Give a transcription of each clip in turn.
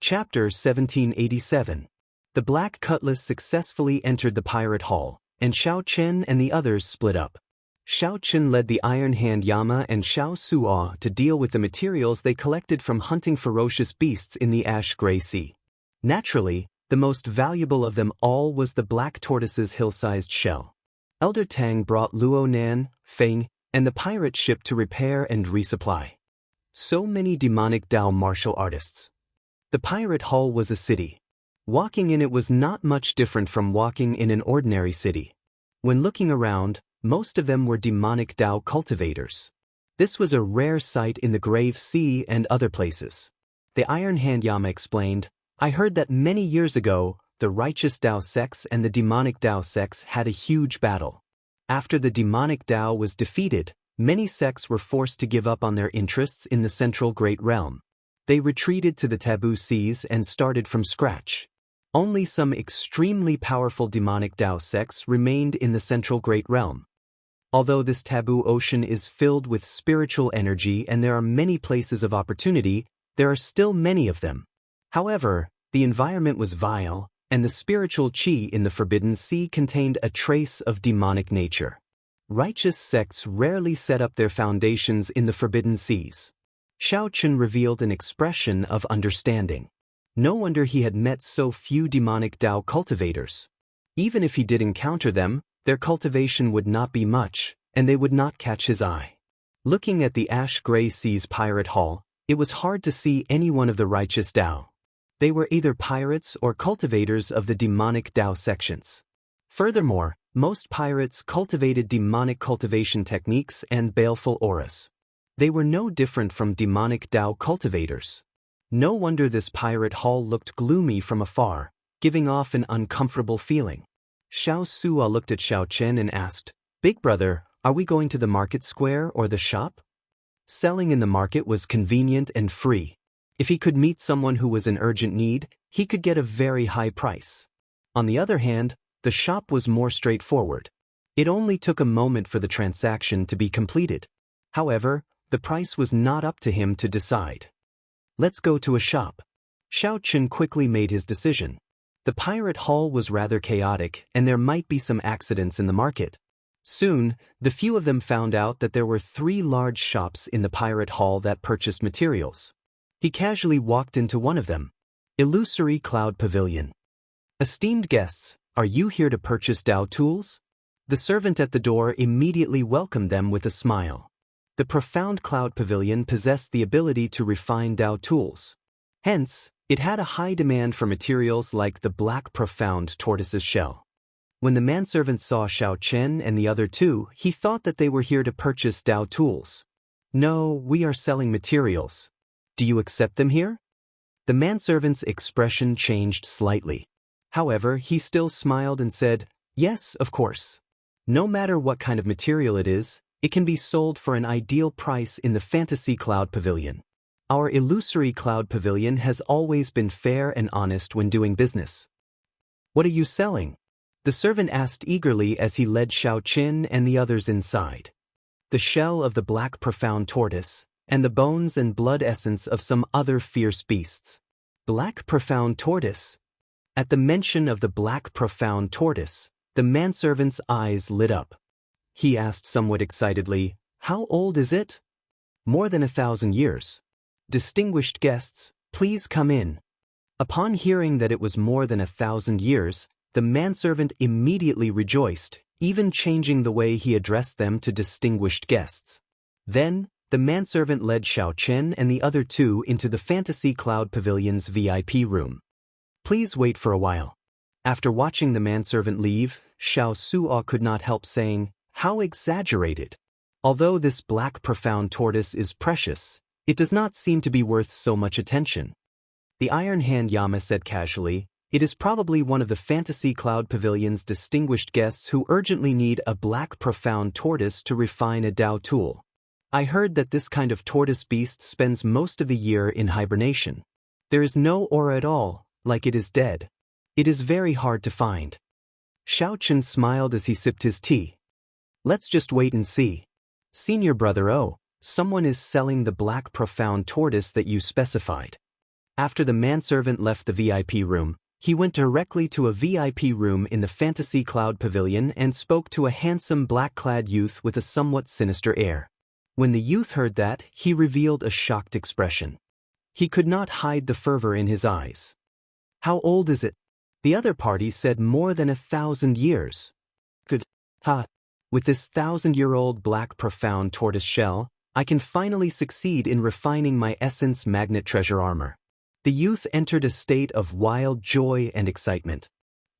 Chapter 1787. The Black Cutlass successfully entered the pirate hall, and Xiao Chen and the others split up. Xiao Chen led the Iron Hand Yama and Xiao Suo to deal with the materials they collected from hunting ferocious beasts in the ash-gray sea. Naturally, the most valuable of them all was the black tortoise's hill-sized shell. Elder Tang brought Luo Nan, Feng, and the pirate ship to repair and resupply. So many demonic Dao martial artists. The pirate hall was a city. Walking in it was not much different from walking in an ordinary city. When looking around, most of them were demonic Dao cultivators. This was a rare sight in the Grave Sea and other places. The Iron Hand Yama explained, "I heard that many years ago, the righteous Dao sects and the demonic Dao sects had a huge battle. After the demonic Dao was defeated, many sects were forced to give up on their interests in the central Great Realm. They retreated to the taboo seas and started from scratch. Only some extremely powerful demonic Dao sects remained in the central Great Realm. Although this taboo ocean is filled with spiritual energy and there are many places of opportunity, there are still many of them. However, the environment was vile, and the spiritual qi in the Forbidden Sea contained a trace of demonic nature. Righteous sects rarely set up their foundations in the Forbidden Seas." Xiao Chen revealed an expression of understanding. No wonder he had met so few demonic Dao cultivators. Even if he did encounter them, their cultivation would not be much, and they would not catch his eye. Looking at the ash-gray sea's pirate hall, it was hard to see any one of the righteous Dao. They were either pirates or cultivators of the demonic Dao sections. Furthermore, most pirates cultivated demonic cultivation techniques and baleful auras. They were no different from demonic Dao cultivators. No wonder this pirate hall looked gloomy from afar, giving off an uncomfortable feeling. Xiao Suo looked at Xiao Chen and asked, "Big brother, are we going to the market square or the shop?" Selling in the market was convenient and free. If he could meet someone who was in urgent need, he could get a very high price. On the other hand, the shop was more straightforward. It only took a moment for the transaction to be completed. However, the price was not up to him to decide. "Let's go to a shop." Xiao Chen quickly made his decision. The pirate hall was rather chaotic, and there might be some accidents in the market. Soon, the few of them found out that there were 3 large shops in the pirate hall that purchased materials. He casually walked into one of them. Illusory Cloud Pavilion. "Esteemed guests, are you here to purchase Dao tools?" The servant at the door immediately welcomed them with a smile. The profound Cloud Pavilion possessed the ability to refine Dao tools. Hence, it had a high demand for materials like the black profound tortoise's shell. When the manservant saw Xiao Chen and the other two, he thought that they were here to purchase Dao tools. "No, we are selling materials. Do you accept them here?" The manservant's expression changed slightly. However, he still smiled and said, "Yes, of course. No matter what kind of material it is, it can be sold for an ideal price in the Fantasy Cloud Pavilion. Our illusory Cloud Pavilion has always been fair and honest when doing business." "What are you selling?" the servant asked eagerly as he led Xiao Chen and the others inside. "The shell of the black profound tortoise, and the bones and blood essence of some other fierce beasts." Black profound tortoise? At the mention of the black profound tortoise, the manservant's eyes lit up. He asked somewhat excitedly, "How old is it?" "More than 1,000 years. Distinguished guests, please come in." Upon hearing that it was more than 1,000 years, the manservant immediately rejoiced, even changing the way he addressed them to distinguished guests. Then, the manservant led Xiao Chen and the other two into the Fantasy Cloud Pavilion's VIP room. "Please wait for a while." After watching the manservant leave, Xiao Suo could not help saying, "How exaggerated. Although this black profound tortoise is precious, it does not seem to be worth so much attention." The Iron Hand Yama said casually, "It is probably one of the Fantasy Cloud Pavilion's distinguished guests who urgently need a black profound tortoise to refine a Dao tool. I heard that this kind of tortoise beast spends most of the year in hibernation. There is no aura at all, like it is dead. It is very hard to find." Xiao Chen smiled as he sipped his tea. "Let's just wait and see. Senior brother, oh, someone is selling the black profound tortoise that you specified." After the manservant left the VIP room, he went directly to a VIP room in the Fantasy Cloud Pavilion and spoke to a handsome black-clad youth with a somewhat sinister air. When the youth heard that, he revealed a shocked expression. He could not hide the fervor in his eyes. "How old is it?" The other party said more than 1,000 years. "Good. Ha! With this 1,000-year-old black profound tortoise shell, I can finally succeed in refining my essence magnet treasure armor." The youth entered a state of wild joy and excitement.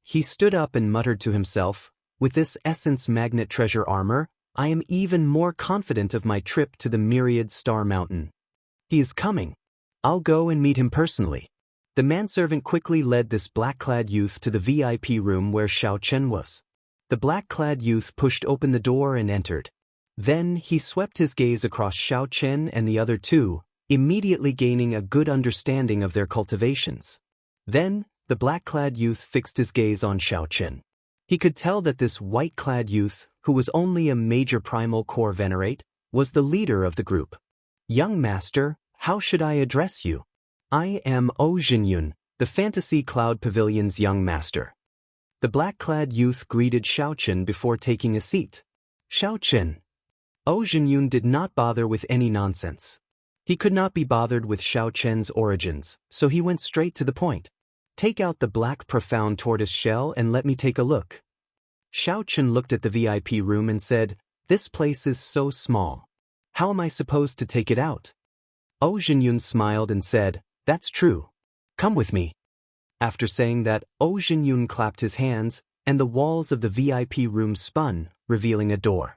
He stood up and muttered to himself, "With this essence magnet treasure armor, I am even more confident of my trip to the Myriad Star Mountain. He is coming. I'll go and meet him personally." The manservant quickly led this black-clad youth to the VIP room where Xiaochen was. The black-clad youth pushed open the door and entered. Then he swept his gaze across Xiaochen and the other two, immediately gaining a good understanding of their cultivations. Then, the black-clad youth fixed his gaze on Xiaochen. He could tell that this white-clad youth, who was only a major primal core venerate, was the leader of the group. "Young master, how should I address you?" "I am Zhenyun, the Fantasy Cloud Pavilion's young master." The black-clad youth greeted Xiaochen before taking a seat. "Xiaochen." Zhenyun did not bother with any nonsense. He could not be bothered with Xiaochen's origins, so he went straight to the point. "Take out the black profound tortoise shell and let me take a look." Xiaochen looked at the VIP room and said, "This place is so small. How am I supposed to take it out?" Zhenyun smiled and said, "That's true. Come with me." After saying that, Zhenyun clapped his hands, and the walls of the VIP room spun, revealing a door.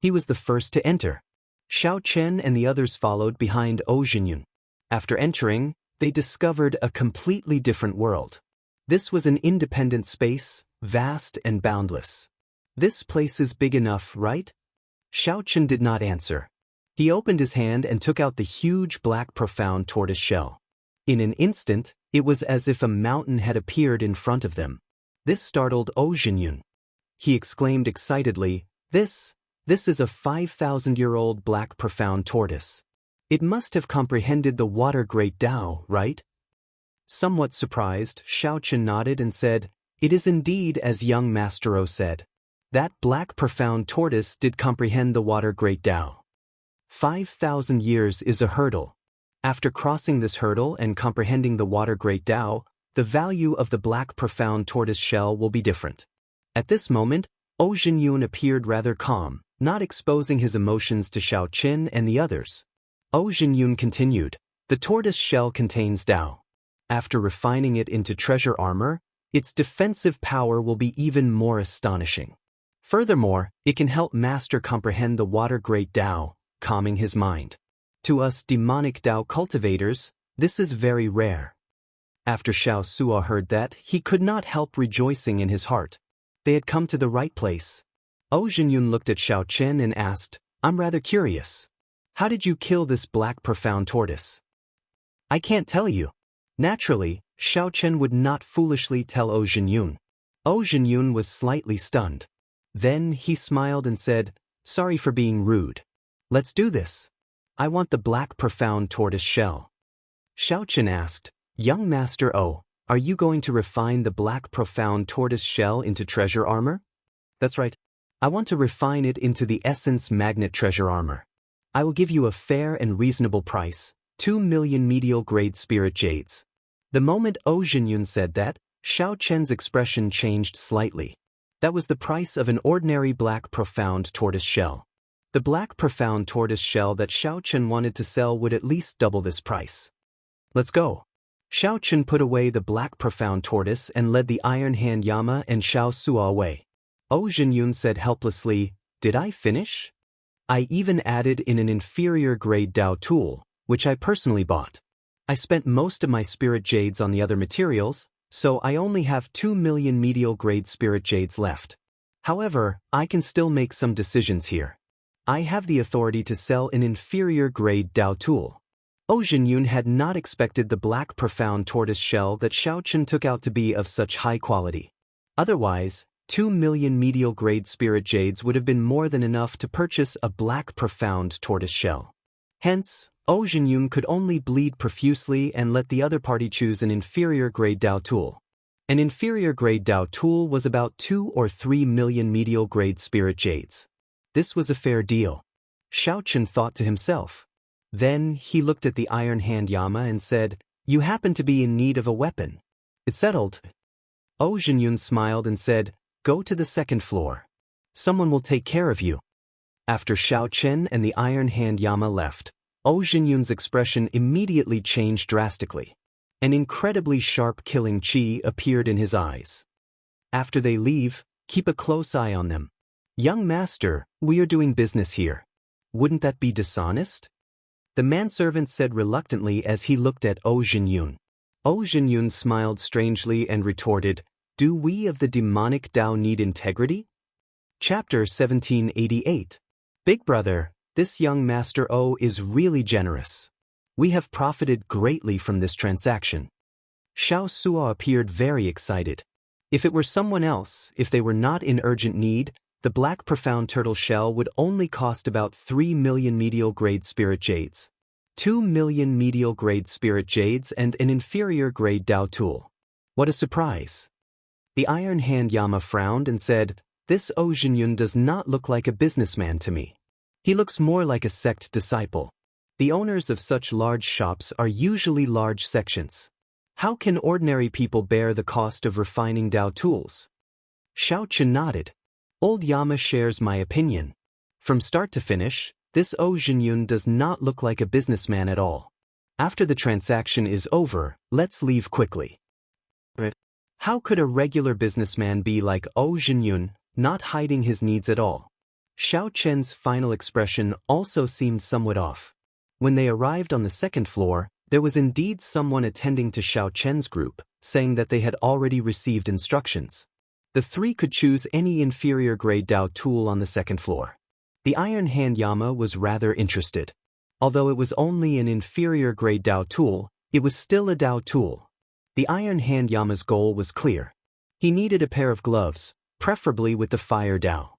He was the first to enter. Xiaochen and the others followed behind Zhenyun. After entering, they discovered a completely different world. This was an independent space, vast and boundless. "This place is big enough, right?" Xiaochen did not answer. He opened his hand and took out the huge black profound tortoise shell. In an instant, it was as if a mountain had appeared in front of them. This startled Zhenyun. He exclaimed excitedly, This is a 5,000-year-old black profound tortoise. It must have comprehended the water great Tao, right?" Somewhat surprised, Xiaochen nodded and said, "It is indeed as young Master O said. That black profound tortoise did comprehend the water great Tao. 5,000 years is a hurdle. After crossing this hurdle and comprehending the water great Tao, the value of the black profound tortoise shell will be different." At this moment, Zhenyun appeared rather calm, not exposing his emotions to Xiaochen and the others. Zhenyun continued, "The tortoise shell contains Tao. After refining it into treasure armor, its defensive power will be even more astonishing. Furthermore, it can help Master comprehend the water great Tao, calming his mind. To us demonic Tao cultivators, this is very rare." After Xiao Sua heard that, he could not help rejoicing in his heart. They had come to the right place. Zhenyun looked at Xiaochen and asked, "I'm rather curious. How did you kill this black profound tortoise?" "I can't tell you." Naturally, Xiaochen would not foolishly tell Zhenyun. Zhenyun was slightly stunned. Then he smiled and said, "Sorry for being rude. Let's do this. I want the black profound tortoise shell." Xiaochen asked, "Young Master O, are you going to refine the black profound tortoise shell into treasure armor?" "That's right. I want to refine it into the essence magnet treasure armor. I will give you a fair and reasonable price, 2 million medial grade spirit jades." The moment Zhenyun said that, Xiaochen's expression changed slightly. That was the price of an ordinary black profound tortoise shell. The black profound tortoise shell that Xiaochen wanted to sell would at least double this price. "Let's go." Xiaochen put away the black profound tortoise and led the Iron Hand Yama and Xiao Sua away. Zhenyun said helplessly, "Did I finish? I even added in an inferior grade Tao tool, which I personally bought. I spent most of my spirit jades on the other materials, so I only have 2 million medial grade spirit jades left. However, I can still make some decisions here. I have the authority to sell an inferior grade Tao tool." Zhenyun had not expected the black profound tortoise shell that Xiaochen took out to be of such high quality. Otherwise, 2 million medial grade spirit jades would have been more than enough to purchase a black profound tortoise shell. Hence, Zhou Jinyun could only bleed profusely and let the other party choose an inferior-grade Dao tool. An inferior-grade Dao tool was about 2 or 3 million medial-grade spirit jades. This was a fair deal. Xiaochen thought to himself. Then he looked at the Iron Hand Yama and said, "You happen to be in need of a weapon. It's settled." Zhou Jinyun smiled and said, "Go to the second floor. Someone will take care of you." After Xiaochen and the Iron Hand Yama left, Zhou Jinyun's expression immediately changed drastically. An incredibly sharp killing chi appeared in his eyes. "After they leave, keep a close eye on them. Young master, we are doing business here. Wouldn't that be dishonest?" The manservant said reluctantly as he looked at Zhou Jinyun. Zhou Jinyun smiled strangely and retorted, "Do we of the demonic Dao need integrity?" Chapter 1788. Big brother, this young Master O is really generous. We have profited greatly from this transaction. Xiao Suo appeared very excited. If it were someone else, if they were not in urgent need, the black profound turtle shell would only cost about 3 million medial-grade spirit jades. 2 million medial-grade spirit jades and an inferior-grade Dao tool. What a surprise. The Iron Hand Yama frowned and said, "This Zhou Jinyun does not look like a businessman to me. He looks more like a sect disciple. The owners of such large shops are usually large sections. How can ordinary people bear the cost of refining Dao tools?" Xiaochen nodded. "Old Yama shares my opinion. From start to finish, this Zhou Jinyun does not look like a businessman at all. After the transaction is over, let's leave quickly." But how could a regular businessman be like Zhou Jinyun, not hiding his needs at all? Xiaochen's final expression also seemed somewhat off. When they arrived on the second floor, there was indeed someone attending to Xiaochen's group, saying that they had already received instructions. The three could choose any inferior-grade Dao tool on the second floor. The Iron Hand Yama was rather interested. Although it was only an inferior-grade Dao tool, it was still a Dao tool. The Iron Hand Yama's goal was clear. He needed a pair of gloves, preferably with the fire Dao.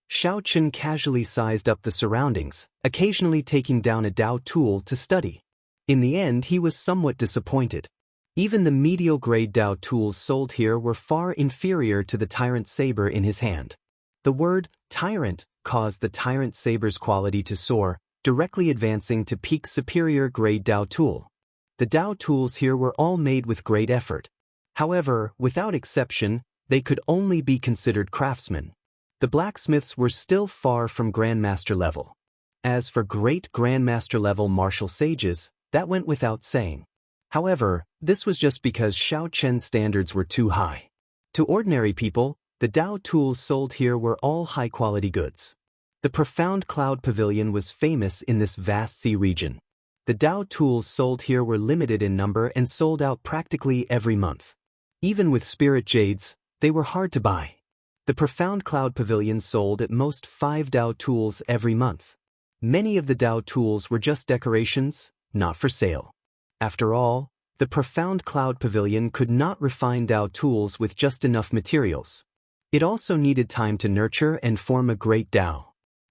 Xiaochen casually sized up the surroundings, occasionally taking down a Dao tool to study. In the end, he was somewhat disappointed. Even the medial-grade Dao tools sold here were far inferior to the tyrant saber in his hand. The word tyrant caused the tyrant saber's quality to soar, directly advancing to peak superior-grade Dao tool. The Dao tools here were all made with great effort. However, without exception, they could only be considered craftsmen. The blacksmiths were still far from Grandmaster level. As for great Grandmaster level martial sages, that went without saying. However, this was just because Xiaochen's standards were too high. To ordinary people, the Dao tools sold here were all high-quality goods. The profound cloud pavilion was famous in this vast sea region. The Dao tools sold here were limited in number and sold out practically every month. Even with spirit jades, they were hard to buy. The profound cloud pavilion sold at most 5 Dao tools every month. Many of the Dao tools were just decorations, not for sale. After all, the profound cloud pavilion could not refine Dao tools with just enough materials. It also needed time to nurture and form a great Dao.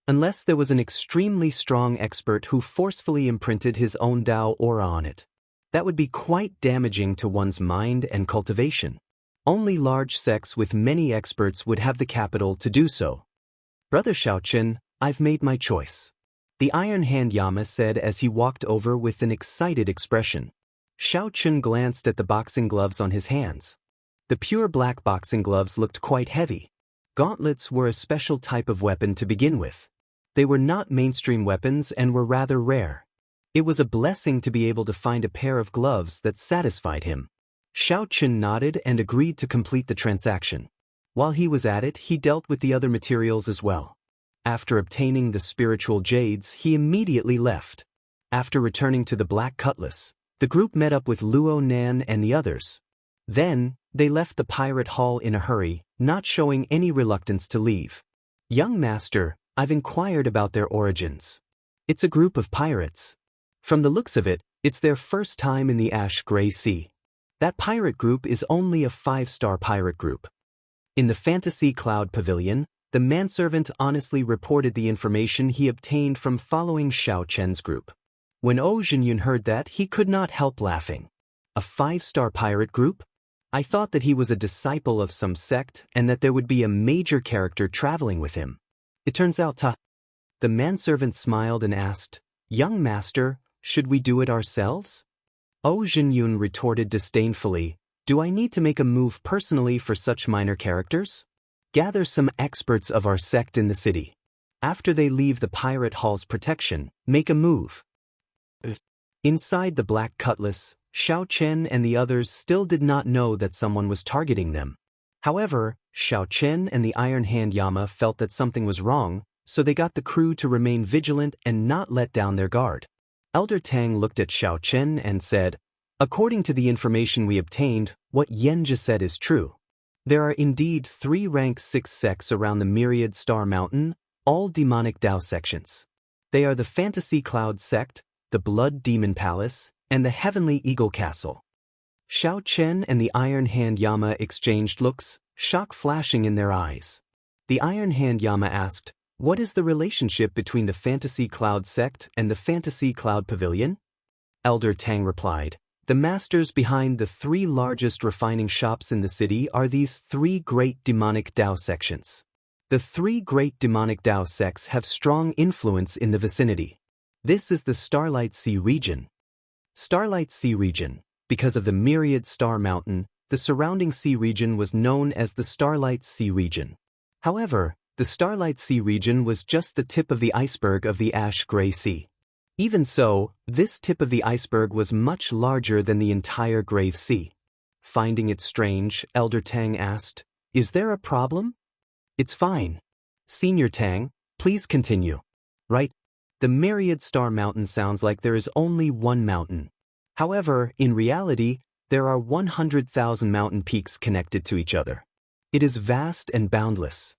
Unless there was an extremely strong expert who forcefully imprinted his own Dao aura on it. That would be quite damaging to one's mind and cultivation. Only large sects with many experts would have the capital to do so. "Brother Xiaochen, I've made my choice," the Iron Hand Yama said as he walked over with an excited expression. Xiaochen glanced at the boxing gloves on his hands. The pure black boxing gloves looked quite heavy. Gauntlets were a special type of weapon to begin with. They were not mainstream weapons and were rather rare. It was a blessing to be able to find a pair of gloves that satisfied him. Xiaochen nodded and agreed to complete the transaction. While he was at it, he dealt with the other materials as well. After obtaining the spiritual jades, he immediately left. After returning to the Black Cutlass, the group met up with Luo Nan and the others. Then, they left the pirate hall in a hurry, not showing any reluctance to leave. "Young master, I've inquired about their origins. It's a group of pirates. From the looks of it, it's their first time in the Ash-Gray Sea. That pirate group is only a 5-star pirate group." In the Fantasy Cloud Pavilion, the manservant honestly reported the information he obtained from following Xiaochen's group. When Zhenyun heard that, he could not help laughing. A 5-star pirate group? I thought that he was a disciple of some sect and that there would be a major character traveling with him. It turns out The manservant smiled and asked, "Young master, should we do it ourselves?" Zhenyun retorted disdainfully, "Do I need to make a move personally for such minor characters? Gather some experts of our sect in the city. After they leave the pirate hall's protection, make a move." Inside the Black Cutlass, Xiao Chen and the others still did not know that someone was targeting them. However, Xiao Chen and the Iron Hand Yama felt that something was wrong, so they got the crew to remain vigilant and not let down their guard. Elder Tang looked at Xiao Chen and said, "According to the information we obtained, what Yanjia said is true. There are indeed 3 rank 6 sects around the Myriad Star Mountain, all demonic Dao sections. They are the Fantasy Cloud sect, the Blood Demon Palace, and the Heavenly Eagle Castle." Xiao Chen and the Iron Hand Yama exchanged looks, shock flashing in their eyes. The Iron Hand Yama asked, "What is the relationship between the Fantasy Cloud sect and the Fantasy Cloud Pavilion?" Elder Tang replied, "The masters behind the 3 largest refining shops in the city are these 3 great demonic Dao sections. The 3 great demonic Dao sects have strong influence in the vicinity. This is the Starlight Sea region. Starlight Sea region. Because of the Myriad Star Mountain, the surrounding sea region was known as the Starlight Sea region. However, the Starlight Sea region was just the tip of the iceberg of the Ash-Gray Sea. Even so, this tip of the iceberg was much larger than the entire Grave Sea. Finding it strange, Elder Tang asked, "Is there a problem?" "It's fine. Senior Tang, please continue." "Right. The Myriad Star Mountain sounds like there is only one mountain. However, in reality, there are 100,000 mountain peaks connected to each other. It is vast and boundless.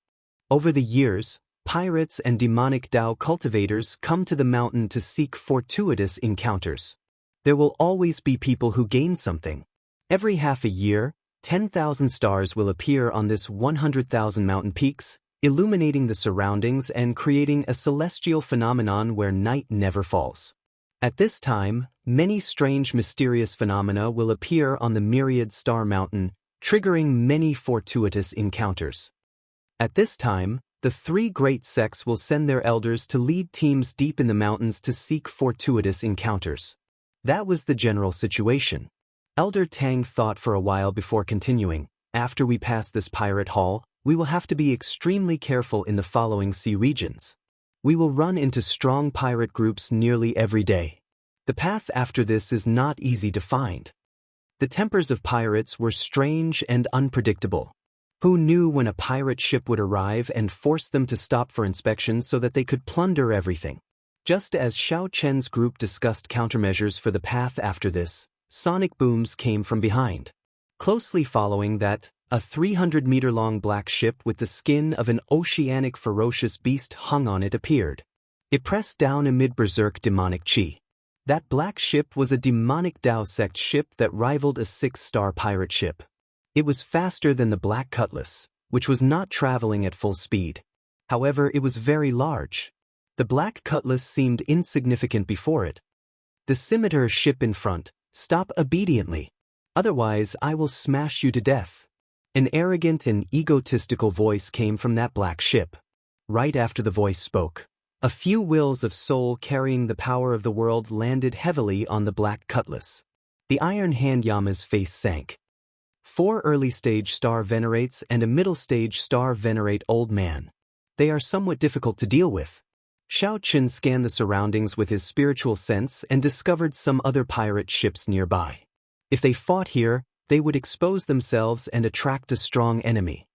Over the years, pirates and demonic Dao cultivators come to the mountain to seek fortuitous encounters. There will always be people who gain something. Every half a year, 10,000 stars will appear on this 100,000 mountain peaks, illuminating the surroundings and creating a celestial phenomenon where night never falls. At this time, many strange mysterious phenomena will appear on the Myriad Star Mountain, triggering many fortuitous encounters. At this time, the 3 great sects will send their elders to lead teams deep in the mountains to seek fortuitous encounters." That was the general situation. Elder Tang thought for a while before continuing, "After we pass this pirate hall, we will have to be extremely careful in the following sea regions. We will run into strong pirate groups nearly every day. The path after this is not easy to find. The tempers of pirates were strange and unpredictable. Who knew when a pirate ship would arrive and force them to stop for inspection so that they could plunder everything?" Just as Xiao Chen's group discussed countermeasures for the path after this, sonic booms came from behind. Closely following that, a 300-meter-long black ship with the skin of an oceanic ferocious beast hung on it appeared. It pressed down amid berserk demonic chi. That black ship was a demonic Dao sect ship that rivaled a 6-star pirate ship. It was faster than the Black Cutlass, which was not traveling at full speed. However, it was very large. The Black Cutlass seemed insignificant before it. "The scimitar ship in front, stop obediently. Otherwise, I will smash you to death." An arrogant and egotistical voice came from that black ship. Right after the voice spoke, a few wills of soul carrying the power of the world landed heavily on the Black Cutlass. The Iron Hand Yama's face sank. 4 early-stage star venerates and a middle-stage star venerate old man. They are somewhat difficult to deal with. Xiao Chen scanned the surroundings with his spiritual sense and discovered some other pirate ships nearby. If they fought here, they would expose themselves and attract a strong enemy.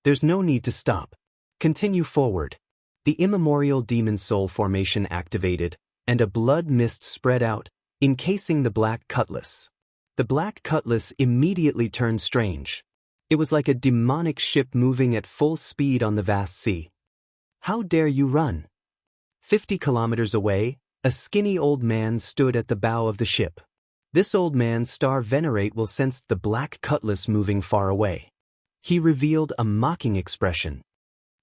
There's no need to stop. Continue forward. The immemorial demon soul formation activated, and a blood mist spread out, encasing the Black Cutlass. The Black Cutlass immediately turned strange. It was like a demonic ship moving at full speed on the vast sea. "How dare you run?" 50 kilometers away, a skinny old man stood at the bow of the ship. This old man's star venerate will sense the Black Cutlass moving far away. He revealed a mocking expression.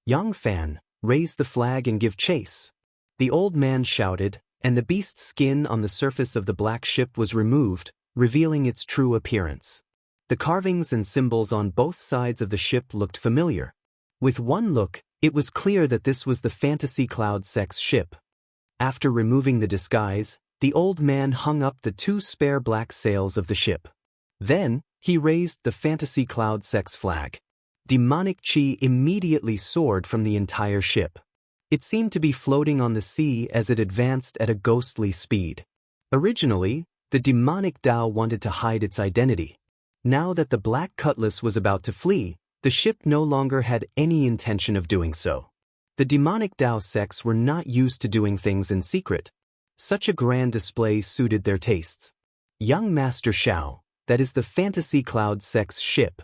"Yang Fan, raise the flag and give chase." The old man shouted, and the beast's skin on the surface of the black ship was removed, revealing its true appearance. The carvings and symbols on both sides of the ship looked familiar. With one look, it was clear that this was the Fantasy Cloud Sex ship. After removing the disguise, the old man hung up the 2 spare black sails of the ship. Then, he raised the Fantasy Cloud Sex flag. Demonic chi immediately soared from the entire ship. It seemed to be floating on the sea as it advanced at a ghostly speed. Originally, the demonic Dao wanted to hide its identity. Now that the Black Cutlass was about to flee, the ship no longer had any intention of doing so. The demonic Dao sects were not used to doing things in secret. Such a grand display suited their tastes. Young Master Xiao, that is the Fantasy Cloud Sex ship.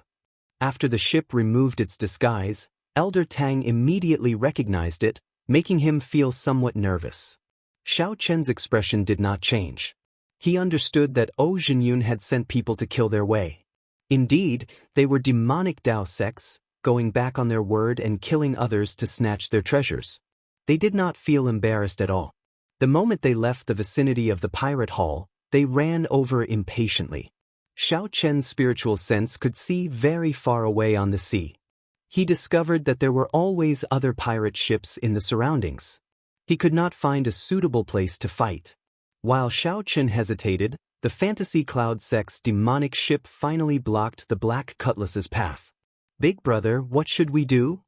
After the ship removed its disguise, Elder Tang immediately recognized it, making him feel somewhat nervous. Xiao Chen's expression did not change. He understood that O Jinyun had sent people to kill their way. Indeed, they were demonic Dao sects, going back on their word and killing others to snatch their treasures. They did not feel embarrassed at all. The moment they left the vicinity of the pirate hall, they ran over impatiently. Xiao Chen's spiritual sense could see very far away on the sea. He discovered that there were always other pirate ships in the surroundings. He could not find a suitable place to fight. While Xiao Chen hesitated, the Fantasy Cloud Sect's demonic ship finally blocked the Black Cutlass's path. "Big brother, what should we do?"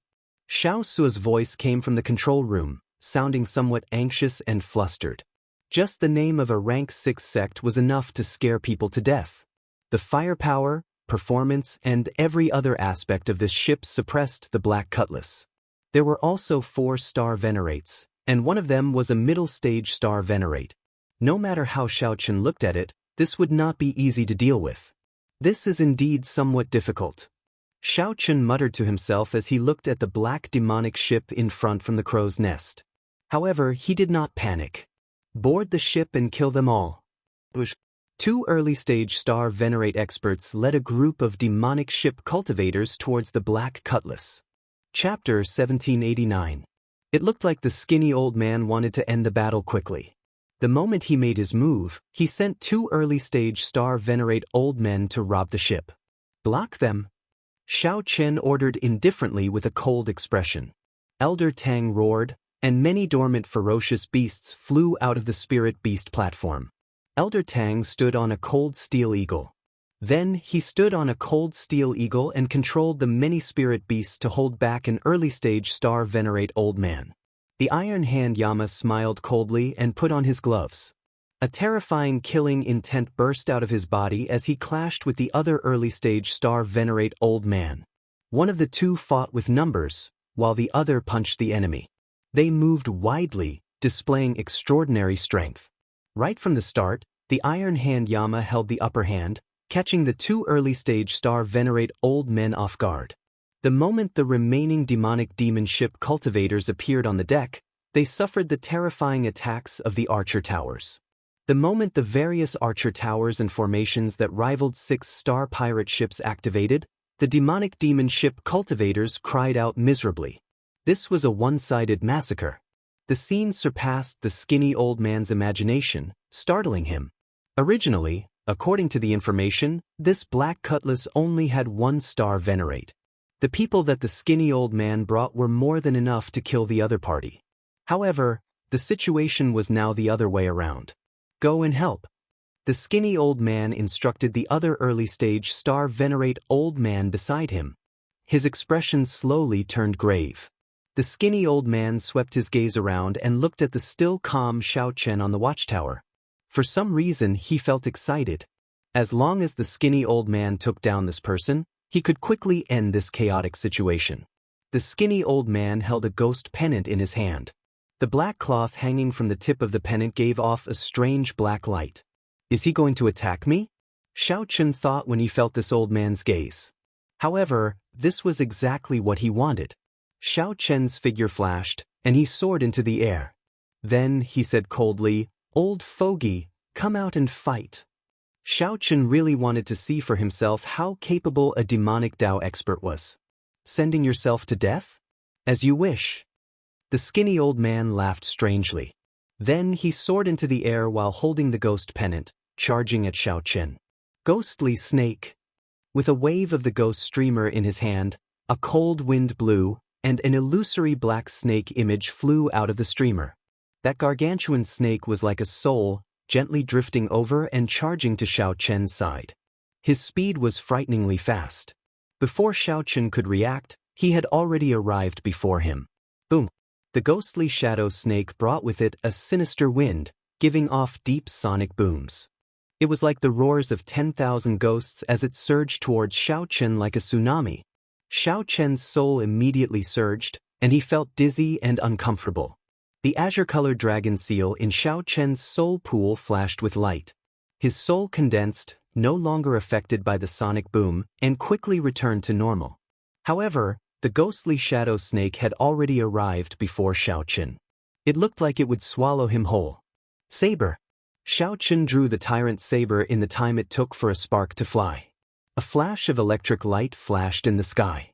Xiao Sua's voice came from the control room, sounding somewhat anxious and flustered. Just the name of a rank 6 sect was enough to scare people to death. The firepower, performance, and every other aspect of this ship suppressed the Black Cutlass. There were also 4-star venerates, and one of them was a middle-stage star venerate. No matter how Xiao Chen looked at it, this would not be easy to deal with. This is indeed somewhat difficult. Xiao Chen muttered to himself as he looked at the black demonic ship in front from the crow's nest. However, he did not panic. Board the ship and kill them all. 2 early-stage star venerate experts led a group of demonic ship cultivators towards the Black Cutlass. Chapter 1789. It looked like the skinny old man wanted to end the battle quickly. The moment he made his move, he sent 2 early-stage star venerate old men to rob the ship. "Block them." Xiao Chen ordered indifferently with a cold expression. Elder Tang roared, and many dormant ferocious beasts flew out of the spirit beast platform. Elder Tang stood on a cold steel eagle. Then he stood on a cold steel eagle and controlled the many spirit beasts to hold back an early-stage star venerate old man. The Iron Hand Yama smiled coldly and put on his gloves. A terrifying killing intent burst out of his body as he clashed with the other early-stage star venerate old man. One of the 2 fought with numbers, while the other punched the enemy. They moved widely, displaying extraordinary strength. Right from the start, the Iron Hand Yama held the upper hand, catching the 2 early-stage star venerate old men off guard. The moment the remaining demonic demon ship cultivators appeared on the deck, they suffered the terrifying attacks of the archer towers. The moment the various archer towers and formations that rivaled 6-star pirate ships activated, the demonic demon ship cultivators cried out miserably. This was a one-sided massacre. The scene surpassed the skinny old man's imagination, startling him. Originally, according to the information, this Black Cutlass only had 1 star venerate. The people that the skinny old man brought were more than enough to kill the other party. However, the situation was now the other way around. "Go and help." The skinny old man instructed the other early-stage star venerate old man beside him. His expression slowly turned grave. The skinny old man swept his gaze around and looked at the still calm Xiao Chen on the watchtower. For some reason, he felt excited. As long as the skinny old man took down this person, he could quickly end this chaotic situation. The skinny old man held a ghost pennant in his hand. The black cloth hanging from the tip of the pennant gave off a strange black light. "Is he going to attack me?" Xiao Chen thought when he felt this old man's gaze. However, this was exactly what he wanted. Xiao Chen's figure flashed, and he soared into the air. Then he said coldly, "Old fogey, come out and fight." Xiao Chen really wanted to see for himself how capable a demonic Dao expert was. "Sending yourself to death? As you wish." The skinny old man laughed strangely. Then he soared into the air while holding the ghost pennant, charging at Xiao Chen. Ghostly snake. With a wave of the ghost streamer in his hand, a cold wind blew, and an illusory black snake image flew out of the streamer. That gargantuan snake was like a soul, gently drifting over and charging to Xiao Chen's side. His speed was frighteningly fast. Before Xiao Chen could react, he had already arrived before him. Boom! The ghostly shadow snake brought with it a sinister wind, giving off deep sonic booms. It was like the roars of 10,000 ghosts as it surged towards Xiao Chen like a tsunami. Xiao Chen's soul immediately surged, and he felt dizzy and uncomfortable. The azure-colored dragon seal in Xiao Chen's soul pool flashed with light. His soul condensed, no longer affected by the sonic boom, and quickly returned to normal. However, the ghostly shadow snake had already arrived before Xiao Chen. It looked like it would swallow him whole. Saber. Xiao Chen drew the tyrant saber in the time it took for a spark to fly. A flash of electric light flashed in the sky.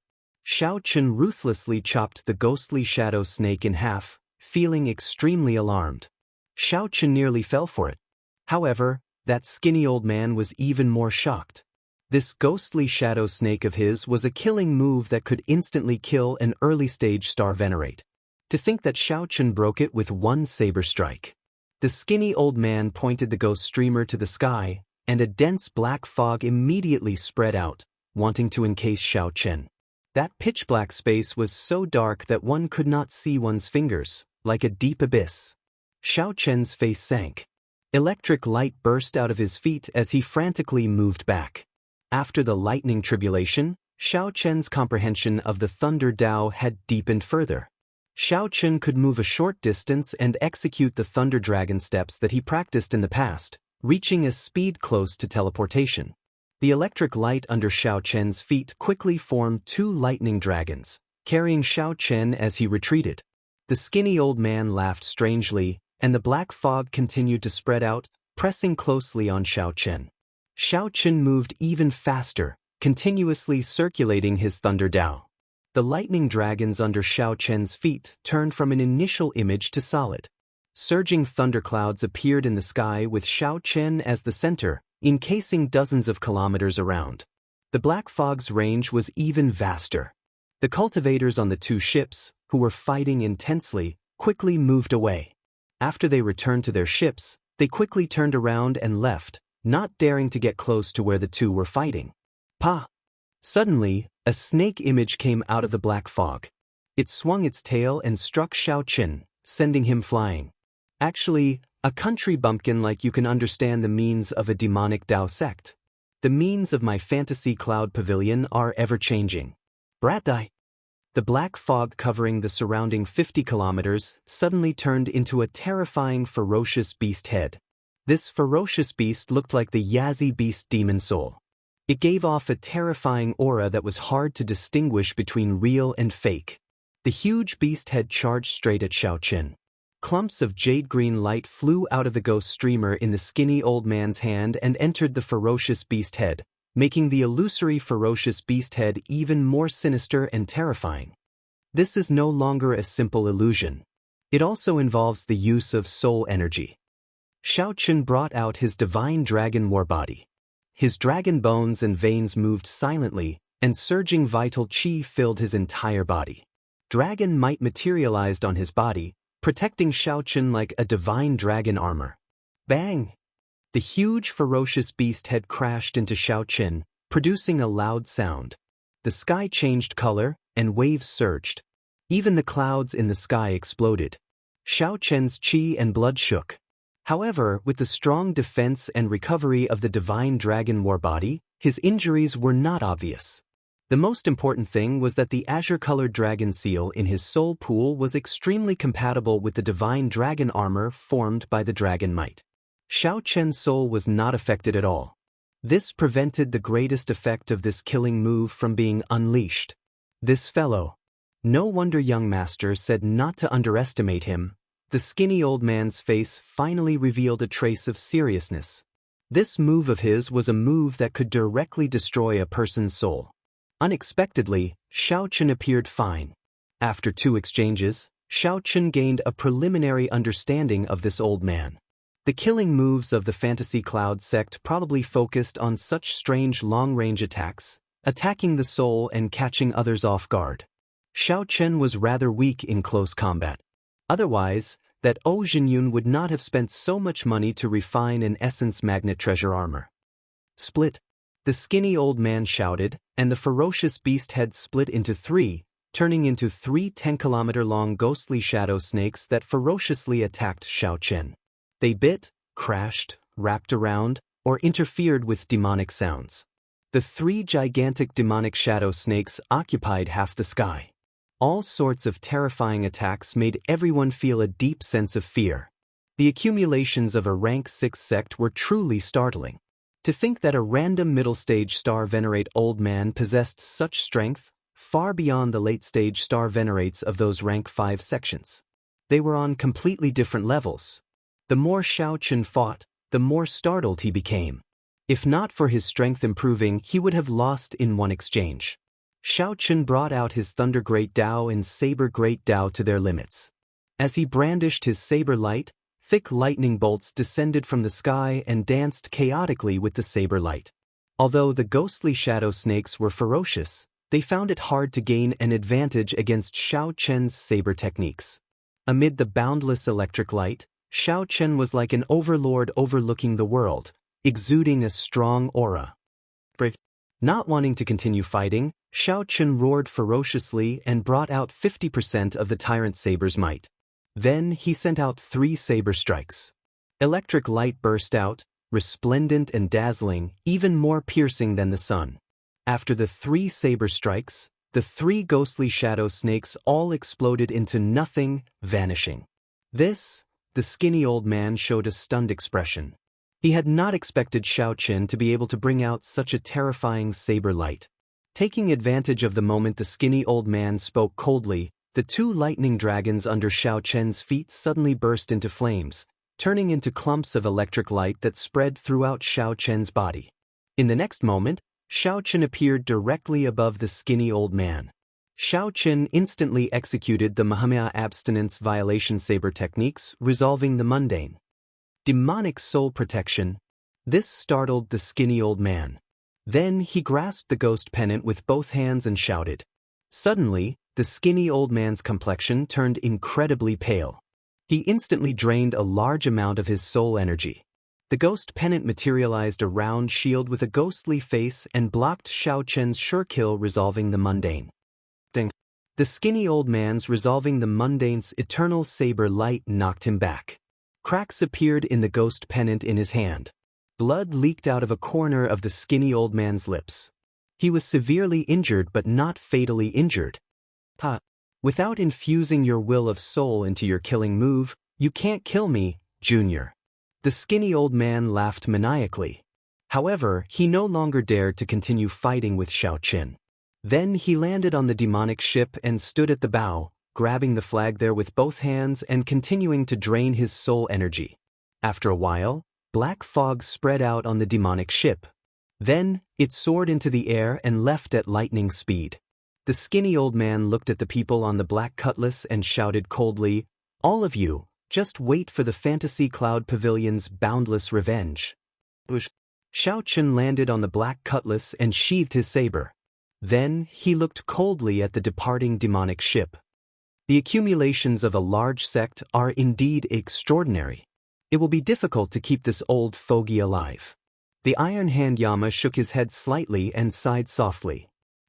Xiao Chen ruthlessly chopped the ghostly shadow snake in half, feeling extremely alarmed. Xiao Chen nearly fell for it. However, that skinny old man was even more shocked. This ghostly shadow snake of his was a killing move that could instantly kill an early-stage star venerate. To think that Xiao Chen broke it with one saber strike. The skinny old man pointed the ghost streamer to the sky, and a dense black fog immediately spread out, wanting to encase Xiao Chen. That pitch-black space was so dark that one could not see one's fingers, like a deep abyss. Xiao Chen's face sank. Electric light burst out of his feet as he frantically moved back. After the lightning tribulation, Xiao Chen's comprehension of the Thunder Dao had deepened further. Xiao Chen could move a short distance and execute the Thunder Dragon steps that he practiced in the past, reaching a speed close to teleportation. The electric light under Xiao Chen's feet quickly formed two lightning dragons, carrying Xiao Chen as he retreated. The skinny old man laughed strangely, and the black fog continued to spread out, pressing closely on Xiao Chen. Xiao Chen moved even faster, continuously circulating his Thunder Dao. The lightning dragons under Xiao Chen's feet turned from an initial image to solid. Surging thunderclouds appeared in the sky with Xiao Chen as the center, encasing dozens of kilometers around. The black fog's range was even vaster. The cultivators on the two ships, who were fighting intensely, quickly moved away. After they returned to their ships, they quickly turned around and left, not daring to get close to where the two were fighting. Pa! Suddenly, a snake image came out of the black fog. It swung its tail and struck Xiao Chen, sending him flying. Actually, a country bumpkin like you can understand the means of a demonic Dao sect. The means of my fantasy cloud pavilion are ever-changing. Brat-die. The black fog covering the surrounding 50 kilometers suddenly turned into a terrifying ferocious beast head. This ferocious beast looked like the Yazi beast demon soul. It gave off a terrifying aura that was hard to distinguish between real and fake. The huge beast head charged straight at Xiao Chen. Clumps of jade-green light flew out of the ghost streamer in the skinny old man's hand and entered the ferocious beast head, making the illusory ferocious beast head even more sinister and terrifying. This is no longer a simple illusion. It also involves the use of soul energy. Xiao Chen brought out his divine dragon war body. His dragon bones and veins moved silently, and surging vital qi filled his entire body. Dragon might materialized on his body, protecting Xiao Chen like a divine dragon armor. Bang! The huge ferocious beast head crashed into Xiao Chen, producing a loud sound. The sky changed color, and waves surged. Even the clouds in the sky exploded. Xiao Chen's qi and blood shook. However, with the strong defense and recovery of the divine dragon war body, his injuries were not obvious. The most important thing was that the azure-colored dragon seal in his soul pool was extremely compatible with the divine dragon armor formed by the dragon might. Xiao Chen's soul was not affected at all. This prevented the greatest effect of this killing move from being unleashed. This fellow. No wonder young master said not to underestimate him. The skinny old man's face finally revealed a trace of seriousness. This move of his was a move that could directly destroy a person's soul. Unexpectedly, Xiao Chen appeared fine. After 2 exchanges, Xiaochen gained a preliminary understanding of this old man. The killing moves of the Fantasy Cloud sect probably focused on such strange long-range attacks, attacking the soul and catching others off guard. Xiaochen was rather weak in close combat. Otherwise, that Zhen Jinyun would not have spent so much money to refine an essence magnet treasure armor. Split. The skinny old man shouted, and the ferocious beast head split into three, turning into 3 10-kilometer-long ghostly shadow snakes that ferociously attacked Xiaochen. They bit, crashed, wrapped around, or interfered with demonic sounds. The 3 gigantic demonic shadow snakes occupied half the sky. All sorts of terrifying attacks made everyone feel a deep sense of fear. The accumulations of a rank 6 sect were truly startling. To think that a random middle-stage star venerate old man possessed such strength, far beyond the late-stage star venerates of those rank 5 sections. They were on completely different levels. The more Xiaochen fought, the more startled he became. If not for his strength improving, he would have lost in one exchange. Xiaochen brought out his Thunder Great Dao and Saber Great Dao to their limits. As he brandished his saber light, thick lightning bolts descended from the sky and danced chaotically with the saber light. Although the ghostly shadow snakes were ferocious, they found it hard to gain an advantage against Xiaochen's saber techniques. Amid the boundless electric light, Xiaochen was like an overlord overlooking the world, exuding a strong aura. Not wanting to continue fighting, Xiaochen roared ferociously and brought out 50% of the tyrant saber's might. Then he sent out 3 saber strikes. Electric light burst out, resplendent and dazzling, even more piercing than the sun. After the 3 saber strikes, the 3 ghostly shadow snakes all exploded into nothing, vanishing. The skinny old man showed a stunned expression. He had not expected Xiaochen to be able to bring out such a terrifying saber light. Taking advantage of the moment, the skinny old man spoke coldly. The 2 lightning dragons under Xiaochen's feet suddenly burst into flames, turning into clumps of electric light that spread throughout Xiaochen's body. In the next moment, Xiaochen appeared directly above the skinny old man. Xiaochen instantly executed the Mahamaya abstinence violation saber techniques, resolving the mundane. Demonic soul protection. This startled the skinny old man. Then he grasped the ghost pennant with both hands and shouted. Suddenly, the skinny old man's complexion turned incredibly pale. He instantly drained a large amount of his soul energy. The ghost pennant materialized a round shield with a ghostly face and blocked Xiaochen's sure kill, resolving the mundane. The skinny old man's resolving the mundane's eternal saber light knocked him back. Cracks appeared in the ghost pennant in his hand. Blood leaked out of a corner of the skinny old man's lips. He was severely injured but not fatally injured. Without infusing your will of soul into your killing move, you can't kill me, Junior. The skinny old man laughed maniacally. However, he no longer dared to continue fighting with Xiaochen. Then he landed on the demonic ship and stood at the bow, grabbing the flag there with both hands and continuing to drain his soul energy. After a while, black fog spread out on the demonic ship. Then, it soared into the air and left at lightning speed. The skinny old man looked at the people on the black cutlass and shouted coldly, "All of you, just wait for the Fantasy Cloud Pavilion's boundless revenge." Xiaochen landed on the black cutlass and sheathed his saber. Then, he looked coldly at the departing demonic ship. The accumulations of a large sect are indeed extraordinary. It will be difficult to keep this old fogey alive. The Iron Hand Yama shook his head slightly and sighed softly.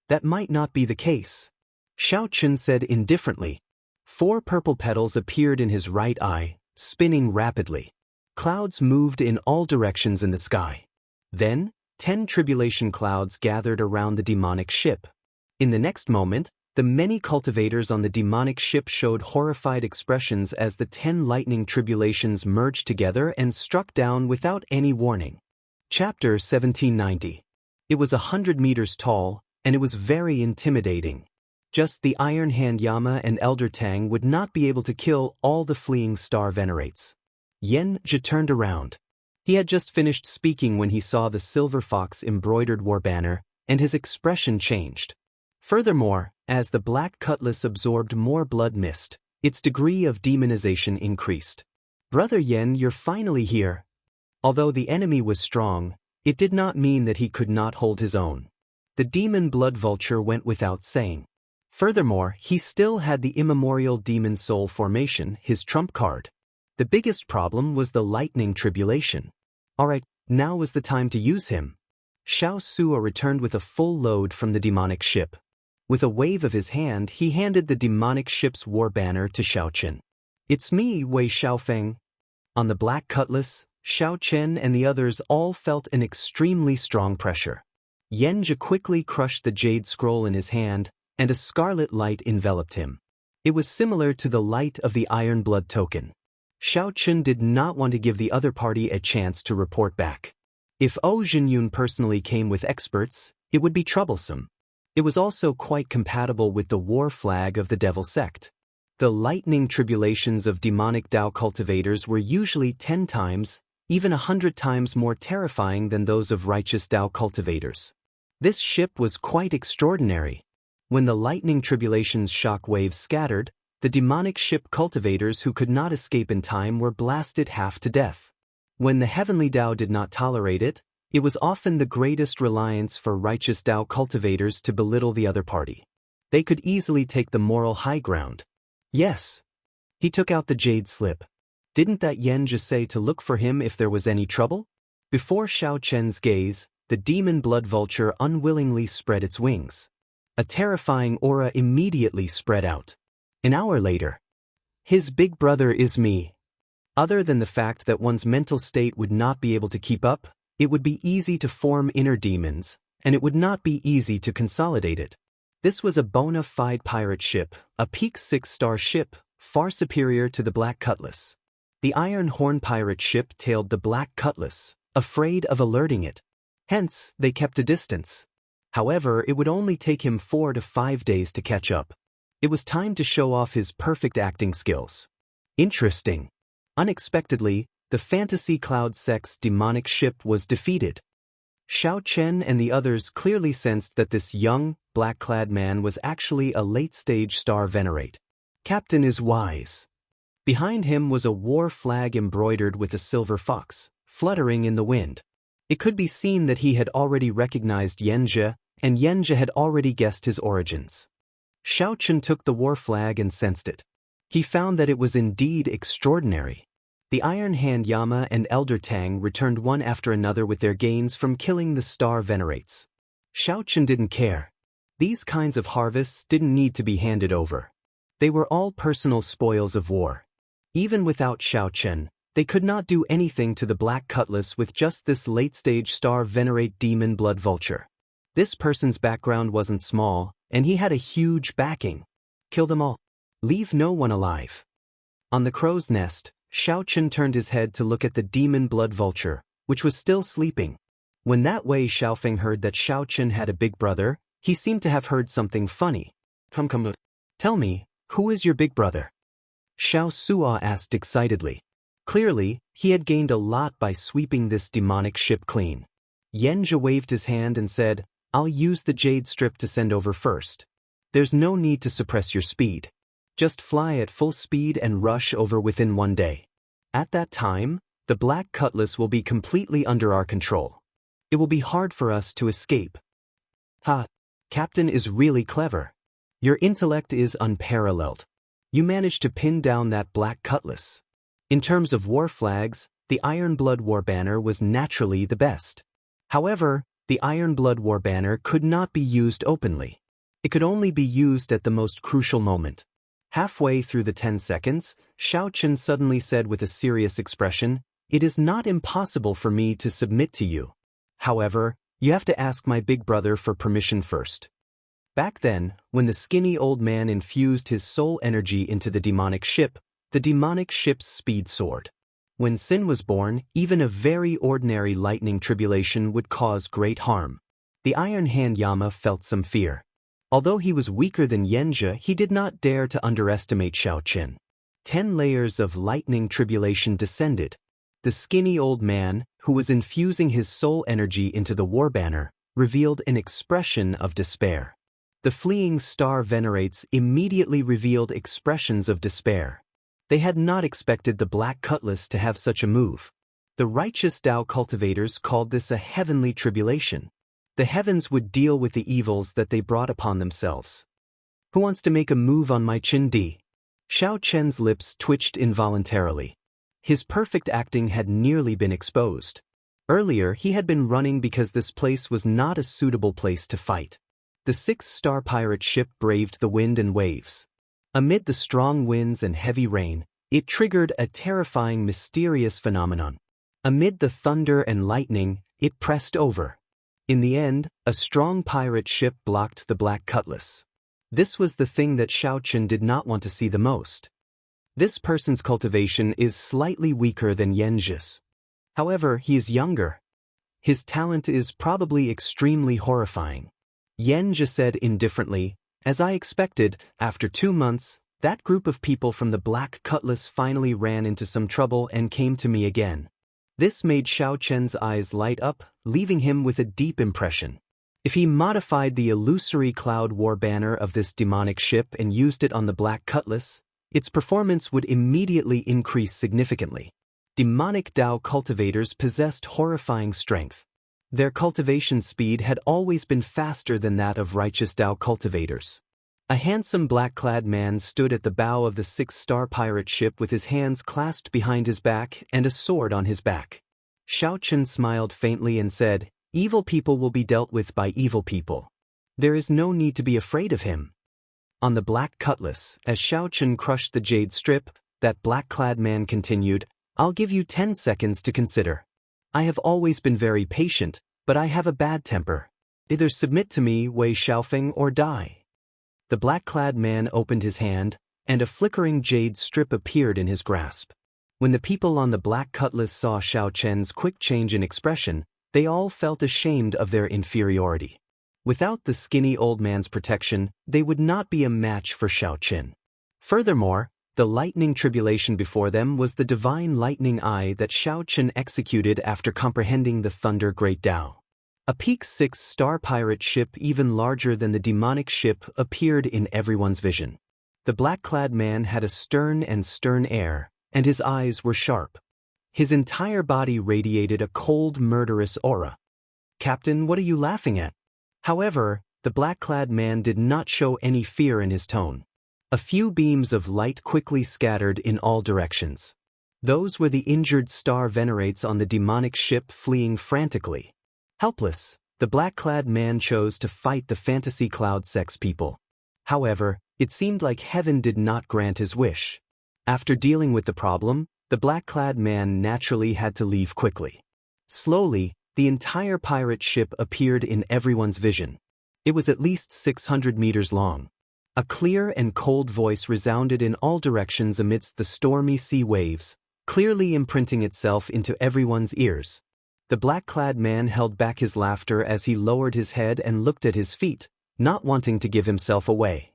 That might not be the case. Xiaochen said indifferently. 4 purple petals appeared in his right eye, spinning rapidly. Clouds moved in all directions in the sky. Then, 10 tribulation clouds gathered around the demonic ship. In the next moment, the many cultivators on the demonic ship showed horrified expressions as the 10 lightning tribulations merged together and struck down without any warning. Chapter 1790. It was 100 meters tall, and it was very intimidating. Just the Iron Hand Yama and Elder Tang would not be able to kill all the fleeing star venerates. Yen Zhi turned around. He had just finished speaking when he saw the silver fox embroidered war banner, and his expression changed. Furthermore, as the black cutlass absorbed more blood mist, its degree of demonization increased. "Brother Yen, you're finally here." Although the enemy was strong, it did not mean that he could not hold his own. The demon blood vulture went without saying. Furthermore, he still had the immemorial demon soul formation, his trump card. The biggest problem was the lightning tribulation. Alright, now was the time to use him. Xianxia returned with a full load from the demonic ship. With a wave of his hand, he handed the demonic ship's war banner to Xiaochen. "It's me, Wei Xiaofeng." On the black cutlass, Xiaochen and the others all felt an extremely strong pressure. Xianxia quickly crushed the jade scroll in his hand, and a scarlet light enveloped him. It was similar to the light of the Iron Blood token. Xiaochen did not want to give the other party a chance to report back. If Zhou Jinyun personally came with experts, it would be troublesome. It was also quite compatible with the war flag of the Devil Sect. The lightning tribulations of demonic Dao cultivators were usually 10 times, even 100 times more terrifying than those of righteous Dao cultivators. This ship was quite extraordinary. When the lightning tribulations shock waves scattered, the demonic ship cultivators who could not escape in time were blasted half to death. When the heavenly Dao did not tolerate it, it was often the greatest reliance for righteous Dao cultivators to belittle the other party. They could easily take the moral high ground. Yes. He took out the jade slip. Didn't that Xianxia say to look for him if there was any trouble? Before Xiaochen's gaze, the demon blood vulture unwillingly spread its wings. A terrifying aura immediately spread out. An hour later. "His big brother is me." Other than the fact that one's mental state would not be able to keep up, it would be easy to form inner demons, and it would not be easy to consolidate it. This was a bona fide pirate ship, a peak 6-star ship, far superior to the Black Cutlass. The Iron Horn pirate ship tailed the Black Cutlass, afraid of alerting it. Hence, they kept a distance. However, it would only take him 4 to 5 days to catch up. It was time to show off his perfect acting skills. Interesting. Unexpectedly, the Fantasy Cloud Sect's demonic ship was defeated. Xiaochen and the others clearly sensed that this young, black-clad man was actually a late-stage star venerate. Captain is wise. Behind him was a war flag embroidered with a silver fox, fluttering in the wind. It could be seen that he had already recognized Xianxia, and Xianxia had already guessed his origins. Xiaochen took the war flag and sensed it. He found that it was indeed extraordinary. The Iron Hand Yama and Elder Tang returned one after another with their gains from killing the star venerates. Xiaochen didn't care. These kinds of harvests didn't need to be handed over. They were all personal spoils of war. Even without Xiaochen, they could not do anything to the Black Cutlass with just this late-stage star venerate demon blood vulture. This person's background wasn't small, and he had a huge backing. Kill them all. Leave no one alive. On the crow's nest, Xiaochen turned his head to look at the demon blood vulture, which was still sleeping. When that Wei Xiaofeng heard that Xiaochen had a big brother, he seemed to have heard something funny. Come, tell me, who is your big brother? Xianxia asked excitedly. Clearly, he had gained a lot by sweeping this demonic ship clean. Xianxia waved his hand and said, "I'll use the jade strip to send over first. There's no need to suppress your speed. Just fly at full speed and rush over within 1 day. At that time, the Black Cutlass will be completely under our control. It will be hard for us to escape." Ha! Captain is really clever. Your intellect is unparalleled. You managed to pin down that Black Cutlass. In terms of war flags, the Iron Blood War Banner was naturally the best. However, the Iron Blood War Banner could not be used openly. It could only be used at the most crucial moment. Halfway through the 10 seconds, Xiaochen suddenly said with a serious expression, "It is not impossible for me to submit to you. However, you have to ask my big brother for permission first." Back then, when the skinny old man infused his soul energy into the demonic ship's speed soared. When sin was born, even a very ordinary lightning tribulation would cause great harm. The Iron Hand Yama felt some fear. Although he was weaker than Xianxia, he did not dare to underestimate Xiaochen. 10 layers of lightning tribulation descended. The skinny old man, who was infusing his soul energy into the war banner, revealed an expression of despair. The fleeing star venerates immediately revealed expressions of despair. They had not expected the Black Cutlass to have such a move. The righteous Dao cultivators called this a heavenly tribulation. The heavens would deal with the evils that they brought upon themselves. Who wants to make a move on my Qin? Xiao Chen's lips twitched involuntarily. His perfect acting had nearly been exposed. Earlier he had been running because this place was not a suitable place to fight. The 6-star pirate ship braved the wind and waves. Amid the strong winds and heavy rain, it triggered a terrifying mysterious phenomenon. Amid the thunder and lightning, it pressed over. In the end, a strong pirate ship blocked the Black Cutlass. This was the thing that Xiaochen did not want to see the most. This person's cultivation is slightly weaker than Yanzhi's. However, he is younger. His talent is probably extremely horrifying. Yanzhi said indifferently, as I expected, after 2 months, that group of people from the Black Cutlass finally ran into some trouble and came to me again. This made Xiao Chen's eyes light up, leaving him with a deep impression. If he modified the illusory cloud war banner of this demonic ship and used it on the Black Cutlass, its performance would immediately increase significantly. Demonic Dao cultivators possessed horrifying strength. Their cultivation speed had always been faster than that of righteous Dao cultivators. A handsome black-clad man stood at the bow of the 6-star pirate ship with his hands clasped behind his back and a sword on his back. Xiaochen smiled faintly and said, "Evil people will be dealt with by evil people. There is no need to be afraid of him." On the Black Cutlass, as Xiaochen crushed the jade strip, that black-clad man continued, "I'll give you 10 seconds to consider. I have always been very patient, but I have a bad temper. Either submit to me, Wei Xiaofeng, or die." The black-clad man opened his hand, and a flickering jade strip appeared in his grasp. When the people on the Black Cutlass saw Xiaochen's quick change in expression, they all felt ashamed of their inferiority. Without the skinny old man's protection, they would not be a match for Xiaochen. Furthermore, the lightning tribulation before them was the divine lightning eye that Xiaochen executed after comprehending the Thunder Great Dao. A peak 6-star pirate ship even larger than the demonic ship appeared in everyone's vision. The black-clad man had a stern air, and his eyes were sharp. His entire body radiated a cold, murderous aura. "Captain, what are you laughing at?" However, the black-clad man did not show any fear in his tone. A few beams of light quickly scattered in all directions. Those were the injured star venerates on the demonic ship fleeing frantically. Helpless, the black-clad man chose to fight the fantasy cloud sex people. However, it seemed like heaven did not grant his wish. After dealing with the problem, the black-clad man naturally had to leave quickly. Slowly, the entire pirate ship appeared in everyone's vision. It was at least 600 meters long. A clear and cold voice resounded in all directions amidst the stormy sea waves, clearly imprinting itself into everyone's ears. The black-clad man held back his laughter as he lowered his head and looked at his feet, not wanting to give himself away.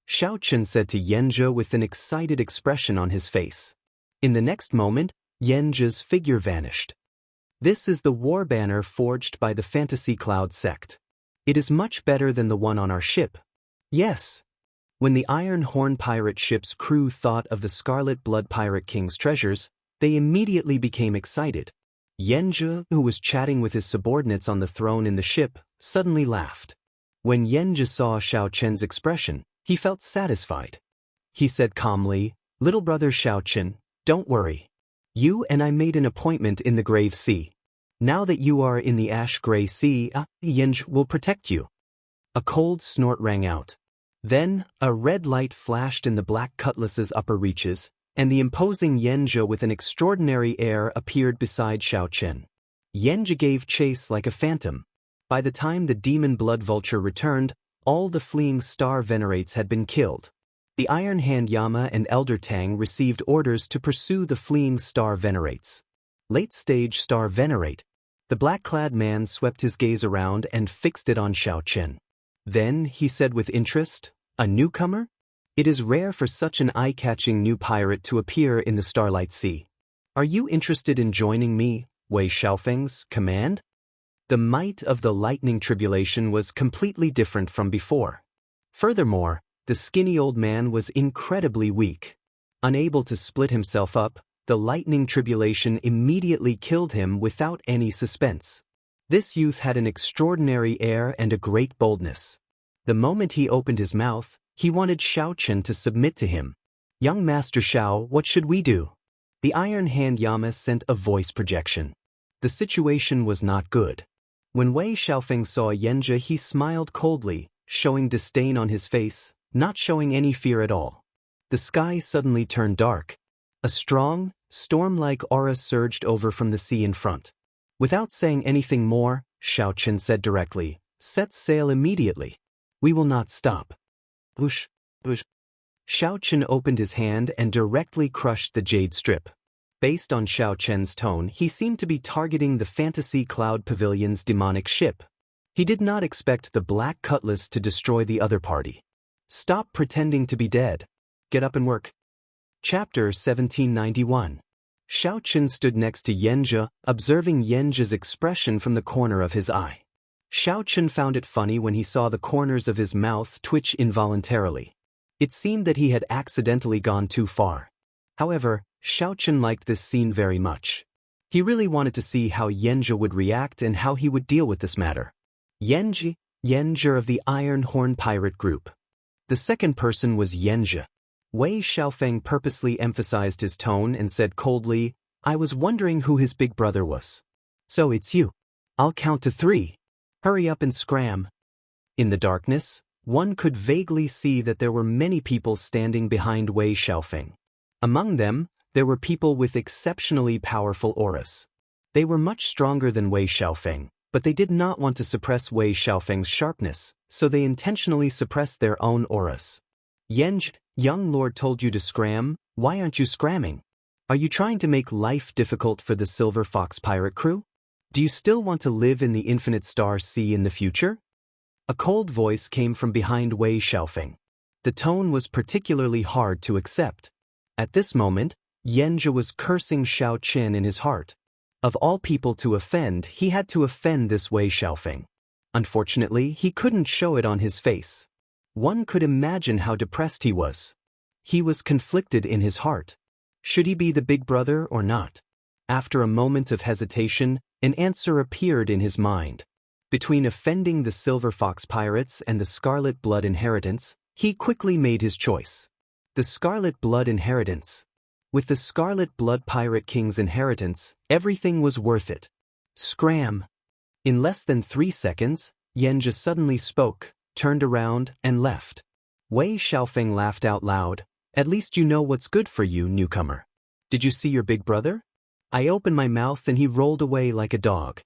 Xiaochen said to Yanzhi with an excited expression on his face. In the next moment, Yanzhi's figure vanished. "This is the war banner forged by the Fantasy Cloud sect. It is much better than the one on our ship." "Yes." When the Iron Horn pirate ship's crew thought of the Scarlet Blood Pirate King's treasures, they immediately became excited. Yanzhi, who was chatting with his subordinates on the throne in the ship, suddenly laughed. When Yanzhi saw Xiaochen's expression, he felt satisfied. He said calmly, "Little brother Xiaochen, don't worry. You and I made an appointment in the Grave Sea. Now that you are in the Ash-Gray Sea, Yanzhi will protect you." A cold snort rang out. Then, a red light flashed in the Black Cutlass's upper reaches, and the imposing Yanzhi with an extraordinary air appeared beside Xiaochen. Yanzhi gave chase like a phantom. By the time the demon blood vulture returned, all the fleeing star venerates had been killed. The Iron Hand Yama and Elder Tang received orders to pursue the fleeing star venerates. Late-stage star venerate. The black-clad man swept his gaze around and fixed it on Xiaochen. Then, he said with interest, "A newcomer? It is rare for such an eye-catching new pirate to appear in the Starlight Sea. Are you interested in joining me, Wei Xiaofeng's command?" The might of the lightning tribulation was completely different from before. Furthermore, the skinny old man was incredibly weak. Unable to split himself up, the lightning tribulation immediately killed him without any suspense. This youth had an extraordinary air and a great boldness. The moment he opened his mouth, he wanted Xiaochen to submit to him. "Young Master Xiao, what should we do?" The Iron Hand Yama sent a voice projection. The situation was not good. When Wei Xiaofeng saw Xianxia, he smiled coldly, showing disdain on his face, not showing any fear at all. The sky suddenly turned dark. A strong, storm-like aura surged over from the sea in front. Without saying anything more, Xiaochen said directly, "Set sail immediately. We will not stop." Whoosh, whoosh. Xiaochen opened his hand and directly crushed the jade strip. Based on Xiaochen's tone, he seemed to be targeting the Fantasy Cloud Pavilion's demonic ship. He did not expect the Black Cutlass to destroy the other party. "Stop pretending to be dead. Get up and work." Chapter 1791. Xiaochen stood next to Xianxia, observing Xianxia's expression from the corner of his eye. Xiaochen found it funny when he saw the corners of his mouth twitch involuntarily. It seemed that he had accidentally gone too far. However, Xiaochen liked this scene very much. He really wanted to see how Xianxia would react and how he would deal with this matter. Xianxia of the Iron Horn Pirate Group. The second person was Xianxia. Wei Xiaofeng purposely emphasized his tone and said coldly, "I was wondering who his big brother was." "So it's you. I'll count to 3. Hurry up and scram." In the darkness, one could vaguely see that there were many people standing behind Wei Xiaofeng. Among them, there were people with exceptionally powerful auras. They were much stronger than Wei Xiaofeng, but they did not want to suppress Wei Xiaofeng's sharpness, so they intentionally suppressed their own auras. "Xianxia, young lord told you to scram. Why aren't you scramming? Are you trying to make life difficult for the Silver Fox pirate crew? Do you still want to live in the Infinite Star Sea in the future?" A cold voice came from behind Wei Xiaofeng. The tone was particularly hard to accept. At this moment, Xianxia was cursing Xiaochen in his heart. Of all people to offend, he had to offend this Wei Xiaofeng. Unfortunately, he couldn't show it on his face. One could imagine how depressed he was. He was conflicted in his heart. Should he be the big brother or not? After a moment of hesitation, an answer appeared in his mind. Between offending the Silver Fox Pirates and the Scarlet Blood Inheritance, he quickly made his choice. The Scarlet Blood Inheritance. With the Scarlet Blood Pirate King's inheritance, everything was worth it. Scram! In less than 3 seconds, Xianxia suddenly spoke, turned around, and left. Wei Xiaofeng laughed out loud. "At least you know what's good for you, newcomer. Did you see your big brother? I opened my mouth and he rolled away like a dog."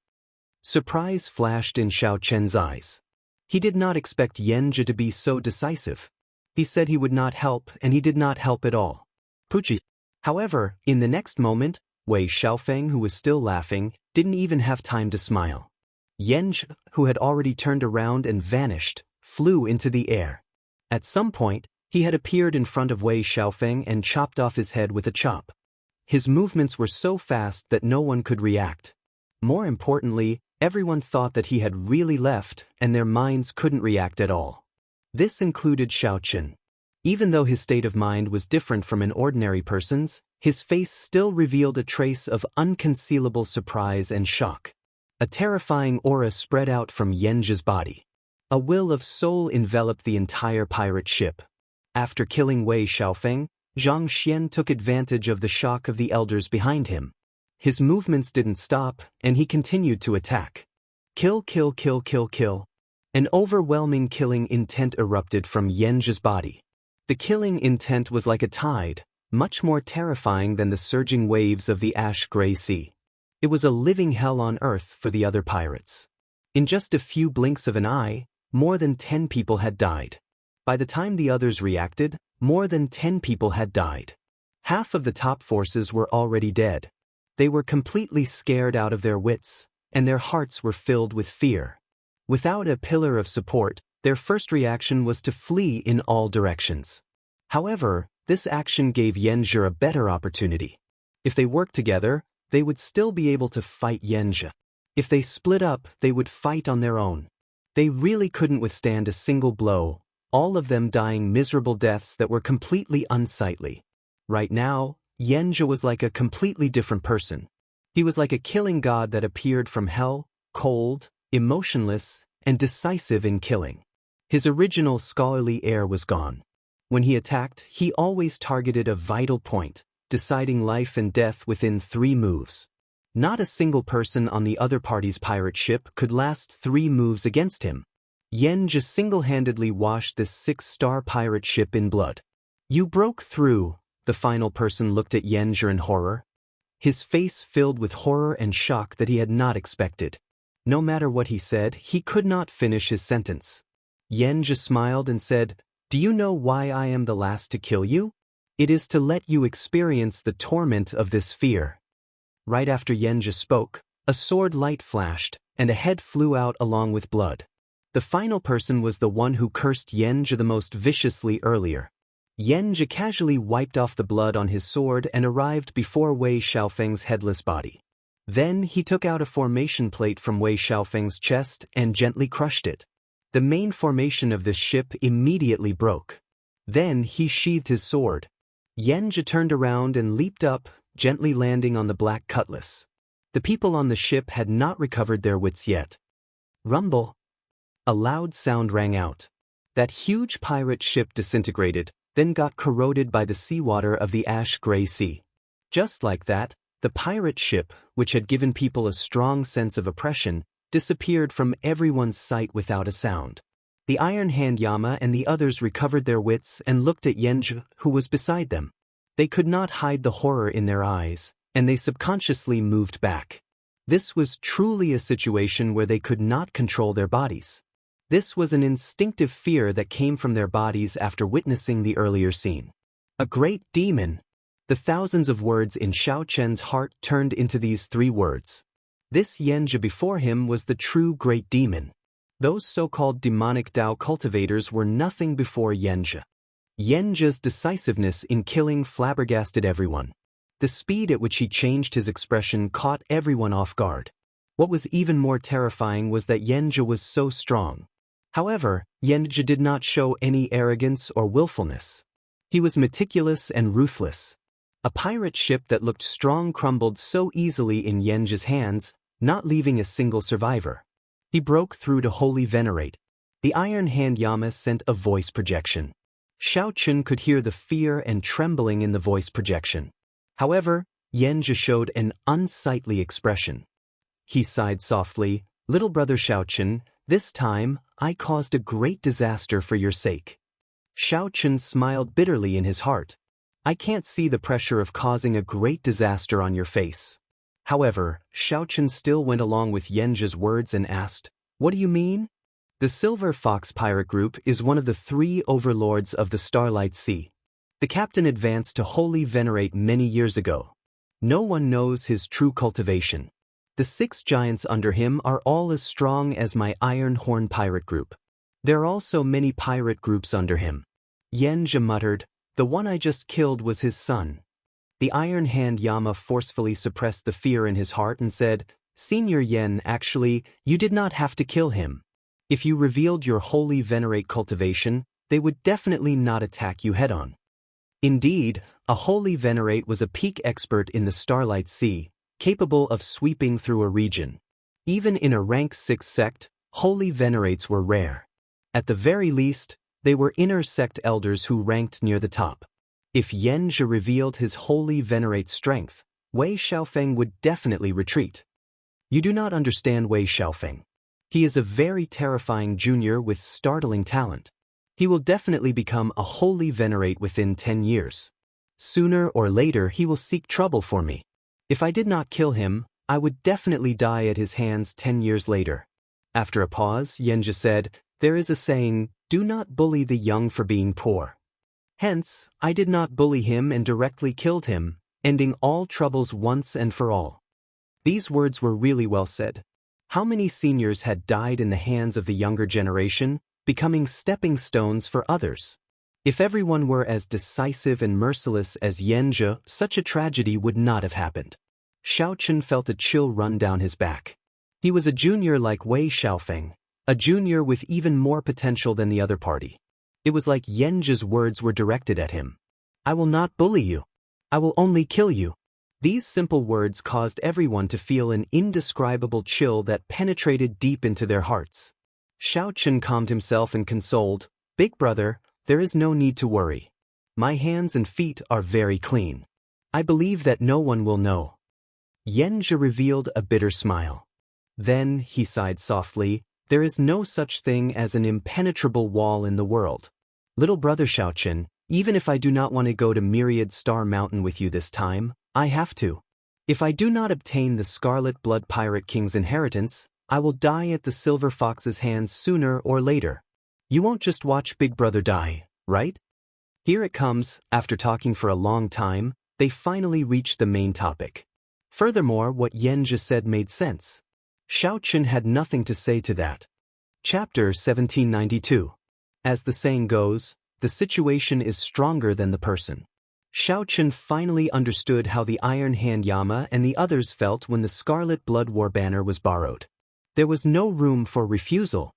Surprise flashed in Xiaochen's eyes. He did not expect Xianxia to be so decisive. He said he would not help, and he did not help at all. Pucci. However, in the next moment, Wei Xiaofeng, who was still laughing, didn't even have time to smile. Xianxia, who had already turned around and vanished, flew into the air. At some point, he had appeared in front of Wei Xiaofeng and chopped off his head with a chop. His movements were so fast that no one could react. More importantly, everyone thought that he had really left, and their minds couldn't react at all. This included Xiaochen. Even though his state of mind was different from an ordinary person's, his face still revealed a trace of unconcealable surprise and shock. A terrifying aura spread out from Xianxia's body. A will of soul enveloped the entire pirate ship. After killing Wei Xiaofeng, Zhang Xian took advantage of the shock of the elders behind him. His movements didn't stop, and he continued to attack. Kill, kill, kill, kill, kill. An overwhelming killing intent erupted from Xianxia's body. The killing intent was like a tide, much more terrifying than the surging waves of the ash-gray sea. It was a living hell on earth for the other pirates. In just a few blinks of an eye, more than 10 people had died. By the time the others reacted, more than 10 people had died. Half of the top forces were already dead. They were completely scared out of their wits, and their hearts were filled with fear. Without a pillar of support, their first reaction was to flee in all directions. However, this action gave Xianxia a better opportunity. If they worked together, they would still be able to fight Xianxia. If they split up, they would fight on their own. They really couldn't withstand a single blow, all of them dying miserable deaths that were completely unsightly. Right now, Xianxia was like a completely different person. He was like a killing god that appeared from hell, cold, emotionless, and decisive in killing. His original scholarly air was gone. When he attacked, he always targeted a vital point, deciding life and death within 3 moves. Not a single person on the other party's pirate ship could last 3 moves against him. Xianxia single-handedly washed this 6-star pirate ship in blood. "You broke through," the final person looked at Xianxia in horror. His face filled with horror and shock that he had not expected. No matter what he said, he could not finish his sentence. Xianxia smiled and said, "Do you know why I am the last to kill you? It is to let you experience the torment of this fear." Right after Xianxia spoke, a sword light flashed, and a head flew out along with blood. The final person was the one who cursed Xianxia the most viciously earlier. Xianxia casually wiped off the blood on his sword and arrived before Wei Xiaofeng's headless body. Then he took out a formation plate from Wei Xiaofeng's chest and gently crushed it. The main formation of this ship immediately broke. Then he sheathed his sword. Xianxia turned around and leaped up, gently landing on the black cutlass. The people on the ship had not recovered their wits yet. Rumble! A loud sound rang out. That huge pirate ship disintegrated, then got corroded by the seawater of the ash-gray sea. Just like that, the pirate ship, which had given people a strong sense of oppression, disappeared from everyone's sight without a sound. The Iron Hand Yama and the others recovered their wits and looked at Xianxia, who was beside them. They could not hide the horror in their eyes, and they subconsciously moved back. This was truly a situation where they could not control their bodies. This was an instinctive fear that came from their bodies after witnessing the earlier scene. A great demon! The thousands of words in Xiao Chen's heart turned into these 3 words. This Xianxia before him was the true great demon. Those so-called demonic Dao cultivators were nothing before Xianxia. Xianxia's decisiveness in killing flabbergasted everyone. The speed at which he changed his expression caught everyone off guard. What was even more terrifying was that Xianxia was so strong. However, Xianxia did not show any arrogance or willfulness. He was meticulous and ruthless. A pirate ship that looked strong crumbled so easily in Xianxia's hands, not leaving a single survivor. He broke through to Holy Venerate. The Iron Hand Yama sent a voice projection. Xiao Chen could hear the fear and trembling in the voice projection. However, Xianxia showed an unsightly expression. He sighed softly, "Little brother Xiao Chen, this time, I caused a great disaster for your sake." Xiao Chen smiled bitterly in his heart. "I can't see the pressure of causing a great disaster on your face." However, Xiao Chen still went along with Xianxia's words and asked, "What do you mean?" The Silver Fox Pirate Group is one of the 3 overlords of the Starlight Sea. The captain advanced to Holy Venerate many years ago. No one knows his true cultivation. The 6 giants under him are all as strong as my Iron Horn Pirate Group. There are also many pirate groups under him. Xianxia muttered, "The one I just killed was his son." The Iron Hand Yama forcefully suppressed the fear in his heart and said, "Senior Yen, actually, you did not have to kill him. If you revealed your Holy Venerate cultivation, they would definitely not attack you head-on." Indeed, a Holy Venerate was a peak expert in the Starlight Sea, capable of sweeping through a region. Even in a rank 6 sect, Holy Venerates were rare. At the very least, they were inner sect elders who ranked near the top. If Xianxia revealed his Holy Venerate strength, Wei Xiaofeng would definitely retreat. You do not understand Wei Xiaofeng. He is a very terrifying junior with startling talent. He will definitely become a Holy Venerate within 10 years. Sooner or later he will seek trouble for me. If I did not kill him, I would definitely die at his hands 10 years later. After a pause, Xianxia said, "There is a saying, do not bully the young for being poor." Hence, I did not bully him and directly killed him, ending all troubles once and for all. These words were really well said. How many seniors had died in the hands of the younger generation, becoming stepping stones for others? If everyone were as decisive and merciless as Xianxia, such a tragedy would not have happened. Xiao Chen felt a chill run down his back. He was a junior like Wei Xiaofeng, a junior with even more potential than the other party. It was like Yanji's words were directed at him. I will not bully you. I will only kill you. These simple words caused everyone to feel an indescribable chill that penetrated deep into their hearts. Xiaochen calmed himself and consoled, Big brother, there is no need to worry. My hands and feet are very clean. I believe that no one will know. Yanji revealed a bitter smile. Then, he sighed softly, there is no such thing as an impenetrable wall in the world. Little brother Xiaochen, even if I do not want to go to Myriad Star Mountain with you this time, I have to. If I do not obtain the Scarlet Blood Pirate King's inheritance, I will die at the Silver Fox's hands sooner or later. You won't just watch Big Brother die, right? Here it comes, after talking for a long time, they finally reached the main topic. Furthermore, what Yanji said made sense. Xiaochen had nothing to say to that. Chapter 1792. As the saying goes, the situation is stronger than the person. Xiaochen finally understood how the Iron Hand Yama and the others felt when the Scarlet Blood War banner was borrowed. There was no room for refusal.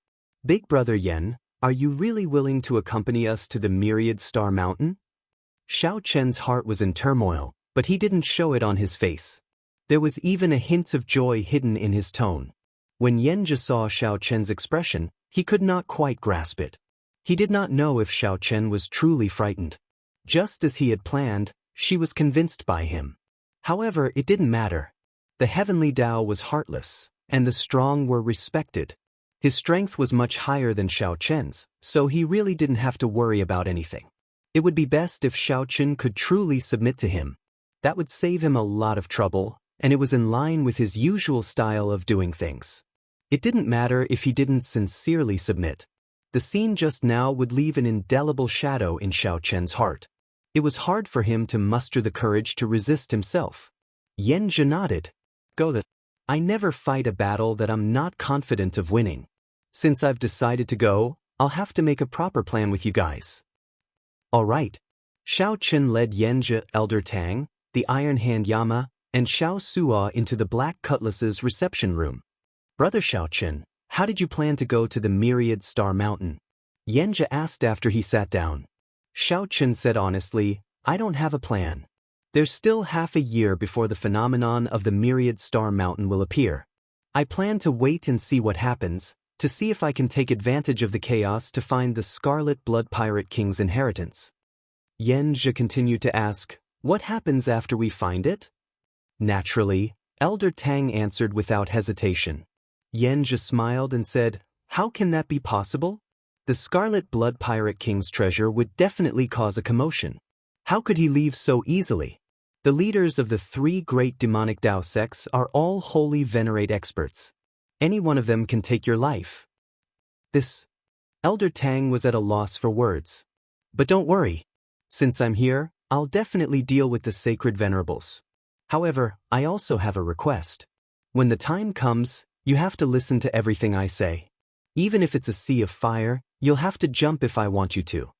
Big Brother Yen, are you really willing to accompany us to the Myriad Star Mountain? Xiaochen's heart was in turmoil, but he didn't show it on his face. There was even a hint of joy hidden in his tone. When Yanji saw Xiaochen's expression, he could not quite grasp it. He did not know if Xiaochen was truly frightened. Just as he had planned, she was convinced by him. However, it didn't matter. The heavenly Dao was heartless, and the strong were respected. His strength was much higher than Xiaochen's, so he really didn't have to worry about anything. It would be best if Xiaochen could truly submit to him. That would save him a lot of trouble, and it was in line with his usual style of doing things. It didn't matter if he didn't sincerely submit. The scene just now would leave an indelible shadow in Xiaochen's heart. It was hard for him to muster the courage to resist himself. Yanji nodded. Go. I never fight a battle that I'm not confident of winning. Since I've decided to go, I'll have to make a proper plan with you guys. All right. Xiaochen led Yanji, Elder Tang, the Iron Hand Yama, and Xiao Suo into the Black Cutlass's reception room. Brother Xiaochen, how did you plan to go to the Myriad Star Mountain? Yanji asked after he sat down. Xiaochen said honestly, I don't have a plan. There's still half a year before the phenomenon of the Myriad Star Mountain will appear. I plan to wait and see what happens, to see if I can take advantage of the chaos to find the Scarlet Blood Pirate King's inheritance. Yanji continued to ask, what happens after we find it? Naturally, Elder Tang answered without hesitation. Yanji smiled and said, how can that be possible? The Scarlet Blood Pirate King's treasure would definitely cause a commotion. How could he leave so easily? The leaders of the three great demonic Dao sects are all holy venerate experts. Any one of them can take your life. Elder Tang was at a loss for words. But don't worry. Since I'm here, I'll definitely deal with the sacred venerables. However, I also have a request. When the time comes, you have to listen to everything I say. Even if it's a sea of fire, you'll have to jump if I want you to.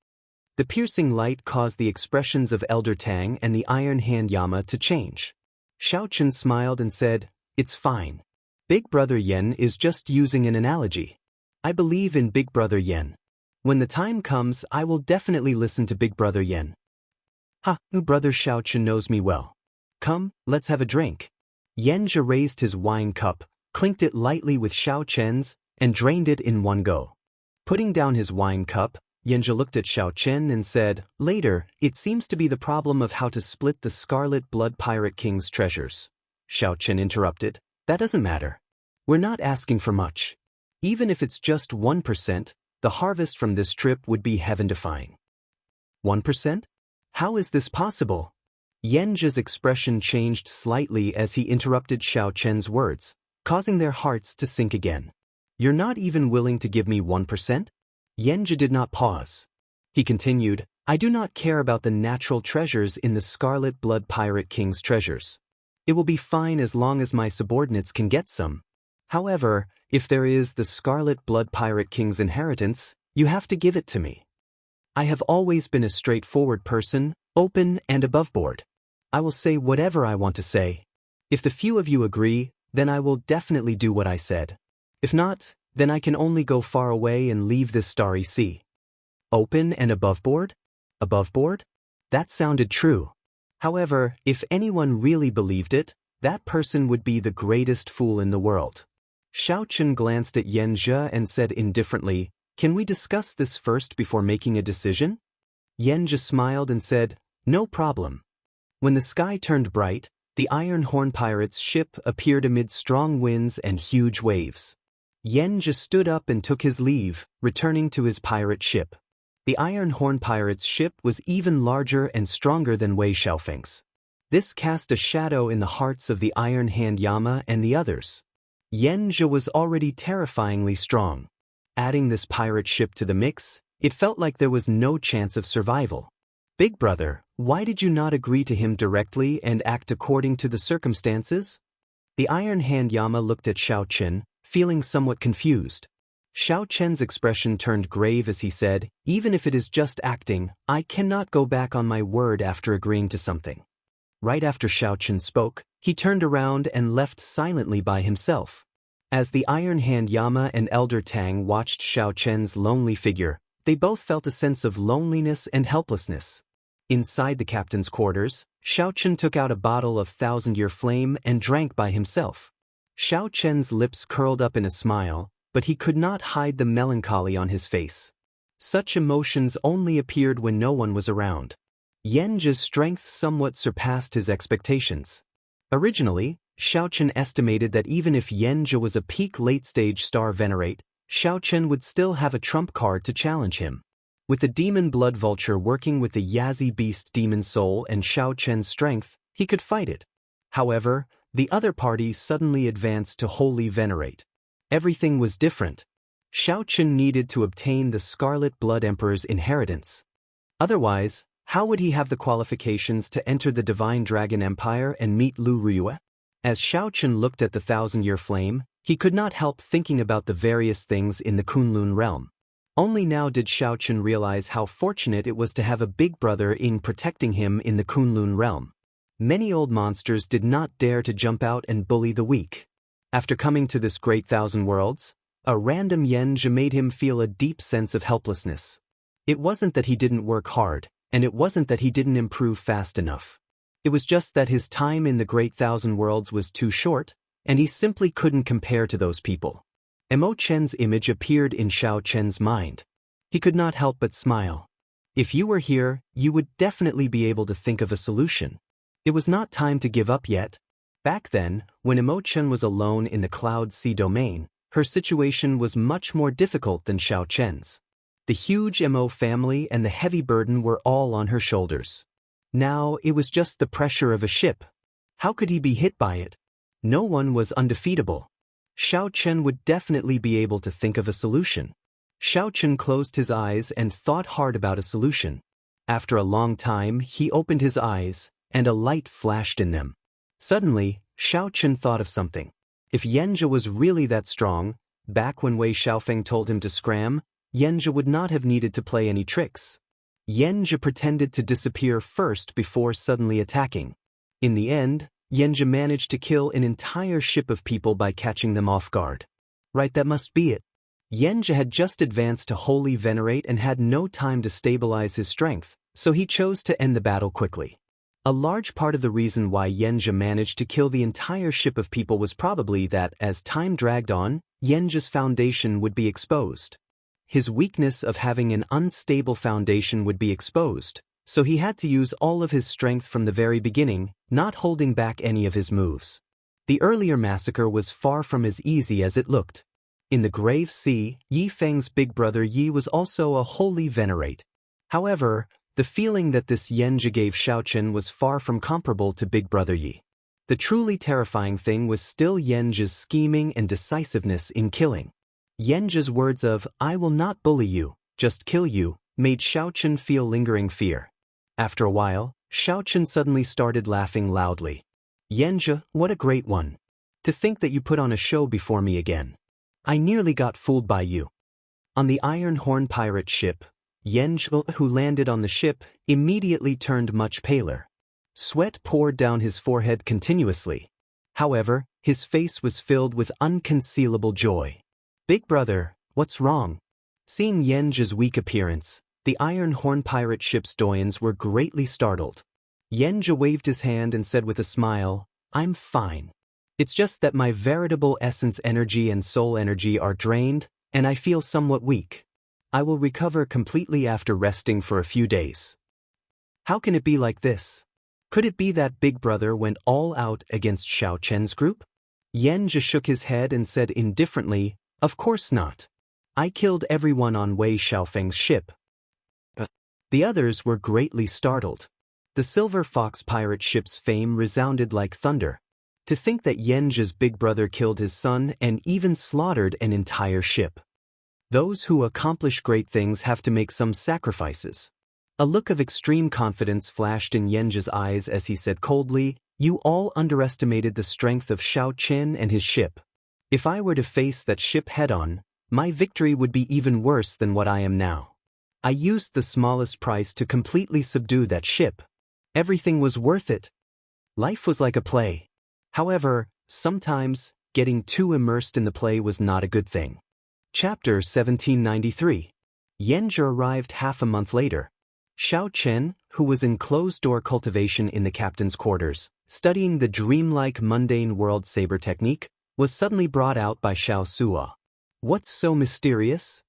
The piercing light caused the expressions of Elder Tang and the Iron Hand Yama to change. Xiaochen smiled and said, it's fine. Big Brother Yen is just using an analogy. I believe in Big Brother Yen. When the time comes, I will definitely listen to Big Brother Yen. Brother Xiaochen knows me well. Come, let's have a drink. Yanji raised his wine cup, clinked it lightly with Xiaochen's, and drained it in one go. Putting down his wine cup, Yanji looked at Xiaochen and said, later, it seems to be the problem of how to split the Scarlet Blood Pirate King's treasures. Xiaochen interrupted, that doesn't matter. We're not asking for much. Even if it's just 1%, the harvest from this trip would be heaven-defying. 1%? How is this possible? Yanji's expression changed slightly as he interrupted Xiaochen's words, causing their hearts to sink again. You're not even willing to give me 1%? Yanji did not pause. He continued, I do not care about the natural treasures in the Scarlet Blood Pirate King's treasures. It will be fine as long as my subordinates can get some. However, if there is the Scarlet Blood Pirate King's inheritance, you have to give it to me. I have always been a straightforward person, open and aboveboard. I will say whatever I want to say. If the few of you agree, then I will definitely do what I said. If not, then I can only go far away and leave this starry sea. Open and above board? Above board? That sounded true. However, if anyone really believed it, that person would be the greatest fool in the world. Xiaochen glanced at Xianxia and said indifferently, "Can we discuss this first before making a decision?" Xianxia smiled and said, "No problem." When the sky turned bright, the Iron Horn Pirate's ship appeared amid strong winds and huge waves. Xianxia stood up and took his leave, returning to his pirate ship. The Iron Horn Pirate's ship was even larger and stronger than Wei Xiaofeng's. This cast a shadow in the hearts of the Iron Hand Yama and the others. Xianxia was already terrifyingly strong. Adding this pirate ship to the mix, it felt like there was no chance of survival. "Big brother, why did you not agree to him directly and act according to the circumstances?" The Iron Hand Yama looked at Xiaochen, feeling somewhat confused. Xiaochen's expression turned grave as he said, "Even if it is just acting, I cannot go back on my word after agreeing to something." Right after Xiaochen spoke, he turned around and left silently by himself. As the Iron Hand Yama and Elder Tang watched Xiaochen's lonely figure, they both felt a sense of loneliness and helplessness. Inside the captain's quarters, Xiaochen took out a bottle of thousand-year flame and drank by himself. Xiaochen's lips curled up in a smile, but he could not hide the melancholy on his face. Such emotions only appeared when no one was around. Xianxia's strength somewhat surpassed his expectations. Originally, Xiaochen estimated that even if Xianxia was a peak late-stage star venerate, Xiaochen would still have a trump card to challenge him. With the demon blood vulture working with the Yazi beast demon soul and Xiaochen's strength, he could fight it. However, the other party suddenly advanced to holy venerate. Everything was different. Xiaochen needed to obtain the Scarlet Blood Emperor's inheritance. Otherwise, how would he have the qualifications to enter the Divine Dragon Empire and meet Lu Ruyue? As Xiaochen looked at the thousand-year flame, he could not help thinking about the various things in the Kunlun realm. Only now did Xiaochen realize how fortunate it was to have a big brother in protecting him in the Kunlun realm. Many old monsters did not dare to jump out and bully the weak. After coming to this great thousand worlds, a random Xianxia made him feel a deep sense of helplessness. It wasn't that he didn't work hard, and it wasn't that he didn't improve fast enough. It was just that his time in the great thousand worlds was too short, and he simply couldn't compare to those people. Mo Chen's image appeared in Xiao Chen's mind. He could not help but smile. If you were here, you would definitely be able to think of a solution. It was not time to give up yet. Back then, when Mo Chen was alone in the Cloud Sea domain, her situation was much more difficult than Xiao Chen's. The huge Mo family and the heavy burden were all on her shoulders. Now it was just the pressure of a ship. How could he be hit by it? No one was undefeatable. Xiao Chen would definitely be able to think of a solution. Xiao Chen closed his eyes and thought hard about a solution. After a long time, he opened his eyes, and a light flashed in them. Suddenly, Xiao Chen thought of something. If Xianxia was really that strong, back when Wei Xiaofeng told him to scram, Xianxia would not have needed to play any tricks. Xianxia pretended to disappear first before suddenly attacking. In the end, Xianxia managed to kill an entire ship of people by catching them off guard. Right, that must be it. Xianxia had just advanced to Holy Venerate and had no time to stabilize his strength, so he chose to end the battle quickly. A large part of the reason why Xianxia managed to kill the entire ship of people was probably that, as time dragged on, Xianxia's foundation would be exposed. His weakness of having an unstable foundation would be exposed, so he had to use all of his strength from the very beginning, not holding back any of his moves. The earlier massacre was far from as easy as it looked. In the Grave Sea, Yi Feng's big brother Yi was also a holy venerate. However, the feeling that this Xianxia gave Xiaochen was far from comparable to Big Brother Yi. The truly terrifying thing was still Xianxia's scheming and decisiveness in killing. Xianxia's words of, "I will not bully you, just kill you," made Xiaochen feel lingering fear. After a while, Xiaochen suddenly started laughing loudly. "Xianxia, what a great one. To think that you put on a show before me again. I nearly got fooled by you." On the Iron Horn pirate ship, Xianxia, who landed on the ship, immediately turned much paler. Sweat poured down his forehead continuously. However, his face was filled with unconcealable joy. "Big brother, what's wrong?" Seeing Xianxia's weak appearance, The Iron Horn pirate ship's doyens were greatly startled. Xianxia waved his hand and said with a smile, "I'm fine. It's just that my veritable essence energy and soul energy are drained, and I feel somewhat weak. I will recover completely after resting for a few days." How can it be like this? Could it be that Big Brother went all out against Xiao Chen's group? Xianxia shook his head and said indifferently, "Of course not. I killed everyone on Wei Xiaofeng's ship." The others were greatly startled. The Silver Fox pirate ship's fame resounded like thunder. To think that Xianxia's big brother killed his son and even slaughtered an entire ship. Those who accomplish great things have to make some sacrifices. A look of extreme confidence flashed in Xianxia's eyes as he said coldly, "You all underestimated the strength of Xiao Chen and his ship. If I were to face that ship head-on, my victory would be even worse than what I am now. I used the smallest price to completely subdue that ship. Everything was worth it. Life was like a play. However, sometimes, getting too immersed in the play was not a good thing." Chapter 1793. Xianxia arrived half a month later. Xiao Chen, who was in closed-door cultivation in the captain's quarters, studying the dreamlike mundane world saber technique, was suddenly brought out by Xiao Suo. "What's so mysterious?"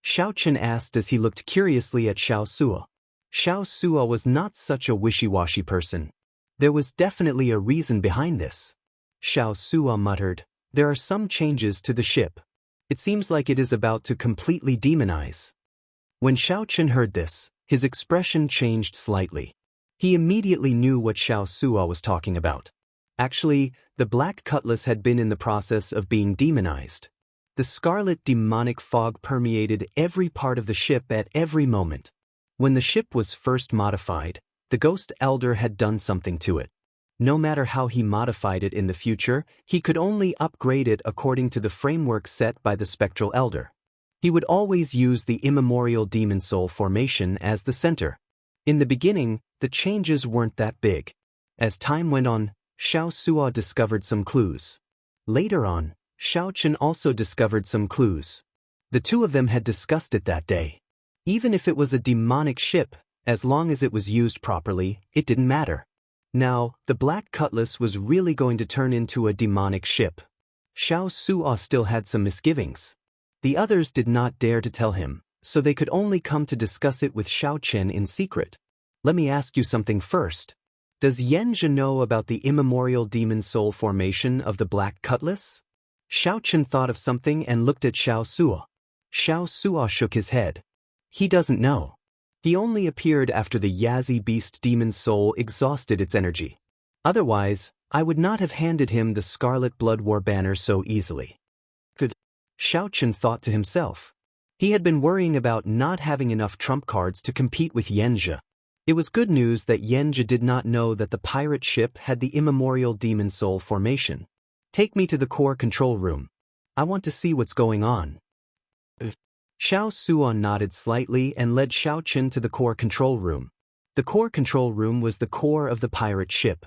Xiao Chen asked as he looked curiously at Xiao Suo. Xiao Suo was not such a wishy-washy person. There was definitely a reason behind this. Xiao Suo muttered, "There are some changes to the ship. It seems like it is about to completely demonize." When Xiao Chen heard this, his expression changed slightly. He immediately knew what Xiao Suo was talking about. Actually, the black cutlass had been in the process of being demonized. The scarlet demonic fog permeated every part of the ship at every moment. When the ship was first modified, the Ghost Elder had done something to it. No matter how he modified it in the future, he could only upgrade it according to the framework set by the Spectral Elder. He would always use the immemorial demon soul formation as the center. In the beginning, the changes weren't that big. As time went on, Xiao Suo discovered some clues. Later on, Xiao Chen also discovered some clues. The two of them had discussed it that day. Even if it was a demonic ship, as long as it was used properly, it didn't matter. Now, the Black Cutlass was really going to turn into a demonic ship. Xiao Suo still had some misgivings. The others did not dare to tell him, so they could only come to discuss it with Xiao Chen in secret. "Let me ask you something first. Does Xianxia know about the immemorial demon soul formation of the Black Cutlass?" Xiao Chen thought of something and looked at Xiao Suo. Xiao Suo shook his head. "He doesn't know. He only appeared after the Yazi beast demon soul exhausted its energy. Otherwise, I would not have handed him the Scarlet Blood War banner so easily." Good. Xiao Chen thought to himself. He had been worrying about not having enough trump cards to compete with Xianxia. It was good news that Xianxia did not know that the pirate ship had the immemorial demon soul formation. "Take me to the core control room. I want to see what's going on." Xiao Suo nodded slightly and led Xiao Chen to the core control room. The core control room was the core of the pirate ship.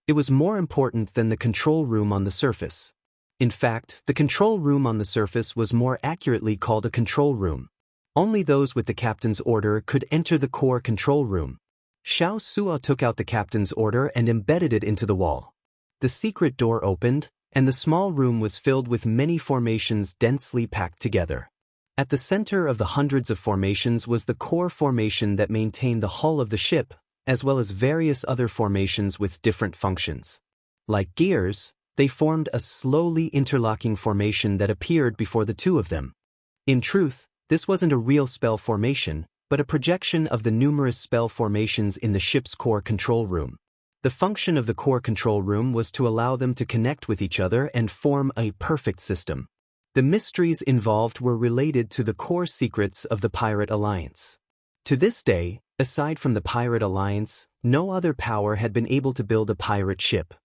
It was more important than the control room on the surface. In fact, the control room on the surface was more accurately called a control room. Only those with the captain's order could enter the core control room. Xiao Suo took out the captain's order and embedded it into the wall. The secret door opened, and the small room was filled with many formations densely packed together. At the center of the hundreds of formations was the core formation that maintained the hull of the ship, as well as various other formations with different functions. Like gears, they formed a slowly interlocking formation that appeared before the two of them. In truth, this wasn't a real spell formation, but a projection of the numerous spell formations in the ship's core control room. The function of the core control room was to allow them to connect with each other and form a perfect system. The mysteries involved were related to the core secrets of the Pirate Alliance. To this day, aside from the Pirate Alliance, no other power had been able to build a pirate ship.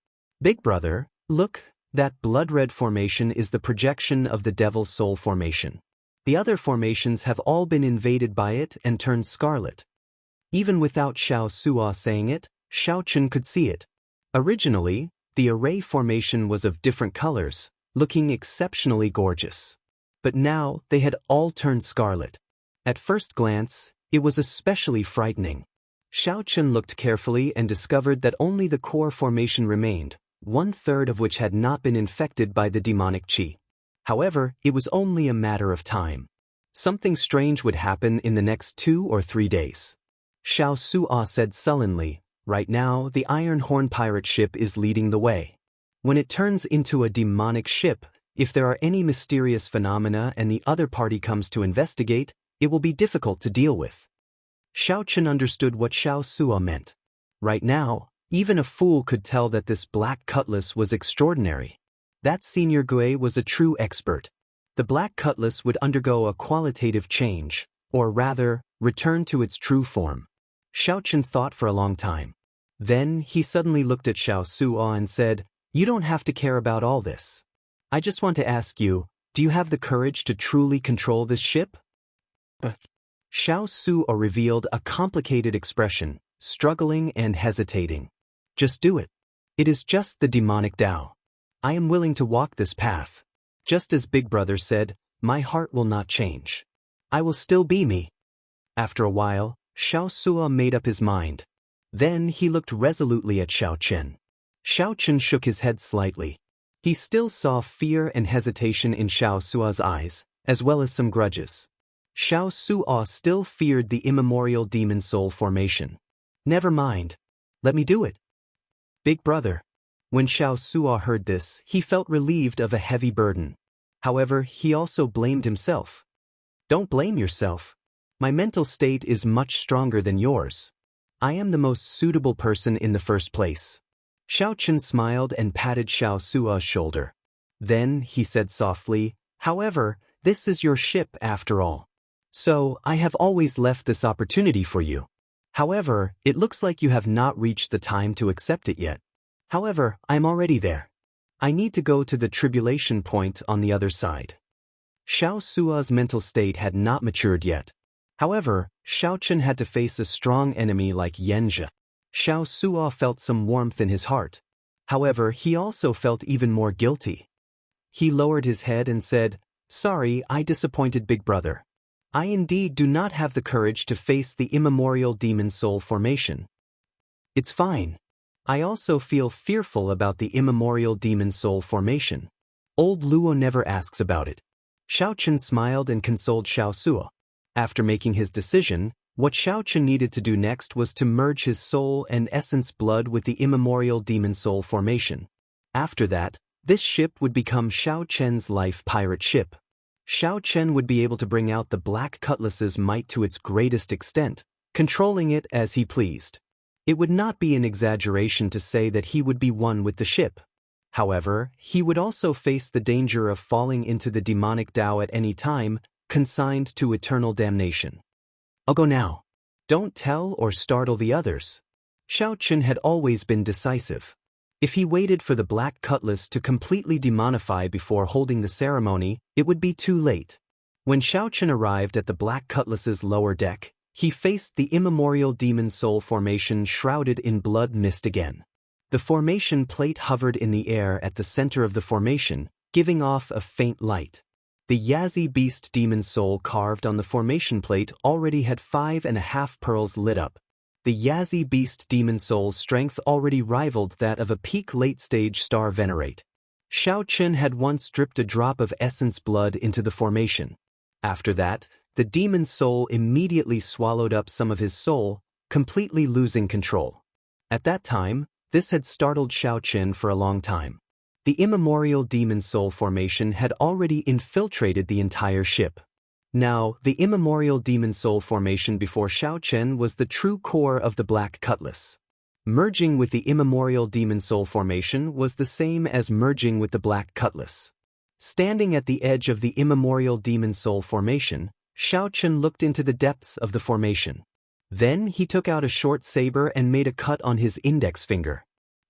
"Big Brother, look, that blood-red formation is the projection of the Devil's Soul formation. The other formations have all been invaded by it and turned scarlet." Even without Xiao Suo saying it, Xiao Chen could see it. Originally, the array formation was of different colors, looking exceptionally gorgeous. But now, they had all turned scarlet. At first glance, It was especially frightening. Xiaochen looked carefully and discovered that only the core formation remained, 1/3 of which had not been infected by the demonic qi. However, it was only a matter of time. Something strange would happen in the next 2 or 3 days. Xiao Su'a said sullenly, "Right now, the Iron Horn pirate ship is leading the way. When it turns into a demonic ship, if there are any mysterious phenomena and the other party comes to investigate, it will be difficult to deal with." Xiaochen understood what Xiao Su'a meant. Right now, even a fool could tell that this black cutlass was extraordinary. That senior Gui was a true expert. The black cutlass would undergo a qualitative change, or rather, return to its true form. Xiaochen thought for a long time. Then, he suddenly looked at Xiao Su'a and said, "You don't have to care about all this. I just want to ask you, do you have the courage to truly control this ship?" Xiao Su'a revealed a complicated expression, struggling and hesitating. "Just do it. It is just the demonic Tao. I am willing to walk this path. Just as Big Brother said, my heart will not change. I will still be me." After a while, Xiao Su'a made up his mind. Then he looked resolutely at Xiaochen. Xiaochen shook his head slightly. He still saw fear and hesitation in Xiao Su'a's eyes, as well as some grudges. Xiao Su'a still feared the immemorial demon soul formation. "Never mind. Let me do it." "Big Brother." When Xiao Su'a heard this, he felt relieved of a heavy burden. However, he also blamed himself. "Don't blame yourself. My mental state is much stronger than yours. I am the most suitable person in the first place." Xiaochen smiled and patted Xiao Su'a's shoulder. Then, he said softly, "However, this is your ship after all. So, I have always left this opportunity for you. However, it looks like you have not reached the time to accept it yet. However, I'm already there. I need to go to the tribulation point on the other side." Xiao Su'a's mental state had not matured yet. However, Xiaochen had to face a strong enemy like Xianxia. Xiao Su'a felt some warmth in his heart. However, he also felt even more guilty. He lowered his head and said, "Sorry, I disappointed Big Brother. I indeed do not have the courage to face the immemorial demon soul formation." "It's fine. I also feel fearful about the immemorial demon soul formation. Old Luo never asks about it." Xiaochen smiled and consoled Xiao Su'a. After making his decision, what Xiaochen needed to do next was to merge his soul and essence blood with the immemorial demon soul formation. After that, this ship would become Xiaochen's life pirate ship. Xiaochen would be able to bring out the black cutlass's might to its greatest extent, controlling it as he pleased. It would not be an exaggeration to say that he would be one with the ship. However, he would also face the danger of falling into the demonic Tao at any time, consigned to eternal damnation. "I'll go now. Don't tell or startle the others." Xiaochen had always been decisive. If he waited for the black cutlass to completely demonify before holding the ceremony, it would be too late. When Xiaochen arrived at the black cutlass's lower deck, he faced the immemorial demon soul formation shrouded in blood mist again. The formation plate hovered in the air at the center of the formation, giving off a faint light. The Yazi beast demon soul carved on the formation plate already had 5.5 pearls lit up. The Yazi beast demon soul's strength already rivaled that of a peak late-stage star venerate. Xiaochen had once dripped a drop of essence blood into the formation. After that, the demon soul immediately swallowed up some of his soul, completely losing control. At that time, this had startled Xiaochen for a long time. The immemorial demon soul formation had already infiltrated the entire ship. Now, the immemorial demon soul formation before Xiaochen was the true core of the black cutlass. Merging with the immemorial demon soul formation was the same as merging with the black cutlass. Standing at the edge of the immemorial demon soul formation, Xiaochen looked into the depths of the formation. Then he took out a short saber and made a cut on his index finger.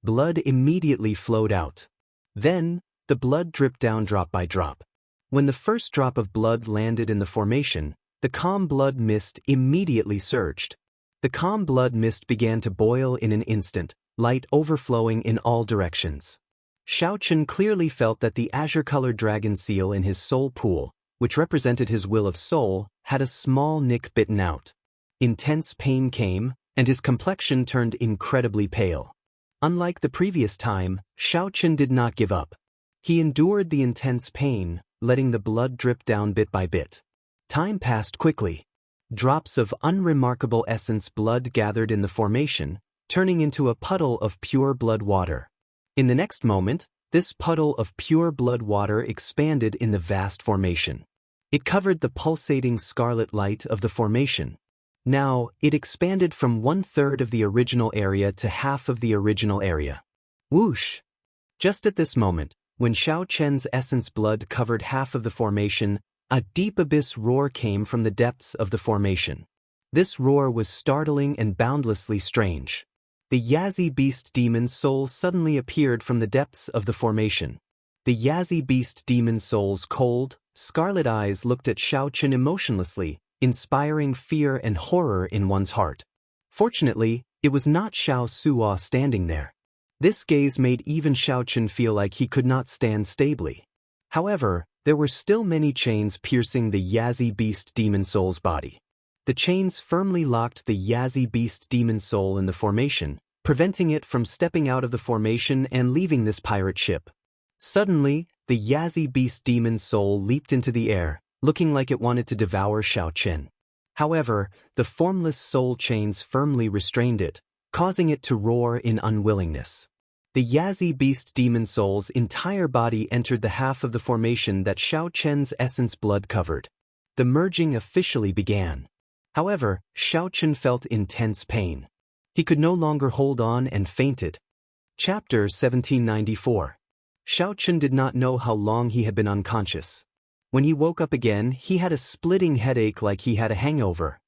Blood immediately flowed out. Then, the blood dripped down drop by drop. When the first drop of blood landed in the formation, the calm blood mist immediately surged. The calm blood mist began to boil in an instant, light overflowing in all directions. Xiaochen clearly felt that the azure-colored dragon seal in his soul pool, which represented his will of soul, had a small nick bitten out. Intense pain came, and his complexion turned incredibly pale. Unlike the previous time, Xiaochen did not give up. He endured the intense pain, letting the blood drip down bit by bit. Time passed quickly. Drops of unremarkable essence blood gathered in the formation, turning into a puddle of pure blood water. In the next moment, this puddle of pure blood water expanded in the vast formation. It covered the pulsating scarlet light of the formation. Now, it expanded from 1/3 of the original area to half of the original area. Whoosh! Just at this moment, when Xiaochen's essence blood covered half of the formation, a deep abyss roar came from the depths of the formation. This roar was startling and boundlessly strange. The Yazi Beast Demon Soul suddenly appeared from the depths of the formation. The Yazi Beast Demon Soul's cold, scarlet eyes looked at Xiaochen emotionlessly, inspiring fear and horror in one's heart. Fortunately, it was not Xiao Suo standing there. This gaze made even Xiaochen feel like he could not stand stably. However, there were still many chains piercing the Yazi Beast Demon Soul's body. The chains firmly locked the Yazi Beast Demon Soul in the formation, preventing it from stepping out of the formation and leaving this pirate ship. Suddenly, the Yazi Beast Demon Soul leaped into the air, looking like it wanted to devour Xiaochen. However, the formless soul chains firmly restrained it, causing it to roar in unwillingness. The Yazi Beast Demon Soul's entire body entered the half of the formation that Xiaochen's essence blood covered. The merging officially began. However, Xiaochen felt intense pain. He could no longer hold on and fainted. Chapter 1794. Xiaochen did not know how long he had been unconscious. When he woke up again, he had a splitting headache like he had a hangover.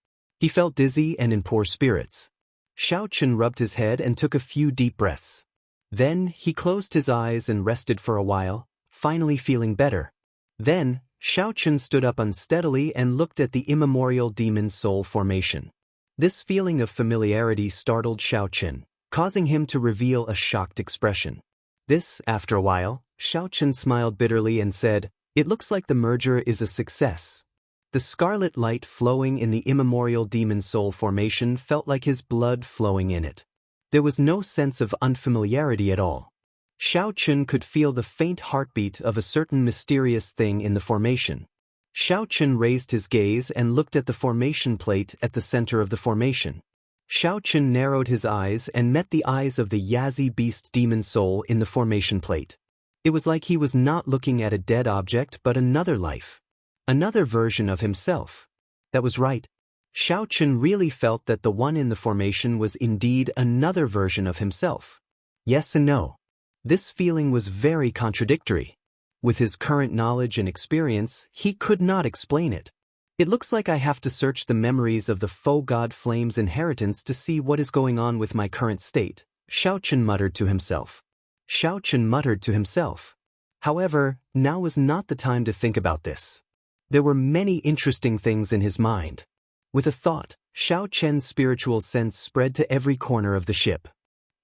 He felt dizzy and in poor spirits. Xiaochen rubbed his head and took a few deep breaths. Then, he closed his eyes and rested for a while, finally feeling better. Then, Xiaochen stood up unsteadily and looked at the immemorial demon soul formation. This feeling of familiarity startled Xiaochen, causing him to reveal a shocked expression. This, after a while, Xiaochen smiled bitterly and said, "It looks like the merger is a success." The scarlet light flowing in the immemorial demon soul formation felt like his blood flowing in it. There was no sense of unfamiliarity at all. Xiaochen could feel the faint heartbeat of a certain mysterious thing in the formation. Xiaochen raised his gaze and looked at the formation plate at the center of the formation. Xiaochen narrowed his eyes and met the eyes of the Yazi Beast Demon Soul in the formation plate. It was like he was not looking at a dead object but another life. Another version of himself. That was right. Xiaochen really felt that the one in the formation was indeed another version of himself. Yes and no. This feeling was very contradictory. With his current knowledge and experience, he could not explain it. It looks like I have to search the memories of the faux god Flame's inheritance to see what is going on with my current state, Xiaochen muttered to himself. However, now was not the time to think about this. There were many interesting things in his mind. With a thought, Xiaochen's spiritual sense spread to every corner of the ship.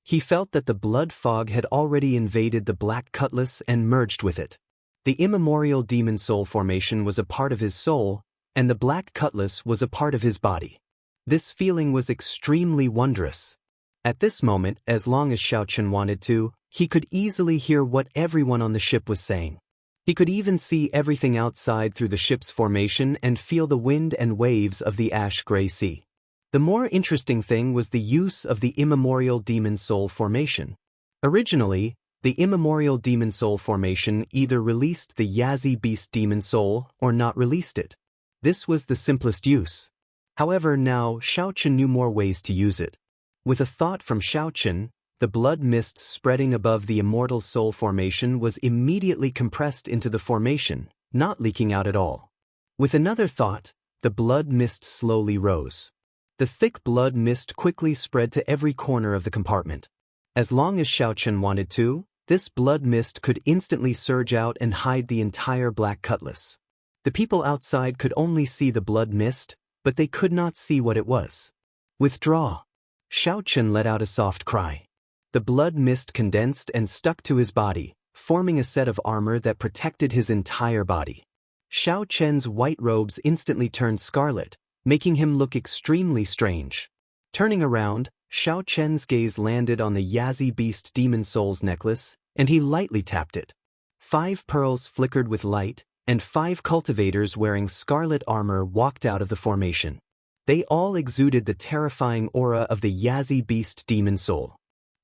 He felt that the blood fog had already invaded the black cutlass and merged with it. The immemorial demon soul formation was a part of his soul, and the black cutlass was a part of his body. This feeling was extremely wondrous. At this moment, as long as Xiaochen wanted to, he could easily hear what everyone on the ship was saying. He could even see everything outside through the ship's formation and feel the wind and waves of the ash-gray sea. The more interesting thing was the use of the immemorial demon soul formation. Originally, the immemorial demon soul formation either released the Yazi Beast Demon Soul or not released it. This was the simplest use. However, now Xiaochen knew more ways to use it. With a thought from Xiaochen, the blood mist spreading above the immortal soul formation was immediately compressed into the formation, not leaking out at all. With another thought, the blood mist slowly rose. The thick blood mist quickly spread to every corner of the compartment. As long as Xiaochen wanted to, this blood mist could instantly surge out and hide the entire black cutlass. The people outside could only see the blood mist, but they could not see what it was. "Withdraw." Xiaochen let out a soft cry. The blood mist condensed and stuck to his body, forming a set of armor that protected his entire body. Xiaochen's white robes instantly turned scarlet, making him look extremely strange. Turning around, Xiao Chen's gaze landed on the Yazi Beast Demon Soul's necklace, and he lightly tapped it. 5 pearls flickered with light, and 5 cultivators wearing scarlet armor walked out of the formation. They all exuded the terrifying aura of the Yazi Beast Demon Soul.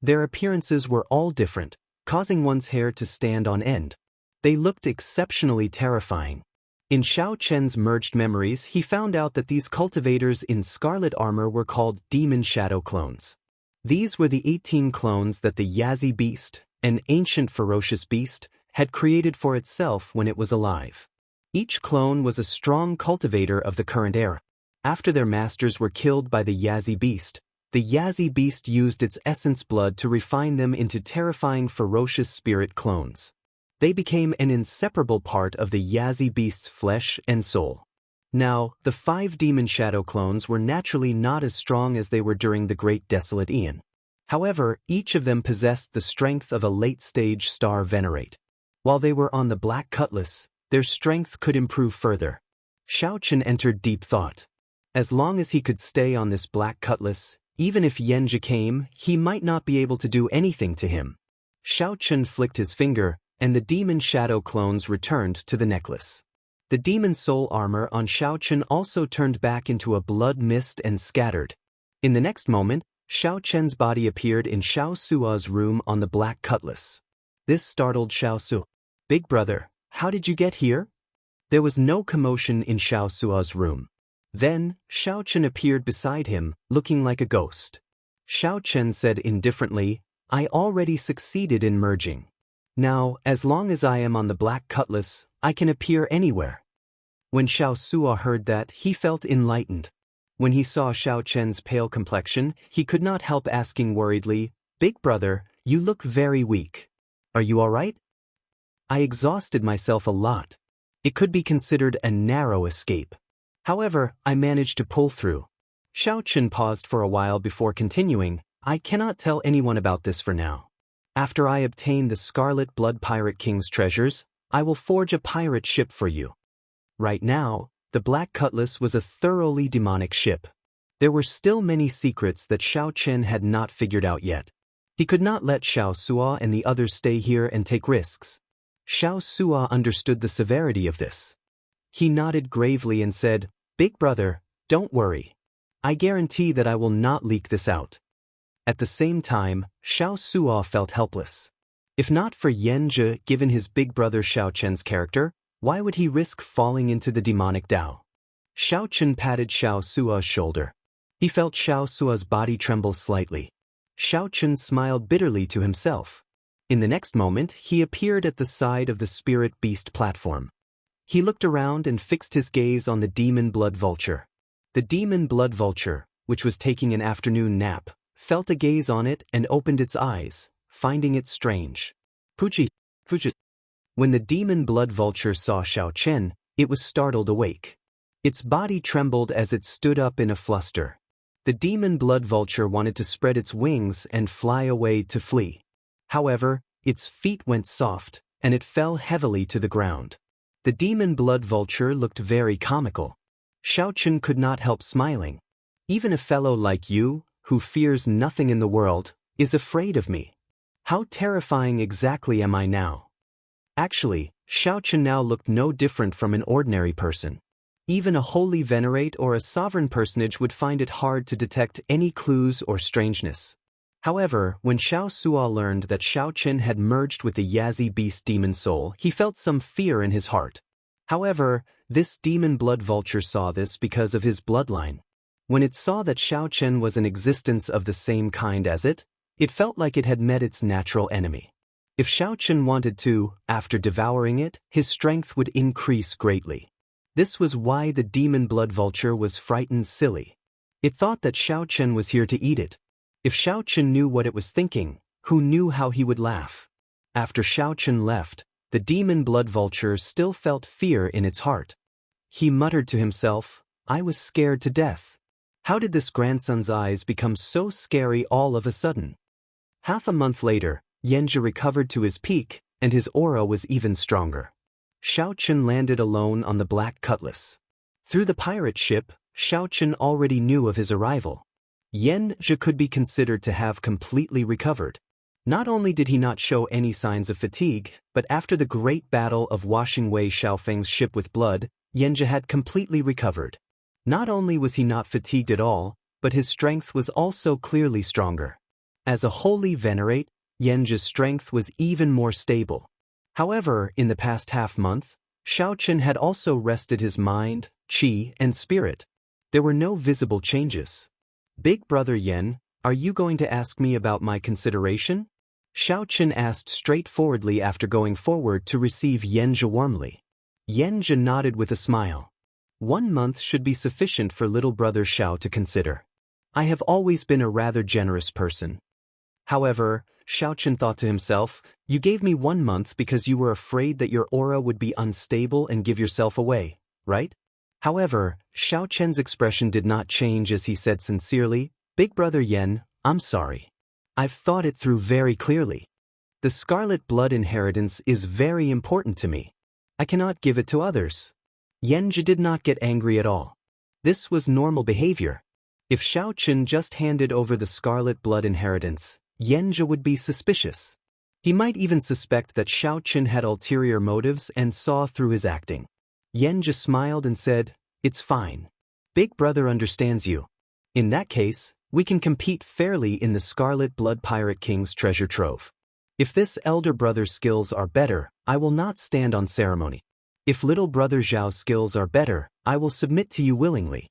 Their appearances were all different, causing one's hair to stand on end. They looked exceptionally terrifying. In Xiao Chen's merged memories, he found out that these cultivators in scarlet armor were called Demon Shadow Clones. These were the 18 clones that the Yazi Beast, an ancient ferocious beast, had created for itself when it was alive. Each clone was a strong cultivator of the current era. After their masters were killed by the Yazi Beast used its essence blood to refine them into terrifying ferocious spirit clones. They became an inseparable part of the Yazi Beast's flesh and soul. Now, the 5 Demon Shadow clones were naturally not as strong as they were during the Great Desolate Aeon. However, each of them possessed the strength of a late-stage star venerate. While they were on the Black Cutlass, their strength could improve further. Xiao Chen entered deep thought. As long as he could stay on this Black Cutlass, even if Xianxia came, he might not be able to do anything to him. Xiao Chen flicked his finger, and the Demon Shadow clones returned to the necklace. The Demon Soul armor on Xiao Chen also turned back into a blood mist and scattered. In the next moment, Xiao Chen's body appeared in Xiao Sua's room on the Black Cutlass. This startled Xiao Su. "Big brother, how did you get here?" There was no commotion in Xiao Sua's room. Then, Xiao Chen appeared beside him, looking like a ghost. Xiao Chen said indifferently, "I already succeeded in merging. Now, as long as I am on the Black Cutlass, I can appear anywhere." When Xiao Sua heard that, he felt enlightened. When he saw Xiao Chen's pale complexion, he could not help asking worriedly, "Big brother, you look very weak. Are you all right?" "I exhausted myself a lot. It could be considered a narrow escape. However, I managed to pull through." Xiao Chen paused for a while before continuing, "I cannot tell anyone about this for now. After I obtain the Scarlet Blood Pirate King's treasures, I will forge a pirate ship for you." Right now, the Black Cutlass was a thoroughly demonic ship. There were still many secrets that Xiao Chen had not figured out yet. He could not let Xiao Sua and the others stay here and take risks. Xiao Sua understood the severity of this. He nodded gravely and said, "Big brother, don't worry. I guarantee that I will not leak this out." At the same time, Xiao Sua felt helpless. If not for Xianxia, given his big brother Xiao Chen's character, why would he risk falling into the demonic Dao? Xiao Chen patted Xiao Sua's shoulder. He felt Xiao Sua's body tremble slightly. Xiao Chen smiled bitterly to himself. In the next moment, he appeared at the side of the Spirit Beast platform. He looked around and fixed his gaze on the Demon Blood Vulture. The Demon Blood Vulture, which was taking an afternoon nap, felt a gaze on it and opened its eyes, finding it strange. Puchi. When the Demon Blood Vulture saw Xiao Chen, it was startled awake. Its body trembled as it stood up in a fluster. The Demon Blood Vulture wanted to spread its wings and fly away to flee. However, its feet went soft, and it fell heavily to the ground. The Demon Blood Vulture looked very comical. Xiao Chen could not help smiling. "Even a fellow like you, who fears nothing in the world, is afraid of me. How terrifying exactly am I now?" Actually, Xiao Chen now looked no different from an ordinary person. Even a holy venerate or a sovereign personage would find it hard to detect any clues or strangeness. However, when Xiao Sua learned that Xiao Chen had merged with the Yazi Beast Demon Soul, he felt some fear in his heart. However, this Demon Blood Vulture saw this because of his bloodline. When it saw that Xiao Chen was an existence of the same kind as it felt like it had met its natural enemy. If Xiao Chen wanted to, after devouring it, his strength would increase greatly. This was why the Demon Blood Vulture was frightened silly. It thought that Xiao Chen was here to eat it. If Xiao Chen knew what it was thinking, who knew how he would laugh? After Xiao Chen left, the Demon Blood Vulture still felt fear in its heart. He muttered to himself, "I was scared to death. How did this grandson's eyes become so scary all of a sudden?" Half a month later, Xianxia recovered to his peak, and his aura was even stronger. Xiao Chen landed alone on the Black Cutlass. Through the pirate ship, Xiaochen already knew of his arrival. Yanzhi could be considered to have completely recovered. Not only did he not show any signs of fatigue, but after the great battle of washing Wei Xiaofeng's ship with blood, Yanzhi had completely recovered. Not only was he not fatigued at all, but his strength was also clearly stronger. As a holy venerate, Yanzhi's strength was even more stable. However, in the past half-month, Xiaochen had also rested his mind, qi, and spirit. There were no visible changes. Big brother Yan, are you going to ask me about my consideration? Xiaochen asked straightforwardly after going forward to receive Yanzhi warmly. Yanzhi nodded with a smile. 1 month should be sufficient for little brother Xiao to consider. I have always been a rather generous person. However, Xiaochen thought to himself, you gave me 1 month because you were afraid that your aura would be unstable and give yourself away, right? However, Xiaochen's expression did not change as he said sincerely, Big brother Yan, I'm sorry. I've thought it through very clearly. The scarlet blood inheritance is very important to me. I cannot give it to others. Yanzhi did not get angry at all. This was normal behavior. If Xiaochen just handed over the scarlet blood inheritance, Yanzhi would be suspicious. He might even suspect that Xiaochen had ulterior motives and saw through his acting. Yanzhi smiled and said, it's fine. Big brother understands you. In that case, we can compete fairly in the Scarlet Blood Pirate King's treasure trove. If this elder brother's skills are better, I will not stand on ceremony. If little brother Zhao's skills are better, I will submit to you willingly.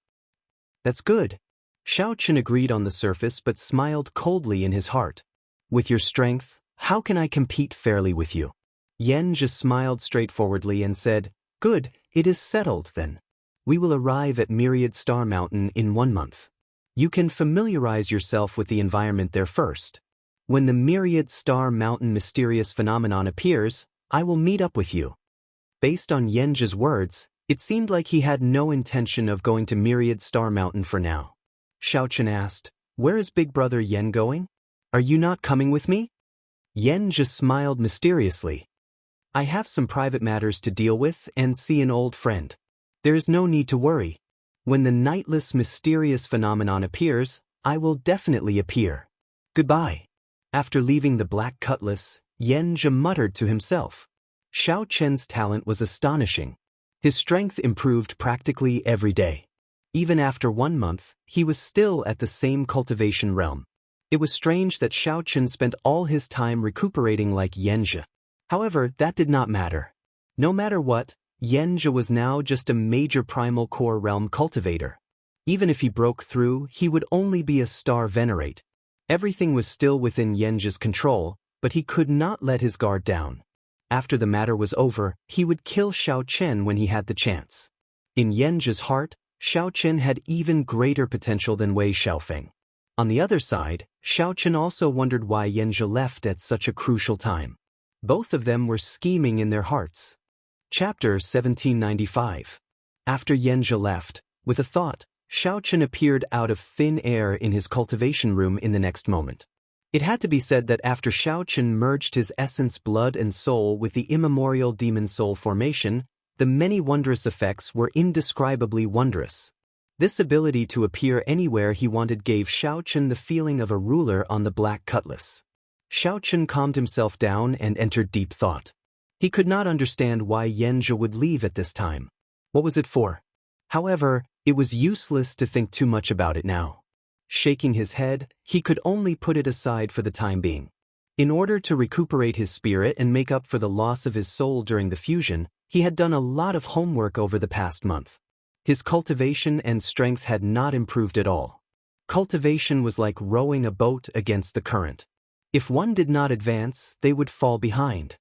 That's good. Xiaochen agreed on the surface but smiled coldly in his heart. With your strength, how can I compete fairly with you? Yanzhi smiled straightforwardly and said, good, it is settled then. We will arrive at Myriad Star Mountain in 1 month. You can familiarize yourself with the environment there first. When the Myriad Star Mountain mysterious phenomenon appears, I will meet up with you. Based on Yanzhi's words, it seemed like he had no intention of going to Myriad Star Mountain for now. Xiaochen asked, where is big brother Yan going? Are you not coming with me? Yanzhi smiled mysteriously. I have some private matters to deal with and see an old friend. There is no need to worry. When the nightless mysterious phenomenon appears, I will definitely appear. Goodbye. After leaving the Black Cutlass, Yanzhi muttered to himself. Xiaochen's talent was astonishing. His strength improved practically every day. Even after 1 month, he was still at the same cultivation realm. It was strange that Xiaochen spent all his time recuperating like Yanzhi. However, that did not matter. No matter what, Yanzhi was now just a major primal core realm cultivator. Even if he broke through, he would only be a star venerate. Everything was still within Yanzhi's control, but he could not let his guard down. After the matter was over, he would kill Xiaochen when he had the chance. In Yanzhi's heart, Xiaochen had even greater potential than Wei Xiaofeng. On the other side, Xiaochen also wondered why Yanzhi left at such a crucial time. Both of them were scheming in their hearts. Chapter 1795. After Yanzhi left, with a thought, Xiaochen appeared out of thin air in his cultivation room in the next moment. It had to be said that after Xiaochen merged his essence blood and soul with the immemorial demon soul formation, the many wondrous effects were indescribably wondrous. This ability to appear anywhere he wanted gave Xiaochen the feeling of a ruler on the Black Cutlass. Xiaochen calmed himself down and entered deep thought. He could not understand why Yanzhi would leave at this time. What was it for? However, it was useless to think too much about it now. Shaking his head, he could only put it aside for the time being. In order to recuperate his spirit and make up for the loss of his soul during the fusion, he had done a lot of homework over the past month. His cultivation and strength had not improved at all. Cultivation was like rowing a boat against the current. If one did not advance, they would fall behind.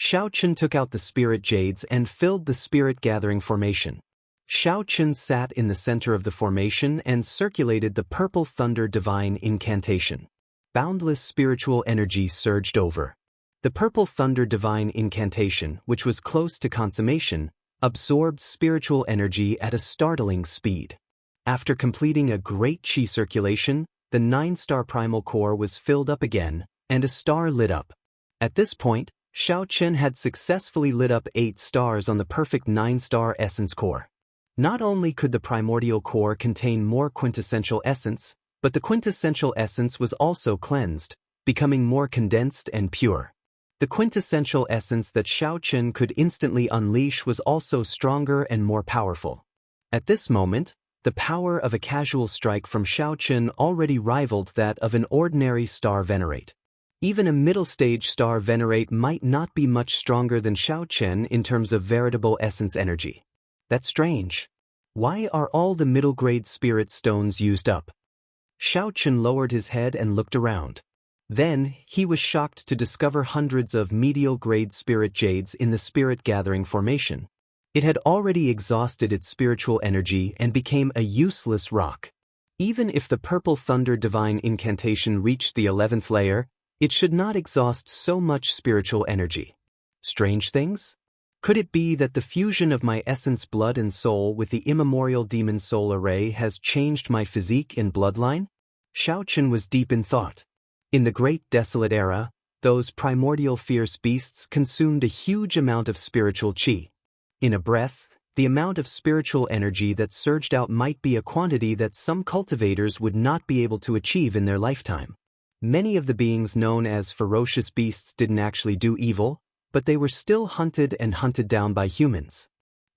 Xiaochen took out the spirit jades and filled the spirit gathering formation. Xiaochen sat in the center of the formation and circulated the purple thunder divine incantation. Boundless spiritual energy surged over. The purple thunder divine incantation, which was close to consummation, absorbed spiritual energy at a startling speed. After completing a great chi circulation, the 9-star primal core was filled up again, and a star lit up. At this point, Xiaochen had successfully lit up 8 stars on the perfect 9-star essence core. Not only could the primordial core contain more quintessential essence, but the quintessential essence was also cleansed, becoming more condensed and pure. The quintessential essence that Xiaochen could instantly unleash was also stronger and more powerful. At this moment, the power of a casual strike from Xiaochen already rivaled that of an ordinary star venerate. Even a middle-stage star venerate might not be much stronger than Xiaochen in terms of veritable essence energy. That's strange. Why are all the middle-grade spirit stones used up? Xiaochen lowered his head and looked around. Then, he was shocked to discover hundreds of medial-grade spirit jades in the spirit-gathering formation. It had already exhausted its spiritual energy and became a useless rock. Even if the Purple Thunder Divine Incantation reached the 11th layer, it should not exhaust so much spiritual energy. Strange things? Could it be that the fusion of my essence blood and soul with the immemorial demon soul array has changed my physique and bloodline? Xiaochen was deep in thought. In the Great Desolate Era, those primordial fierce beasts consumed a huge amount of spiritual qi. In a breath, the amount of spiritual energy that surged out might be a quantity that some cultivators would not be able to achieve in their lifetime. Many of the beings known as ferocious beasts didn't actually do evil, but they were still hunted and hunted down by humans.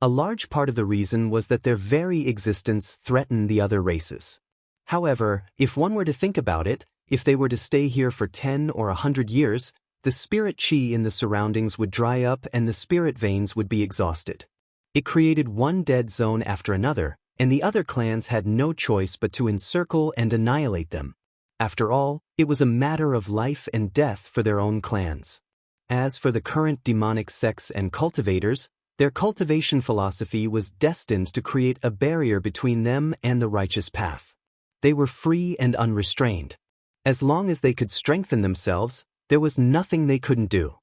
A large part of the reason was that their very existence threatened the other races. However, if one were to think about it, if they were to stay here for 10 or 100 years, the spirit qi in the surroundings would dry up and the spirit veins would be exhausted. It created one dead zone after another, and the other clans had no choice but to encircle and annihilate them. After all, it was a matter of life and death for their own clans. As for the current demonic sects and cultivators, their cultivation philosophy was destined to create a barrier between them and the righteous path. They were free and unrestrained. As long as they could strengthen themselves, there was nothing they couldn't do.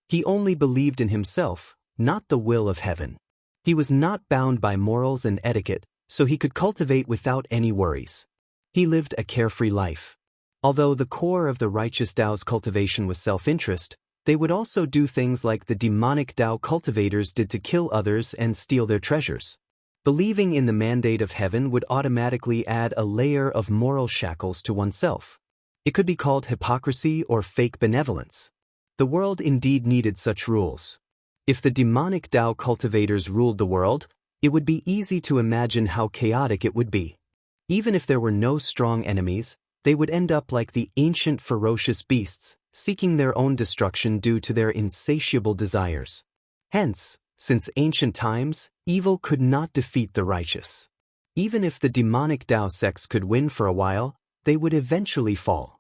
He only believed in himself, not the will of heaven. He was not bound by morals and etiquette, so he could cultivate without any worries. He lived a carefree life. Although the core of the righteous Dao's cultivation was self-interest, they would also do things like the demonic Dao cultivators did to kill others and steal their treasures. Believing in the mandate of heaven would automatically add a layer of moral shackles to oneself. It could be called hypocrisy or fake benevolence. The world indeed needed such rules. If the demonic Dao cultivators ruled the world, it would be easy to imagine how chaotic it would be. Even if there were no strong enemies, they would end up like the ancient ferocious beasts, seeking their own destruction due to their insatiable desires. Hence, since ancient times, evil could not defeat the righteous. Even if the demonic Dao sects could win for a while, they would eventually fall.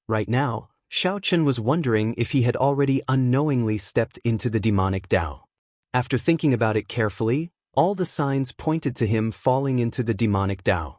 Right now, Xiaochen was wondering if he had already unknowingly stepped into the demonic Dao. After thinking about it carefully, all the signs pointed to him falling into the demonic Dao.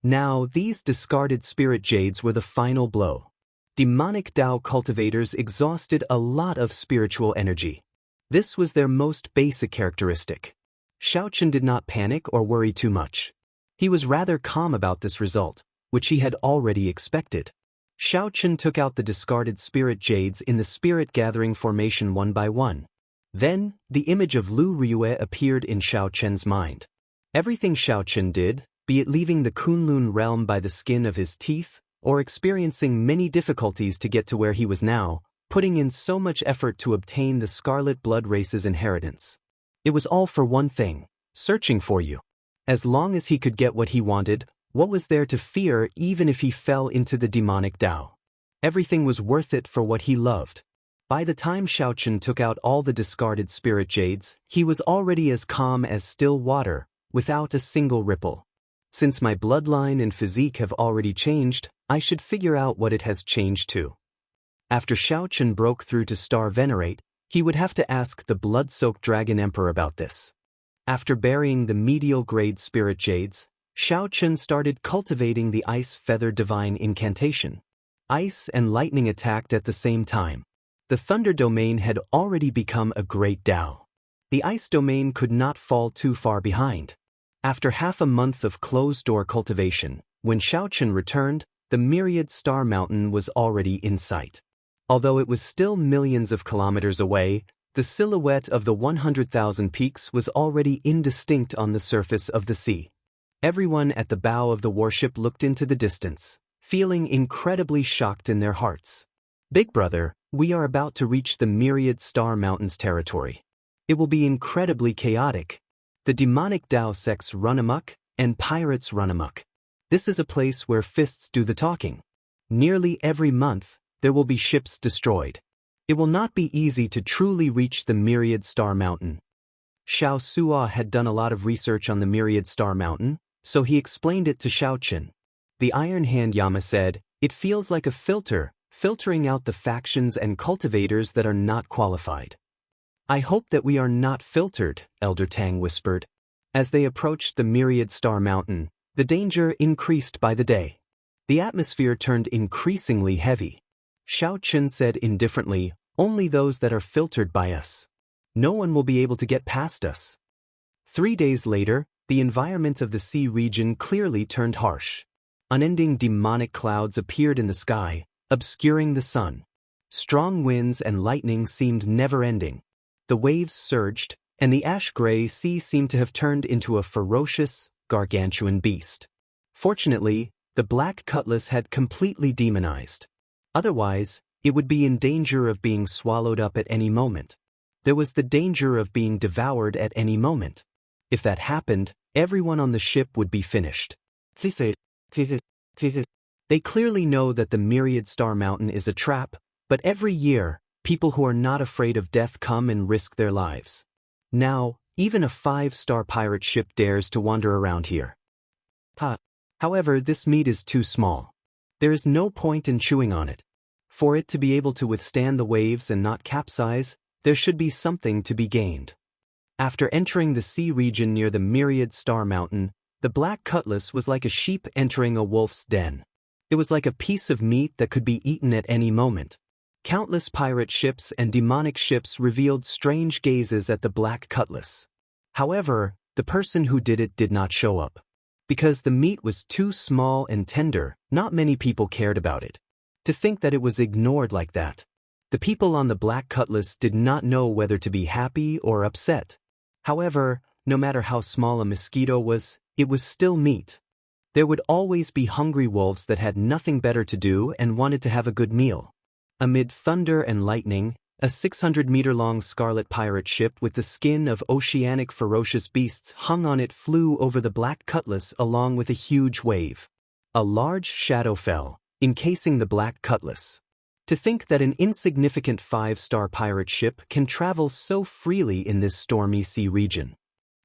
Now, these discarded spirit jades were the final blow. Demonic Dao cultivators exhausted a lot of spiritual energy. This was their most basic characteristic. Xiaochen did not panic or worry too much. He was rather calm about this result, which he had already expected. Xiaochen took out the discarded spirit jades in the spirit-gathering formation one by one. Then, the image of Lu Ryue appeared in Xiaochen's mind. Everything Xiaochen did, be it leaving the Kunlun realm by the skin of his teeth, or experiencing many difficulties to get to where he was now, putting in so much effort to obtain the Scarlet Blood race's inheritance. It was all for one thing: searching for you. As long as he could get what he wanted, what was there to fear even if he fell into the demonic Dao? Everything was worth it for what he loved. By the time Xiaochen took out all the discarded spirit jades, he was already as calm as still water, without a single ripple. Since my bloodline and physique have already changed, I should figure out what it has changed to. After Xiaochen broke through to Star Venerate, he would have to ask the blood-soaked Dragon Emperor about this. After burying the medial-grade spirit jades, Xiaochen started cultivating the Ice Feather Divine Incantation. Ice and lightning attacked at the same time. The Thunder Domain had already become a great Dao. The Ice Domain could not fall too far behind. After half a month of closed-door cultivation, when Xiaochen returned, the myriad star mountain was already in sight. Although it was still millions of kilometers away, The silhouette of the 100,000 peaks was already indistinct on the surface of the sea. Everyone at the bow of the warship looked into the distance, feeling incredibly shocked in their hearts. Big brother, we are about to reach the Myriad Star Mountains territory. It will be incredibly chaotic. The demonic Dao sects run amok, and pirates run amok. This is a place where fists do the talking. Nearly every month, there will be ships destroyed. It will not be easy to truly reach the Myriad Star Mountain. Xianxia had done a lot of research on the Myriad Star Mountain, so he explained it to Xianxia. The Iron Hand Yama said, "It feels like a filter, filtering out the factions and cultivators that are not qualified." "I hope that we are not filtered," Elder Tang whispered. As they approached the Myriad Star Mountain, the danger increased by the day. The atmosphere turned increasingly heavy. Xianxia said indifferently, "Only those that are filtered by us. No one will be able to get past us." 3 days later, the environment of the sea region clearly turned harsh. Unending demonic clouds appeared in the sky, obscuring the sun. Strong winds and lightning seemed never-ending. The waves surged, and the ash-gray sea seemed to have turned into a ferocious, gargantuan beast. Fortunately, the Black Cutlass had completely demonized. Otherwise, it would be in danger of being swallowed up at any moment. There was the danger of being devoured at any moment. If that happened, everyone on the ship would be finished. They clearly know that the Myriad Star Mountain is a trap, but every year, people who are not afraid of death come and risk their lives. Now, even a 5-star pirate ship dares to wander around here. However, this meat is too small. There is no point in chewing on it. For it to be able to withstand the waves and not capsize, there should be something to be gained. After entering the sea region near the Myriad Star Mountain, the Black Cutlass was like a sheep entering a wolf's den. It was like a piece of meat that could be eaten at any moment. Countless pirate ships and demonic ships revealed strange gazes at the Black Cutlass. However, the person who did it did not show up. Because the meat was too small and tender, not many people cared about it. To think that it was ignored like that. The people on the Black Cutlass did not know whether to be happy or upset. However, no matter how small a mosquito was, it was still meat. There would always be hungry wolves that had nothing better to do and wanted to have a good meal. Amid thunder and lightning, a 600-meter-long scarlet pirate ship with the skin of oceanic ferocious beasts hung on it flew over the Black Cutlass along with a huge wave. A large shadow fell, encasing the Black Cutlass. To think that an insignificant 5-star pirate ship can travel so freely in this stormy sea region.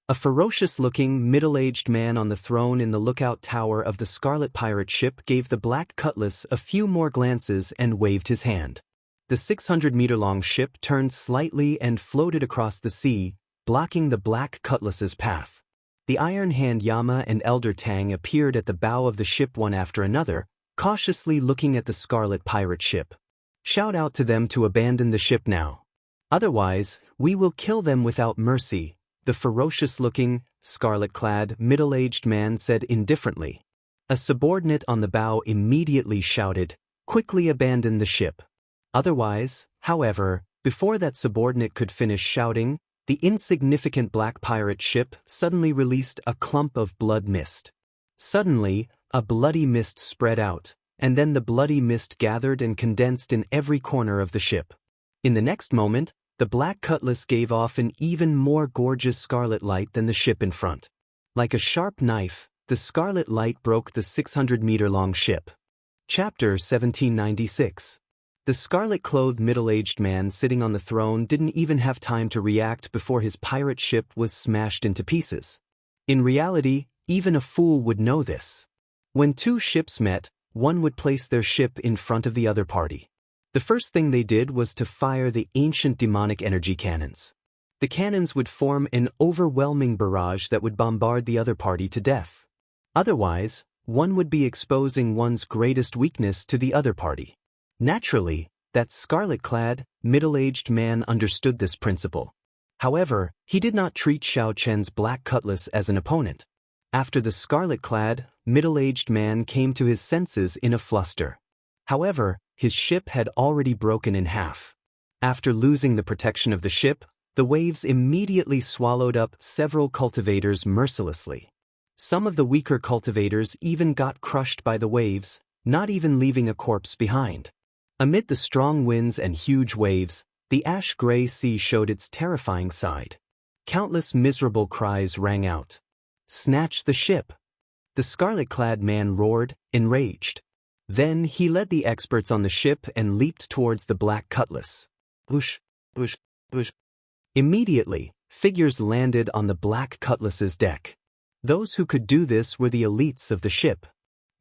A ferocious-looking, middle-aged man on the throne in the lookout tower of the scarlet pirate ship gave the Black Cutlass a few more glances and waved his hand. The 600-meter-long ship turned slightly and floated across the sea, blocking the Black Cutlass's path. The Iron Hand Yama and Elder Tang appeared at the bow of the ship one after another, cautiously looking at the scarlet pirate ship. "Shout out to them to abandon the ship now. Otherwise, we will kill them without mercy," the ferocious-looking, scarlet-clad, middle-aged man said indifferently. A subordinate on the bow immediately shouted, "Quickly abandon the ship." Otherwise, however, before that subordinate could finish shouting, the insignificant black pirate ship suddenly released a clump of blood mist. Suddenly, a bloody mist spread out, and then the bloody mist gathered and condensed in every corner of the ship. In the next moment, the Black Cutlass gave off an even more gorgeous scarlet light than the ship in front. Like a sharp knife, the scarlet light broke the 600-meter-long ship. Chapter 1796. The scarlet-clothed middle-aged man sitting on the throne didn't even have time to react before his pirate ship was smashed into pieces. In reality, even a fool would know this. When two ships met, one would place their ship in front of the other party. The first thing they did was to fire the ancient demonic energy cannons. The cannons would form an overwhelming barrage that would bombard the other party to death. Otherwise, one would be exposing one's greatest weakness to the other party. Naturally, that scarlet-clad, middle-aged man understood this principle. However, he did not treat Xiao Chen's Black Cutlass as an opponent. After the scarlet-clad, middle-aged man came to his senses in a fluster. However, his ship had already broken in half. After losing the protection of the ship, the waves immediately swallowed up several cultivators mercilessly. Some of the weaker cultivators even got crushed by the waves, not even leaving a corpse behind. Amid the strong winds and huge waves, the ash-gray sea showed its terrifying side. Countless miserable cries rang out. "Snatch the ship!" The scarlet-clad man roared, enraged. Then he led the experts on the ship and leaped towards the black cutlass. Whoosh, whoosh, whoosh. Immediately, figures landed on the black cutlass's deck. Those who could do this were the elites of the ship.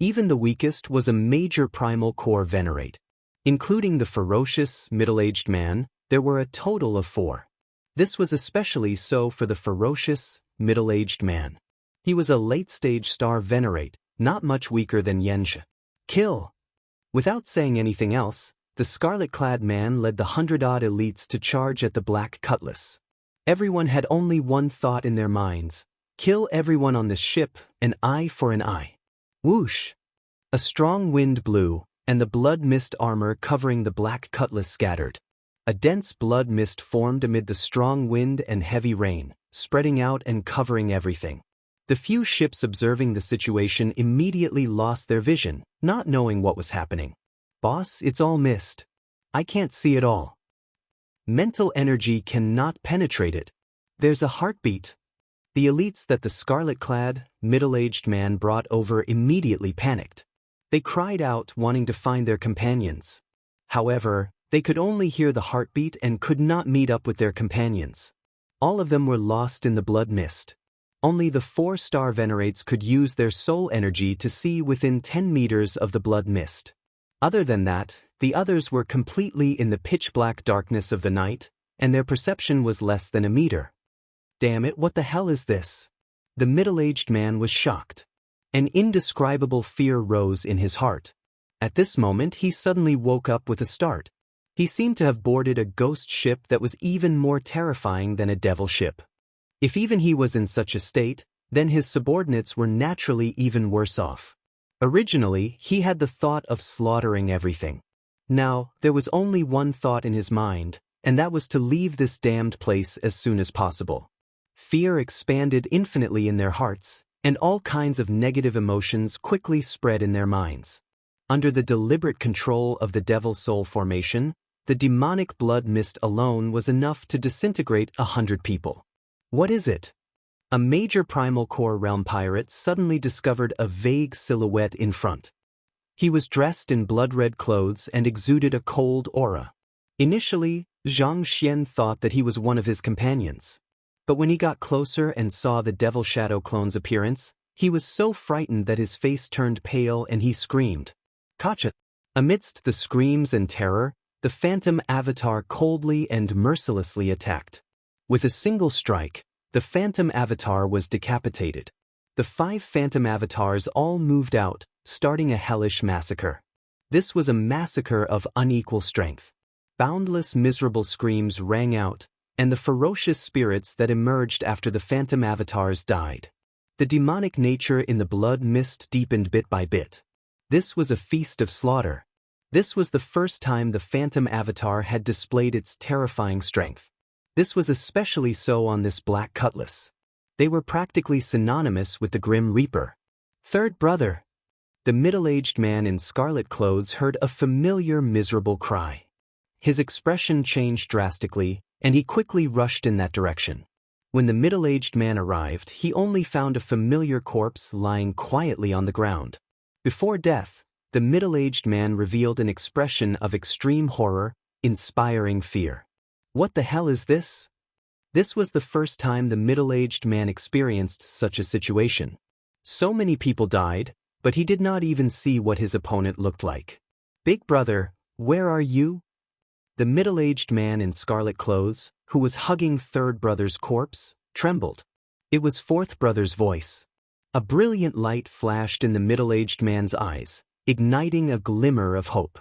Even the weakest was a major primal core venerate. Including the ferocious, middle-aged man, there were a total of 4. This was especially so for the ferocious, middle-aged man. He was a late-stage star venerate, not much weaker than Xianxia. Kill! Without saying anything else, the scarlet-clad man led the 100-odd elites to charge at the black cutlass. Everyone had only one thought in their minds: kill everyone on this ship, an eye for an eye. Whoosh! A strong wind blew, and the blood mist armor covering the black cutlass scattered. A dense blood mist formed amid the strong wind and heavy rain, spreading out and covering everything. The few ships observing the situation immediately lost their vision, not knowing what was happening. "Boss, it's all mist. I can't see it all. Mental energy cannot penetrate it. There's a heartbeat." The elites that the scarlet-clad, middle-aged man brought over immediately panicked. They cried out, wanting to find their companions. However, they could only hear the heartbeat and could not meet up with their companions. All of them were lost in the blood mist. Only the 4 star venerates could use their soul energy to see within 10 meters of the blood mist. Other than that, the others were completely in the pitch-black darkness of the night, and their perception was less than a meter. "Damn it, what the hell is this?" The middle-aged man was shocked. An indescribable fear rose in his heart. At this moment he suddenly woke up with a start. He seemed to have boarded a ghost ship that was even more terrifying than a devil ship. If even he was in such a state, then his subordinates were naturally even worse off. Originally, he had the thought of slaughtering everything. Now, there was only one thought in his mind, and that was to leave this damned place as soon as possible. Fear expanded infinitely in their hearts, and all kinds of negative emotions quickly spread in their minds. Under the deliberate control of the Devil Soul formation, the demonic blood mist alone was enough to disintegrate 100 people. What is it? A major primal core realm pirate suddenly discovered a vague silhouette in front. He was dressed in blood-red clothes and exuded a cold aura. Initially, Zhang Xian thought that he was one of his companions. But when he got closer and saw the Devil Shadow clone's appearance, he was so frightened that his face turned pale and he screamed, "Kacha!" Amidst the screams and terror, the phantom avatar coldly and mercilessly attacked. With a single strike, the phantom avatar was decapitated. The 5 phantom avatars all moved out, starting a hellish massacre. This was a massacre of unequal strength. Boundless miserable screams rang out, and the ferocious spirits that emerged after the phantom avatars died. The demonic nature in the blood mist deepened bit by bit. This was a feast of slaughter. This was the first time the phantom avatar had displayed its terrifying strength. This was especially so on this black cutlass. They were practically synonymous with the Grim Reaper. "Third brother!" The middle-aged man in scarlet clothes heard a familiar miserable cry. His expression changed drastically, and he quickly rushed in that direction. When the middle-aged man arrived, he only found a familiar corpse lying quietly on the ground. Before death, the middle-aged man revealed an expression of extreme horror, inspiring fear. What the hell is this? This was the first time the middle-aged man experienced such a situation. So many people died, but he did not even see what his opponent looked like. "Big brother, where are you?" The middle-aged man in scarlet clothes, who was hugging third brother's corpse, trembled. It was fourth brother's voice. A brilliant light flashed in the middle-aged man's eyes, igniting a glimmer of hope.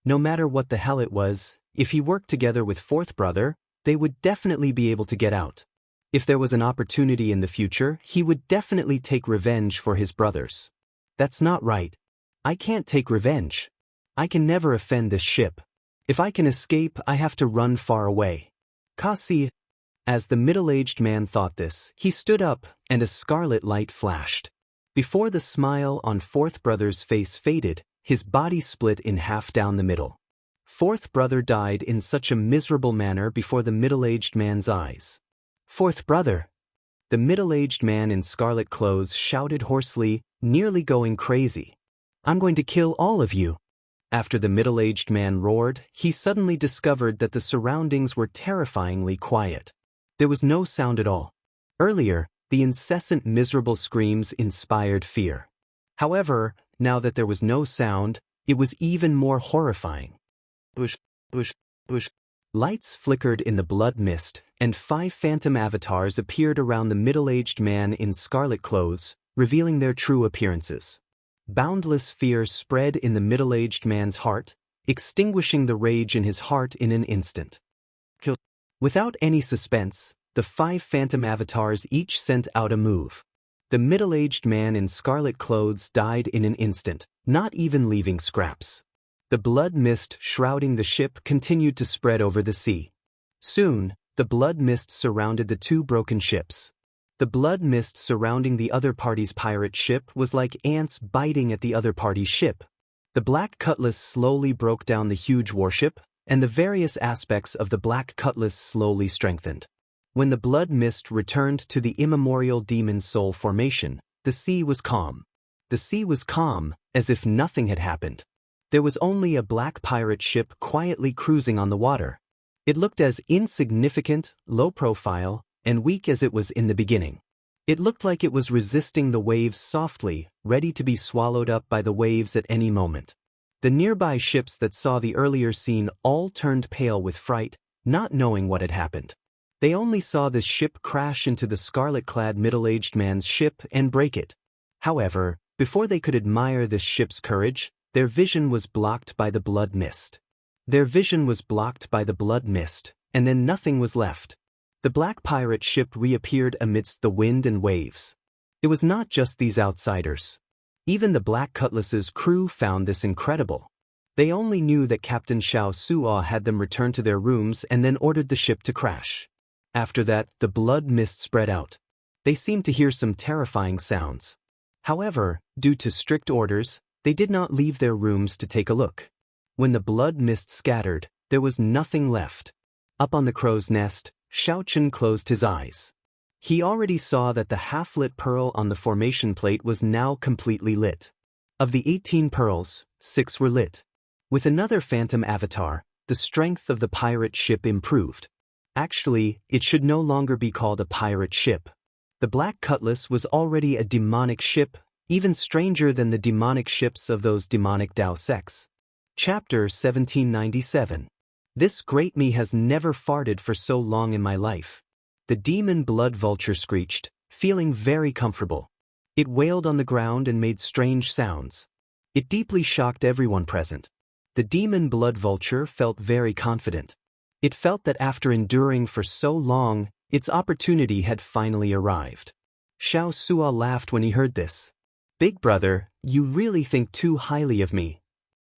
No matter what the hell it was, if he worked together with fourth brother, they would definitely be able to get out. If there was an opportunity in the future, he would definitely take revenge for his brothers. "That's not right. I can't take revenge. I can never offend this ship." If I can escape, I have to run far away. Kasi. As the middle-aged man thought this, he stood up, and a scarlet light flashed. Before the smile on fourth brother's face faded, his body split in half down the middle. Fourth brother died in such a miserable manner before the middle-aged man's eyes. Fourth brother! The middle-aged man in scarlet clothes shouted hoarsely, nearly going crazy. I'm going to kill all of you. After the middle-aged man roared, he suddenly discovered that the surroundings were terrifyingly quiet. There was no sound at all. Earlier, the incessant miserable screams inspired fear. However, now that there was no sound, it was even more horrifying. Bush, bush, bush. Lights flickered in the blood mist, and 5 phantom avatars appeared around the middle-aged man in scarlet clothes, revealing their true appearances. Boundless fear spread in the middle-aged man's heart, extinguishing the rage in his heart in an instant. Without any suspense, the 5 phantom avatars each sent out a move. The middle-aged man in scarlet clothes died in an instant, not even leaving scraps. The blood mist shrouding the ship continued to spread over the sea. Soon, the blood mist surrounded the 2 broken ships. The blood mist surrounding the other party's pirate ship was like ants biting at the other party's ship. The Black Cutlass slowly broke down the huge warship, and the various aspects of the Black Cutlass slowly strengthened. When the blood mist returned to the immemorial demon soul formation, the sea was calm. The sea was calm, as if nothing had happened. There was only a black pirate ship quietly cruising on the water. It looked as insignificant, low profile, and weak as it was in the beginning. It looked like it was resisting the waves softly, ready to be swallowed up by the waves at any moment. The nearby ships that saw the earlier scene all turned pale with fright, not knowing what had happened. They only saw this ship crash into the scarlet-clad middle-aged man's ship and break it. However, before they could admire this ship's courage, their vision was blocked by the blood mist. Their vision was blocked by the blood mist, and then nothing was left. The black pirate ship reappeared amidst the wind and waves. It was not just these outsiders. Even the Black Cutlass's crew found this incredible. They only knew that Captain Xiao Suo had them return to their rooms and then ordered the ship to crash. After that, the blood mist spread out. They seemed to hear some terrifying sounds. However, due to strict orders, they did not leave their rooms to take a look. When the blood mist scattered, there was nothing left. Up on the crow's nest, Xiaochen closed his eyes. He already saw that the half-lit pearl on the formation plate was now completely lit. Of the 18 pearls, 6 were lit. With another phantom avatar, the strength of the pirate ship improved. Actually, it should no longer be called a pirate ship. The Black Cutlass was already a demonic ship, even stranger than the demonic ships of those demonic Dao sects. Chapter 1797. This great me has never farted for so long in my life. The demon blood vulture screeched, feeling very comfortable. It wailed on the ground and made strange sounds. It deeply shocked everyone present. The demon blood vulture felt very confident. It felt that after enduring for so long, its opportunity had finally arrived. Xiao Suo laughed when he heard this. Big brother, you really think too highly of me.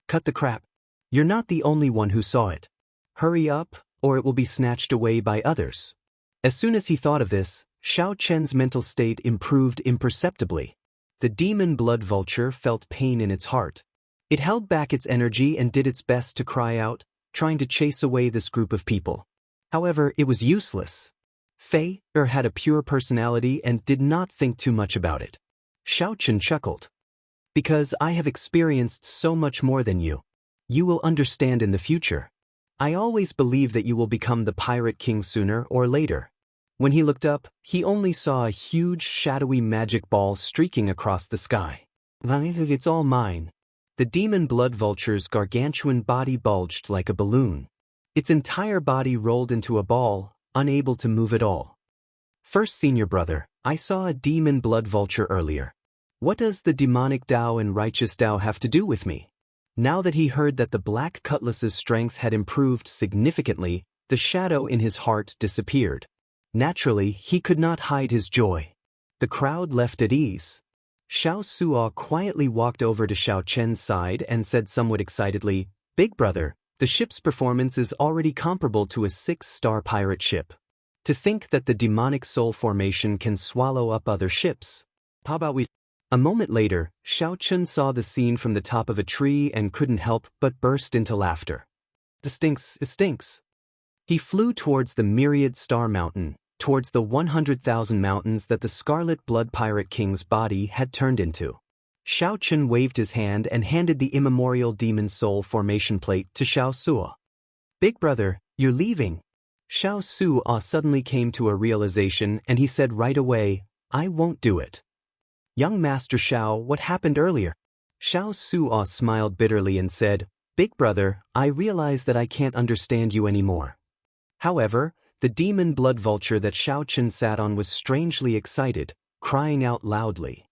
Cut the crap. You're not the only one who saw it. Hurry up, or it will be snatched away by others. As soon as he thought of this, Xiao Chen's mental state improved imperceptibly. The demon blood vulture felt pain in its heart. It held back its energy and did its best to cry out, trying to chase away this group of people. However, it was useless. Fei had a pure personality and did not think too much about it. Xiao Chen chuckled. Because I have experienced so much more than you. You will understand in the future. I always believe that you will become the pirate king sooner or later. When he looked up, he only saw a huge shadowy magic ball streaking across the sky. It's all mine. The demon blood vulture's gargantuan body bulged like a balloon. Its entire body rolled into a ball, unable to move at all. First senior brother, I saw a demon blood vulture earlier. What does the demonic Dao and righteous Dao have to do with me? Now that he heard that the Black Cutlass's strength had improved significantly, the shadow in his heart disappeared. Naturally, he could not hide his joy. The crowd left at ease. Xiao Suo quietly walked over to Xiao Chen's side and said somewhat excitedly, Big brother, The ship's performance is already comparable to a 6-star pirate ship. To think that the demonic soul formation can swallow up other ships. How about we? A moment later, Xiaochun saw the scene from the top of a tree and couldn't help but burst into laughter. It stinks. He flew towards the myriad star mountain, towards the 100,000 mountains that the Scarlet Blood Pirate King's body had turned into. Xiaochun waved his hand and handed the immemorial demon soul formation plate to Xiao Suo. Big brother, you're leaving. Xiao Suo suddenly came to a realization and he said right away, I won't do it. Young Master Xiao, what happened earlier? Xiao Suo smiled bitterly and said, Big brother, I realize that I can't understand you anymore. However, the demon blood vulture that Xiaochun sat on was strangely excited, crying out loudly.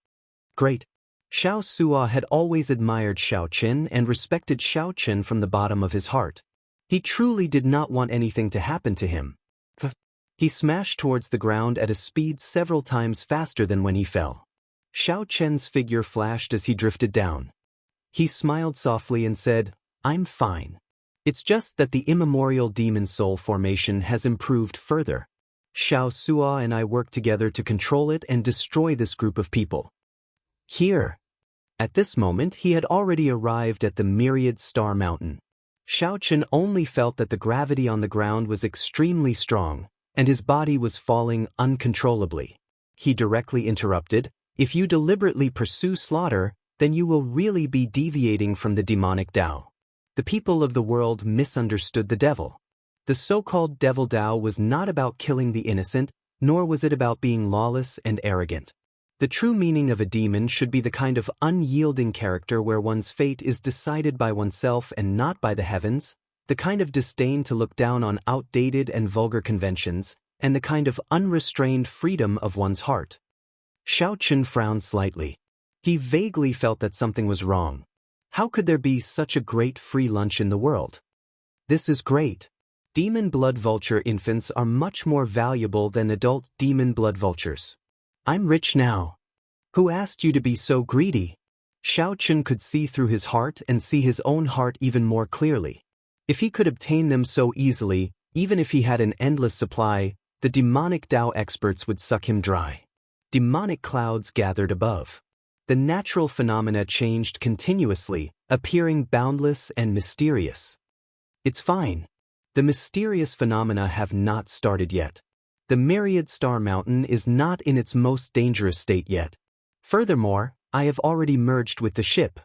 Great. Xiao Suo had always admired Xiaochun and respected Xiaochun from the bottom of his heart. He truly did not want anything to happen to him. He smashed towards the ground at a speed several times faster than when he fell. Xiaochun's figure flashed as he drifted down. He smiled softly and said, I'm fine. It's just that the immemorial demon soul formation has improved further. Xiao Suo and I work together to control it and destroy this group of people. Here. At this moment he had already arrived at the myriad star mountain. Xiaochun only felt that the gravity on the ground was extremely strong, and his body was falling uncontrollably. He directly interrupted, If you deliberately pursue slaughter, then you will really be deviating from the demonic Tao. The people of the world misunderstood the devil. The so-called devil Tao was not about killing the innocent, nor was it about being lawless and arrogant. The true meaning of a demon should be the kind of unyielding character where one's fate is decided by oneself and not by the heavens, the kind of disdain to look down on outdated and vulgar conventions, and the kind of unrestrained freedom of one's heart. Xiaochun frowned slightly. He vaguely felt that something was wrong. How could there be such a great free lunch in the world? This is great. Demon blood vulture infants are much more valuable than adult demon blood vultures. I'm rich now. Who asked you to be so greedy? Xiaochun could see through his heart and see his own heart even more clearly. If he could obtain them so easily, even if he had an endless supply, the demonic Tao experts would suck him dry. Demonic clouds gathered above. The natural phenomena changed continuously, appearing boundless and mysterious. It's fine. The mysterious phenomena have not started yet. The myriad star mountain is not in its most dangerous state yet. Furthermore, I have already merged with the ship.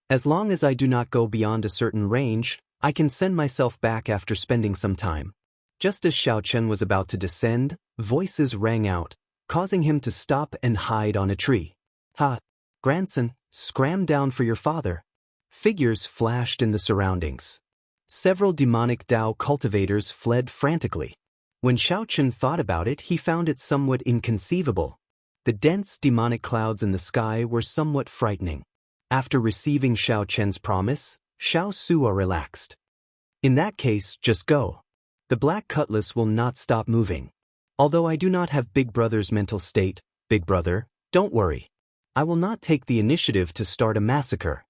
As long as I do not go beyond a certain range, I can send myself back after spending some time. Just as Xiaochun was about to descend, voices rang out, causing him to stop and hide on a tree. Ha! Grandson, scram down for your father. Figures flashed in the surroundings. Several demonic Tao cultivators fled frantically. When Xiaochun thought about it, he found it somewhat inconceivable. The dense demonic clouds in the sky were somewhat frightening. After receiving Xiaochun's promise, Xiao Suo relaxed. In that case, just go. The black cutlass will not stop moving. Although I do not have Big Brother's mental state, Big Brother, don't worry. I will not take the initiative to start a massacre.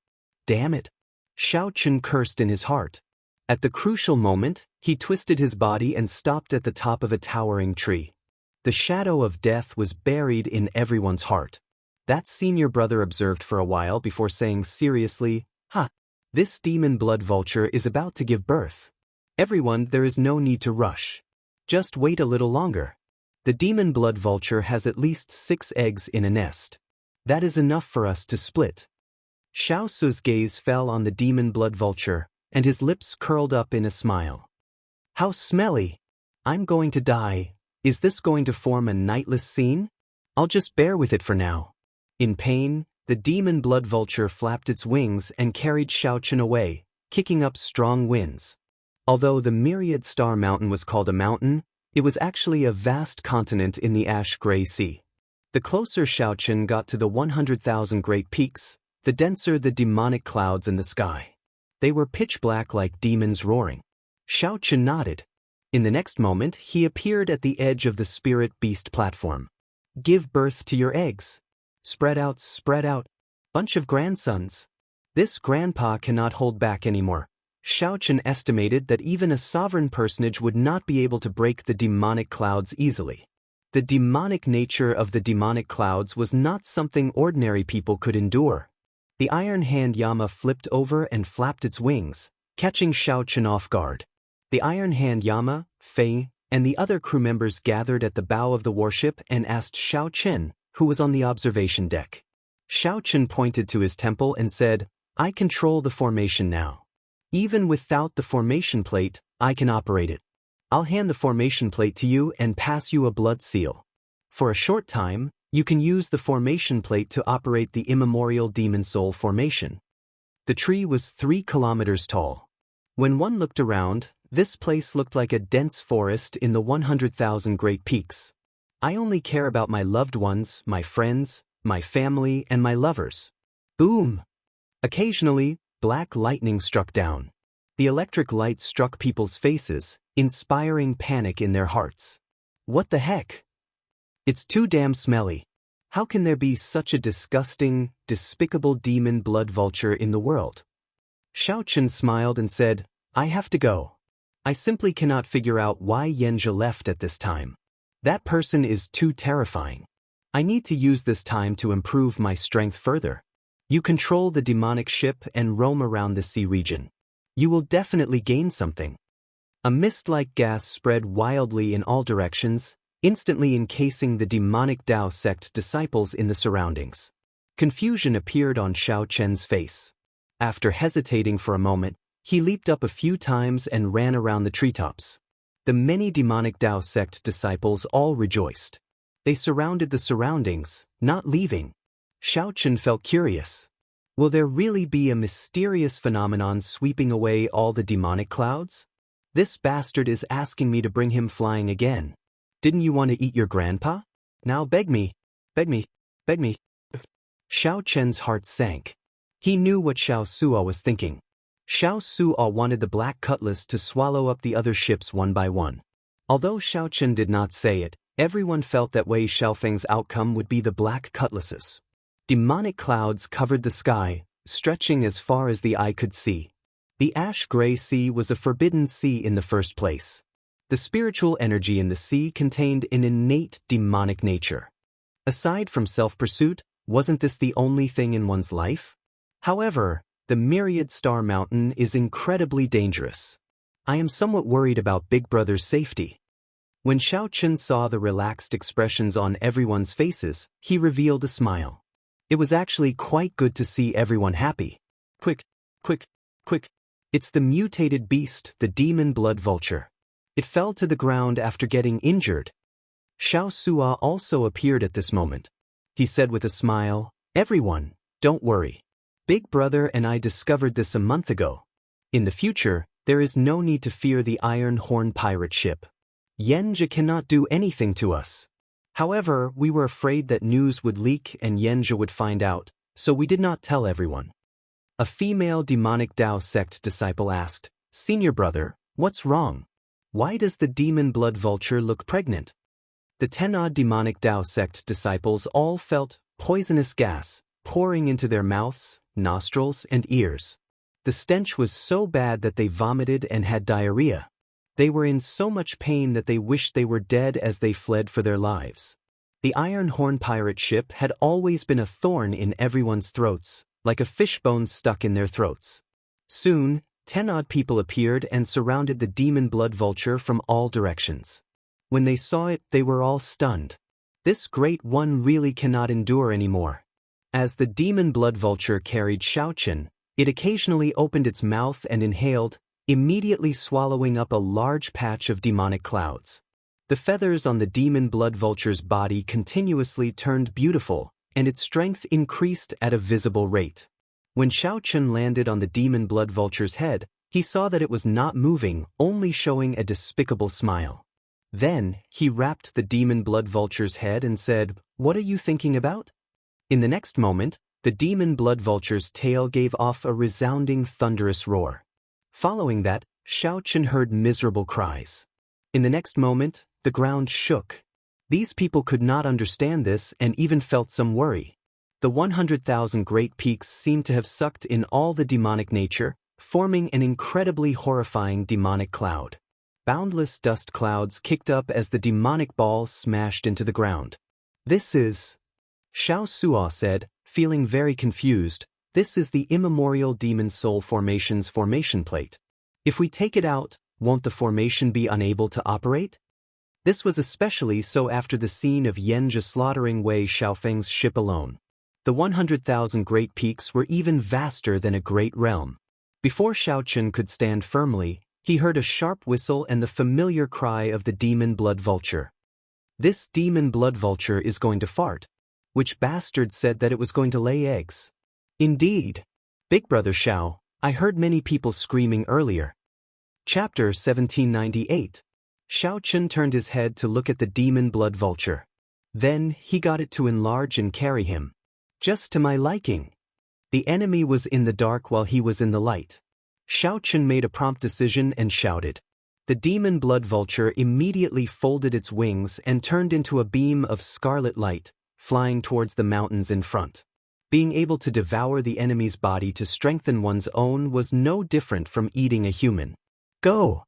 Damn it. Xiaochun cursed in his heart. At the crucial moment, he twisted his body and stopped at the top of a towering tree. The shadow of death was buried in everyone's heart. That senior brother observed for a while before saying seriously, this demon blood vulture is about to give birth. Everyone, there is no need to rush. Just wait a little longer. The demon blood vulture has at least 6 eggs in a nest. That is enough for us to split. Xiao Su's gaze fell on the demon blood vulture, and his lips curled up in a smile. How smelly! I'm going to die. Is this going to form a nightless scene? I'll just bear with it for now. In pain, the demon blood vulture flapped its wings and carried Xiaochun away, kicking up strong winds. Although the myriad star mountain was called a mountain, it was actually a vast continent in the ash-gray sea. The closer Xiaochun got to the 100,000 great peaks, the denser the demonic clouds in the sky. They were pitch black like demons roaring. Xiaochun nodded. In the next moment, he appeared at the edge of the spirit beast platform. Give birth to your eggs. Spread out. Bunch of grandsons. This grandpa cannot hold back anymore. Xiaochen estimated that even a sovereign personage would not be able to break the demonic clouds easily. The demonic nature of the demonic clouds was not something ordinary people could endure. The iron hand llama flipped over and flapped its wings, catching Xiaochen off guard. The iron hand llama, Fei, and the other crew members gathered at the bow of the warship and asked Xiaochen, who was on the observation deck. Xiaochen pointed to his temple and said, "I control the formation now. Even without the formation plate, I can operate it. I'll hand the formation plate to you and pass you a blood seal. For a short time, you can use the formation plate to operate the immemorial demon soul formation." The tree was 3 kilometers tall. When one looked around, this place looked like a dense forest in the 100,000 Great Peaks. "I only care about my loved ones, my friends, my family, and my lovers." Boom! Occasionally, black lightning struck down. The electric light struck people's faces, inspiring panic in their hearts. What the heck? It's too damn smelly. How can there be such a disgusting, despicable demon blood vulture in the world? Xiaochen smiled and said, "I have to go. I simply cannot figure out why Xianxia left at this time. That person is too terrifying. I need to use this time to improve my strength further. You control the demonic ship and roam around the sea region. You will definitely gain something." A mist-like gas spread wildly in all directions, instantly encasing the demonic Dao sect disciples in the surroundings. Confusion appeared on Xiaochen's face. After hesitating for a moment, he leaped up a few times and ran around the treetops. The many demonic Dao sect disciples all rejoiced. They surrounded the surroundings, not leaving. Xiaochen felt curious. Will there really be a mysterious phenomenon sweeping away all the demonic clouds? This bastard is asking me to bring him flying again. Didn't you want to eat your grandpa? Now beg me, beg me, beg me. Xiaochen's heart sank. He knew what Xiao Suo was thinking. Xiao Suo wanted the black cutlass to swallow up the other ships one by one. Although Xiaochen did not say it, everyone felt that Wei Xiaofeng's outcome would be the black cutlasses. Demonic clouds covered the sky, stretching as far as the eye could see. The ash-gray sea was a forbidden sea in the first place. The spiritual energy in the sea contained an innate demonic nature. Aside from self-pursuit, wasn't this the only thing in one's life? However, the Myriad Star Mountain is incredibly dangerous. I am somewhat worried about Big Brother's safety. When Xiaochen saw the relaxed expressions on everyone's faces, he revealed a smile. It was actually quite good to see everyone happy. Quick, quick, quick. It's the mutated beast, the demon blood vulture. It fell to the ground after getting injured. Xiao Suo also appeared at this moment. He said with a smile, "Everyone, don't worry. Big Brother and I discovered this a month ago. In the future, there is no need to fear the Iron Horn pirate ship. Xianxia cannot do anything to us. However, we were afraid that news would leak and Xianxia would find out, so we did not tell everyone." A female demonic Dao sect disciple asked, "Senior brother, what's wrong? Why does the demon blood vulture look pregnant?" The 10-odd demonic Dao sect disciples all felt poisonous gas pouring into their mouths, nostrils, and ears. The stench was so bad that they vomited and had diarrhea. They were in so much pain that they wished they were dead as they fled for their lives. The Iron Horn pirate ship had always been a thorn in everyone's throats, like a fishbone stuck in their throats. Soon, 10-odd people appeared and surrounded the demon blood vulture from all directions. When they saw it, they were all stunned. This great one really cannot endure anymore. As the demon blood vulture carried Xiaochen, it occasionally opened its mouth and inhaled, immediately swallowing up a large patch of demonic clouds. The feathers on the demon blood vulture's body continuously turned beautiful, and its strength increased at a visible rate. When Xiaochen landed on the demon blood vulture's head, he saw that it was not moving, only showing a despicable smile. Then, he rapped the demon blood vulture's head and said, "What are you thinking about?" In the next moment, the demon blood vulture's tail gave off a resounding thunderous roar. Following that, Xiaochen heard miserable cries. In the next moment, the ground shook. These people could not understand this and even felt some worry. The 100,000 Great Peaks seemed to have sucked in all the demonic nature, forming an incredibly horrifying demonic cloud. Boundless dust clouds kicked up as the demonic ball smashed into the ground. "This is," Xianxia said, feeling very confused, "this is the immemorial demon soul formation's formation plate. If we take it out, won't the formation be unable to operate?" This was especially so after the scene of Yanjia slaughtering Wei Xiaofeng's ship alone. The 100,000 great peaks were even vaster than a great realm. Before Xiaochen could stand firmly, he heard a sharp whistle and the familiar cry of the demon blood vulture. "This demon blood vulture is going to fart." Which bastard said that it was going to lay eggs? Indeed. Big Brother Xiao, I heard many people screaming earlier. Chapter 1798. Xiaochen turned his head to look at the demon blood vulture. Then he got it to enlarge and carry him. Just to my liking. The enemy was in the dark while he was in the light. Xiaochen made a prompt decision and shouted. The demon blood vulture immediately folded its wings and turned into a beam of scarlet light, flying towards the mountains in front. Being able to devour the enemy's body to strengthen one's own was no different from eating a human. "Go!"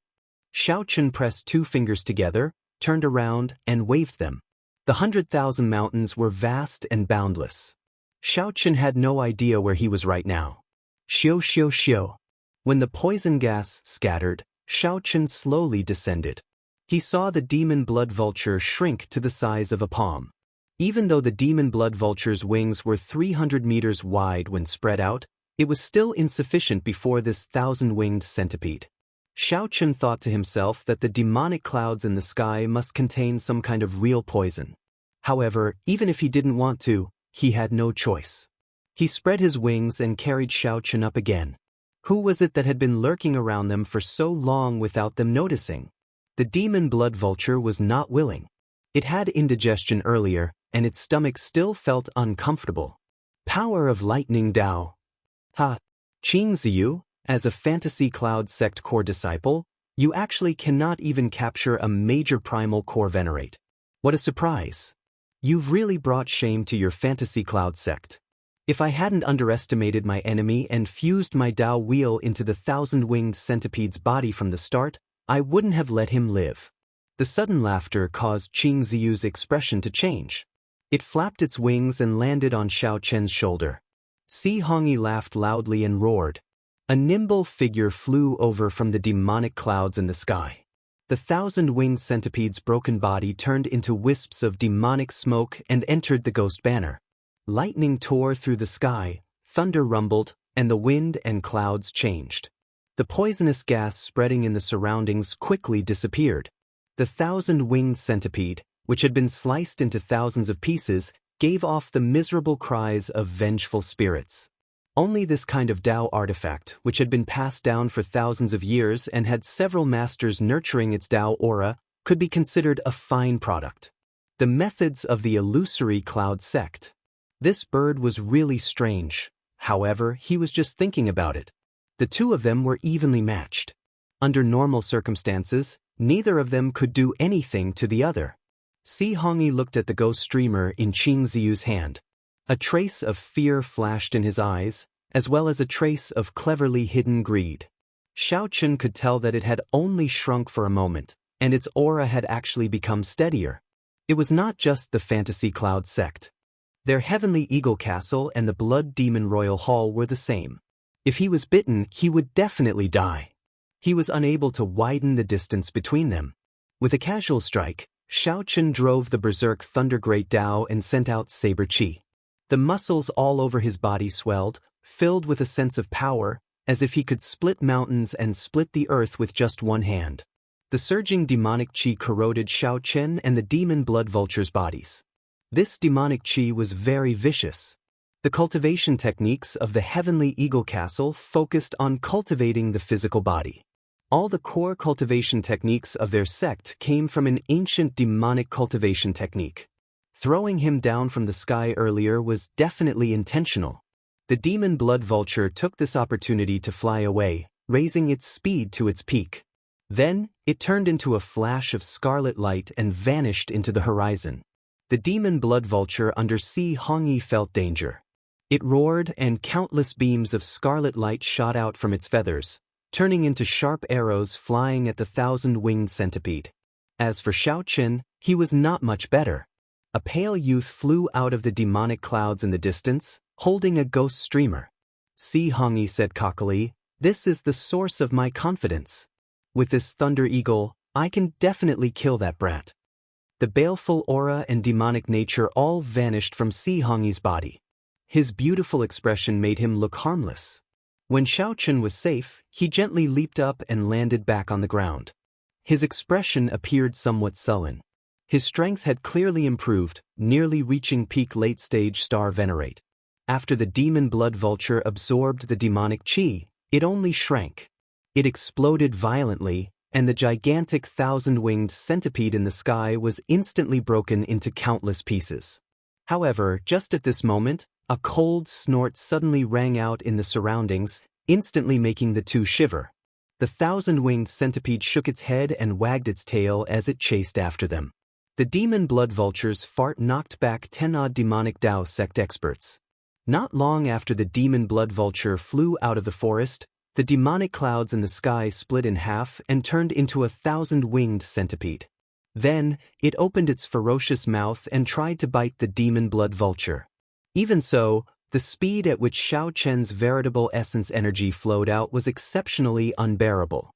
Xiaochen pressed 2 fingers together, turned around, and waved them. The 100,000 mountains were vast and boundless. Xiaochen had no idea where he was right now. Xiu xiu xiu. When the poison gas scattered, Xiaochen slowly descended. He saw the demon blood vulture shrink to the size of a palm. Even though the demon blood vulture's wings were 300 meters wide when spread out, it was still insufficient before this 1,000-winged centipede. Xiaochen thought to himself that the demonic clouds in the sky must contain some kind of real poison. However, even if he didn't want to, he had no choice. He spread his wings and carried Xiaochen up again. Who was it that had been lurking around them for so long without them noticing? The demon blood vulture was not willing. It had indigestion earlier, and its stomach still felt uncomfortable. Power of lightning Dao. Ha! Qingziyu, as a fantasy cloud sect core disciple, you actually cannot even capture a major primal core venerate. What a surprise! You've really brought shame to your fantasy cloud sect. If I hadn't underestimated my enemy and fused my Dao wheel into the 1,000-winged centipede's body from the start, I wouldn't have let him live. The sudden laughter caused Qingziyu's expression to change. It flapped its wings and landed on Xiaochen's shoulder. Si Hongyi laughed loudly and roared. A nimble figure flew over from the demonic clouds in the sky. The 1,000-winged centipede's broken body turned into wisps of demonic smoke and entered the ghost banner. Lightning tore through the sky, thunder rumbled, and the wind and clouds changed. The poisonous gas spreading in the surroundings quickly disappeared. The 1,000-winged centipede, which had been sliced into thousands of pieces, gave off the miserable cries of vengeful spirits. Only this kind of Dao artifact, which had been passed down for thousands of years and had several masters nurturing its Dao aura, could be considered a fine product. The methods of the illusory cloud sect. This bird was really strange. However, he was just thinking about it. The two of them were evenly matched. Under normal circumstances, neither of them could do anything to the other. Si Hongyi looked at the ghost streamer in Qingziyu's hand. A trace of fear flashed in his eyes, as well as a trace of cleverly hidden greed. Xiaochen could tell that it had only shrunk for a moment, and its aura had actually become steadier. It was not just the fantasy cloud sect. Their heavenly eagle castle and the blood demon royal hall were the same. If he was bitten, he would definitely die. He was unable to widen the distance between them. With a casual strike, Xiaochen drove the berserk Thunder Great Dao and sent out Saber Qi. The muscles all over his body swelled, filled with a sense of power, as if he could split mountains and split the earth with just one hand. The surging demonic qi corroded Xiaochen and the demon blood vulture's bodies. This demonic qi was very vicious. The cultivation techniques of the heavenly eagle castle focused on cultivating the physical body. All the core cultivation techniques of their sect came from an ancient demonic cultivation technique. Throwing him down from the sky earlier was definitely intentional. The demon blood vulture took this opportunity to fly away, raising its speed to its peak. Then, it turned into a flash of scarlet light and vanished into the horizon. The demon blood vulture under Si Hongyi felt danger. It roared, and countless beams of scarlet light shot out from its feathers, turning into sharp arrows flying at the thousand-winged centipede. As for Xiaochen, he was not much better. A pale youth flew out of the demonic clouds in the distance, holding a ghost streamer. "See," Hongyi said cockily, "this is the source of my confidence. With this thunder eagle, I can definitely kill that brat." The baleful aura and demonic nature all vanished from Si Hongyi's body. His beautiful expression made him look harmless. When Xiaochen was safe, he gently leaped up and landed back on the ground. His expression appeared somewhat sullen. His strength had clearly improved, nearly reaching peak late-stage star venerate. After the demon blood vulture absorbed the demonic chi, it only shrank. It exploded violently, and the gigantic thousand-winged centipede in the sky was instantly broken into countless pieces. However, just at this moment, a cold snort suddenly rang out in the surroundings, instantly making the two shiver. The thousand-winged centipede shook its head and wagged its tail as it chased after them. The demon blood vulture's fart knocked back 10-odd demonic Dao sect experts. Not long after the demon blood vulture flew out of the forest, the demonic clouds in the sky split in half and turned into a thousand-winged centipede. Then, it opened its ferocious mouth and tried to bite the demon blood vulture. Even so, the speed at which Xiaochen's veritable essence energy flowed out was exceptionally unbearable.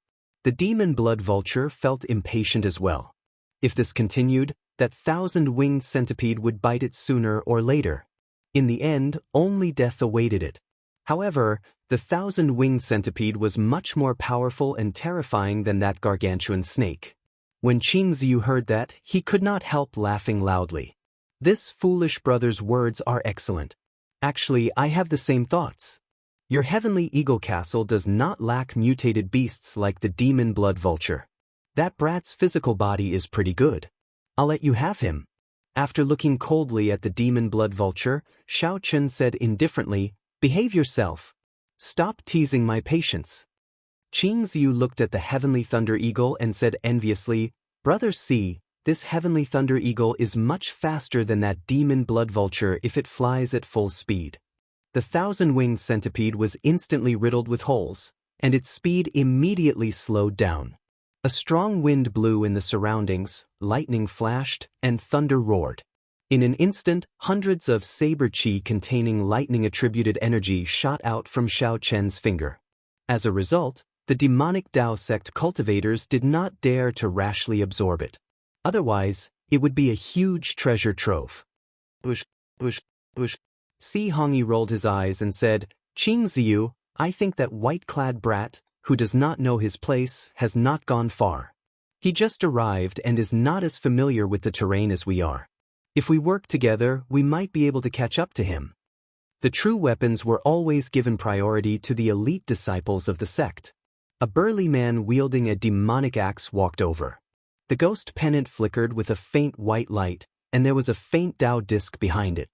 The demon blood vulture felt impatient as well. If this continued, that thousand-winged centipede would bite it sooner or later. In the end, only death awaited it. However, the thousand-winged centipede was much more powerful and terrifying than that gargantuan snake. When Qingziyu heard that, he could not help laughing loudly. "This foolish brother's words are excellent. Actually, I have the same thoughts. Your heavenly eagle castle does not lack mutated beasts like the demon blood vulture. That brat's physical body is pretty good. I'll let you have him." After looking coldly at the demon blood vulture, Xiaochen said indifferently, "Behave yourself. Stop teasing my patience." Qingziyu looked at the heavenly thunder eagle and said enviously, "Brother C, this heavenly thunder eagle is much faster than that demon blood vulture if it flies at full speed." The thousand-winged centipede was instantly riddled with holes, and its speed immediately slowed down. A strong wind blew in the surroundings, lightning flashed, and thunder roared. In an instant, hundreds of saber chi containing lightning-attributed energy shot out from Xiaochen's finger. As a result, the demonic Dao sect cultivators did not dare to rashly absorb it. Otherwise, it would be a huge treasure trove. Bush. Si Hongyi rolled his eyes and said, "Qingziyu, I think that white-clad brat, who does not know his place, has not gone far. He just arrived and is not as familiar with the terrain as we are. If we work together, we might be able to catch up to him." The true weapons were always given priority to the elite disciples of the sect. A burly man wielding a demonic axe walked over. The ghost pennant flickered with a faint white light, and there was a faint Dao disc behind it.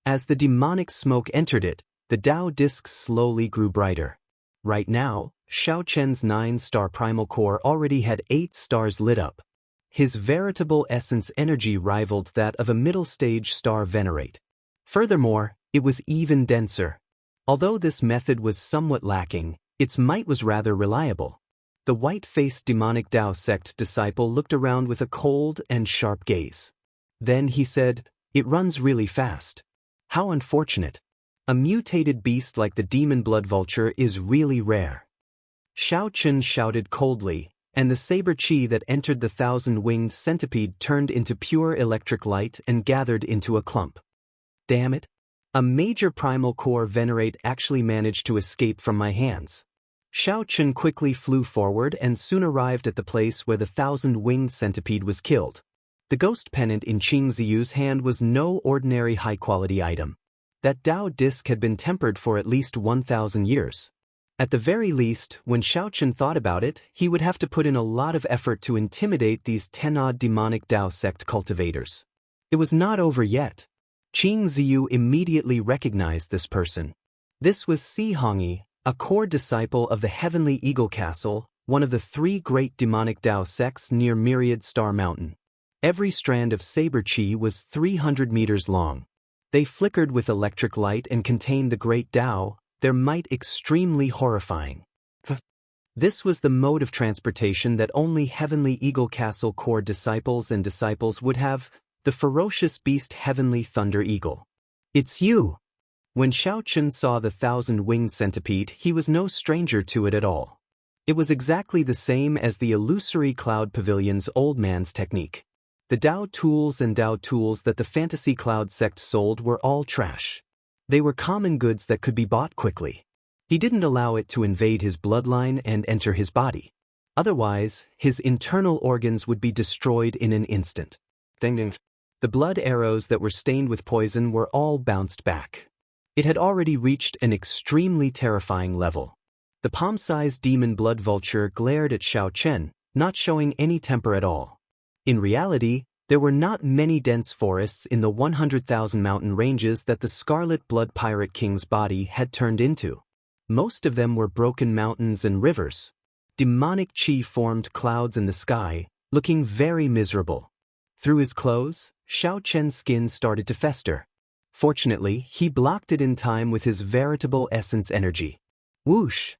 As the demonic smoke entered it, the Dao disc slowly grew brighter. Right now, Xiaochen's 9-star primal core already had 8 stars lit up. His veritable essence energy rivaled that of a middle-stage star venerate. Furthermore, it was even denser. Although this method was somewhat lacking, its might was rather reliable. The white-faced demonic Dao sect disciple looked around with a cold and sharp gaze. Then he said, "It runs really fast. How unfortunate. A mutated beast like the demon blood vulture is really rare." Xiaochen shouted coldly, and the saber chi that entered the thousand-winged centipede turned into pure electric light and gathered into a clump. Damn it! A major primal core venerate actually managed to escape from my hands. Xiaochen quickly flew forward and soon arrived at the place where the thousand-winged centipede was killed. The ghost pennant in Qingziyu's hand was no ordinary high-quality item. That Dao disc had been tempered for at least 1,000 years. At the very least, when Xiaochen thought about it, he would have to put in a lot of effort to intimidate these 10-odd demonic Dao sect cultivators. It was not over yet. Qingziyu immediately recognized this person. This was Si Hongyi, a core disciple of the Heavenly Eagle Castle, one of the 3 great demonic Dao sects near Myriad Star Mountain. Every strand of saber chi was 300 meters long. They flickered with electric light and contained the great Tao, their might extremely horrifying. This was the mode of transportation that only Heavenly Eagle Castle core disciples and disciples would have, the ferocious beast Heavenly Thunder Eagle. It's you! When Xiaochen saw the 1,000-winged centipede, he was no stranger to it at all. It was exactly the same as the illusory Cloud Pavilion's old man's technique. The Dao tools that the Fantasy Cloud sect sold were all trash. They were common goods that could be bought quickly. He didn't allow it to invade his bloodline and enter his body. Otherwise, his internal organs would be destroyed in an instant. The blood arrows that were stained with poison were all bounced back. It had already reached an extremely terrifying level. The palm-sized demon blood vulture glared at Xiaochen, not showing any temper at all. In reality, there were not many dense forests in the 100,000 mountain ranges that the Scarlet Blood Pirate King's body had turned into. Most of them were broken mountains and rivers. Demonic chi formed clouds in the sky, looking very miserable. Through his clothes, Xiaochen's skin started to fester. Fortunately, he blocked it in time with his veritable essence energy. Whoosh!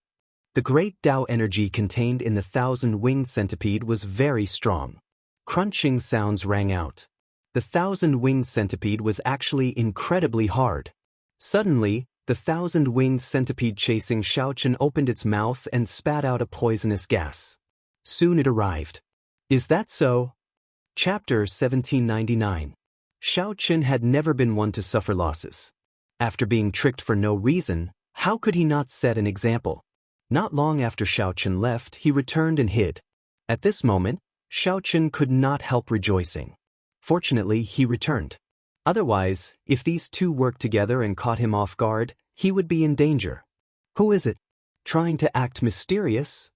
The great Tao energy contained in the 1,000-winged centipede was very strong. Crunching sounds rang out. The 1,000-winged centipede was actually incredibly hard. Suddenly, the 1,000-winged centipede chasing Xiaochen opened its mouth and spat out a poisonous gas. Soon it arrived. Is that so? Chapter 1799. Xiaochen had never been one to suffer losses. After being tricked for no reason, how could he not set an example? Not long after Xiaochen left, he returned and hid. At this moment, Xiaochen could not help rejoicing. Fortunately, he returned. Otherwise, if these two worked together and caught him off guard, he would be in danger. Who is it? Trying to act mysterious?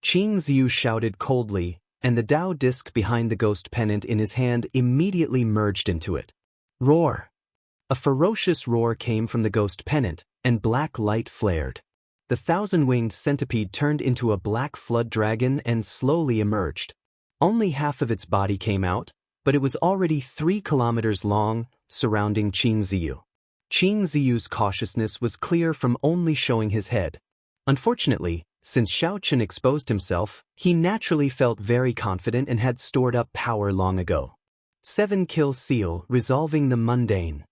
Qing Ziyu shouted coldly, and the Dao disc behind the ghost pennant in his hand immediately merged into it. Roar! A ferocious roar came from the ghost pennant, and black light flared. The 1,000-winged centipede turned into a black flood dragon and slowly emerged. Only half of its body came out, but it was already 3 kilometers long, surrounding Qing Ziyu. Qing Ziyu's cautiousness was clear from only showing his head. Unfortunately, since Xiaochen exposed himself, he naturally felt very confident and had stored up power long ago. 7-kill seal, resolving the mundane.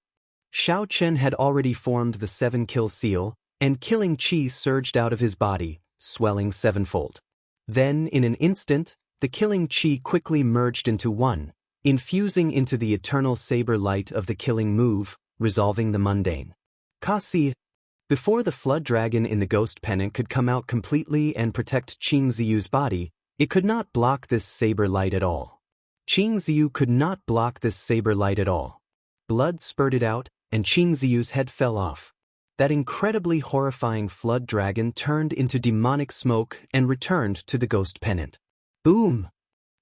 Xiaochen had already formed the 7-kill seal, and killing chi surged out of his body, swelling 7-fold. Then, in an instant, the killing chi quickly merged into one, infusing into the eternal saber light of the killing move, resolving the mundane. Kasi. Before the flood dragon in the ghost pennant could come out completely and protect Qing Ziyu's body, it could not block this saber light at all. Qing Ziyu could not block this saber light at all. Blood spurted out, and Qing Ziyu's head fell off. That incredibly horrifying flood dragon turned into demonic smoke and returned to the ghost pennant. Boom!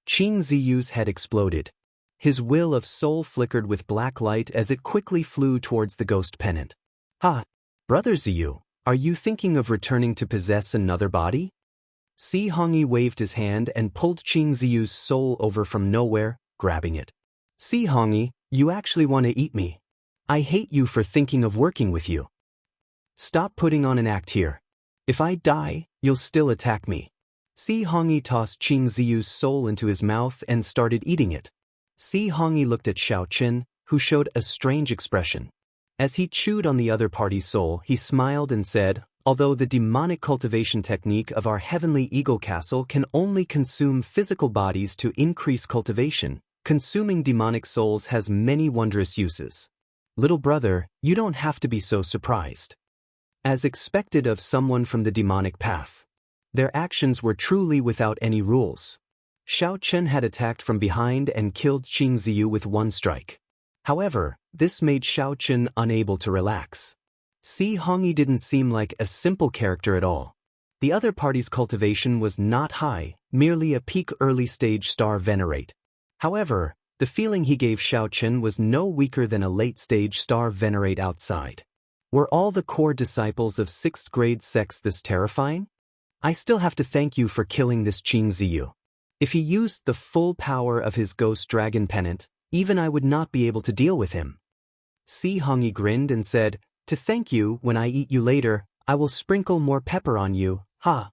Qing Ziyu's head exploded. His will of soul flickered with black light as it quickly flew towards the ghost pennant. Ha! Brother Ziyu, are you thinking of returning to possess another body? Si Hongyi waved his hand and pulled Qing Ziyu's soul over from nowhere, grabbing it. Si Hongyi, you actually want to eat me. I hate you for thinking of working with you. Stop putting on an act here. If I die, you'll still attack me. Si Hongyi tossed Qing Ziyu's soul into his mouth and started eating it. Si Hongyi looked at Xiaochen, who showed a strange expression. As he chewed on the other party's soul, he smiled and said, although the demonic cultivation technique of our Heavenly Eagle Castle can only consume physical bodies to increase cultivation, consuming demonic souls has many wondrous uses. Little brother, you don't have to be so surprised. As expected of someone from the demonic path. Their actions were truly without any rules. Xiaochen had attacked from behind and killed Qing Ziyu with one strike. However, this made Xiaochen unable to relax. Si Hongyi didn't seem like a simple character at all. The other party's cultivation was not high, merely a peak early-stage star venerate. However, the feeling he gave Xiaochen was no weaker than a late-stage star venerate outside. Were all the core disciples of 6th grade sects this terrifying? I still have to thank you for killing this Qing Ziyu. If he used the full power of his ghost dragon pennant, even I would not be able to deal with him. Si Hongyi grinned and said, "To thank you, when I eat you later, I will sprinkle more pepper on you, ha."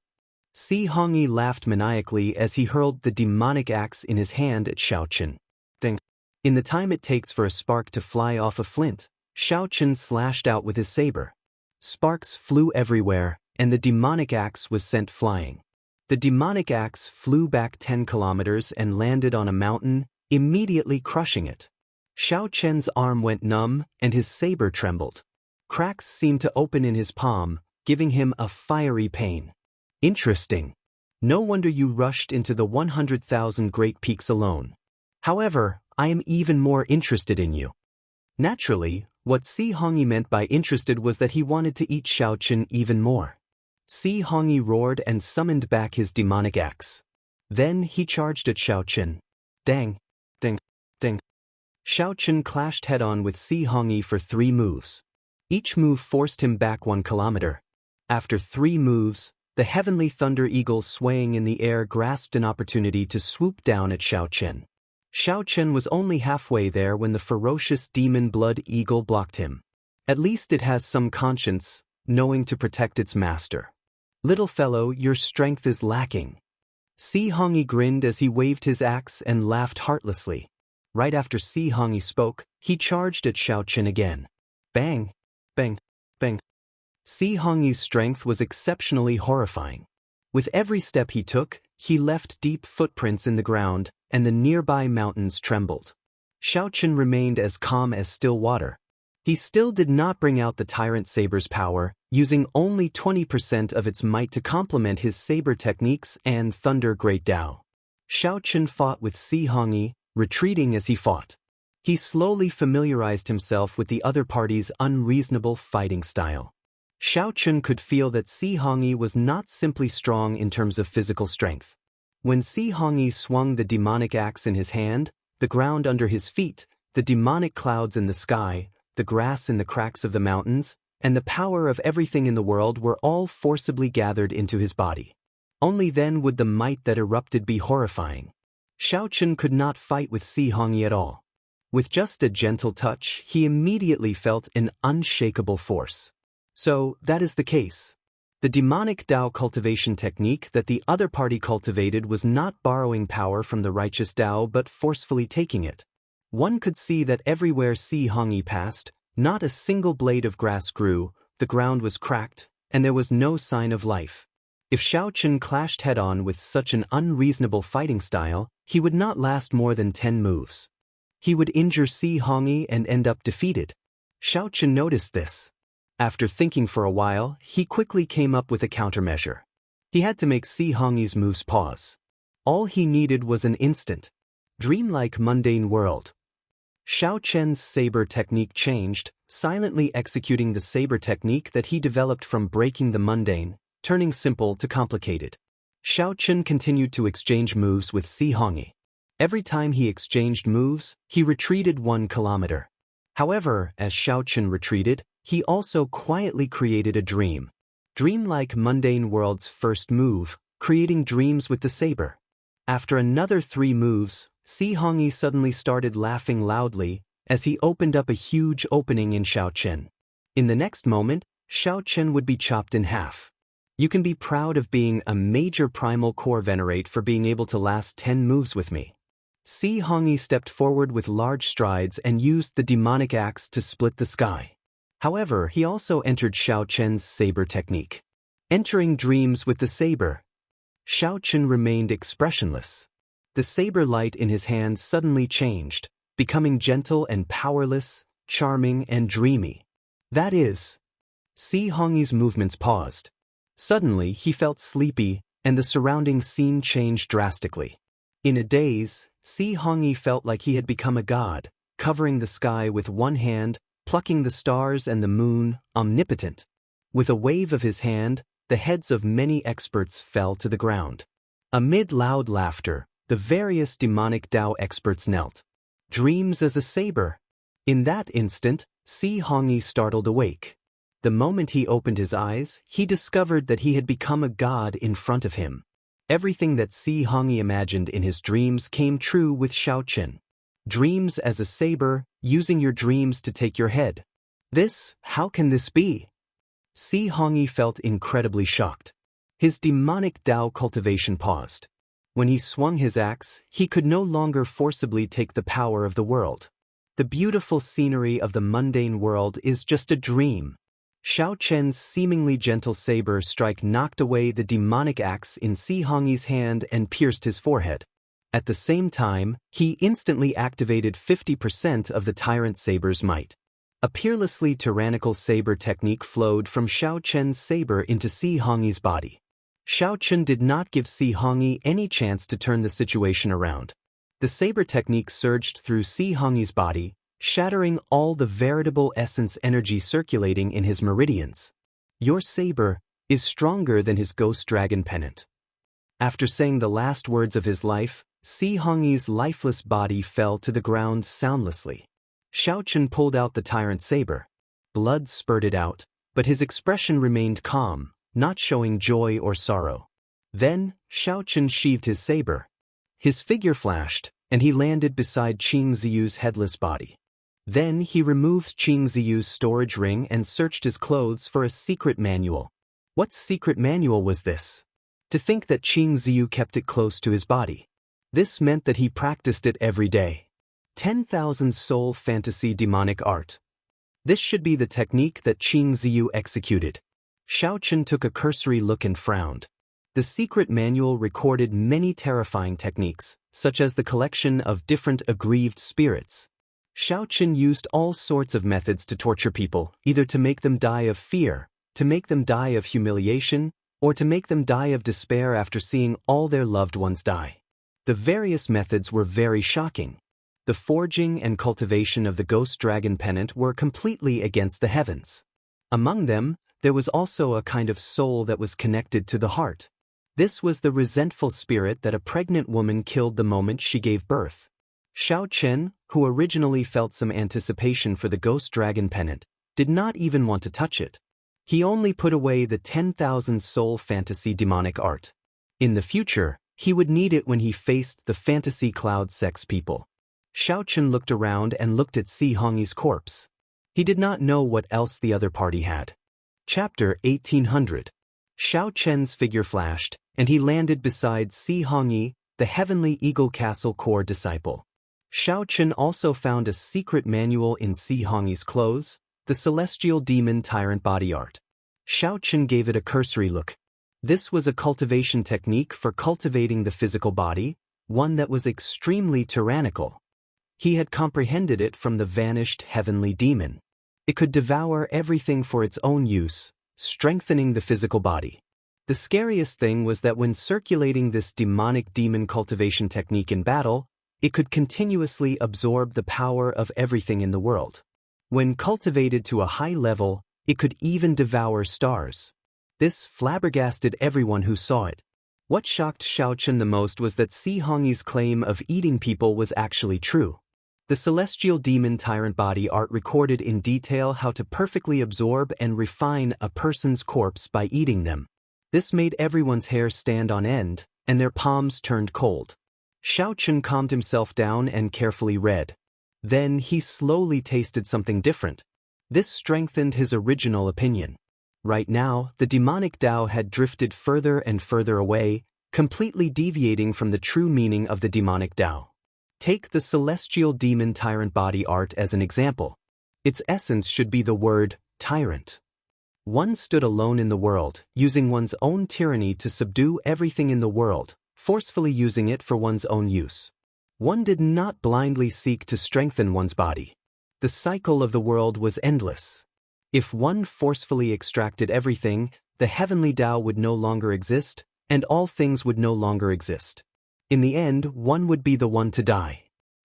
Si Hongyi laughed maniacally as he hurled the demonic axe in his hand at Xiaochen. Ding. In the time it takes for a spark to fly off a flint, Xiaochen slashed out with his saber. Sparks flew everywhere, and the demonic axe was sent flying. The demonic axe flew back 10 kilometers and landed on a mountain, immediately crushing it. Xiaochen's arm went numb, and his saber trembled. Cracks seemed to open in his palm, giving him a fiery pain. Interesting. No wonder you rushed into the 100,000 Great Peaks alone. However, I am even more interested in you. Naturally, what Si Hongyi meant by interested was that he wanted to eat Xiaochen even more. Si Hongyi roared and summoned back his demonic axe. Then he charged at Xiaochen. Dang, ding, ding. Xiaochen clashed head-on with Si Hongyi for 3 moves. Each move forced him back 1 kilometer. After 3 moves, the heavenly thunder eagle swaying in the air grasped an opportunity to swoop down at Xiaochen. Xiaochen was only halfway there when the ferocious demon blood eagle blocked him. At least it has some conscience, knowing to protect its master. Little fellow, your strength is lacking. Si Hongyi grinned as he waved his axe and laughed heartlessly. Right after Si Hongyi spoke, he charged at Xiaochen again. Bang, bang, bang. Si Hongyi's strength was exceptionally horrifying. With every step he took, he left deep footprints in the ground, and the nearby mountains trembled. Xiaochen remained as calm as still water. He still did not bring out the tyrant saber's power, using only 20% of its might to complement his saber techniques and thunder great Dao. Xiaochen fought with Si Hongyi, retreating as he fought. He slowly familiarized himself with the other party's unreasonable fighting style. Xiaochen could feel that Si Hongyi was not simply strong in terms of physical strength. When Si Hongyi swung the demonic axe in his hand, the ground under his feet, the demonic clouds in the sky, the grass in the cracks of the mountains, and the power of everything in the world were all forcibly gathered into his body. Only then would the might that erupted be horrifying. Xiaochen could not fight with Si Hongyi at all. With just a gentle touch, he immediately felt an unshakable force. So, that is the case. The demonic Dao cultivation technique that the other party cultivated was not borrowing power from the righteous Dao but forcefully taking it. One could see that everywhere Si Hongyi passed, not a single blade of grass grew, the ground was cracked, and there was no sign of life. If Xiaochen clashed head-on with such an unreasonable fighting style, he would not last more than 10 moves. He would injure Si Hongyi and end up defeated. Xiaochen noticed this. After thinking for a while, he quickly came up with a countermeasure. He had to make Si Hongyi's moves pause. All he needed was an instant, dreamlike mundane world. Xiaochen's saber technique changed, silently executing the saber technique that he developed from breaking the mundane, turning simple to complicated. Xiaochen continued to exchange moves with Si Hongyi. Every time he exchanged moves, he retreated 1 kilometer. However, as Xiaochen retreated, he also quietly created a dream. Dreamlike mundane world's first move, creating dreams with the saber. After another 3 moves, Si Hongyi suddenly started laughing loudly as he opened up a huge opening in Xiaochen. In the next moment, Xiaochen would be chopped in half. You can be proud of being a major primal core venerate for being able to last 10 moves with me. Si Hongyi stepped forward with large strides and used the demonic axe to split the sky. However, he also entered Xiaochen's saber technique. Entering dreams with the saber. Xiaochen remained expressionless. The saber light in his hand suddenly changed, becoming gentle and powerless, charming and dreamy. That is. Si Hongyi's movements paused. Suddenly he felt sleepy, and the surrounding scene changed drastically. In a daze, Si Hongyi felt like he had become a god, covering the sky with one hand, plucking the stars and the moon, omnipotent. With a wave of his hand, the heads of many experts fell to the ground. Amid loud laughter, the various demonic Dao experts knelt. Dreams as a saber. In that instant, Si Hongyi startled awake. The moment he opened his eyes, he discovered that he had become a god in front of him. Everything that Si Hongyi imagined in his dreams came true with Xiaochen. Dreams as a saber, using your dreams to take your head. How can this be? Xianxia felt incredibly shocked. His demonic Dao cultivation paused. When he swung his axe, he could no longer forcibly take the power of the world. The beautiful scenery of the mundane world is just a dream. Xiao Chen's seemingly gentle saber strike knocked away the demonic axe in Xianxia's hand and pierced his forehead. At the same time, he instantly activated 50% of the tyrant saber's might. A peerlessly tyrannical saber technique flowed from Xiao Chen's saber into Xianxia's body. Xiao Chen did not give Xianxia any chance to turn the situation around. The saber technique surged through Xianxia's body, shattering all the veritable essence energy circulating in his meridians. Your saber is stronger than his ghost dragon pennant. After saying the last words of his life, Xianxia's lifeless body fell to the ground soundlessly. Xiao Chen pulled out the tyrant saber. Blood spurted out, but his expression remained calm, not showing joy or sorrow. Then, Xiao Chen sheathed his saber. His figure flashed, and he landed beside Qing Ziyu's headless body. Then he removed Qing Ziyu's storage ring and searched his clothes for a secret manual. What secret manual was this? To think that Qing Ziyu kept it close to his body. This meant that he practiced it every day. 10,000 Soul Fantasy Demonic Art. This should be the technique that Qing Ziyu executed. Xiao Chen took a cursory look and frowned. The secret manual recorded many terrifying techniques, such as the collection of different aggrieved spirits. Xiao Chen used all sorts of methods to torture people, either to make them die of fear, to make them die of humiliation, or to make them die of despair after seeing all their loved ones die. The various methods were very shocking. The forging and cultivation of the ghost dragon pennant were completely against the heavens. Among them, there was also a kind of soul that was connected to the heart. This was the resentful spirit that a pregnant woman killed the moment she gave birth. Xiao Chen, who originally felt some anticipation for the ghost dragon pennant, did not even want to touch it. He only put away the 10,000 Soul Fantasy Demonic Art. In the future, he would need it when he faced the fantasy cloud sex people. Xiao Chen looked around and looked at Xianxia's corpse. He did not know what else the other party had. Chapter 1800. Xiao Chen's figure flashed, and he landed beside Xianxia, the heavenly Eagle Castle core disciple. Xiao Chen also found a secret manual in Xianxia's clothes, the Celestial Demon Tyrant Body Art. Xiao Chen gave it a cursory look. This was a cultivation technique for cultivating the physical body, one that was extremely tyrannical. He had comprehended it from the vanished heavenly demon. It could devour everything for its own use, strengthening the physical body. The scariest thing was that when circulating this demonic demon cultivation technique in battle, it could continuously absorb the power of everything in the world. When cultivated to a high level, it could even devour stars. This flabbergasted everyone who saw it. What shocked Xiao Chen the most was that Xianxia's claim of eating people was actually true. The Celestial Demon Tyrant Body Art recorded in detail how to perfectly absorb and refine a person's corpse by eating them. This made everyone's hair stand on end, and their palms turned cold. Xiao Chen calmed himself down and carefully read. Then he slowly tasted something different. This strengthened his original opinion. Right now, the demonic Dao had drifted further and further away, completely deviating from the true meaning of the demonic Dao. Take the Celestial Demon Tyrant Body Art as an example. Its essence should be the word tyrant. One stood alone in the world, using one's own tyranny to subdue everything in the world, forcefully using it for one's own use. One did not blindly seek to strengthen one's body. The cycle of the world was endless. If one forcefully extracted everything, the heavenly Tao would no longer exist, and all things would no longer exist. In the end, one would be the one to die.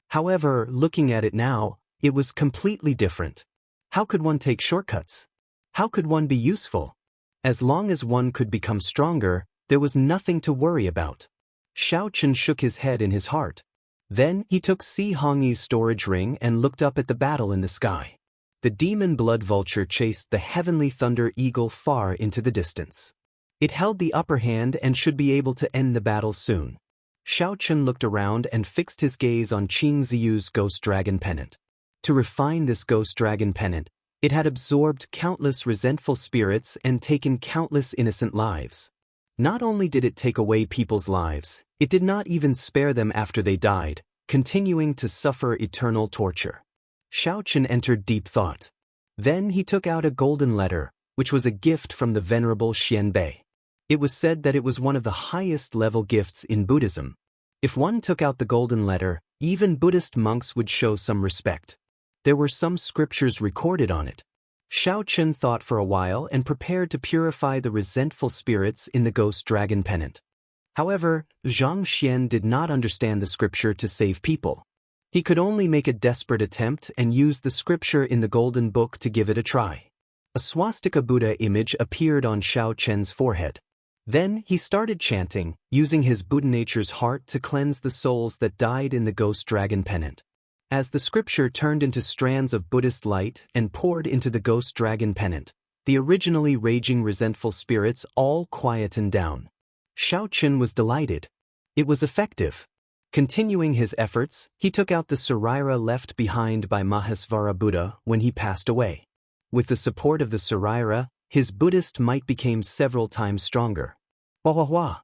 However, looking at it now, it was completely different. How could one take shortcuts? How could one be useful? As long as one could become stronger, there was nothing to worry about. Xiao Chen shook his head in his heart. Then he took Xianxia's storage ring and looked up at the battle in the sky. The demon blood vulture chased the heavenly thunder eagle far into the distance. It held the upper hand and should be able to end the battle soon. Xiao Chun looked around and fixed his gaze on Qing Ziyu's ghost dragon pennant. To refine this ghost dragon pennant, it had absorbed countless resentful spirits and taken countless innocent lives. Not only did it take away people's lives, it did not even spare them after they died, continuing to suffer eternal torture. Xiao Chun entered deep thought. Then he took out a golden letter, which was a gift from the venerable Xianbei. It was said that it was one of the highest-level gifts in Buddhism. If one took out the golden letter, even Buddhist monks would show some respect. There were some scriptures recorded on it. Xiao Chun thought for a while and prepared to purify the resentful spirits in the ghost dragon pennant. However, Zhang Xian did not understand the scripture to save people. He could only make a desperate attempt and use the scripture in the golden book to give it a try. A swastika Buddha image appeared on Xiao Chen's forehead. Then he started chanting, using his Buddha nature's heart to cleanse the souls that died in the ghost dragon pennant. As the scripture turned into strands of Buddhist light and poured into the ghost dragon pennant, the originally raging resentful spirits all quietened down. Xiao Chun was delighted. It was effective. Continuing his efforts, he took out the Saraira left behind by Mahasvara Buddha when he passed away. With the support of the Saraira, his Buddhist might became several times stronger. Wah wah wah!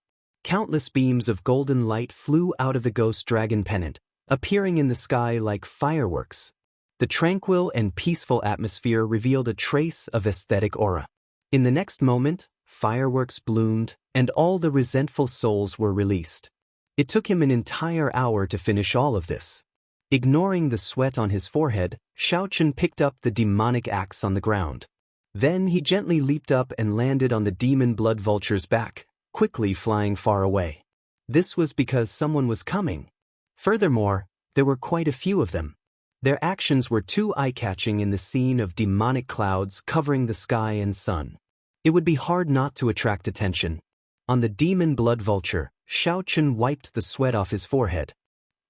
Countless beams of golden light flew out of the ghost dragon pennant, appearing in the sky like fireworks. The tranquil and peaceful atmosphere revealed a trace of aesthetic aura. In the next moment, fireworks bloomed, and all the resentful souls were released. It took him an entire hour to finish all of this. Ignoring the sweat on his forehead, Xiao Chun picked up the demonic axe on the ground. Then he gently leaped up and landed on the demon blood vulture's back, quickly flying far away. This was because someone was coming. Furthermore, there were quite a few of them. Their actions were too eye-catching in the scene of demonic clouds covering the sky and sun. It would be hard not to attract attention. On the demon blood vulture, Xiao Chun wiped the sweat off his forehead.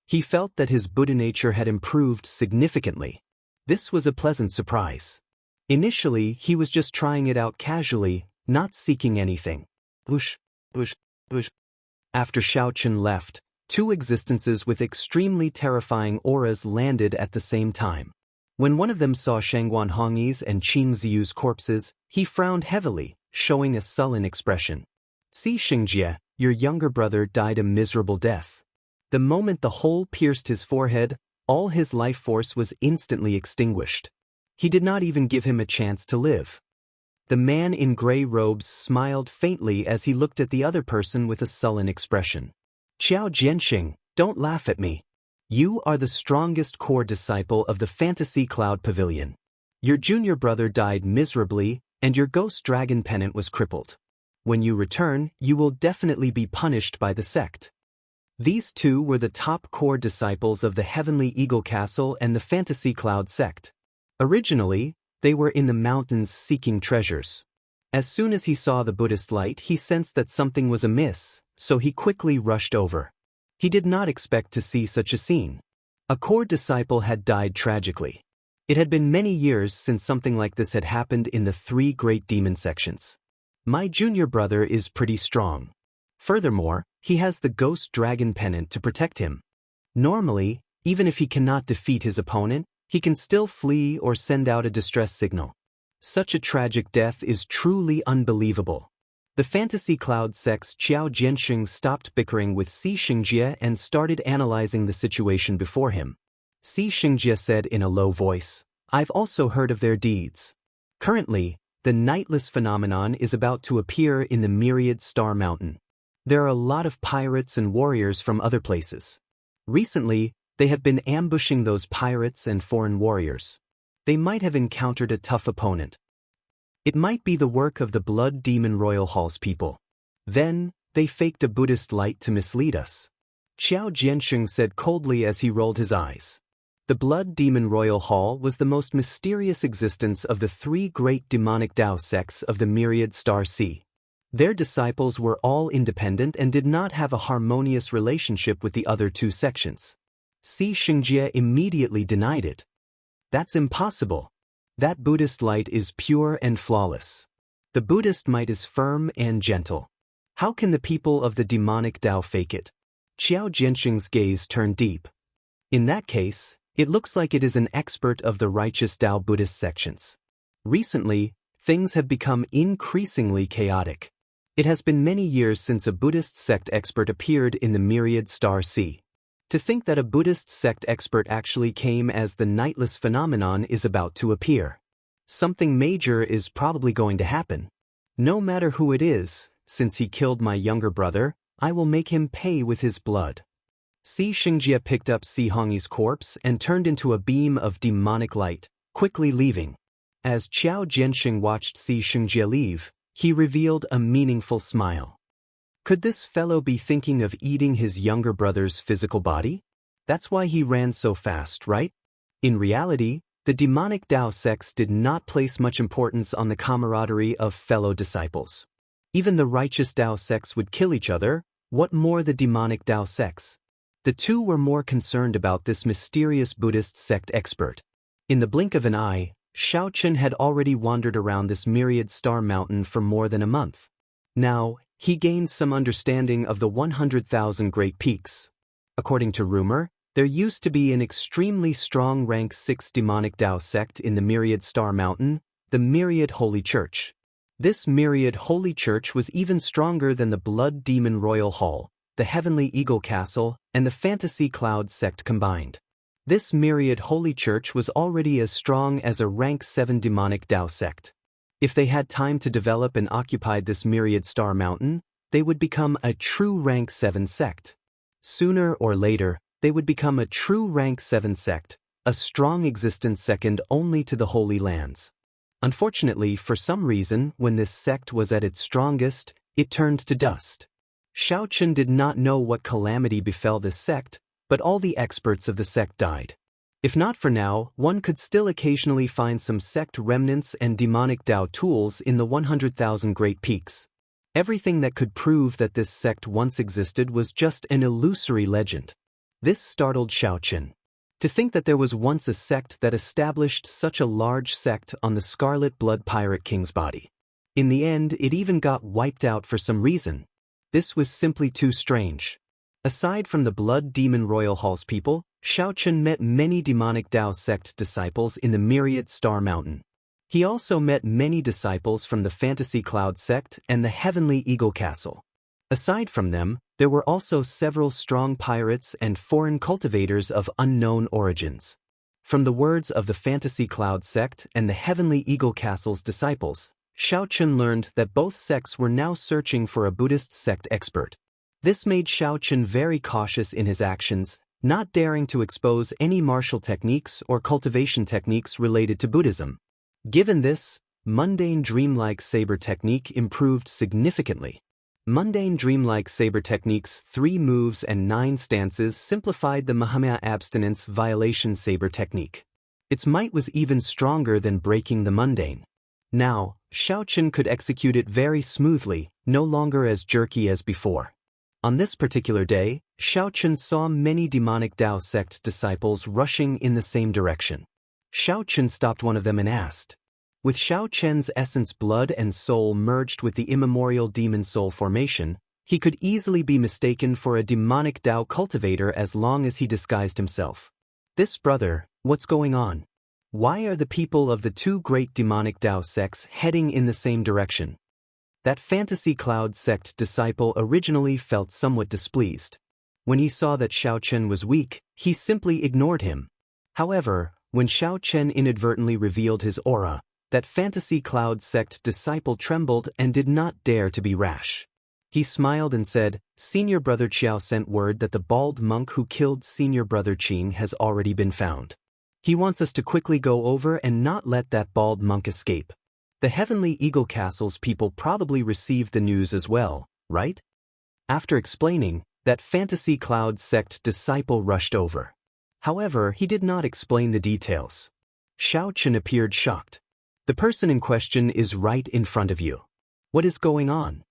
He felt that his Buddha nature had improved significantly. This was a pleasant surprise. Initially, he was just trying it out casually, not seeking anything. Whoosh, whoosh, whoosh. After Xiao Chun left, two existences with extremely terrifying auras landed at the same time. When one of them saw Shangguan Hongyi's and Qing Ziyu's corpses, he frowned heavily, showing a sullen expression. "See, Xianxia, your younger brother died a miserable death." The moment the hole pierced his forehead, all his life force was instantly extinguished. He did not even give him a chance to live. The man in gray robes smiled faintly as he looked at the other person with a sullen expression. "Qiao Jianxing, don't laugh at me. You are the strongest core disciple of the Fantasy Cloud Pavilion. Your junior brother died miserably, and your ghost dragon pennant was crippled. When you return, you will definitely be punished by the sect." These two were the top core disciples of the Heavenly Eagle Castle and the Fantasy Cloud sect. Originally, they were in the mountains seeking treasures. As soon as he saw the Buddhist light, he sensed that something was amiss, so he quickly rushed over. He did not expect to see such a scene. A core disciple had died tragically. It had been many years since something like this had happened in the three great demon sections. My junior brother is pretty strong. Furthermore, he has the ghost dragon pennant to protect him. Normally, even if he cannot defeat his opponent, he can still flee or send out a distress signal. Such a tragic death is truly unbelievable. The Fantasy Cloud sect's Qiao Jianxing stopped bickering with Si Xingjie and started analyzing the situation before him. Si Xingjie said in a low voice, "I've also heard of their deeds. Currently, the nightless phenomenon is about to appear in the Myriad Star Mountain. There are a lot of pirates and warriors from other places. Recently, they have been ambushing those pirates and foreign warriors. They might have encountered a tough opponent. It might be the work of the Blood Demon Royal Hall's people. Then, they faked a Buddhist light to mislead us." Qiao Jianxing said coldly as he rolled his eyes. The Blood Demon Royal Hall was the most mysterious existence of the three great demonic Dao sects of the Myriad Star Sea. Their disciples were all independent and did not have a harmonious relationship with the other two sections. Si Xingjie immediately denied it. "That's impossible. That Buddhist light is pure and flawless. The Buddhist might is firm and gentle. How can the people of the demonic Dao fake it?" Xiao Jianxing's gaze turned deep. In that case, it looks like it is an expert of the righteous Tao Buddhist sections. Recently, things have become increasingly chaotic. It has been many years since a Buddhist sect expert appeared in the myriad star sea. To think that a Buddhist sect expert actually came as the nightless phenomenon is about to appear. Something major is probably going to happen. No matter who it is, since he killed my younger brother, I will make him pay with his blood. Xianxia picked up Si Hongyi's corpse and turned into a beam of demonic light, quickly leaving. As Xiao Jianxing watched Xianxia leave, he revealed a meaningful smile. Could this fellow be thinking of eating his younger brother's physical body? That's why he ran so fast, right? In reality, the demonic Tao sects did not place much importance on the camaraderie of fellow disciples. Even the righteous Tao sects would kill each other, what more the demonic Tao sects? The two were more concerned about this mysterious Buddhist sect expert. In the blink of an eye, Xiaochen had already wandered around this myriad star mountain for more than a month. Now, he gained some understanding of the 100,000 Great Peaks. According to rumor, there used to be an extremely strong rank 6 demonic Tao sect in the myriad star mountain, the Myriad Holy Church. This Myriad Holy Church was even stronger than the Blood Demon Royal Hall, the Heavenly Eagle Castle, and the Fantasy Cloud sect combined. This Myriad Holy Church was already as strong as a rank 7 demonic Tao sect. If they had time to develop and occupied this Myriad Star Mountain, they would become a true rank 7 sect. Sooner or later, they would become a true rank 7 sect, a strong existence second only to the Holy Lands. Unfortunately, for some reason, when this sect was at its strongest, it turned to dust. Xiaochen did not know what calamity befell this sect, but all the experts of the sect died. If not for now, one could still occasionally find some sect remnants and demonic Tao tools in the 100,000 Great Peaks. Everything that could prove that this sect once existed was just an illusory legend. This startled Xiaochen. To think that there was once a sect that established such a large sect on the Scarlet Blood Pirate King's body. In the end, it even got wiped out for some reason. This was simply too strange. Aside from the Blood Demon Royal Hall's people, Xiaochen met many demonic Tao sect disciples in the Myriad Star Mountain. He also met many disciples from the Fantasy Cloud sect and the Heavenly Eagle Castle. Aside from them, there were also several strong pirates and foreign cultivators of unknown origins. From the words of the Fantasy Cloud sect and the Heavenly Eagle Castle's disciples, Xiaochen learned that both sects were now searching for a Buddhist sect expert. This made Xiaochen very cautious in his actions, not daring to expose any martial techniques or cultivation techniques related to Buddhism. Given this, mundane dreamlike saber technique improved significantly. Mundane dreamlike saber technique's 3 moves and 9 stances simplified the Mahamaya abstinence violation saber technique. Its might was even stronger than breaking the mundane. Now, Xiaochen could execute it very smoothly, no longer as jerky as before. On this particular day, Xiaochen saw many demonic Tao sect disciples rushing in the same direction. Xiaochen stopped one of them and asked. With Xiaochen's essence blood and soul merged with the immemorial demon soul formation, he could easily be mistaken for a demonic Tao cultivator as long as he disguised himself. This brother, what's going on? Why are the people of the 2 great demonic Tao sects heading in the same direction? That Fantasy Cloud sect disciple originally felt somewhat displeased. When he saw that Xiaochen was weak, he simply ignored him. However, when Xiaochen inadvertently revealed his aura, that Fantasy Cloud sect disciple trembled and did not dare to be rash. He smiled and said, "Senior Brother Qiao sent word that the bald monk who killed Senior Brother Qing has already been found. He wants us to quickly go over and not let that bald monk escape." The Heavenly Eagle Castle's people probably received the news as well, right? After explaining, that Fantasy Cloud sect disciple rushed over. However, he did not explain the details. Xiaochen appeared shocked. The person in question is right in front of you. What is going on?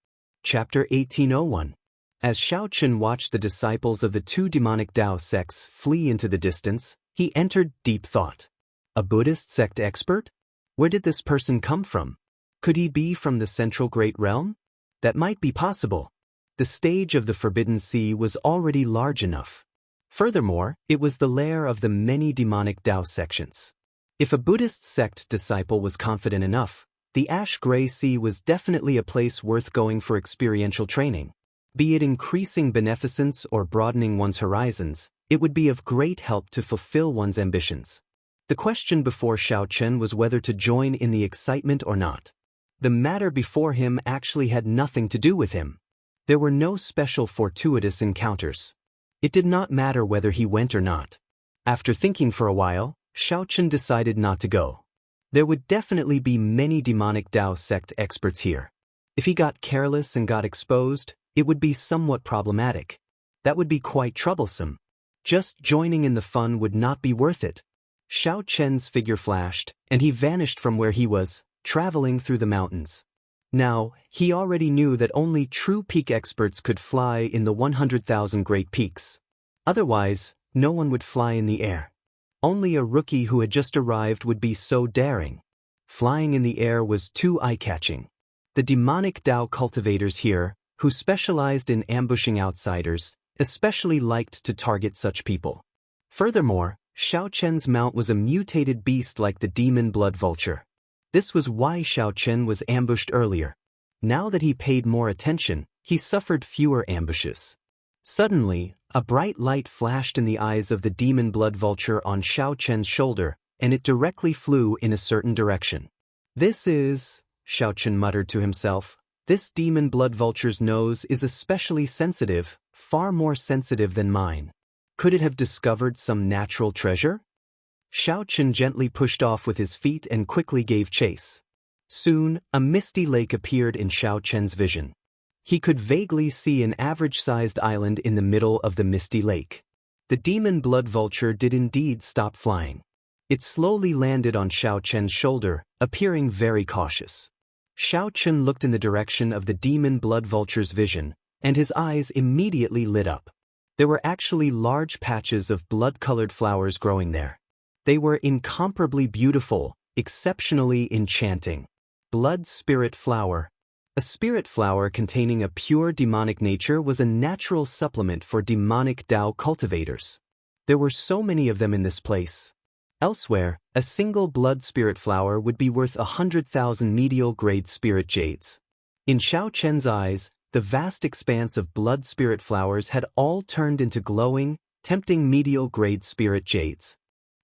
Chapter 1801. As Xiaochen watched the disciples of the 2 demonic Tao sects flee into the distance, he entered deep thought. A Buddhist sect expert? Where did this person come from? Could he be from the Central Great Realm? That might be possible. The stage of the Forbidden Sea was already large enough. Furthermore, it was the lair of the many demonic Dao sections. If a Buddhist sect disciple was confident enough, the Ash-Gray Sea was definitely a place worth going for experiential training. Be it increasing beneficence or broadening one's horizons, it would be of great help to fulfill one's ambitions. The question before Xiao Chen was whether to join in the excitement or not. The matter before him actually had nothing to do with him. There were no special fortuitous encounters. It did not matter whether he went or not. After thinking for a while, Xiao Chen decided not to go. There would definitely be many demonic Dao sect experts here. If he got careless and got exposed, it would be somewhat problematic. That would be quite troublesome. Just joining in the fun would not be worth it. Xiao Chen's figure flashed, and he vanished from where he was, traveling through the mountains. Now, he already knew that only true peak experts could fly in the 100,000 great peaks. Otherwise, no one would fly in the air. Only a rookie who had just arrived would be so daring. Flying in the air was too eye-catching. The demonic Dao cultivators here, who specialized in ambushing outsiders, especially liked to target such people. Furthermore, Xiao Chen's mount was a mutated beast like the demon blood vulture. This was why Xiao Chen was ambushed earlier. Now that he paid more attention, he suffered fewer ambushes. Suddenly, a bright light flashed in the eyes of the demon blood vulture on Xiao Chen's shoulder, and it directly flew in a certain direction. This is, Xiao Chen muttered to himself, this demon blood vulture's nose is especially sensitive, far more sensitive than mine. Could it have discovered some natural treasure? Xiao Chen gently pushed off with his feet and quickly gave chase. Soon, a misty lake appeared in Xiao Chen's vision. He could vaguely see an average-sized island in the middle of the misty lake. The demon blood vulture did indeed stop flying. It slowly landed on Xiao Chen's shoulder, appearing very cautious. Xiao Chen looked in the direction of the demon blood vulture's vision, and his eyes immediately lit up. There were actually large patches of blood-colored flowers growing there. They were incomparably beautiful, exceptionally enchanting. Blood spirit flower. A spirit flower containing a pure demonic nature was a natural supplement for demonic Dao cultivators. There were so many of them in this place. Elsewhere, a single blood spirit flower would be worth 100,000 medial-grade spirit jades. In Xiao Chen's eyes, the vast expanse of blood spirit flowers had all turned into glowing, tempting medial-grade spirit jades.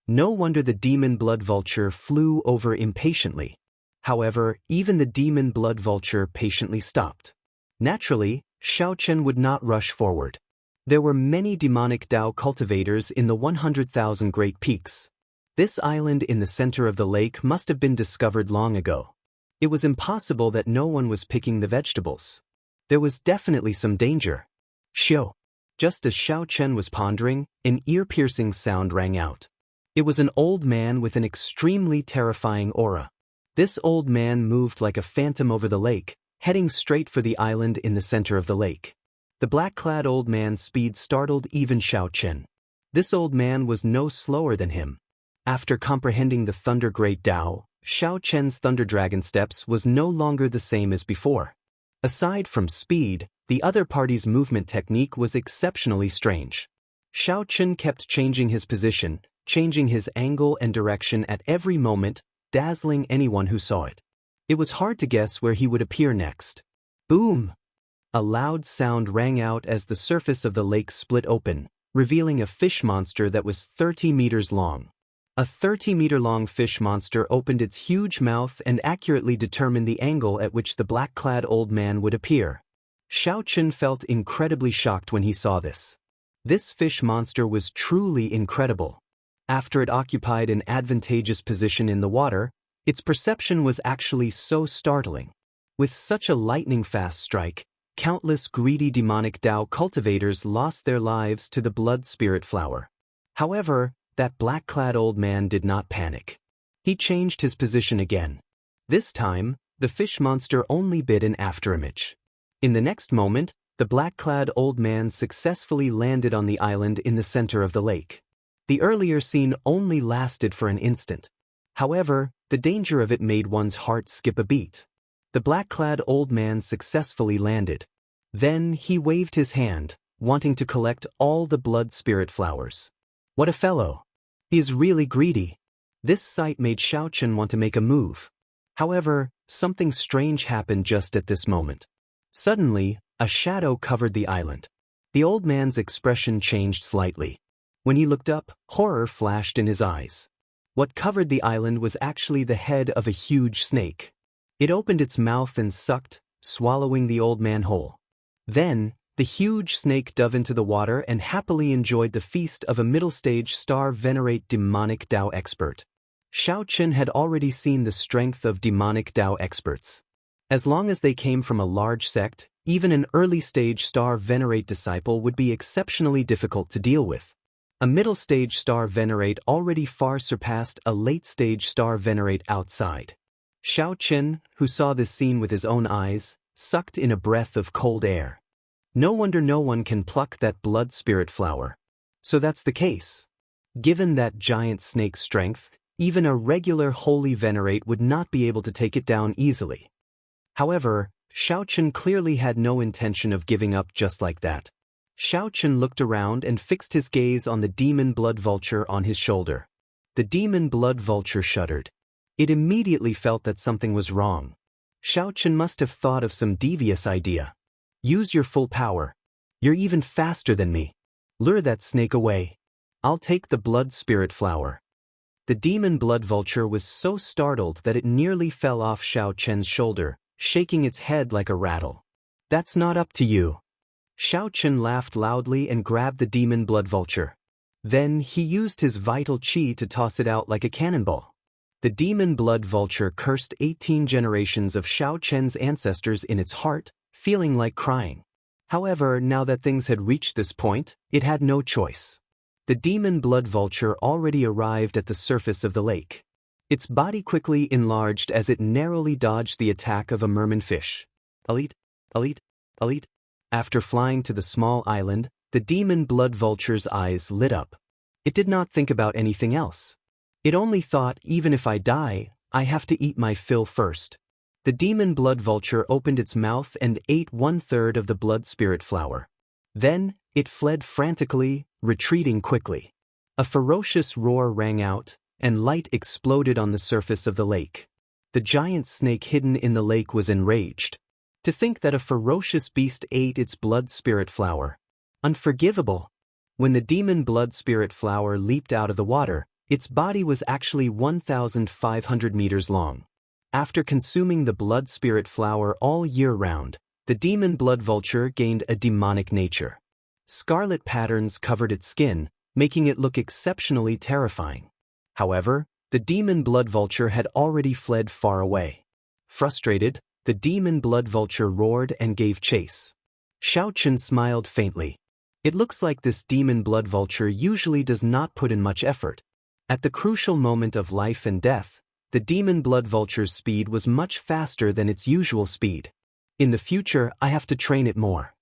No wonder the demon blood vulture flew over impatiently. However, even the demon blood vulture patiently stopped. Naturally, Xiao Chen would not rush forward. There were many demonic Dao cultivators in the 100,000 great peaks. This island in the center of the lake must have been discovered long ago. It was impossible that no one was picking the vegetables. There was definitely some danger. Xiao. Just as Xiao Chen was pondering, an ear-piercing sound rang out. It was an old man with an extremely terrifying aura. This old man moved like a phantom over the lake, heading straight for the island in the center of the lake. The black-clad old man's speed startled even Xiao Chen. This old man was no slower than him. After comprehending the Thunder Great Dao, Xiao Chen's Thunder Dragon steps was no longer the same as before. Aside from speed, the other party's movement technique was exceptionally strange. Xiao Chen kept changing his position, changing his angle and direction at every moment, dazzling anyone who saw it. It was hard to guess where he would appear next. Boom! A loud sound rang out as the surface of the lake split open, revealing a fish monster that was 30 meters long. A 30-meter-long fish monster opened its huge mouth and accurately determined the angle at which the black-clad old man would appear. Xiao Chen felt incredibly shocked when he saw this. This fish monster was truly incredible. After it occupied an advantageous position in the water, its perception was actually so startling. With such a lightning-fast strike, countless greedy demonic Dao cultivators lost their lives to the blood spirit flower. However, that black-clad old man did not panic. He changed his position again. This time, the fish monster only bit an afterimage. In the next moment, the black-clad old man successfully landed on the island in the center of the lake. The earlier scene only lasted for an instant. However, the danger of it made one's heart skip a beat. The black-clad old man successfully landed. Then he waved his hand, wanting to collect all the blood spirit flowers. What a fellow! He is really greedy. This sight made Xiaochen want to make a move. However, something strange happened just at this moment. Suddenly, a shadow covered the island. The old man's expression changed slightly. When he looked up, horror flashed in his eyes. What covered the island was actually the head of a huge snake. It opened its mouth and sucked, swallowing the old man whole. Then, the huge snake dove into the water and happily enjoyed the feast of a middle-stage star venerate demonic Dao expert. Xiaochen had already seen the strength of demonic Dao experts. As long as they came from a large sect, even an early-stage star venerate disciple would be exceptionally difficult to deal with. A middle-stage star venerate already far surpassed a late-stage star venerate outside. Xiaochen, who saw this scene with his own eyes, sucked in a breath of cold air. No wonder no one can pluck that blood spirit flower. So that's the case. Given that giant snake's strength, even a regular holy venerate would not be able to take it down easily. However, Xiaochen clearly had no intention of giving up just like that. Xiaochen looked around and fixed his gaze on the demon blood vulture on his shoulder. The demon blood vulture shuddered. It immediately felt that something was wrong. Xiaochen must have thought of some devious idea. Use your full power. You're even faster than me. Lure that snake away. I'll take the blood spirit flower. The demon blood vulture was so startled that it nearly fell off Xiaochen's shoulder, shaking its head like a rattle. That's not up to you. Xiaochen laughed loudly and grabbed the demon blood vulture. Then he used his vital qi to toss it out like a cannonball. The demon blood vulture cursed 18 generations of Xiaochen's ancestors in its heart, feeling like crying. However, now that things had reached this point, it had no choice. The demon blood vulture already arrived at the surface of the lake. Its body quickly enlarged as it narrowly dodged the attack of a merman fish. Elite, elite, elite. After flying to the small island, the demon blood vulture's eyes lit up. It did not think about anything else. It only thought, even if I die, I have to eat my fill first. The demon blood vulture opened its mouth and ate 1/3 of the blood spirit flower. Then, it fled frantically, retreating quickly. A ferocious roar rang out, and light exploded on the surface of the lake. The giant snake hidden in the lake was enraged. To think that a ferocious beast ate its blood spirit flower. Unforgivable. When the demon blood spirit flower leaped out of the water, its body was actually 1,500 meters long. After consuming the blood spirit flower all year round, the demon blood vulture gained a demonic nature. Scarlet patterns covered its skin, making it look exceptionally terrifying. However, the demon blood vulture had already fled far away. Frustrated, the demon blood vulture roared and gave chase. Xiaochen smiled faintly. It looks like this demon blood vulture usually does not put in much effort. At the crucial moment of life and death, the demon blood vulture's speed was much faster than its usual speed. In the future, I have to train it more.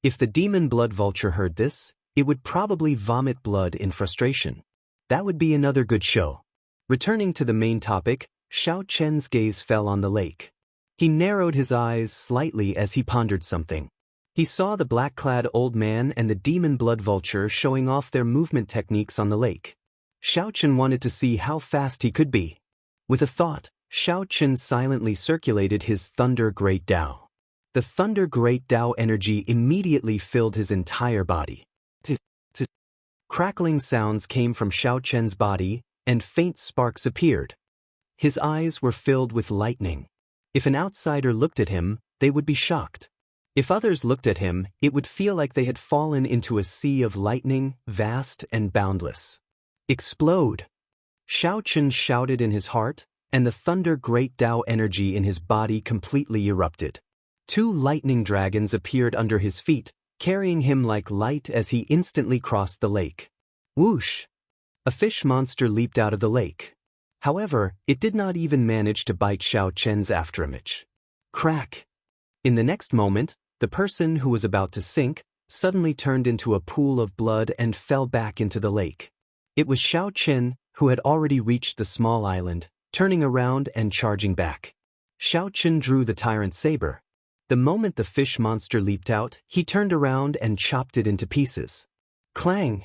If the demon blood vulture heard this, it would probably vomit blood in frustration. That would be another good show. Returning to the main topic, Xiaochen's gaze fell on the lake. He narrowed his eyes slightly as he pondered something. He saw the black-clad old man and the demon blood vulture showing off their movement techniques on the lake. Xiaochen wanted to see how fast he could be. With a thought, Xiaochen silently circulated his Thunder Great Dao. The Thunder Great Dao energy immediately filled his entire body. Crackling sounds came from Xiaochen's body, and faint sparks appeared. His eyes were filled with lightning. If an outsider looked at him, they would be shocked. If others looked at him, it would feel like they had fallen into a sea of lightning, vast and boundless. Explode! Xiaochen shouted in his heart, and the Thunder Great Dao energy in his body completely erupted. 2 lightning dragons appeared under his feet, carrying him like light as he instantly crossed the lake. Whoosh! A fish monster leaped out of the lake. However, it did not even manage to bite Xiaochen's afterimage. Crack! In the next moment, the person who was about to sink suddenly turned into a pool of blood and fell back into the lake. It was Xiaochen, who had already reached the small island, turning around and charging back. Xiaochen drew the tyrant saber. The moment the fish monster leaped out, he turned around and chopped it into pieces. Clang!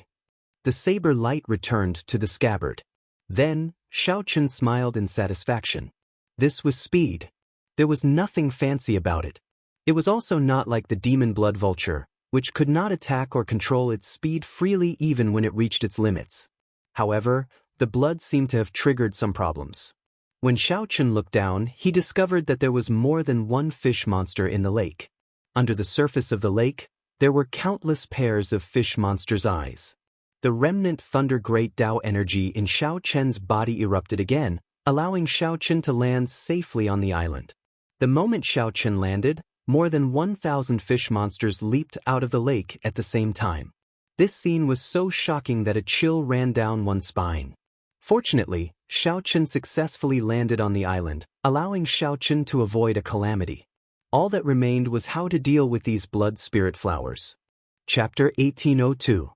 The saber light returned to the scabbard. Then, Xiaochen smiled in satisfaction. This was speed. There was nothing fancy about it. It was also not like the demon blood vulture, which could not attack or control its speed freely even when it reached its limits. However, the blood seemed to have triggered some problems. When Xiaochen looked down, he discovered that there was more than one fish monster in the lake. Under the surface of the lake, there were countless pairs of fish monsters' eyes. The remnant thunder great Dao energy in Xiaochen's body erupted again, allowing Xiaochen to land safely on the island. The moment Xiaochen landed, more than 1,000 fish monsters leaped out of the lake at the same time. This scene was so shocking that a chill ran down one's spine. Fortunately, Xiaochen successfully landed on the island, allowing Xiaochen to avoid a calamity. All that remained was how to deal with these blood spirit flowers. Chapter 1802.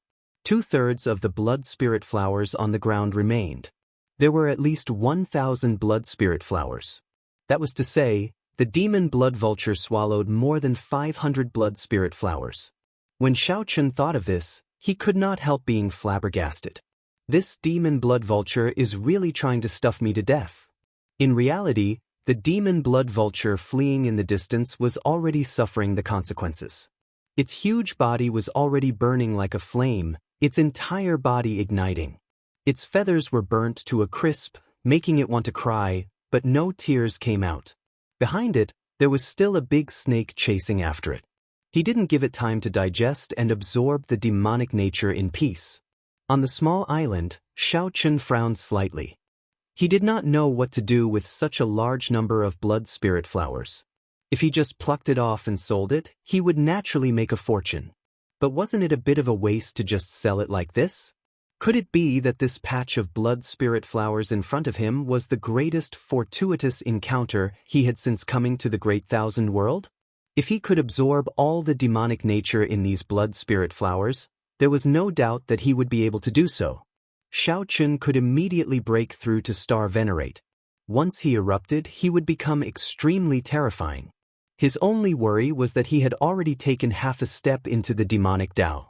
2/3 of the blood spirit flowers on the ground remained. There were at least 1,000 blood spirit flowers. That was to say, the demon blood vulture swallowed more than 500 blood spirit flowers. When Xiaochen thought of this, he could not help being flabbergasted. This demon blood vulture is really trying to stuff me to death. In reality, the demon blood vulture fleeing in the distance was already suffering the consequences. Its huge body was already burning like a flame, its entire body igniting. Its feathers were burnt to a crisp, making it want to cry, but no tears came out. Behind it, there was still a big snake chasing after it. He didn't give it time to digest and absorb the demonic nature in peace. On the small island, Xiaochen frowned slightly. He did not know what to do with such a large number of blood spirit flowers. If he just plucked it off and sold it, he would naturally make a fortune. But wasn't it a bit of a waste to just sell it like this? Could it be that this patch of blood spirit flowers in front of him was the greatest fortuitous encounter he had since coming to the Great Thousand World? If he could absorb all the demonic nature in these blood spirit flowers, there was no doubt that he would be able to do so. Xiaochen could immediately break through to Star Venerate. Once he erupted, he would become extremely terrifying. His only worry was that he had already taken half a step into the demonic Dao.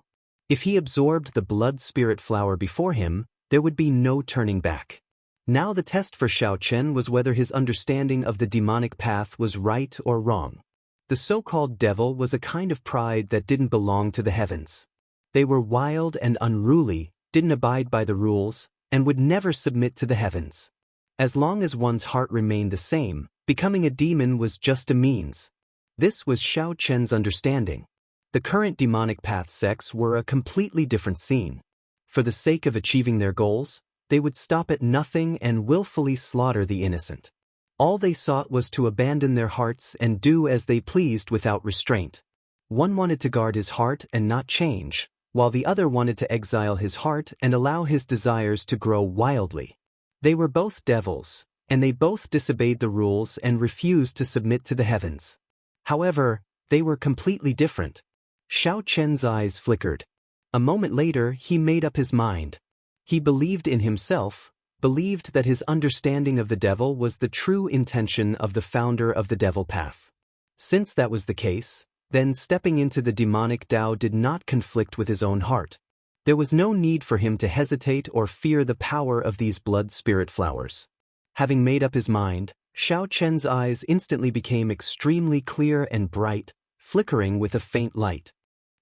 If he absorbed the blood spirit flower before him, there would be no turning back. Now the test for Xiaochen was whether his understanding of the demonic path was right or wrong. The so-called devil was a kind of pride that didn't belong to the heavens. They were wild and unruly, didn't abide by the rules, and would never submit to the heavens. As long as one's heart remained the same, becoming a demon was just a means. This was Xiaochen's understanding. The current demonic path sects were a completely different scene. For the sake of achieving their goals, they would stop at nothing and willfully slaughter the innocent. All they sought was to abandon their hearts and do as they pleased without restraint. One wanted to guard his heart and not change, while the other wanted to exile his heart and allow his desires to grow wildly. They were both devils, and they both disobeyed the rules and refused to submit to the heavens. However, they were completely different. Xiaochen's eyes flickered. A moment later, he made up his mind. He believed in himself, believed that his understanding of the devil was the true intention of the founder of the devil path. Since that was the case, then stepping into the demonic Dao did not conflict with his own heart. There was no need for him to hesitate or fear the power of these blood spirit flowers. Having made up his mind, Xiaochen's eyes instantly became extremely clear and bright, flickering with a faint light.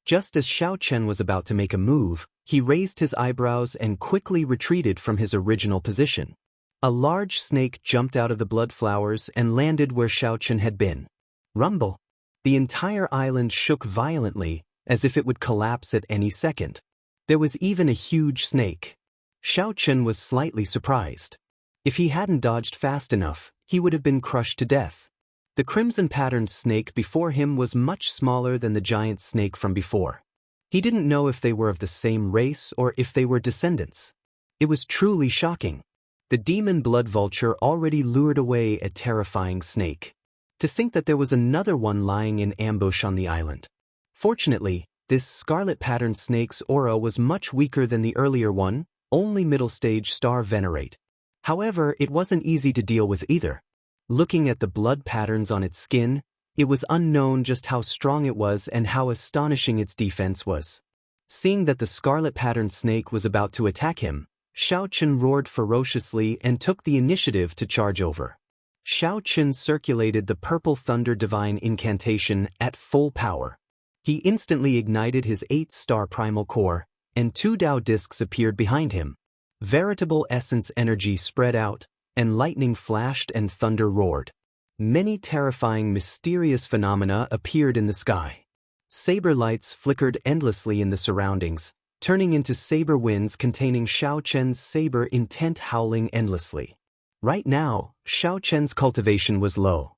Just as Xiaochen was about to make a move, he raised his eyebrows and quickly retreated from his original position. A large snake jumped out of the blood flowers and landed where Xiaochen had been. Rumble! The entire island shook violently, as if it would collapse at any second. There was even a huge snake. Xiaochen was slightly surprised. If he hadn't dodged fast enough, he would have been crushed to death. The crimson-patterned snake before him was much smaller than the giant snake from before. He didn't know if they were of the same race or if they were descendants. It was truly shocking. The demon blood vulture already lured away a terrifying snake. To think that there was another one lying in ambush on the island. Fortunately, this scarlet-patterned snake's aura was much weaker than the earlier one, only middle-stage Star Venerate. However, it wasn't easy to deal with either. Looking at the blood patterns on its skin, It was unknown just how strong it was and how astonishing its defense was. Seeing that the scarlet-patterned snake was about to attack him, Xiaochen roared ferociously and took the initiative to charge over. Xiaochen circulated the purple thunder divine incantation at full power. He instantly ignited his 8-star primal core, and 2 Dao discs appeared behind him. Veritable essence energy spread out, and lightning flashed and thunder roared. Many terrifying mysterious phenomena appeared in the sky. Saber lights flickered endlessly in the surroundings, turning into saber winds containing Xiaochen's saber intent howling endlessly. Right now, Xiaochen's cultivation was low.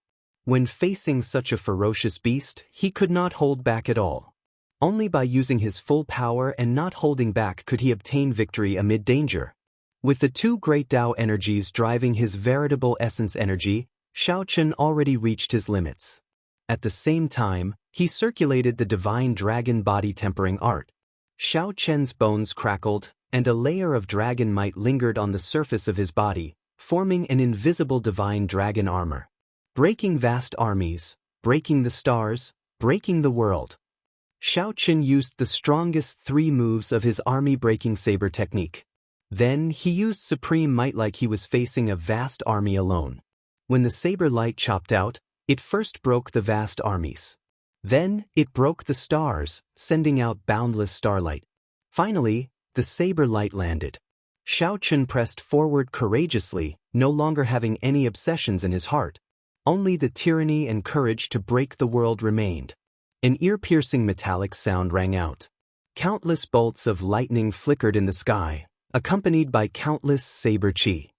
When facing such a ferocious beast, he could not hold back at all. Only by using his full power and not holding back could he obtain victory amid danger. With the 2 great Dao energies driving his veritable essence energy, Xiaochen already reached his limits. At the same time, he circulated the divine dragon body tempering art. Xiaochen's bones crackled, and a layer of dragon might lingered on the surface of his body, forming an invisible divine dragon armor. Breaking vast armies, breaking the stars, breaking the world. Xiaochen used the strongest 3 moves of his army-breaking saber technique. Then he used supreme might like he was facing a vast army alone. When the saber light chopped out, it first broke the vast armies. Then it broke the stars, sending out boundless starlight. Finally, the saber light landed. Xiaochen pressed forward courageously, no longer having any obsessions in his heart. Only the tyranny and courage to break the world remained. An ear-piercing metallic sound rang out. Countless bolts of lightning flickered in the sky, accompanied by countless saber chi.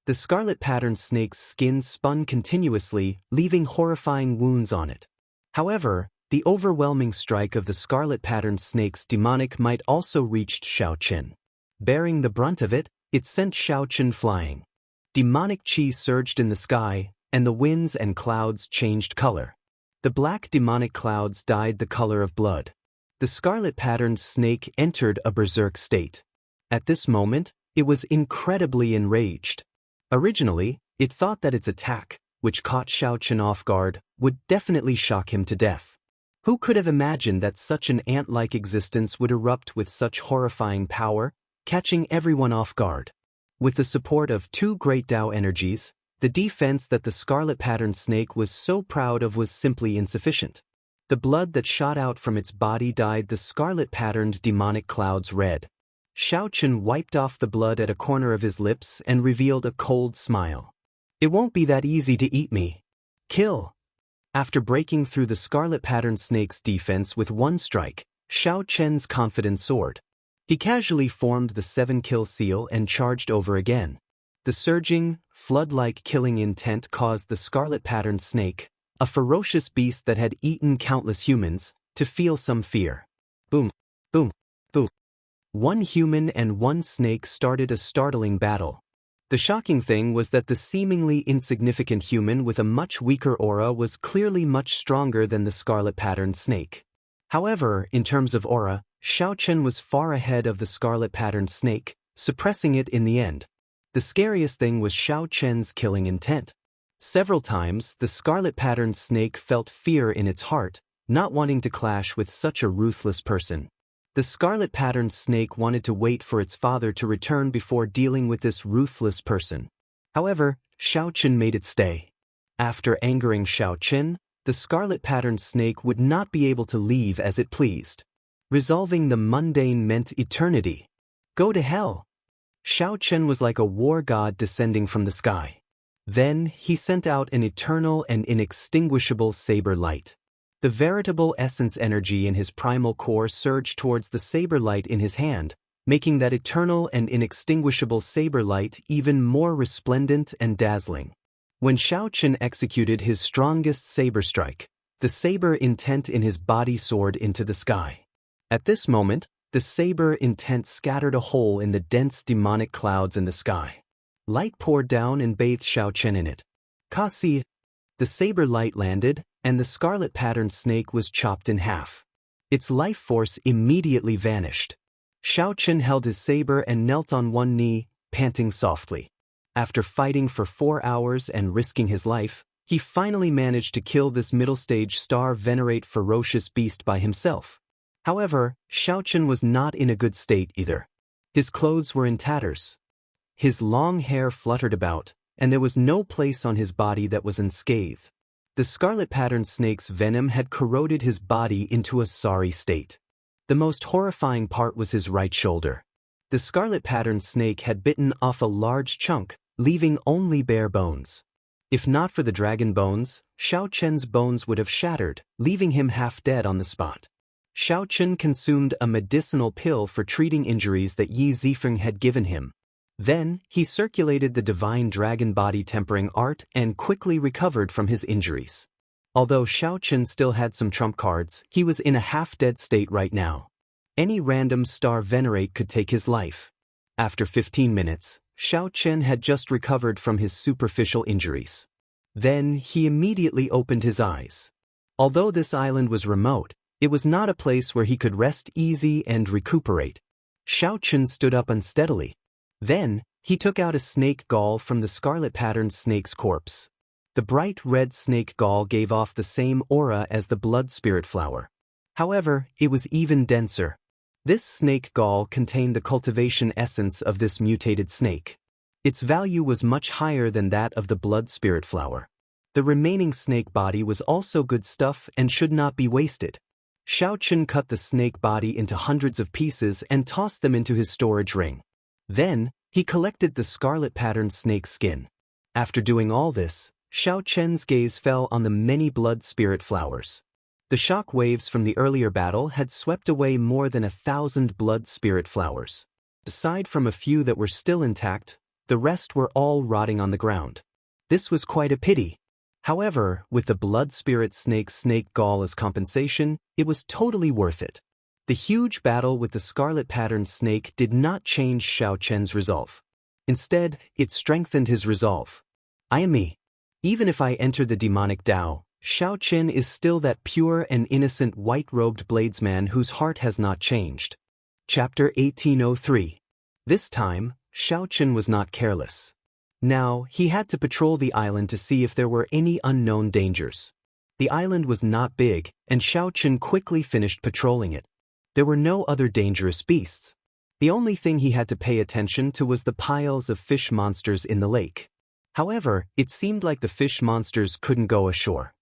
The scarlet-patterned snake's skin spun continuously, leaving horrifying wounds on it. However, the overwhelming strike of the scarlet-patterned snake's demonic might also reached Xiaochen. Bearing the brunt of it, it sent Xiaochen flying. Demonic chi surged in the sky, and the winds and clouds changed color. The black demonic clouds dyed the color of blood. The scarlet-patterned snake entered a berserk state. At this moment, it was incredibly enraged. Originally, it thought that its attack, which caught Xiaochen off guard, would definitely shock him to death. Who could have imagined that such an ant-like existence would erupt with such horrifying power, catching everyone off guard? With the support of 2 great Dao energies, the defense that the scarlet-patterned snake was so proud of was simply insufficient. The blood that shot out from its body dyed the scarlet-patterned demonic clouds red. Xiaochen wiped off the blood at a corner of his lips and revealed a cold smile. It won't be that easy to eat me. Kill! After breaking through the scarlet-patterned snake's defense with 1 strike, Xiaochen's confidence soared. He casually formed the 7-kill seal and charged over again. The surging, flood-like killing intent caused the scarlet-patterned snake, a ferocious beast that had eaten countless humans, to feel some fear. Boom, boom, boom. 1 human and 1 snake started a startling battle. The shocking thing was that the seemingly insignificant human with a much weaker aura was clearly much stronger than the scarlet-patterned snake. However, in terms of aura, Xiaochen was far ahead of the scarlet-patterned snake, suppressing it in the end. The scariest thing was Xiaochen's killing intent. Several times, the scarlet-patterned snake felt fear in its heart, not wanting to clash with such a ruthless person. The scarlet-patterned snake wanted to wait for its father to return before dealing with this ruthless person. However, Xiaochen made it stay. After angering Xiaochen, the scarlet-patterned snake would not be able to leave as it pleased. Resolving the mundane meant eternity. Go to hell! Xiaochen was like a war god descending from the sky. Then he sent out an eternal and inextinguishable saber light. The veritable essence energy in his primal core surged towards the saber light in his hand, making that eternal and inextinguishable saber light even more resplendent and dazzling. When Xiaochen executed his strongest saber strike, the saber intent in his body soared into the sky. At this moment, the saber intent scattered a hole in the dense demonic clouds in the sky. Light poured down and bathed Xiaochen in it. Kasi! The saber light landed, and the scarlet-patterned snake was chopped in half. Its life force immediately vanished. Xiaochen held his saber and knelt on 1 knee, panting softly. After fighting for 4 hours and risking his life, He finally managed to kill this middle-stage star-venerate ferocious beast by himself. However, Xiaochen was not in a good state either. His clothes were in tatters. His long hair fluttered about, and there was no place on his body that was unscathed. The scarlet-patterned snake's venom had corroded his body into a sorry state. The most horrifying part was his right shoulder. The scarlet-patterned snake had bitten off a large chunk, leaving only bare bones. If not for the dragon bones, Xiaochen's bones would have shattered, leaving him half dead on the spot. Xiaochen consumed a medicinal pill for treating injuries that Yi Zifeng had given him. Then, he circulated the divine dragon body tempering art and quickly recovered from his injuries. Although Xiaochen still had some trump cards, he was in a half-dead state right now. Any random star venerate could take his life. After 15 minutes, Xiaochen had just recovered from his superficial injuries. Then, he immediately opened his eyes. Although this island was remote, it was not a place where he could rest easy and recuperate. Xiaochen stood up unsteadily. Then, he took out a snake gall from the scarlet-patterned snake's corpse. The bright red snake gall gave off the same aura as the blood spirit flower. However, it was even denser. This snake gall contained the cultivation essence of this mutated snake. Its value was much higher than that of the blood spirit flower. The remaining snake body was also good stuff and should not be wasted. Xiaochen cut the snake body into hundreds of pieces and tossed them into his storage ring. Then, he collected the scarlet-patterned snake skin. After doing all this, Xiaochen's gaze fell on the many blood spirit flowers. The shock waves from the earlier battle had swept away more than 1,000 blood spirit flowers. Aside from a few that were still intact, the rest were all rotting on the ground. This was quite a pity. However, with the blood spirit snake's snake gall as compensation, it was totally worth it. The huge battle with the scarlet-patterned snake did not change Xiaochen's resolve. Instead, it strengthened his resolve. I am me. Even if I enter the demonic Dao, Xiaochen is still that pure and innocent white-robed bladesman whose heart has not changed. Chapter 1803. This time, Xiaochen was not careless. Now, he had to patrol the island to see if there were any unknown dangers. The island was not big, and Xiaochen quickly finished patrolling it. There were no other dangerous beasts. The only thing he had to pay attention to was the piles of fish monsters in the lake. However, it seemed like the fish monsters couldn't go ashore.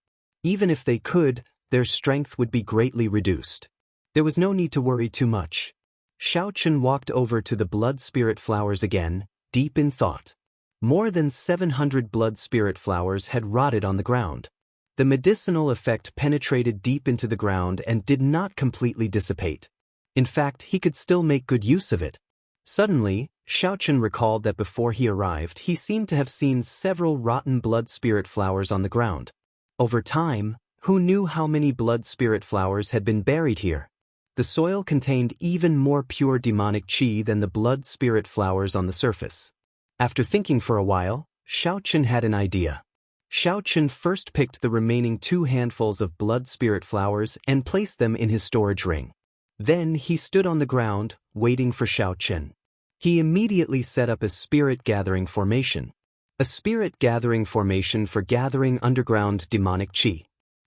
Even if they could, their strength would be greatly reduced. There was no need to worry too much. Xiaochen walked over to the blood spirit flowers again, deep in thought. More than 700 blood spirit flowers had rotted on the ground. The medicinal effect penetrated deep into the ground and did not completely dissipate. In fact, he could still make good use of it. Suddenly, Xiaochen recalled that before he arrived, he seemed to have seen several rotten blood spirit flowers on the ground. Over time, who knew how many blood spirit flowers had been buried here? The soil contained even more pure demonic qi than the blood spirit flowers on the surface. After thinking for a while, Xiaochen had an idea. Xiaochen first picked the remaining 2 handfuls of blood spirit flowers and placed them in his storage ring. Then he stood on the ground, waiting for Xiaochen. He immediately set up a spirit gathering formation. A spirit gathering formation for gathering underground demonic qi.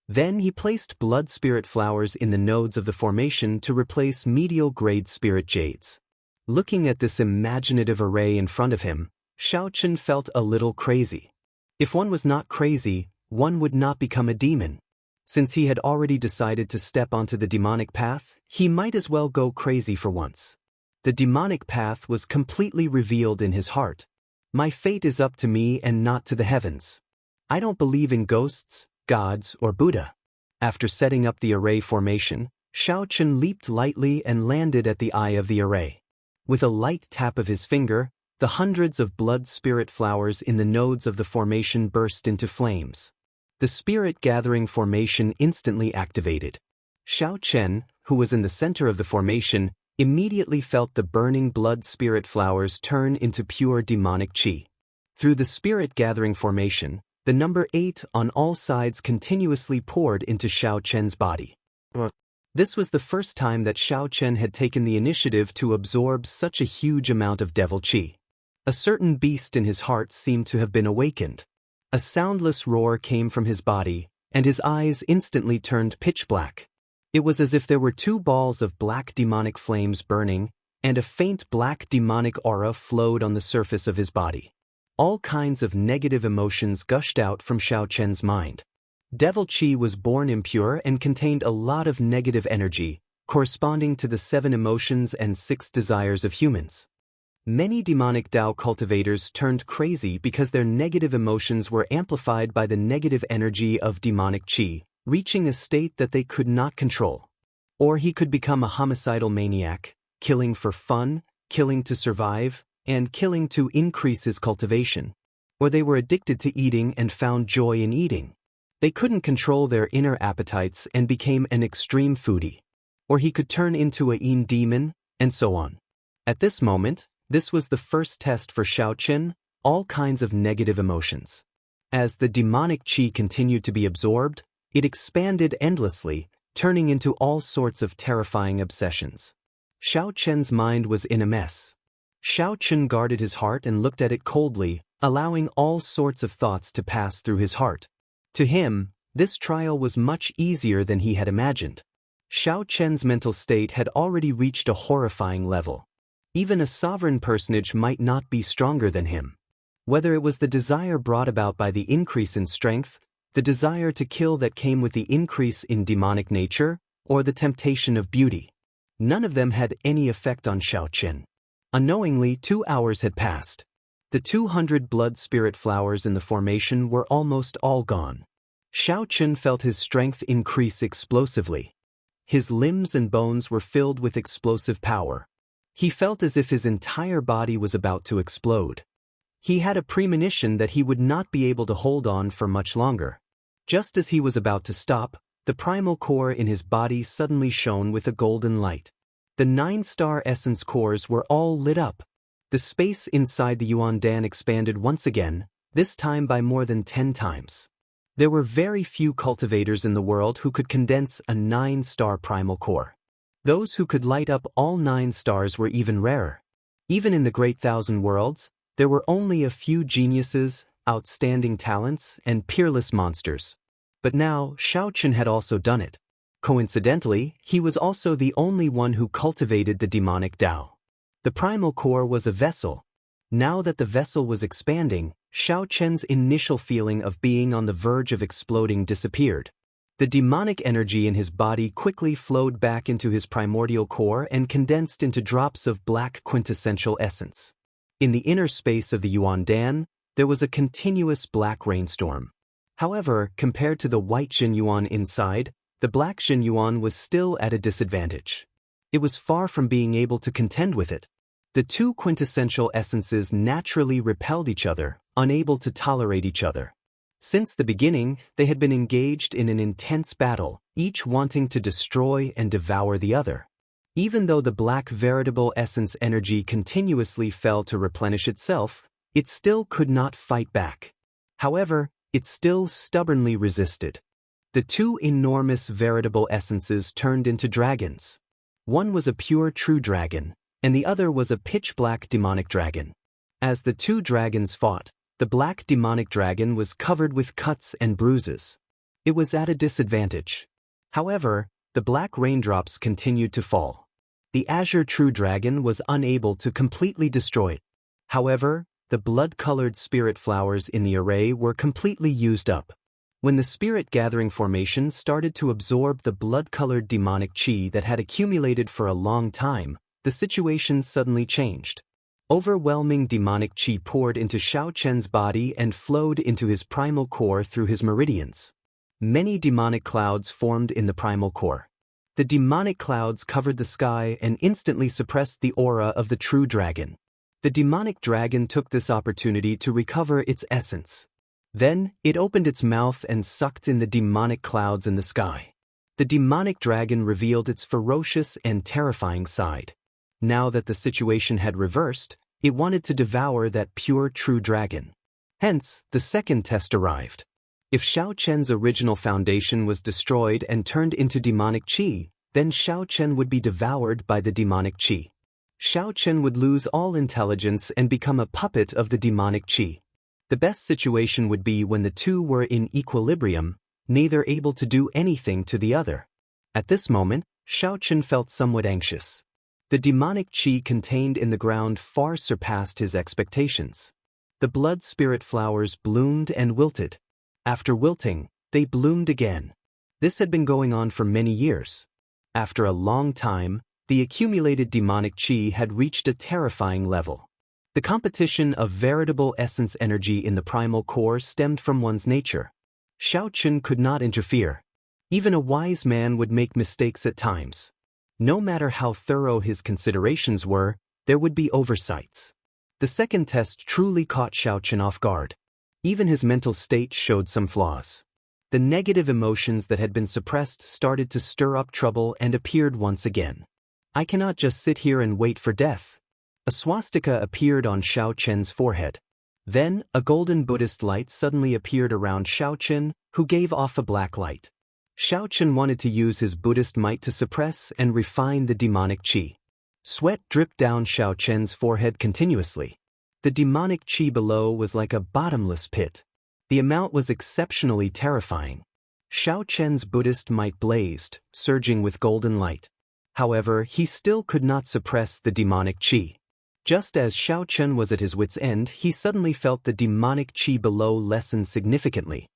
Then he placed blood spirit flowers in the nodes of the formation to replace medial grade spirit jades. Looking at this imaginative array in front of him, Xiaochen felt a little crazy. If one was not crazy, one would not become a demon. Since he had already decided to step onto the demonic path, he might as well go crazy for once. The demonic path was completely revealed in his heart. My fate is up to me and not to the heavens. I don't believe in ghosts, gods, or Buddha. After setting up the array formation, Xiaochen leaped lightly and landed at the eye of the array. With a light tap of his finger, the hundreds of blood spirit flowers in the nodes of the formation burst into flames. The spirit gathering formation instantly activated. Xiaochen, who was in the center of the formation, immediately felt the burning blood spirit flowers turn into pure demonic qi. Through the spirit gathering formation, the number 8 on all sides continuously poured into Xiaochen's body. This was the first time that Xiaochen had taken the initiative to absorb such a huge amount of devil qi. A certain beast in his heart seemed to have been awakened. A soundless roar came from his body, and his eyes instantly turned pitch black. It was as if there were two balls of black demonic flames burning, and a faint black demonic aura flowed on the surface of his body. All kinds of negative emotions gushed out from Xiao Chen's mind. Devil Qi was born impure and contained a lot of negative energy, corresponding to the 7 emotions and 6 desires of humans. Many demonic Dao cultivators turned crazy because their negative emotions were amplified by the negative energy of demonic Qi, reaching a state that they could not control. Or he could become a homicidal maniac, killing for fun, killing to survive, and killing to increase his cultivation. Or they were addicted to eating and found joy in eating. They couldn't control their inner appetites and became an extreme foodie. Or he could turn into a yin demon, and so on. At this moment, this was the first test for Xiao Chen, all kinds of negative emotions. As the demonic Qi continued to be absorbed, it expanded endlessly, turning into all sorts of terrifying obsessions. Xiao Chen's mind was in a mess. Xiao Chen guarded his heart and looked at it coldly, allowing all sorts of thoughts to pass through his heart. To him, this trial was much easier than he had imagined. Xiao Chen's mental state had already reached a horrifying level. Even a sovereign personage might not be stronger than him. Whether it was the desire brought about by the increase in strength, the desire to kill that came with the increase in demonic nature, or the temptation of beauty. None of them had any effect on Xiao Chen. Unknowingly, 2 hours had passed. The 200 blood spirit flowers in the formation were almost all gone. Xiao Chen felt his strength increase explosively. His limbs and bones were filled with explosive power. He felt as if his entire body was about to explode. He had a premonition that he would not be able to hold on for much longer. Just as he was about to stop, the primal core in his body suddenly shone with a golden light. The 9-star essence cores were all lit up. The space inside the Yuandan expanded once again, this time by more than 10 times. There were very few cultivators in the world who could condense a 9-star primal core. Those who could light up all 9 stars were even rarer. Even in the Great Thousand Worlds, there were only a few geniuses, outstanding talents, and peerless monsters. But now, Xiao Chen had also done it. Coincidentally, he was also the only one who cultivated the demonic Dao. The primal core was a vessel. Now that the vessel was expanding, Xiao Chen's initial feeling of being on the verge of exploding disappeared. The demonic energy in his body quickly flowed back into his primordial core and condensed into drops of black quintessential essence. In the inner space of the Yuandan, there was a continuous black rainstorm. However, compared to the white Xingyuan inside, the black Xingyuan was still at a disadvantage. It was far from being able to contend with it. The 2 quintessential essences naturally repelled each other, unable to tolerate each other. Since the beginning, they had been engaged in an intense battle, each wanting to destroy and devour the other. Even though the black veritable essence energy continuously fell to replenish itself, it still could not fight back. However, it still stubbornly resisted. The 2 enormous veritable essences turned into dragons. One was a pure true dragon, and the other was a pitch-black demonic dragon. As the 2 dragons fought, the black demonic dragon was covered with cuts and bruises. It was at a disadvantage. However, the black raindrops continued to fall. The azure true dragon was unable to completely destroy it. However, the blood-colored spirit flowers in the array were completely used up. When the spirit gathering formation started to absorb the blood-colored demonic qi that had accumulated for a long time, the situation suddenly changed. Overwhelming demonic qi poured into Xiao Chen's body and flowed into his primal core through his meridians. Many demonic clouds formed in the primal core. The demonic clouds covered the sky and instantly suppressed the aura of the true dragon. The demonic dragon took this opportunity to recover its essence. Then, it opened its mouth and sucked in the demonic clouds in the sky. The demonic dragon revealed its ferocious and terrifying side. Now that the situation had reversed, it wanted to devour that pure true dragon. Hence, the second test arrived. If Xiao Chen's original foundation was destroyed and turned into demonic qi, then Xiao Chen would be devoured by the demonic qi. Xiao Chen would lose all intelligence and become a puppet of the demonic qi. The best situation would be when the two were in equilibrium, neither able to do anything to the other. At this moment, Xiaochen felt somewhat anxious. The demonic qi contained in the ground far surpassed his expectations. The blood spirit flowers bloomed and wilted. After wilting, they bloomed again. This had been going on for many years. After a long time, the accumulated demonic qi had reached a terrifying level. The competition of veritable essence energy in the primal core stemmed from one's nature. Xiaochen could not interfere. Even a wise man would make mistakes at times. No matter how thorough his considerations were, there would be oversights. The second test truly caught Xiaochen off guard. Even his mental state showed some flaws. The negative emotions that had been suppressed started to stir up trouble and appeared once again. I cannot just sit here and wait for death. A swastika appeared on Xiaochen's forehead. Then, a golden Buddhist light suddenly appeared around Xiaochen, who gave off a black light. Xiaochen wanted to use his Buddhist might to suppress and refine the demonic qi. Sweat dripped down Xiaochen's forehead continuously. The demonic qi below was like a bottomless pit. The amount was exceptionally terrifying. Xiaochen's Buddhist might blazed, surging with golden light. However, he still could not suppress the demonic qi. Just as Xiaochen was at his wit's end, he suddenly felt the demonic qi below lessen significantly.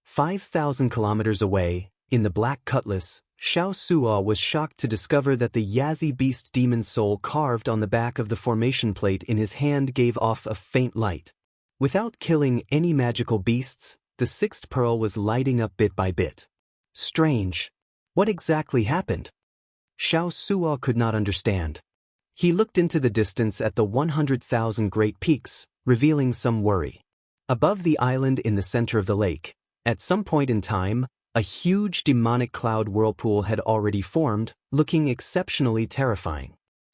5,000 kilometers away, in the Black Cutlass, Xiao Suo was shocked to discover that the Yazi beast demon soul carved on the back of the formation plate in his hand gave off a faint light. Without killing any magical beasts, the sixth pearl was lighting up bit by bit. Strange. What exactly happened? Xiao Suo could not understand. He looked into the distance at the 100,000 great peaks, revealing some worry. Above the island in the center of the lake, at some point in time, a huge demonic cloud whirlpool had already formed, looking exceptionally terrifying.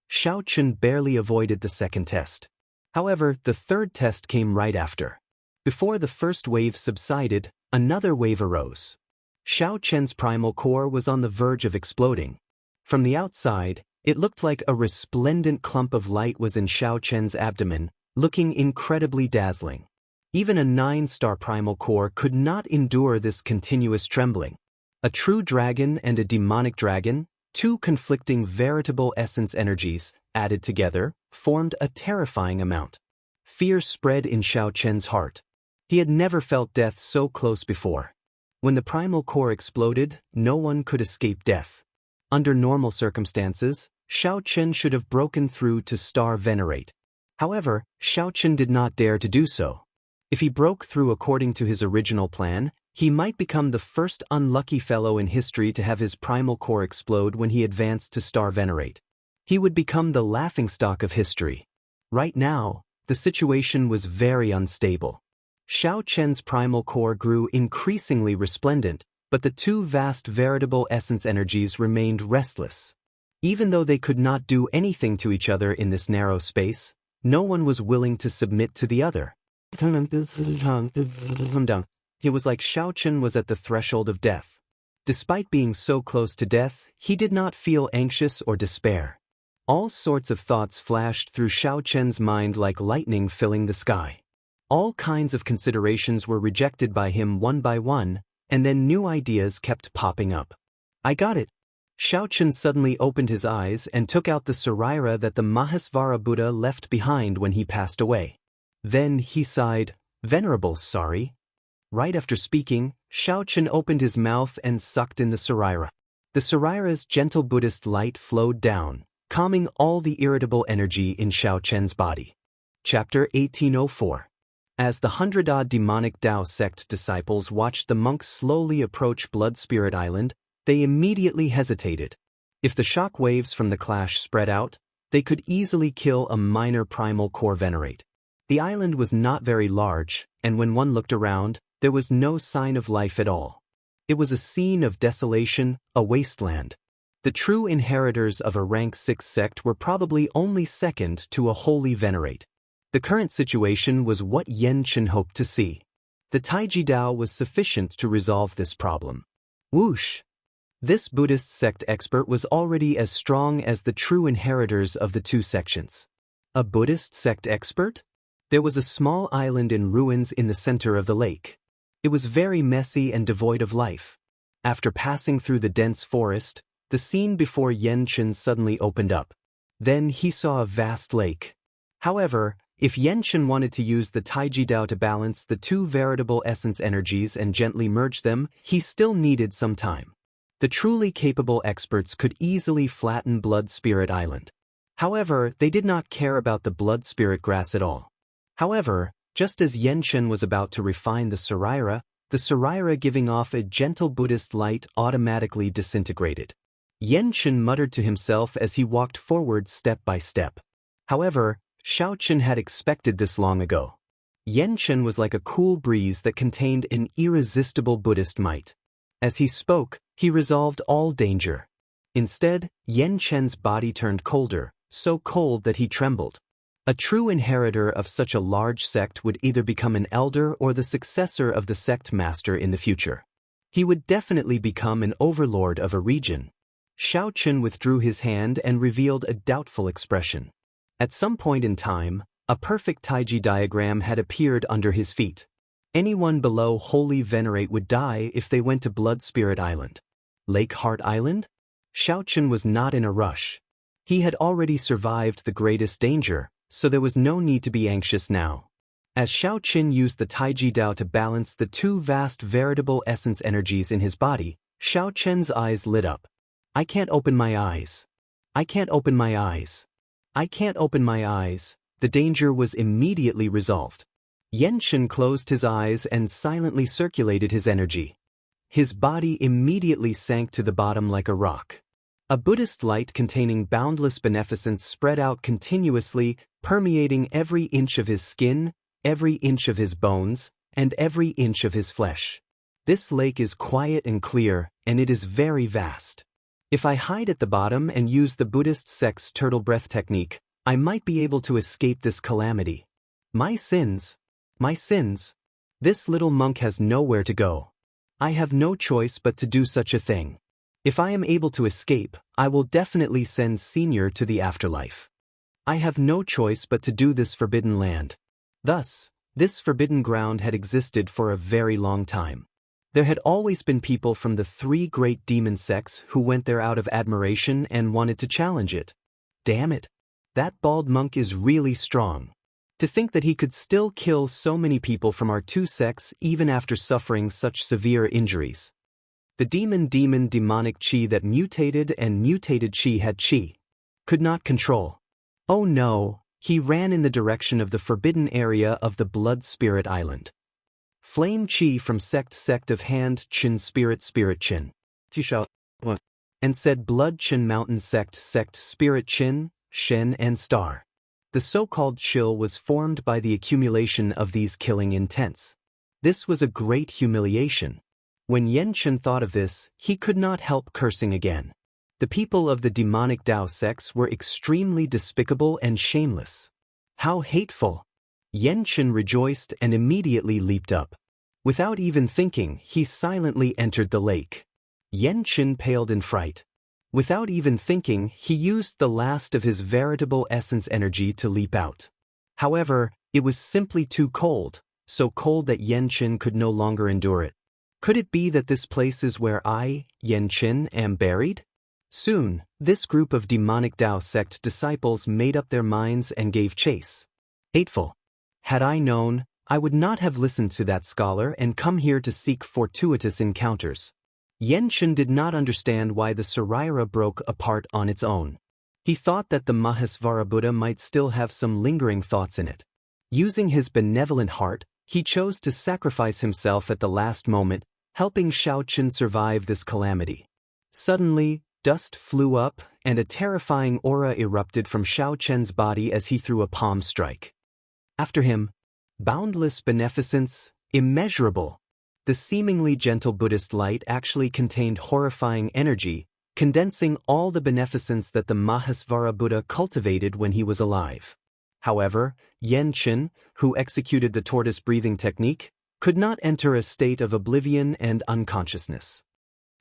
Xiaochen barely avoided the second test. However, the third test came right after. Before the first wave subsided, another wave arose. Xiaochen's primal core was on the verge of exploding. From the outside, it looked like a resplendent clump of light was in Xiaochen's abdomen, looking incredibly dazzling. Even a 9-star primal core could not endure this continuous trembling. A true dragon and a demonic dragon, two conflicting veritable essence energies, added together, formed a terrifying amount. Fear spread in Xiaochen's heart. He had never felt death so close before. When the primal core exploded, no one could escape death. Under normal circumstances, Xiaochen should have broken through to star venerate. However, Xiaochen did not dare to do so. If he broke through according to his original plan, he might become the first unlucky fellow in history to have his primal core explode when he advanced to star venerate. He would become the laughingstock of history. Right now, the situation was very unstable. Xiaochen's primal core grew increasingly resplendent, but the two vast veritable essence energies remained restless. Even though they could not do anything to each other in this narrow space, no one was willing to submit to the other. It was like Xiaochen was at the threshold of death. Despite being so close to death, he did not feel anxious or despair. All sorts of thoughts flashed through Xiaochen's mind like lightning filling the sky. All kinds of considerations were rejected by him one by one, and then new ideas kept popping up. I got it. Xiaochen suddenly opened his eyes and took out the Saraira that the Mahasvara Buddha left behind when he passed away. Then he sighed, "Venerable, sorry." Right after speaking, Xiaochen opened his mouth and sucked in the Saraira. The Saraira's gentle Buddhist light flowed down, calming all the irritable energy in Xiaochen's body. Chapter 1804. As the 100-odd demonic Dao sect disciples watched the monks slowly approach Blood Spirit Island, they immediately hesitated. If the shock waves from the clash spread out, they could easily kill a minor primal core venerate. The island was not very large, and when one looked around, there was no sign of life at all. It was a scene of desolation, a wasteland. The true inheritors of a rank 6 sect were probably only second to a holy venerate. The current situation was what Yan Chen hoped to see. The Taiji Dao was sufficient to resolve this problem. Whoosh! This Buddhist sect expert was already as strong as the true inheritors of the two sections. A Buddhist sect expert? There was a small island in ruins in the center of the lake. It was very messy and devoid of life. After passing through the dense forest, the scene before Yanchen suddenly opened up. Then he saw a vast lake. However, if Yanchen wanted to use the Taiji Dao to balance the two veritable essence energies and gently merge them, he still needed some time. The truly capable experts could easily flatten Blood Spirit Island. However, they did not care about the Blood Spirit grass at all. However, just as Yanchen was about to refine the Saraira giving off a gentle Buddhist light automatically disintegrated. Yanchen muttered to himself as he walked forward step by step. However, Xiaochen had expected this long ago. Yanchen was like a cool breeze that contained an irresistible Buddhist might. As he spoke, he resolved all danger. Instead, Yanchen's body turned colder, so cold that he trembled. A true inheritor of such a large sect would either become an elder or the successor of the sect master in the future. He would definitely become an overlord of a region. Xiaochen withdrew his hand and revealed a doubtful expression. At some point in time, a perfect Taiji diagram had appeared under his feet. Anyone below Holy Venerate would die if they went to Blood Spirit Island. Lake Heart Island? Xiaochen was not in a rush. He had already survived the greatest danger, so there was no need to be anxious now. As Xiaochen used the Taiji Dao to balance the two vast veritable essence energies in his body, Xiaochen's eyes lit up. I can't open my eyes. I can't open my eyes. I can't open my eyes. The danger was immediately resolved. Yanchen closed his eyes and silently circulated his energy. His body immediately sank to the bottom like a rock. A Buddhist light containing boundless beneficence spread out continuously, permeating every inch of his skin, every inch of his bones, and every inch of his flesh. This lake is quiet and clear, and it is very vast. If I hide at the bottom and use the Buddhist sect's turtle breath technique, I might be able to escape this calamity. My sins. My sins. This little monk has nowhere to go. I have no choice but to do such a thing. If I am able to escape, I will definitely send Senior to the afterlife. I have no choice but to do this forbidden land. Thus, this forbidden ground had existed for a very long time. There had always been people from the three great demon sects who went there out of admiration and wanted to challenge it. Damn it! That bald monk is really strong. To think that he could still kill so many people from our two sects even after suffering such severe injuries. The demonic chi that mutated and mutated chi had chi. Could not control. Oh no, he ran in the direction of the forbidden area of the Blood Spirit Island. Flame chi from sect of hand Chin spirit Chin. And said Blood Chin mountain sect spirit Chin, Shen and Star. The so-called chill was formed by the accumulation of these killing intents. This was a great humiliation. When Yanchen thought of this, he could not help cursing again. The people of the demonic Dao sects were extremely despicable and shameless. How hateful! Yanchen rejoiced and immediately leaped up. Without even thinking, he silently entered the lake. Yanchen paled in fright. Without even thinking, he used the last of his veritable essence energy to leap out. However, it was simply too cold, so cold that Yanchen could no longer endure it. Could it be that this place is where I, Yanchen, am buried? Soon, this group of demonic Dao sect disciples made up their minds and gave chase. Hateful. Had I known, I would not have listened to that scholar and come here to seek fortuitous encounters. Yanchen did not understand why the Saraira broke apart on its own. He thought that the Mahasvara Buddha might still have some lingering thoughts in it. Using his benevolent heart, he chose to sacrifice himself at the last moment, helping Xiaochen survive this calamity. Suddenly, dust flew up, and a terrifying aura erupted from Xiaochen's body as he threw a palm strike. After him, boundless beneficence, immeasurable. The seemingly gentle Buddhist light actually contained horrifying energy, condensing all the beneficence that the Mahasvara Buddha cultivated when he was alive. However, Yanchen, who executed the tortoise breathing technique, could not enter a state of oblivion and unconsciousness.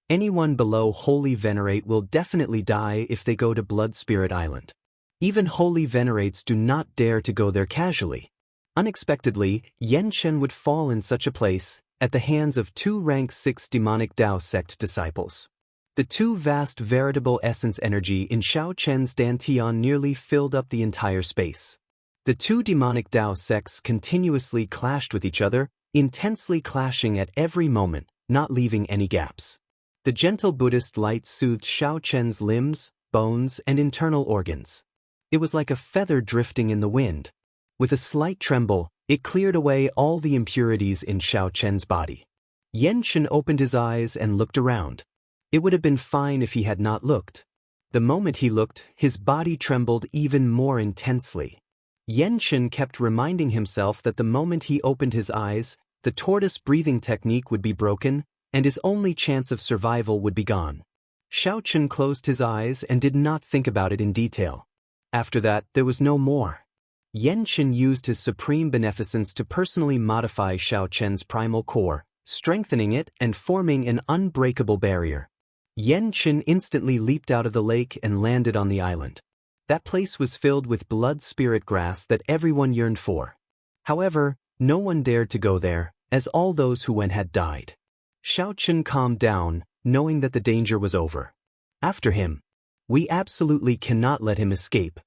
Anyone below Holy Venerate will definitely die if they go to Blood Spirit Island. Even Holy Venerates do not dare to go there casually. Unexpectedly, Xianxia would fall in such a place, at the hands of two rank 6 demonic Dao sect disciples. The two vast veritable essence energy in Xiaoqian's dantian nearly filled up the entire space. The two demonic Dao sects continuously clashed with each other, intensely clashing at every moment, not leaving any gaps. The gentle Buddhist light soothed Xiaoqian's limbs, bones, and internal organs. It was like a feather drifting in the wind. With a slight tremble, it cleared away all the impurities in Xiaoqian's body. Xianxia opened his eyes and looked around. It would have been fine if he had not looked. The moment he looked, his body trembled even more intensely. Xianxia kept reminding himself that the moment he opened his eyes, the tortoise breathing technique would be broken, and his only chance of survival would be gone. Xiaoqian closed his eyes and did not think about it in detail. After that, there was no more. Xianxia used his supreme beneficence to personally modify Xiaoqian's primal core, strengthening it and forming an unbreakable barrier. Xianxia instantly leaped out of the lake and landed on the island. That place was filled with blood spirit grass that everyone yearned for. However, no one dared to go there, as all those who went had died. Xiaoqian calmed down, knowing that the danger was over. After him. We absolutely cannot let him escape.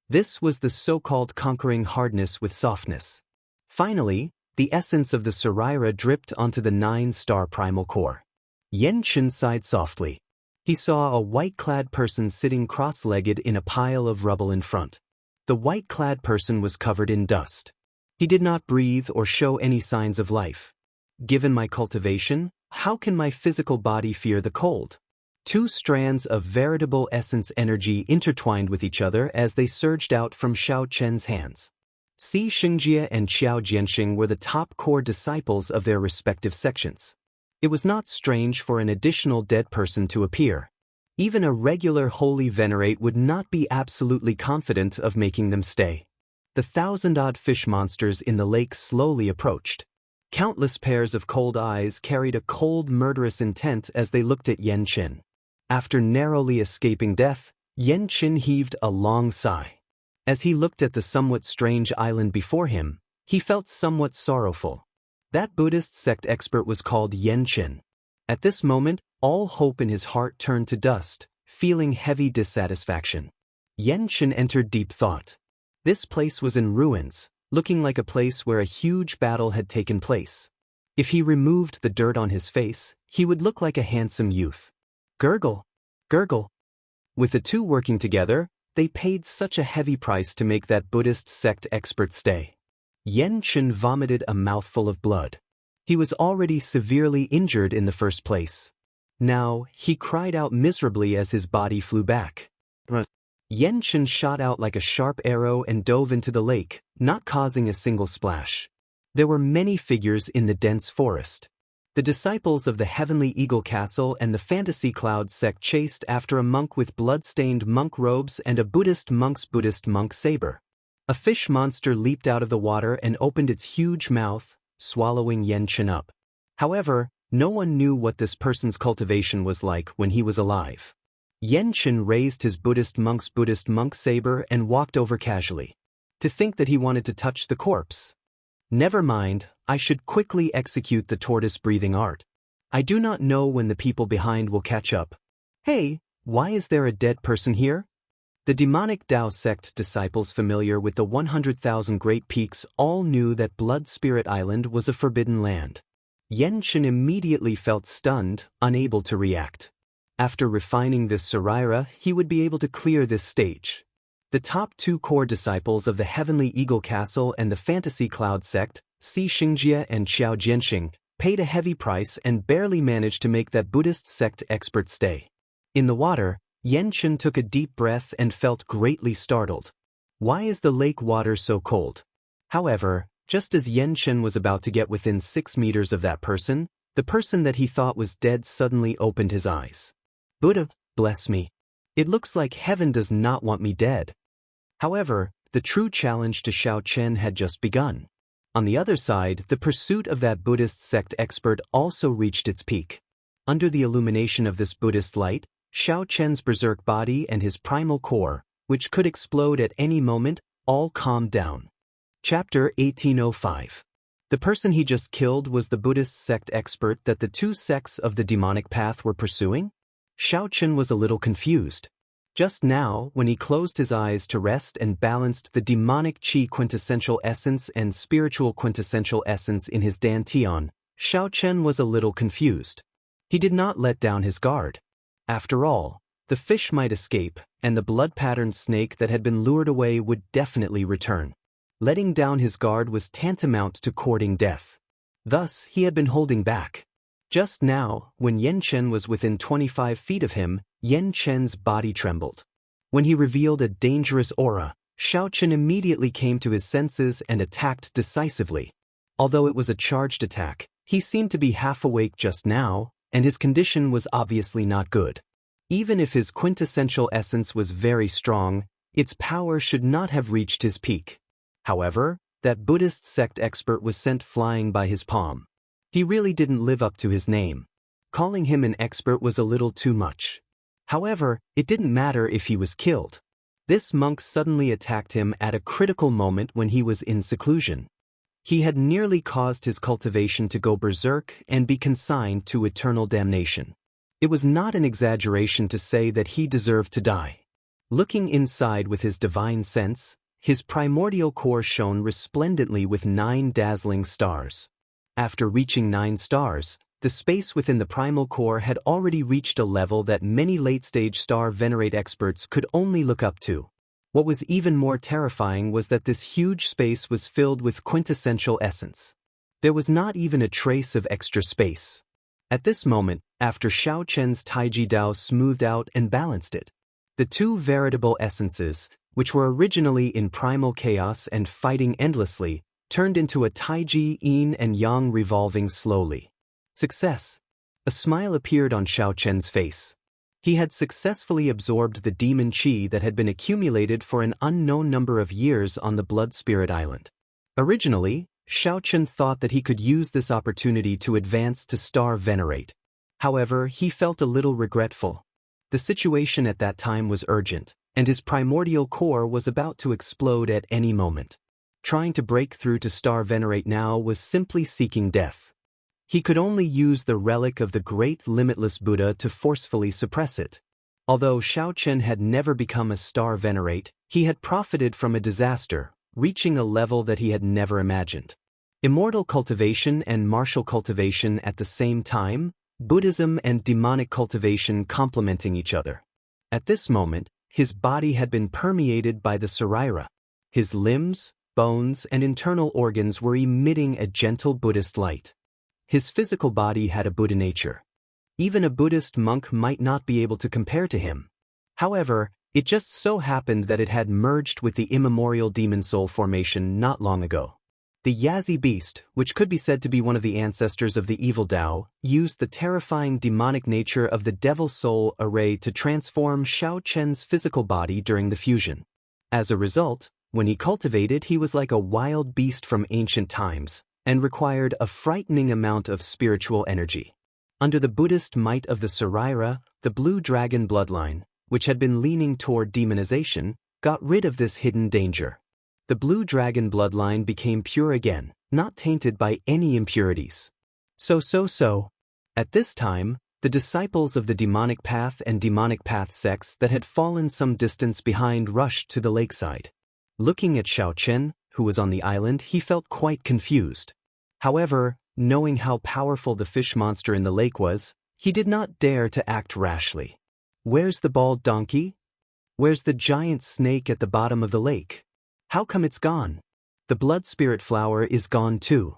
This was the so-called conquering hardness with softness. Finally, the essence of the Saraira dripped onto the 9-star primal core. Xianxia sighed softly. He saw a white-clad person sitting cross-legged in a pile of rubble in front. The white-clad person was covered in dust. He did not breathe or show any signs of life. Given my cultivation, how can my physical body fear the cold? Two strands of veritable essence energy intertwined with each other as they surged out from Xiaoqian's hands. Xianxia and Xianxia were the top core disciples of their respective sections. It was not strange for an additional dead person to appear. Even a regular holy venerate would not be absolutely confident of making them stay. The 1,000-odd fish monsters in the lake slowly approached. Countless pairs of cold eyes carried a cold, murderous intent as they looked at Xianxia. After narrowly escaping death, Xianxia heaved a long sigh. As he looked at the somewhat strange island before him, he felt somewhat sorrowful. That Buddhist sect expert was called Xianxia. At this moment, all hope in his heart turned to dust, feeling heavy dissatisfaction. Xianxia entered deep thought. This place was in ruins, looking like a place where a huge battle had taken place. If he removed the dirt on his face, he would look like a handsome youth. Gurgle, gurgle. With the two working together, they paid such a heavy price to make that Buddhist sect expert stay. Xianxia vomited a mouthful of blood. He was already severely injured in the first place. Now, he cried out miserably as his body flew back. Xianxia shot out like a sharp arrow and dove into the lake, not causing a single splash. There were many figures in the dense forest. The disciples of the Heavenly Eagle Castle and the Fantasy Cloud sect chased after a monk with blood-stained monk robes and a Buddhist monk's Buddhist monk saber. A fish monster leaped out of the water and opened its huge mouth, swallowing Xianxia up. However, no one knew what this person's cultivation was like when he was alive. Xianxia raised his Buddhist monk's Buddhist monk saber and walked over casually. To think that he wanted to touch the corpse. Never mind, I should quickly execute the tortoise-breathing art. I do not know when the people behind will catch up. Hey, why is there a dead person here? The demonic Dao sect disciples familiar with the 100,000 Great Peaks all knew that Blood Spirit Island was a forbidden land. Xianxia immediately felt stunned, unable to react. After refining this Saraira, he would be able to clear this stage. The top two core disciples of the Heavenly Eagle Castle and the Fantasy Cloud sect, Xianxia and Xianxia, paid a heavy price and barely managed to make that Buddhist sect expert stay. In the water, Xianxia took a deep breath and felt greatly startled. Why is the lake water so cold? However, just as Xianxia was about to get within 6 meters of that person, the person that he thought was dead suddenly opened his eyes. Buddha, bless me. It looks like heaven does not want me dead. However, the true challenge to Xiaoqian had just begun. On the other side, the pursuit of that Buddhist sect expert also reached its peak. Under the illumination of this Buddhist light, Xiaoqian's berserk body and his primal core, which could explode at any moment, all calmed down. Chapter 1805. The person he just killed was the Buddhist sect expert that the two sects of the demonic path were pursuing? Xiaochen was a little confused. Just now, when he closed his eyes to rest and balanced the demonic qi quintessential essence and spiritual quintessential essence in his dantian, Xiaochen was a little confused. He did not let down his guard. After all, the fish might escape, and the blood-patterned snake that had been lured away would definitely return. Letting down his guard was tantamount to courting death. Thus, he had been holding back. Just now, when Yan Chen was within 25 feet of him, Yan Chen's body trembled. When he revealed a dangerous aura, Xiaochen immediately came to his senses and attacked decisively. Although it was a charged attack, he seemed to be half awake just now, and his condition was obviously not good. Even if his quintessential essence was very strong, its power should not have reached his peak. However, that Buddhist sect expert was sent flying by his palm. He really didn't live up to his name. Calling him an expert was a little too much. However, it didn't matter if he was killed. This monk suddenly attacked him at a critical moment when he was in seclusion. He had nearly caused his cultivation to go berserk and be consigned to eternal damnation. It was not an exaggeration to say that he deserved to die. Looking inside with his divine sense, his primordial core shone resplendently with 9 dazzling stars. After reaching 9 stars, the space within the primal core had already reached a level that many late-stage star venerate experts could only look up to. What was even more terrifying was that this huge space was filled with quintessential essence. There was not even a trace of extra space. At this moment, after Xiaochen's Taiji Dao smoothed out and balanced it, the two veritable essences, which were originally in primal chaos and fighting endlessly, turned into a Taiji yin and yang revolving slowly. Success. A smile appeared on Xiaochen's face. He had successfully absorbed the demon qi that had been accumulated for an unknown number of years on the Blood Spirit Island. Originally, Xiaochen thought that he could use this opportunity to advance to Star Venerate. However, he felt a little regretful. The situation at that time was urgent, and his primordial core was about to explode at any moment. Trying to break through to Star Venerate now was simply seeking death. He could only use the relic of the great limitless Buddha to forcefully suppress it. Although Xiaochen had never become a Star Venerate, he had profited from a disaster, reaching a level that he had never imagined. Immortal cultivation and martial cultivation at the same time, Buddhism and demonic cultivation complementing each other. At this moment, his body had been permeated by the Saraira. His limbs, bones, and internal organs were emitting a gentle Buddhist light. His physical body had a Buddha nature. Even a Buddhist monk might not be able to compare to him. However, it just so happened that it had merged with the immemorial demon soul formation not long ago. The Yazi beast, which could be said to be one of the ancestors of the evil Dao, used the terrifying demonic nature of the devil soul array to transform Xiaochen's physical body during the fusion. As a result, when he cultivated, he was like a wild beast from ancient times, and required a frightening amount of spiritual energy. Under the Buddhist might of the Saraira, the blue dragon bloodline, which had been leaning toward demonization, got rid of this hidden danger. The blue dragon bloodline became pure again, not tainted by any impurities. So. At this time, the disciples of the demonic path and demonic path sects that had fallen some distance behind rushed to the lakeside. Looking at Xiaochen, who was on the island, he felt quite confused. However, knowing how powerful the fish monster in the lake was, he did not dare to act rashly. Where's the bald donkey? Where's the giant snake at the bottom of the lake? How come it's gone? The blood spirit flower is gone too.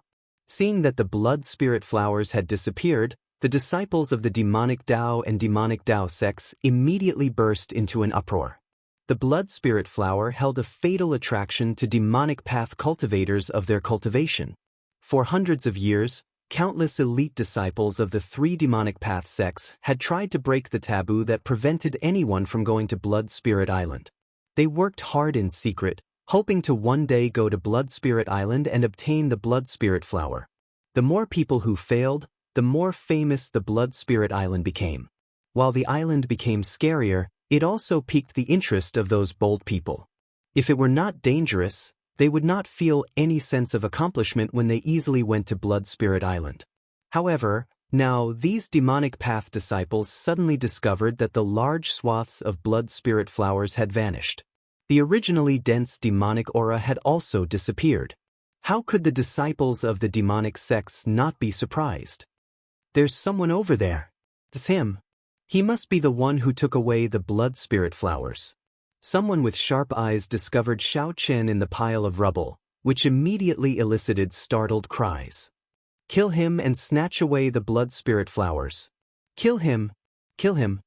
Seeing that the blood spirit flowers had disappeared, the disciples of the demonic Dao and demonic Dao sects immediately burst into an uproar. The blood spirit flower held a fatal attraction to demonic path cultivators of their cultivation. For hundreds of years, countless elite disciples of the 3 demonic path sects had tried to break the taboo that prevented anyone from going to Blood Spirit Island. They worked hard in secret, hoping to one day go to Blood Spirit Island and obtain the blood spirit flower. The more people who failed, the more famous the Blood Spirit Island became. While the island became scarier, it also piqued the interest of those bold people. If it were not dangerous, They would not feel any sense of accomplishment when they easily went to Blood Spirit Island. However, now these demonic path disciples suddenly discovered that the large swaths of blood spirit flowers had vanished. The originally dense demonic aura had also disappeared. How could the disciples of the demonic sects not be surprised? There's someone over there. It's him. He must be the one who took away the blood spirit flowers. Someone with sharp eyes discovered Xiaochen in the pile of rubble, which immediately elicited startled cries. Kill him and snatch away the blood spirit flowers. Kill him. Kill him.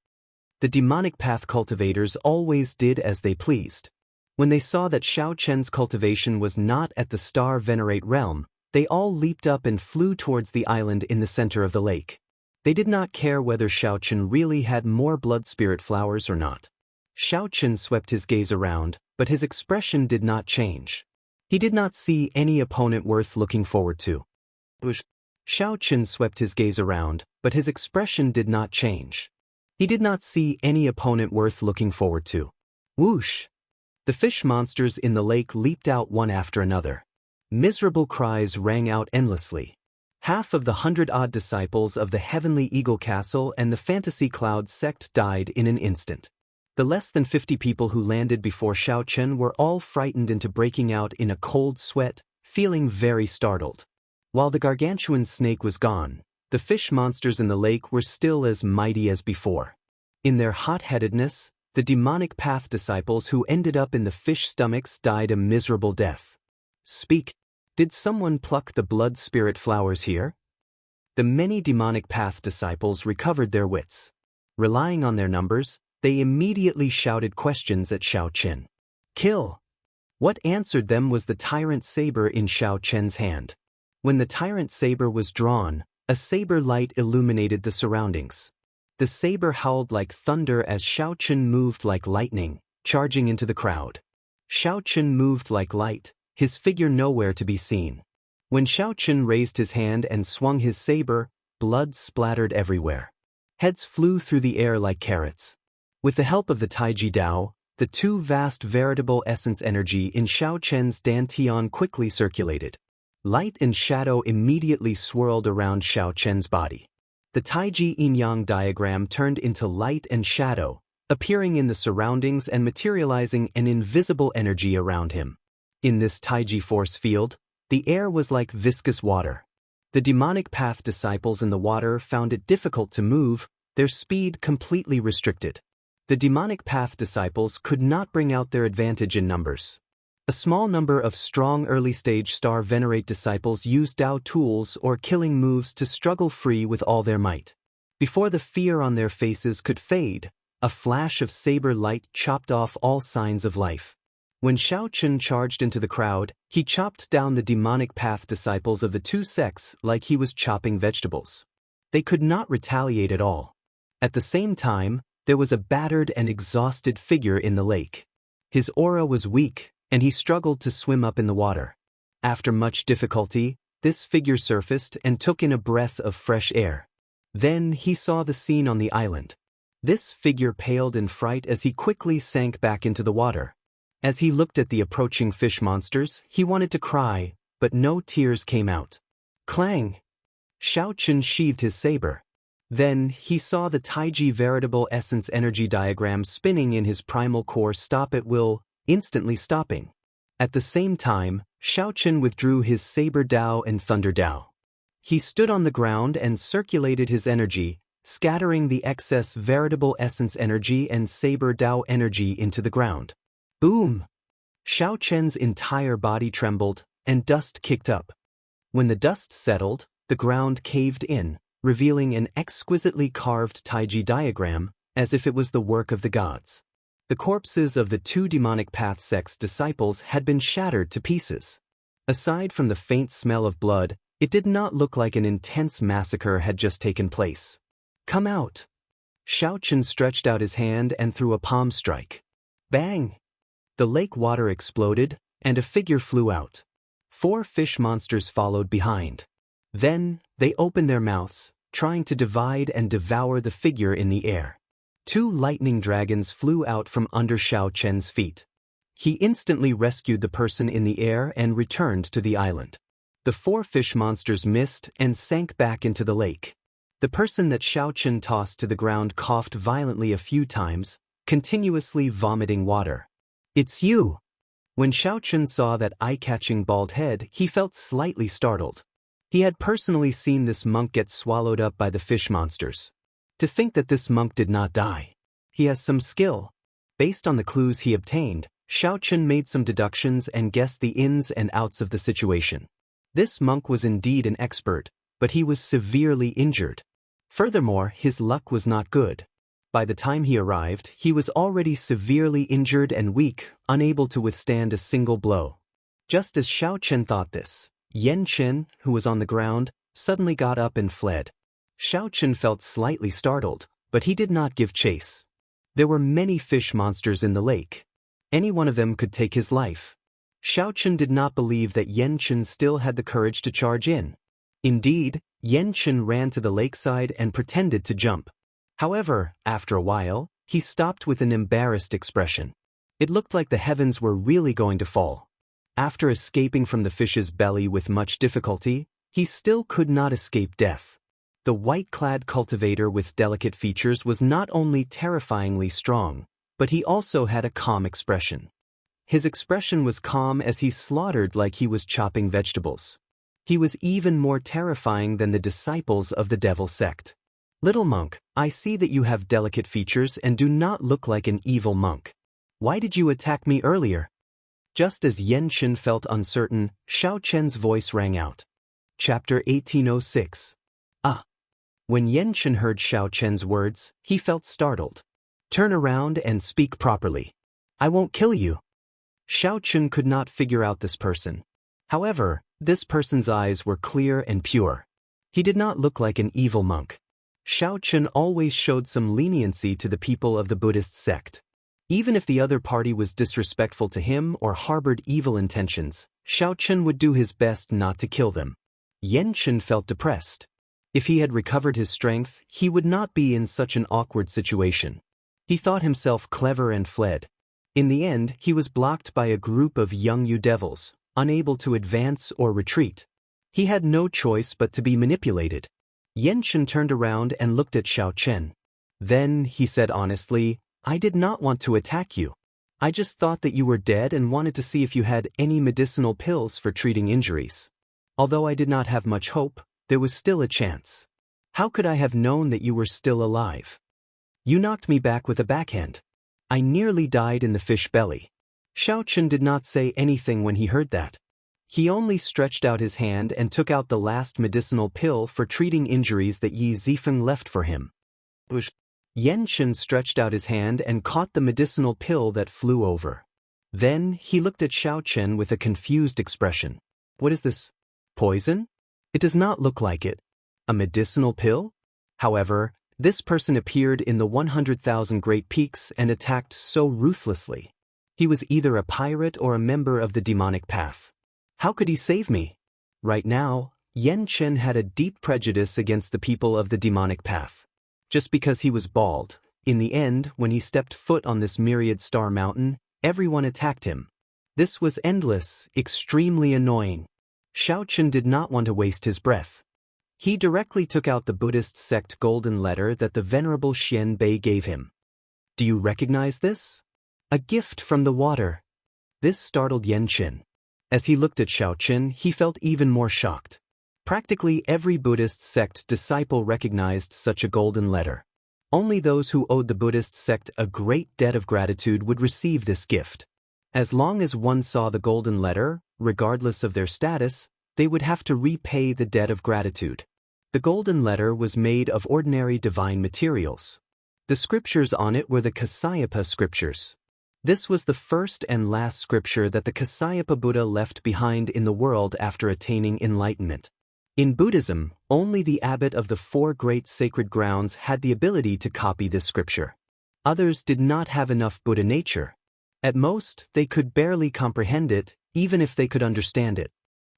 The demonic path cultivators always did as they pleased. When they saw that Xiaochen's cultivation was not at the Star Venerate realm, they all leaped up and flew towards the island in the center of the lake. They did not care whether Xiaochen really had more blood spirit flowers or not. Xiaochen swept his gaze around, but his expression did not change. He did not see any opponent worth looking forward to. Xiaochen swept his gaze around, but his expression did not change. He did not see any opponent worth looking forward to. Whoosh! The fish monsters in the lake leaped out one after another. Miserable cries rang out endlessly. Half of the 100-odd disciples of the Heavenly Eagle Castle and the Fantasy Cloud sect died in an instant. The less than 50 people who landed before Xiaochen were all frightened into breaking out in a cold sweat, feeling very startled. While the gargantuan snake was gone, the fish monsters in the lake were still as mighty as before. In their hot-headedness, the demonic path disciples who ended up in the fish stomachs died a miserable death. Speak. Did someone pluck the blood spirit flowers here? The many demonic path disciples recovered their wits. Relying on their numbers, they immediately shouted questions at Xiaochen. Kill! What answered them was the tyrant saber in Xiaochen's hand. When the tyrant saber was drawn, a saber light illuminated the surroundings. The saber howled like thunder as Xiaochen moved like lightning, charging into the crowd. Xiaochen moved like light, his figure nowhere to be seen. When Xiaochen raised his hand and swung his saber, blood splattered everywhere. Heads flew through the air like carrots. With the help of the Taiji Dao, the two vast veritable essence energy in Xiaochen's Dantian quickly circulated. Light and shadow immediately swirled around Xiaochen's body. The Taiji yin-yang diagram turned into light and shadow, appearing in the surroundings and materializing an invisible energy around him. In this Taiji force field, the air was like viscous water. The demonic path disciples in the water found it difficult to move, their speed completely restricted. The demonic path disciples could not bring out their advantage in numbers. A small number of strong early-stage Star Venerate disciples used Dao tools or killing moves to struggle free with all their might. Before the fear on their faces could fade, a flash of saber light chopped off all signs of life. When Xiaochen charged into the crowd, he chopped down the demonic path disciples of the two sects like he was chopping vegetables. They could not retaliate at all. At the same time, there was a battered and exhausted figure in the lake. His aura was weak, and he struggled to swim up in the water. After much difficulty, this figure surfaced and took in a breath of fresh air. Then he saw the scene on the island. This figure paled in fright as he quickly sank back into the water. As he looked at the approaching fish monsters, he wanted to cry, but no tears came out. Clang! Xiaochen sheathed his saber. Then he saw the Taiji veritable essence energy diagram spinning in his primal core stop at will, instantly stopping. At the same time, Xiaochen withdrew his Saber Dao and Thunder Dao. He stood on the ground and circulated his energy, scattering the excess veritable essence energy and Saber Dao energy into the ground. Boom! Xiaochen's entire body trembled, and dust kicked up. When the dust settled, the ground caved in, revealing an exquisitely carved Taiji diagram, as if it was the work of the gods. The corpses of the two demonic path sect's disciples had been shattered to pieces. Aside from the faint smell of blood, it did not look like an intense massacre had just taken place. Come out! Xiaochen stretched out his hand and threw a palm strike. Bang! The lake water exploded, and a figure flew out. 4 fish monsters followed behind. Then, they opened their mouths, trying to divide and devour the figure in the air. 2 lightning dragons flew out from under Xiaochen's feet. He instantly rescued the person in the air and returned to the island. The 4 fish monsters missed and sank back into the lake. The person that Xiaochen tossed to the ground coughed violently a few times, continuously vomiting water. "It's you!" When Xiaochen saw that eye-catching bald head, he felt slightly startled. He had personally seen this monk get swallowed up by the fish monsters. To think that this monk did not die. He has some skill. Based on the clues he obtained, Xiaochen made some deductions and guessed the ins and outs of the situation. This monk was indeed an expert, but he was severely injured. Furthermore, his luck was not good. By the time he arrived, he was already severely injured and weak, unable to withstand a single blow. Just as Xiaochen thought this, Chen, who was on the ground, suddenly got up and fled. Xiaochen felt slightly startled, but he did not give chase. There were many fish monsters in the lake. Any one of them could take his life. Xiaochen did not believe that Chen still had the courage to charge in. Indeed, Chen ran to the lakeside and pretended to jump. However, after a while, he stopped with an embarrassed expression. It looked like the heavens were really going to fall. After escaping from the fish's belly with much difficulty, he still could not escape death. The white-clad cultivator with delicate features was not only terrifyingly strong, but he also had a calm expression. His expression was calm as he slaughtered like he was chopping vegetables. He was even more terrifying than the disciples of the devil sect. "Little monk, I see that you have delicate features and do not look like an evil monk. Why did you attack me earlier?" Just as Chen felt uncertain, Xiaochen's voice rang out. Chapter 1806. When Chen heard Xiaochen's words, he felt startled. "Turn around and speak properly. I won't kill you." Xiaochen could not figure out this person. However, this person's eyes were clear and pure. He did not look like an evil monk. Xiaochen always showed some leniency to the people of the Buddhist sect. Even if the other party was disrespectful to him or harbored evil intentions, Xiaochen would do his best not to kill them. Chen felt depressed. If he had recovered his strength, he would not be in such an awkward situation. He thought himself clever and fled. In the end, he was blocked by a group of young devils, unable to advance or retreat. He had no choice but to be manipulated. Chen turned around and looked at Xiaochen. Then, he said honestly, "I did not want to attack you. I just thought that you were dead and wanted to see if you had any medicinal pills for treating injuries. Although I did not have much hope, there was still a chance. How could I have known that you were still alive? You knocked me back with a backhand. I nearly died in the fish belly." Xiaochen did not say anything when he heard that. He only stretched out his hand and took out the last medicinal pill for treating injuries that Yi Zifeng left for him. Chen stretched out his hand and caught the medicinal pill that flew over. Then, he looked at Xiaochen with a confused expression. "What is this? Poison? It does not look like it. A medicinal pill?" However, this person appeared in the 100,000 Great Peaks and attacked so ruthlessly. He was either a pirate or a member of the demonic path. How could he save me? Right now, Chen had a deep prejudice against the people of the demonic path. Just because he was bald, in the end, when he stepped foot on this myriad star mountain, everyone attacked him. This was endless, extremely annoying. Xiaochen did not want to waste his breath. He directly took out the Buddhist sect golden letter that the Venerable Xian Bei gave him. "Do you recognize this? A gift from the water." This startled Chen. As he looked at Xiaochen, he felt even more shocked. Practically every Buddhist sect disciple recognized such a golden letter. Only those who owed the Buddhist sect a great debt of gratitude would receive this gift. As long as one saw the golden letter, regardless of their status, they would have to repay the debt of gratitude. The golden letter was made of ordinary divine materials. The scriptures on it were the Kasyapa scriptures. This was the first and last scripture that the Kasyapa Buddha left behind in the world after attaining enlightenment. In Buddhism, only the abbot of the 4 great sacred grounds had the ability to copy this scripture. Others did not have enough Buddha nature. At most, they could barely comprehend it, even if they could understand it.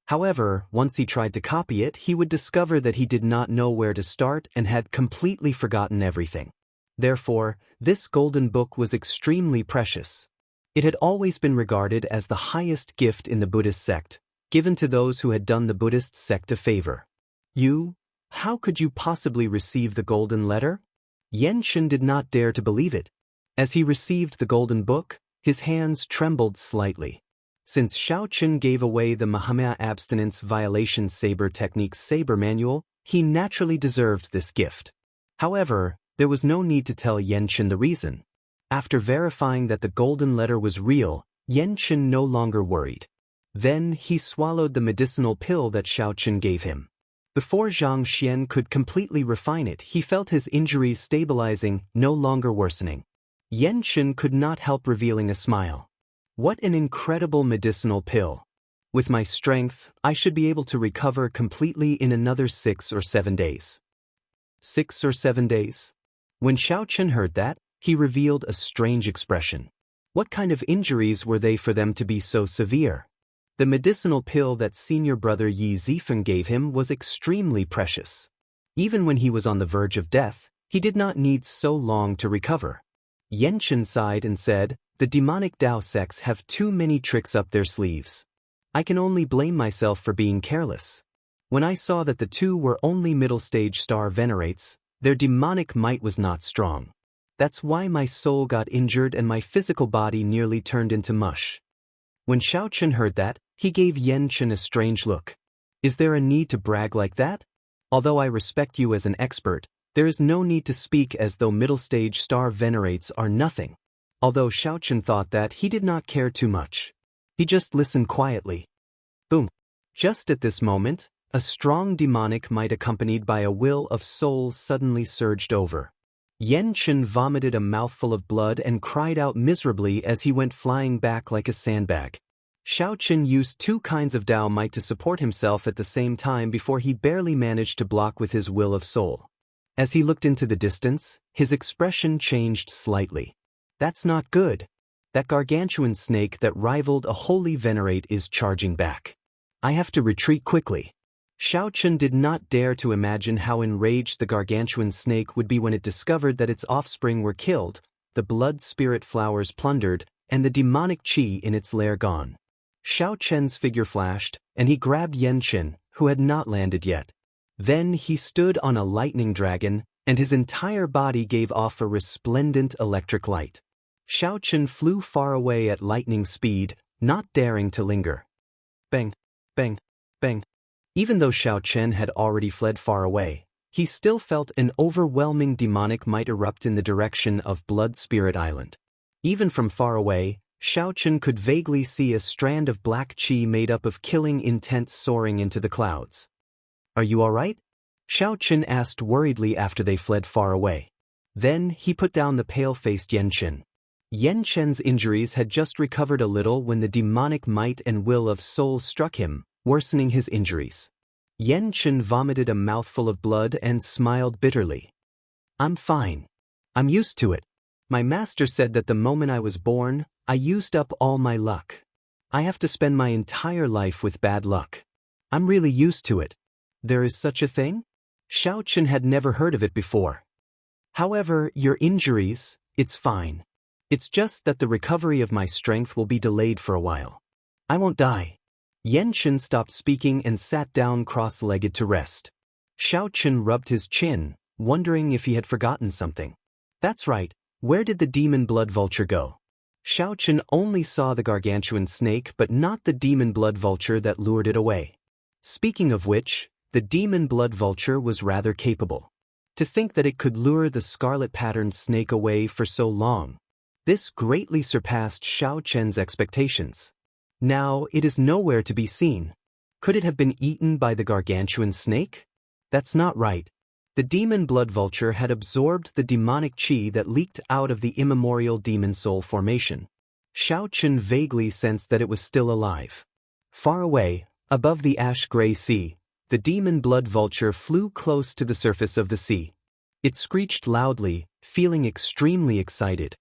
However, once he tried to copy it, he would discover that he did not know where to start and had completely forgotten everything. Therefore, this golden book was extremely precious. It had always been regarded as the highest gift in the Buddhist sect, given to those who had done the Buddhist sect a favor. How could you possibly receive the golden letter? Xianxia did not dare to believe it. As he received the golden book, his hands trembled slightly. Since Xiaoqun gave away the Mahamaya abstinence violation saber techniques saber manual, he naturally deserved this gift. However, there was no need to tell Xianxia the reason. After verifying that the golden letter was real, Xianxia no longer worried. Then he swallowed the medicinal pill that Xiaoqun gave him. Before Zhang Xian could completely refine it, he felt his injuries stabilizing, no longer worsening. Xianxia could not help revealing a smile. What an incredible medicinal pill. With my strength, I should be able to recover completely in another 6 or 7 days. 6 or 7 days? When Xiaoqun heard that, he revealed a strange expression. What kind of injuries were they for them to be so severe? The medicinal pill that senior brother Yi Zifeng gave him was extremely precious. Even when he was on the verge of death, he did not need so long to recover. Xianxia sighed and said, "The demonic Dao sects have too many tricks up their sleeves. I can only blame myself for being careless. When I saw that the two were only middle-stage star venerates, their demonic might was not strong. That's why my soul got injured and my physical body nearly turned into mush." When Xiaoqun heard that, he gave Xianxia a strange look. "Is there a need to brag like that? Although I respect you as an expert, there is no need to speak as though middle-stage star venerates are nothing." Although Xiaoqun thought that, he did not care too much. He just listened quietly. Boom. Just at this moment, a strong demonic might accompanied by a will of soul suddenly surged over. Xianxia vomited a mouthful of blood and cried out miserably as he went flying back like a sandbag. Xiaoqun used 2 kinds of Dao might to support himself at the same time before he barely managed to block with his will of soul. As he looked into the distance, his expression changed slightly. That's not good. That gargantuan snake that rivaled a holy venerate is charging back. I have to retreat quickly. Xiaoqun did not dare to imagine how enraged the gargantuan snake would be when it discovered that its offspring were killed, the blood spirit flowers plundered, and the demonic qi in its lair gone. Xiaoqun's figure flashed, and he grabbed Xianxia, who had not landed yet. Then he stood on a lightning dragon, and his entire body gave off a resplendent electric light. Xiaoqun flew far away at lightning speed, not daring to linger. Bang, bang, bang. Even though Xiaoqun had already fled far away, he still felt an overwhelming demonic might erupt in the direction of Blood Spirit Island. Even from far away, Xiaoqun could vaguely see a strand of black qi made up of killing intent soaring into the clouds. "Are you all right?" Xiaoqun asked worriedly after they fled far away. Then he put down the pale-faced Xianxia. Xianxia's injuries had just recovered a little when the demonic might and will of soul struck him, worsening his injuries. Xianxia vomited a mouthful of blood and smiled bitterly. "I'm fine. I'm used to it. My master said that the moment I was born, I used up all my luck. I have to spend my entire life with bad luck. I'm really used to it." "There is such a thing?" Xiaoqun had never heard of it before. "However, your injuries, it's fine. It's just that the recovery of my strength will be delayed for a while. I won't die." Xianxia stopped speaking and sat down cross-legged to rest. Xiaoqun rubbed his chin, wondering if he had forgotten something. That's right, where did the demon blood vulture go? Xiaoqun only saw the gargantuan snake but not the demon blood vulture that lured it away. Speaking of which, the demon blood vulture was rather capable. To think that it could lure the scarlet-patterned snake away for so long. This greatly surpassed Xiaoqun's expectations. Now it is nowhere to be seen. Could it have been eaten by the gargantuan snake? That's not right. The demon blood vulture had absorbed the demonic qi that leaked out of the immemorial demon soul formation. Xiaoqun vaguely sensed that it was still alive. Far away, above the ash-gray sea, the demon blood vulture flew close to the surface of the sea. It screeched loudly, feeling extremely excited.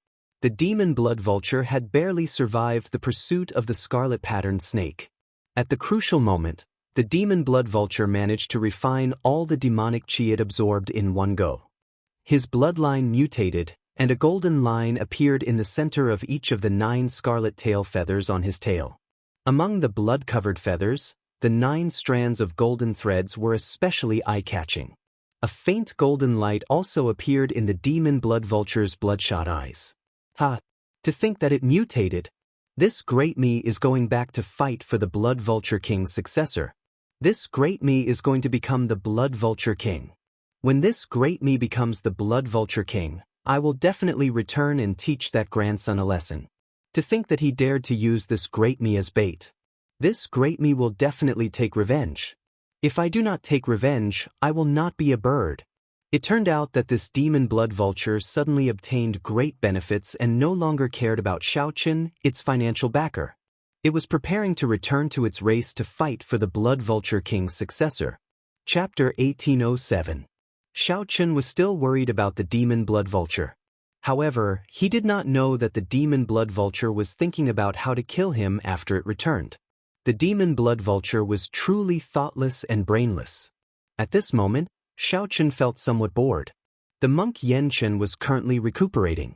The demon blood vulture had barely survived the pursuit of the scarlet-patterned snake. At the crucial moment, the demon blood vulture managed to refine all the demonic qi it absorbed in one go. His bloodline mutated, and a golden line appeared in the center of each of the 9 scarlet tail feathers on his tail. Among the blood-covered feathers, the 9 strands of golden threads were especially eye-catching. A faint golden light also appeared in the demon blood vulture's bloodshot eyes. Ha! To think that it mutated! This great me is going back to fight for the Blood Vulture King's successor. This great me is going to become the Blood Vulture King. When this great me becomes the Blood Vulture King, I will definitely return and teach that grandson a lesson. To think that he dared to use this great me as bait. This great me will definitely take revenge. If I do not take revenge, I will not be a bird. It turned out that this demon blood vulture suddenly obtained great benefits and no longer cared about Xiaoqin, its financial backer. It was preparing to return to its race to fight for the Blood Vulture King's successor. Chapter 1807. Xiaoqin was still worried about the demon blood vulture. However, he did not know that the demon blood vulture was thinking about how to kill him after it returned. The demon blood vulture was truly thoughtless and brainless. At this moment, Xiaoqin felt somewhat bored. The monk Yanchen was currently recuperating.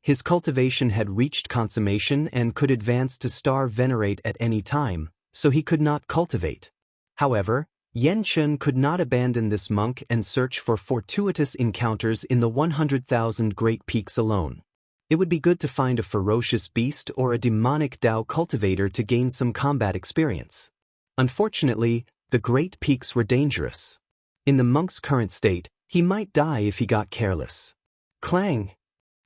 His cultivation had reached consummation and could advance to star venerate at any time, so he could not cultivate. However, Yanchen could not abandon this monk and search for fortuitous encounters in the 100,000 great peaks alone. It would be good to find a ferocious beast or a demonic Dao cultivator to gain some combat experience. Unfortunately, the great peaks were dangerous. In the monk's current state, he might die if he got careless. Clang!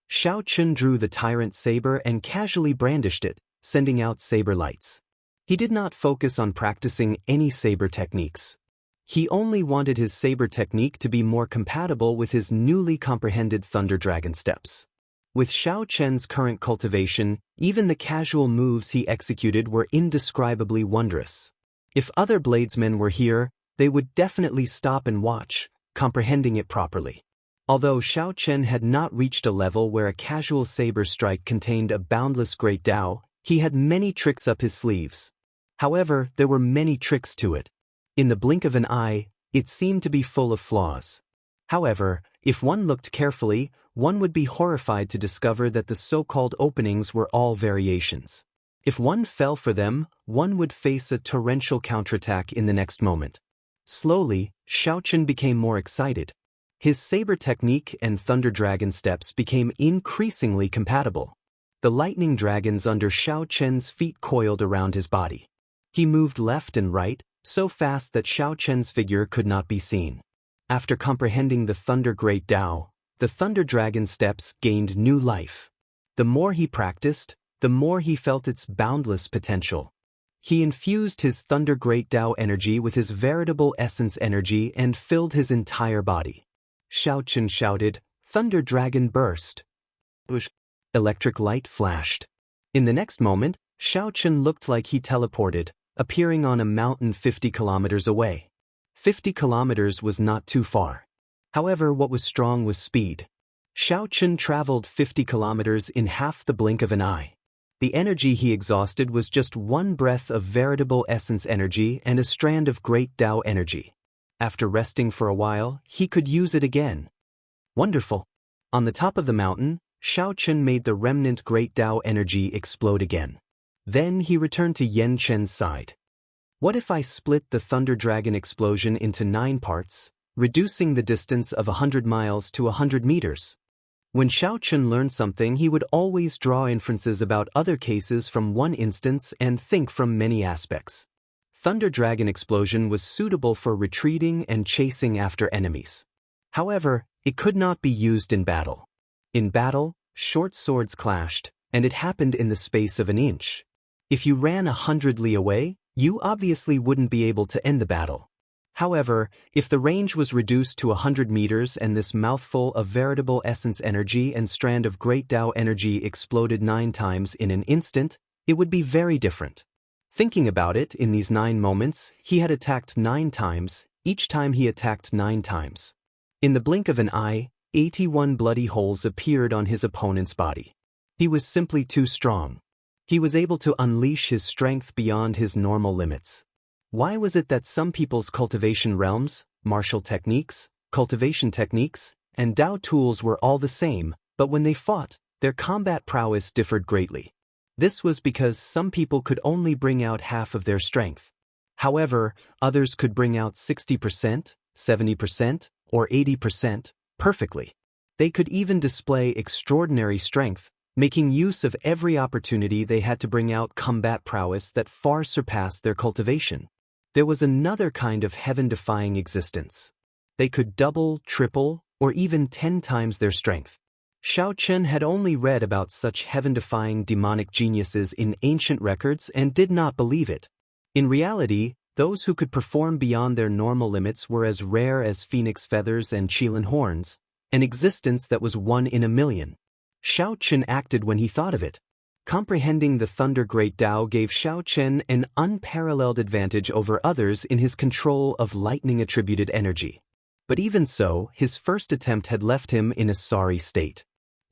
Xiaoqin drew the tyrant saber and casually brandished it, sending out saber lights. He did not focus on practicing any saber techniques. He only wanted his saber technique to be more compatible with his newly comprehended Thunder Dragon steps. With Xiaoqin's current cultivation, even the casual moves he executed were indescribably wondrous. If other bladesmen were here, they would definitely stop and watch, comprehending it properly. Although Xiaoqin had not reached a level where a casual saber strike contained a boundless great Dao, he had many tricks up his sleeves. However, there were many tricks to it. In the blink of an eye, it seemed to be full of flaws. However, if one looked carefully, one would be horrified to discover that the so-called openings were all variations. If one fell for them, one would face a torrential counterattack in the next moment. Slowly, Xiaoqin became more excited. His saber technique and Thunder Dragon steps became increasingly compatible. The lightning dragons under Xiaoqin's feet coiled around his body. He moved left and right, so fast that Xiaoqin's figure could not be seen. After comprehending the Thunder Great Dao, the Thunder Dragon steps gained new life. The more he practiced, the more he felt its boundless potential. He infused his Thunder Great Dao energy with his veritable essence energy and filled his entire body. Xiaoqin shouted, "Thunder Dragon burst!" Electric light flashed. In the next moment, Xiaoqin looked like he teleported, appearing on a mountain 50 kilometers away. 50 kilometers was not too far. However, what was strong was speed. Xiaoqin traveled 50 kilometers in half the blink of an eye. The energy he exhausted was just one breath of veritable essence energy and a strand of great Dao energy. After resting for a while, he could use it again. Wonderful! On the top of the mountain, Xiaoqin made the remnant great Dao energy explode again. Then he returned to Yanchen's side. What if I split the Thunder Dragon explosion into 9 parts, reducing the distance of 100 miles to 100 meters? When Xiaoqin learned something, he would always draw inferences about other cases from one instance and think from many aspects. Thunder Dragon explosion was suitable for retreating and chasing after enemies. However, it could not be used in battle. In battle, short swords clashed, and it happened in the space of an inch. If you ran 100 li away, you obviously wouldn't be able to end the battle. However, if the range was reduced to 100 meters and this mouthful of veritable essence energy and strand of great Dao energy exploded 9 times in an instant, it would be very different. Thinking about it, in these 9 moments, he had attacked 9 times, each time he attacked 9 times. In the blink of an eye, 81 bloody holes appeared on his opponent's body. He was simply too strong. He was able to unleash his strength beyond his normal limits. Why was it that some people's cultivation realms, martial techniques, cultivation techniques, and Dao tools were all the same, But when they fought, their combat prowess differed greatly. This was because some people could only bring out half of their strength. However, others could bring out 60%, 70%, or 80% perfectly. They could even display extraordinary strength, making use of every opportunity they had to bring out combat prowess that far surpassed their cultivation. There was another kind of heaven-defying existence. They could double, triple, or even 10 times their strength. Xiaochen had only read about such heaven-defying demonic geniuses in ancient records and did not believe it. In reality, those who could perform beyond their normal limits were as rare as phoenix feathers and qilin horns, an existence that was 1 in a million. Xiaochen acted when he thought of it. Comprehending the Thunder Great Tao gave Xiaochen an unparalleled advantage over others in his control of lightning-attributed energy. But even so, his first attempt had left him in a sorry state.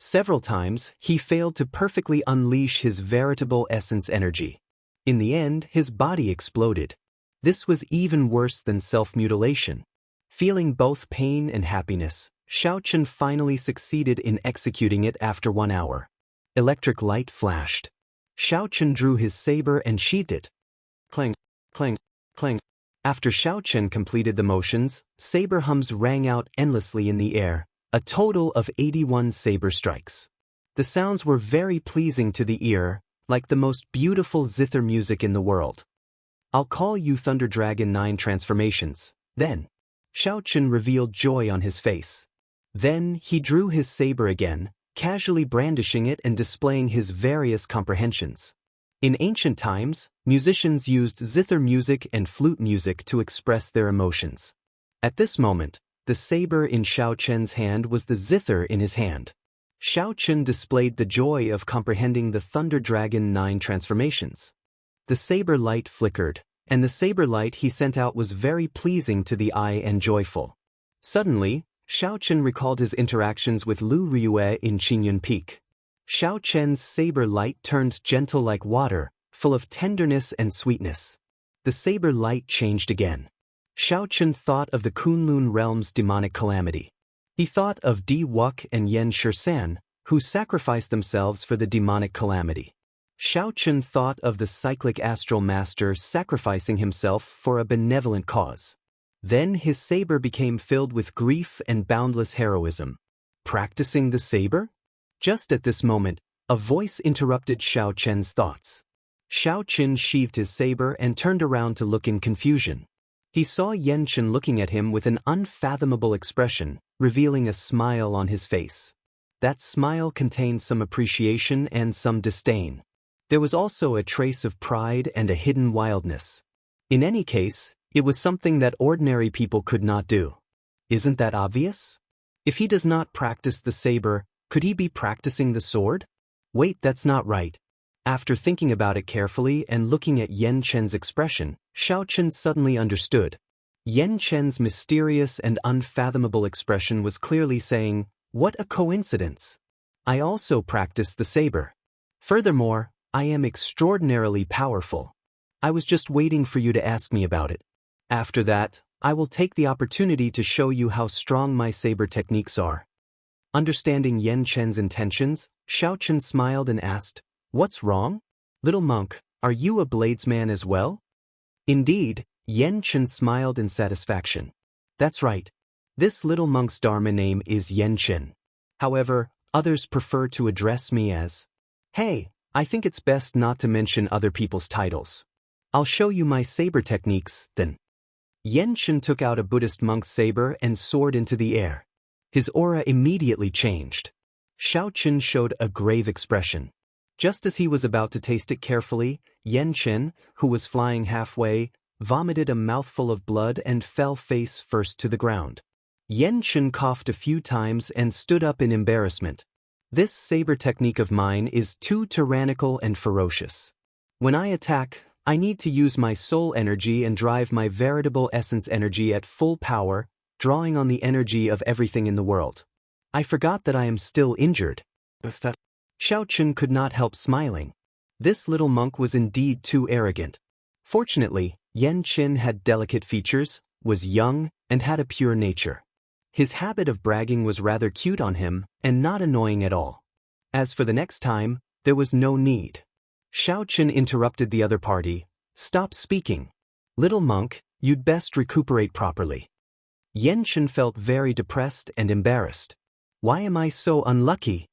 Several times, he failed to perfectly unleash his veritable essence energy. In the end, his body exploded. This was even worse than self-mutilation. Feeling both pain and happiness, Xiaochen finally succeeded in executing it after 1 hour. Electric light flashed. Xiaochen drew his saber and sheathed it. Clang, clang, clang. After Xiaochen completed the motions, saber hums rang out endlessly in the air, a total of 81 saber strikes. The sounds were very pleasing to the ear, like the most beautiful zither music in the world. I'll call you Thunder Dragon 9 transformations, then. Xiaochen revealed joy on his face. Then he drew his saber again, casually brandishing it and displaying his various comprehensions. In ancient times, musicians used zither music and flute music to express their emotions. At this moment, the saber in Xiaochen's hand was the zither in his hand. Xiaochen displayed the joy of comprehending the Thunder Dragon 9 transformations. The saber light flickered, and the saber light he sent out was very pleasing to the eye and joyful. Suddenly, Xiaochen recalled his interactions with Lu Ryue in Qingyun Peak. Xiaochen's saber light turned gentle like water, full of tenderness and sweetness. The saber light changed again. Xiaochen thought of the Kunlun realm's demonic calamity. He thought of Di Wuk and Yan Shisan, who sacrificed themselves for the demonic calamity. Xiaochen thought of the cyclic astral master sacrificing himself for a benevolent cause. Then his saber became filled with grief and boundless heroism. Practicing the saber? Just at this moment, a voice interrupted Xiaochen's thoughts. Xiaochen sheathed his saber and turned around to look in confusion. He saw Yenchen looking at him with an unfathomable expression, revealing a smile on his face. That smile contained some appreciation and some disdain. There was also a trace of pride and a hidden wildness. In any case, it was something that ordinary people could not do. Isn't that obvious? If he does not practice the saber, could he be practicing the sword? Wait, that's not right. After thinking about it carefully and looking at Yen Chen's expression, Xiaochen suddenly understood. Yen Chen's mysterious and unfathomable expression was clearly saying, "What a coincidence! I also practiced the saber. Furthermore, I am extraordinarily powerful. I was just waiting for you to ask me about it. After that, I will take the opportunity to show you how strong my saber techniques are." Understanding Yen Chen's intentions, Xiaochen smiled and asked, "What's wrong? Little monk, are you a bladesman as well?" Indeed, Yen Chen smiled in satisfaction. That's right. This little monk's dharma name is Yen Chen. However, others prefer to address me as, "Hey, I think it's best not to mention other people's titles. I'll show you my saber techniques, then." Yen Chen took out a Buddhist monk's saber and soared into the air. His aura immediately changed. Xiaochen showed a grave expression. Just as he was about to taste it carefully, Yen Chen, who was flying halfway, vomited a mouthful of blood and fell face first to the ground. Yen Chen coughed a few times and stood up in embarrassment. This saber technique of mine is too tyrannical and ferocious. When I attack, I need to use my soul energy and drive my veritable essence energy at full power, drawing on the energy of everything in the world. I forgot that I am still injured. Xiaochen could not help smiling. This little monk was indeed too arrogant. Fortunately, Yen Chen had delicate features, was young, and had a pure nature. His habit of bragging was rather cute on him, and not annoying at all. As for the next time, there was no need. Xiaochen interrupted the other party. Stop speaking. Little monk, you'd best recuperate properly. Yanchen felt very depressed and embarrassed. Why am I so unlucky?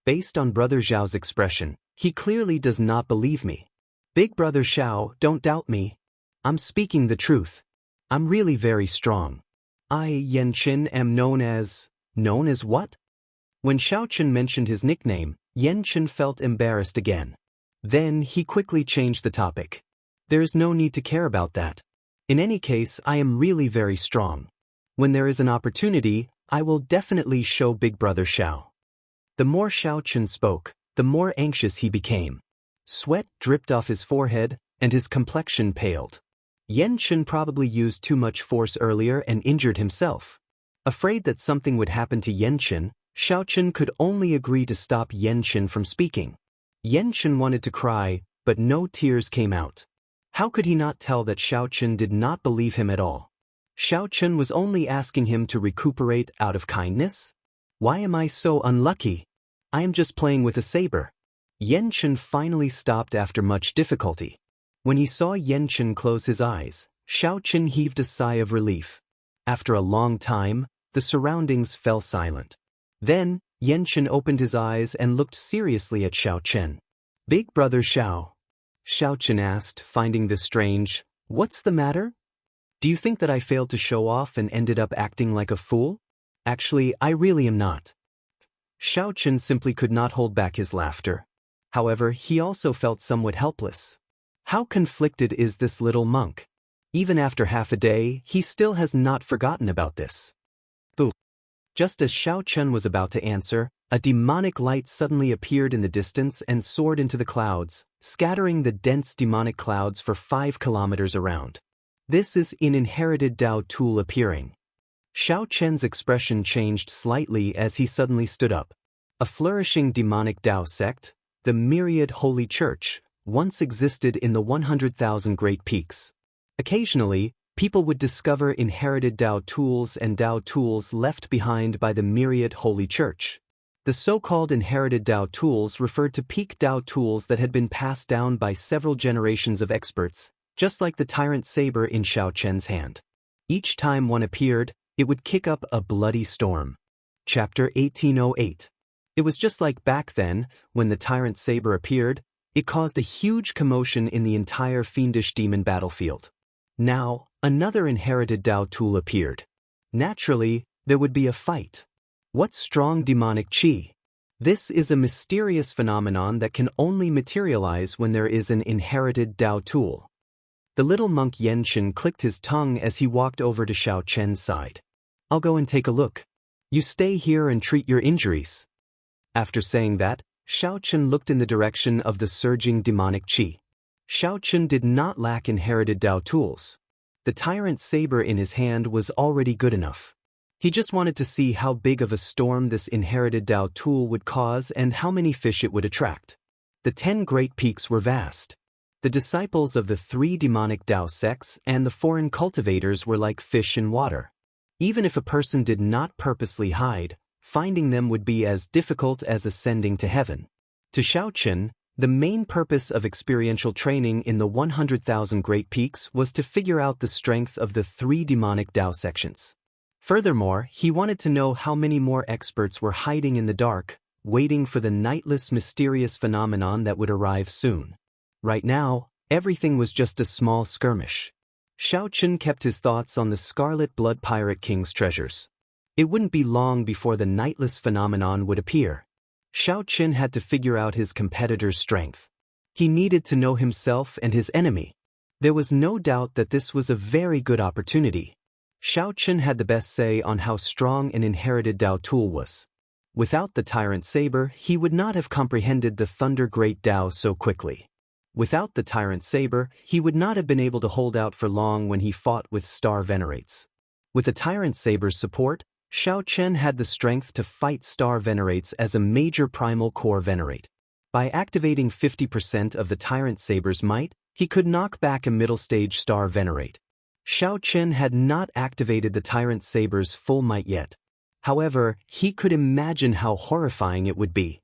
Based on Brother Xiao's expression, he clearly does not believe me. Big Brother Xiao, don't doubt me. I'm speaking the truth. I'm really very strong. I, Yanchen, am known as what? When Xiaochen mentioned his nickname, Yanchen felt embarrassed again. Then he quickly changed the topic. There's no need to care about that. In any case, I am really very strong. When there is an opportunity, I will definitely show Big Brother Xiao. The more Xiaochen spoke, the more anxious he became. Sweat dripped off his forehead, and his complexion paled. Yanchen probably used too much force earlier and injured himself. Afraid that something would happen to Yanchen, Xiaochen could only agree to stop Yanchen from speaking. Yanchen wanted to cry, but no tears came out. How could he not tell that Xiaochen did not believe him at all? Xiaochen was only asking him to recuperate out of kindness? Why am I so unlucky? I am just playing with a saber. Yanchen finally stopped after much difficulty. When he saw Yanchen close his eyes, Xiaochen heaved a sigh of relief. After a long time, the surroundings fell silent. Then, Yanchen opened his eyes and looked seriously at Xiaochen. Big Brother Xiao. Xiaochen asked, finding this strange. What's the matter? Do you think that I failed to show off and ended up acting like a fool? Actually, I really am not. Xiaochen simply could not hold back his laughter. However, he also felt somewhat helpless. How conflicted is this little monk? Even after half a day, he still has not forgotten about this. Boo! Just as Xiaochen was about to answer, a demonic light suddenly appeared in the distance and soared into the clouds, scattering the dense demonic clouds for 5 kilometers around. This is an inherited Dao tool appearing. Xiaochen's expression changed slightly as he suddenly stood up. A flourishing demonic Dao sect, the Myriad Holy Church, once existed in the 100,000 Great Peaks. Occasionally, people would discover inherited Dao tools and Dao tools left behind by the Myriad Holy Church. The so-called inherited Dao tools referred to peak Dao tools that had been passed down by several generations of experts, just like the tyrant saber in Xiaochen's hand. Each time one appeared, it would kick up a bloody storm. Chapter 1808. It was just like back then, when the tyrant saber appeared, it caused a huge commotion in the entire fiendish demon battlefield. Now, another inherited Dao tool appeared. Naturally, there would be a fight. What strong demonic qi? This is a mysterious phenomenon that can only materialize when there is an inherited Dao tool. The little monk Yanchen clicked his tongue as he walked over to Xiaochen's side. I'll go and take a look. You stay here and treat your injuries. After saying that, Xiaochen looked in the direction of the surging demonic qi. Xiaochen did not lack inherited Dao tools. The tyrant saber in his hand was already good enough. He just wanted to see how big of a storm this inherited Dao tool would cause and how many fish it would attract. The 10 Great Peaks were vast. The disciples of the 3 demonic Dao sects and the foreign cultivators were like fish in water. Even if a person did not purposely hide, finding them would be as difficult as ascending to heaven. To Xiaochen, the main purpose of experiential training in the 100,000 Great Peaks was to figure out the strength of the 3 demonic Dao sections. Furthermore, he wanted to know how many more experts were hiding in the dark, waiting for the nightless mysterious phenomenon that would arrive soon. Right now, everything was just a small skirmish. Xiaochen kept his thoughts on the Scarlet Blood Pirate King's treasures. It wouldn't be long before the nightless phenomenon would appear. Xiaochen had to figure out his competitor's strength. He needed to know himself and his enemy. There was no doubt that this was a very good opportunity. Xiaochen had the best say on how strong an inherited Dao tool was. Without the tyrant saber, he would not have comprehended the Thunder Great Dao so quickly. Without the tyrant saber, he would not have been able to hold out for long when he fought with Star Venerates. With the tyrant saber's support, Xiaochen had the strength to fight Star Venerates as a major primal core Venerate. By activating 50% of the tyrant saber's might, he could knock back a middle-stage Star Venerate. Xiaochen had not activated the tyrant saber's full might yet, However, he could imagine how horrifying it would be.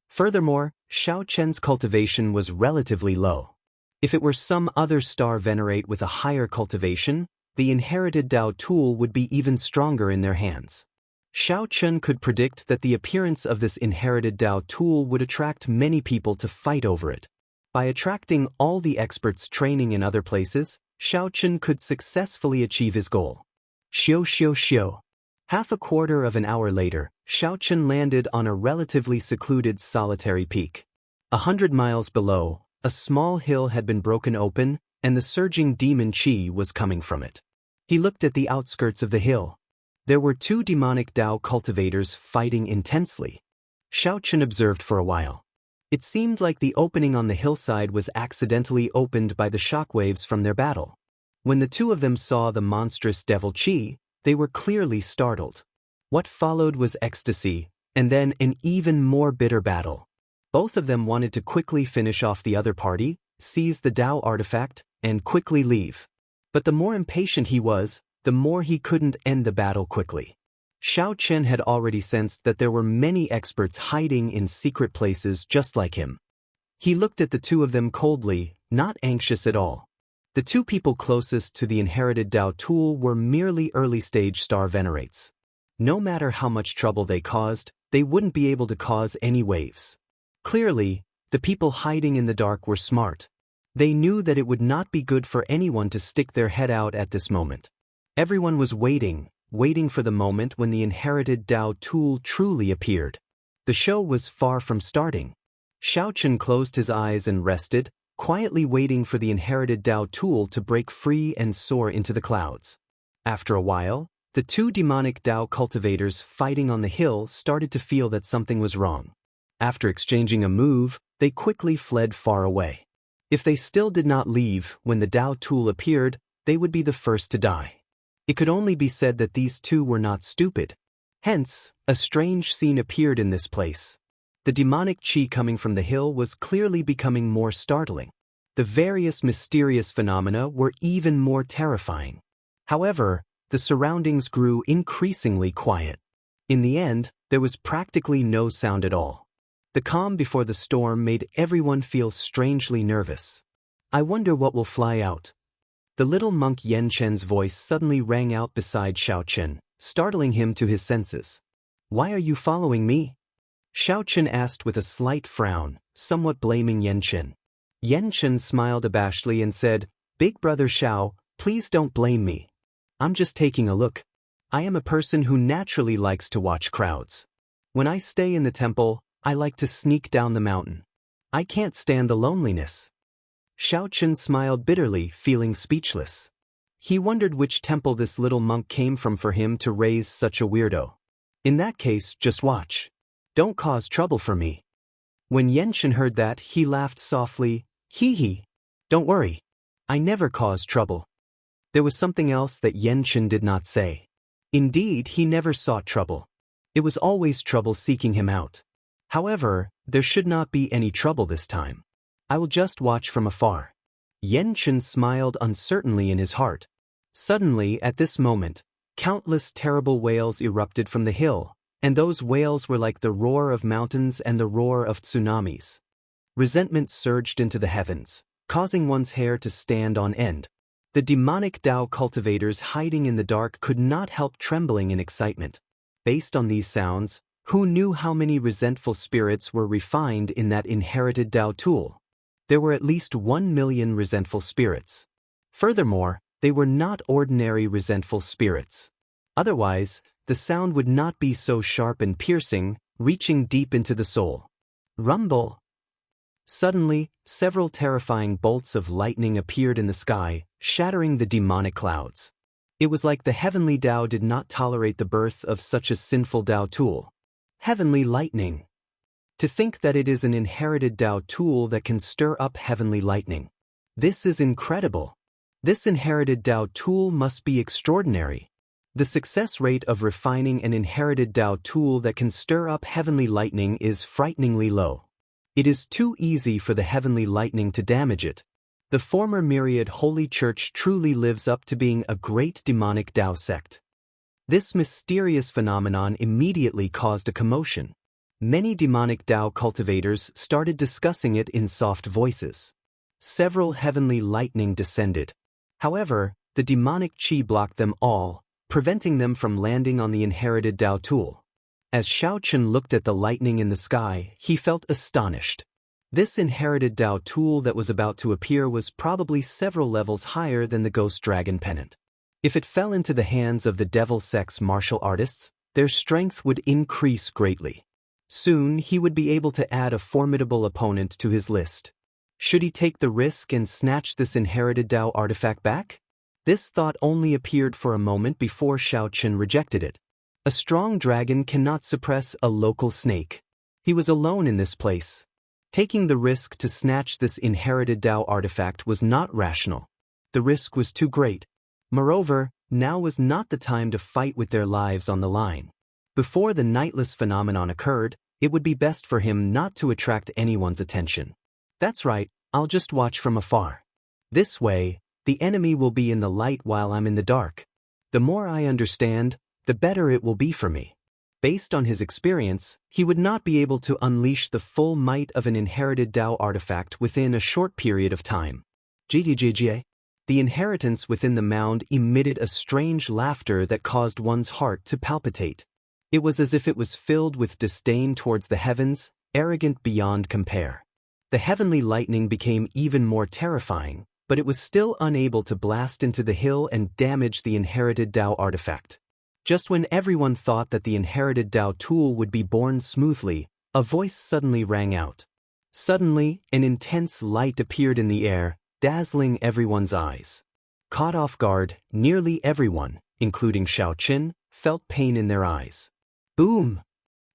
Furthermore, Xiaochen's cultivation was relatively low. If it were some other star venerate with a higher cultivation, the inherited Dao tool would be even stronger in their hands. Xiaochen could predict that the appearance of this inherited Dao tool would attract many people to fight over it. By attracting all the experts training in other places, Xiaochen could successfully achieve his goal. Xiu. Half a quarter of an hour later, Xiaochen landed on a relatively secluded solitary peak. 100 miles below, a small hill had been broken open, and the surging demon qi was coming from it. He looked at the outskirts of the hill. There were two demonic Dao cultivators fighting intensely. Xiaochen observed for a while. It seemed like the opening on the hillside was accidentally opened by the shockwaves from their battle. When the two of them saw the monstrous devil qi, they were clearly startled. What followed was ecstasy, and then an even more bitter battle. Both of them wanted to quickly finish off the other party, seize the Dao artifact, and quickly leave. But the more impatient he was, the more he couldn't end the battle quickly. Xiaochen had already sensed that there were many experts hiding in secret places just like him. He looked at the two of them coldly, not anxious at all. The two people closest to the inherited Dao tool were merely early-stage star venerates. No matter how much trouble they caused, they wouldn't be able to cause any waves. Clearly, the people hiding in the dark were smart. They knew that it would not be good for anyone to stick their head out at this moment. Everyone was waiting for the moment when the inherited Dao tool truly appeared. The show was far from starting. Xiaochen closed his eyes and rested, quietly waiting for the inherited Dao tool to break free and soar into the clouds. After a while, the two demonic Dao cultivators fighting on the hill started to feel that something was wrong. After exchanging a move, they quickly fled far away. If they still did not leave when the Dao tool appeared, they would be the first to die. It could only be said that these two were not stupid. Hence, a strange scene appeared in this place. The demonic qi coming from the hill was clearly becoming more startling. The various mysterious phenomena were even more terrifying. However, the surroundings grew increasingly quiet. In the end, there was practically no sound at all. The calm before the storm made everyone feel strangely nervous. I wonder what will fly out. The little monk Yan Chen's voice suddenly rang out beside Xiaochen, startling him to his senses. Why are you following me? Xiaochen asked with a slight frown, somewhat blaming Yan Chen. Yan Chen smiled abashedly and said, Big brother Xiao, please don't blame me. I'm just taking a look. I am a person who naturally likes to watch crowds. When I stay in the temple, I like to sneak down the mountain. I can't stand the loneliness. Xiaochen smiled bitterly, feeling speechless. He wondered which temple this little monk came from for him to raise such a weirdo. In that case, just watch. Don't cause trouble for me. When Yanchen heard that, he laughed softly. Hee. Don't worry. I never cause trouble. There was something else that Yanchen did not say. Indeed, he never sought trouble. It was always trouble seeking him out. However, there should not be any trouble this time. I will just watch from afar. Yanchen smiled uncertainly in his heart. Suddenly, at this moment, countless terrible wails erupted from the hill, and those wails were like the roar of mountains and the roar of tsunamis. Resentment surged into the heavens, causing one's hair to stand on end. The demonic Dao cultivators hiding in the dark could not help trembling in excitement. Based on these sounds, who knew how many resentful spirits were refined in that inherited Dao tool? There were at least 1 million resentful spirits. Furthermore, they were not ordinary resentful spirits. Otherwise, the sound would not be so sharp and piercing, reaching deep into the soul. Rumble! Suddenly, several terrifying bolts of lightning appeared in the sky, shattering the demonic clouds. It was like the heavenly Dao did not tolerate the birth of such a sinful Dao tool. Heavenly lightning! To think that it is an inherited Dao tool that can stir up heavenly lightning. This is incredible. This inherited Dao tool must be extraordinary. The success rate of refining an inherited Dao tool that can stir up heavenly lightning is frighteningly low. It is too easy for the heavenly lightning to damage it. The former myriad Holy Church truly lives up to being a great demonic Dao sect. This mysterious phenomenon immediately caused a commotion. Many demonic Dao cultivators started discussing it in soft voices. Several heavenly lightning descended. However, the demonic qi blocked them all, preventing them from landing on the inherited Dao tool. As Xiaochen looked at the lightning in the sky, he felt astonished. This inherited Dao tool that was about to appear was probably several levels higher than the Ghost Dragon Pennant. If it fell into the hands of the Devil Sex martial artists, their strength would increase greatly. Soon he would be able to add a formidable opponent to his list. Should he take the risk and snatch this inherited Dao artifact back? This thought only appeared for a moment before Xiaochen rejected it. A strong dragon cannot suppress a local snake. He was alone in this place. Taking the risk to snatch this inherited Dao artifact was not rational. The risk was too great. Moreover, now was not the time to fight with their lives on the line. Before the nightless phenomenon occurred, it would be best for him not to attract anyone's attention. That's right, I'll just watch from afar. This way, the enemy will be in the light while I'm in the dark. The more I understand, the better it will be for me. Based on his experience, he would not be able to unleash the full might of an inherited Dao artifact within a short period of time. GTGGA. The inheritance within the mound emitted a strange laughter that caused one's heart to palpitate. It was as if it was filled with disdain towards the heavens, arrogant beyond compare. The heavenly lightning became even more terrifying, but it was still unable to blast into the hill and damage the inherited Dao artifact. Just when everyone thought that the inherited Dao tool would be born smoothly, a voice suddenly rang out. Suddenly, an intense light appeared in the air, dazzling everyone's eyes. Caught off guard, nearly everyone, including Xiaochen, felt pain in their eyes. Boom!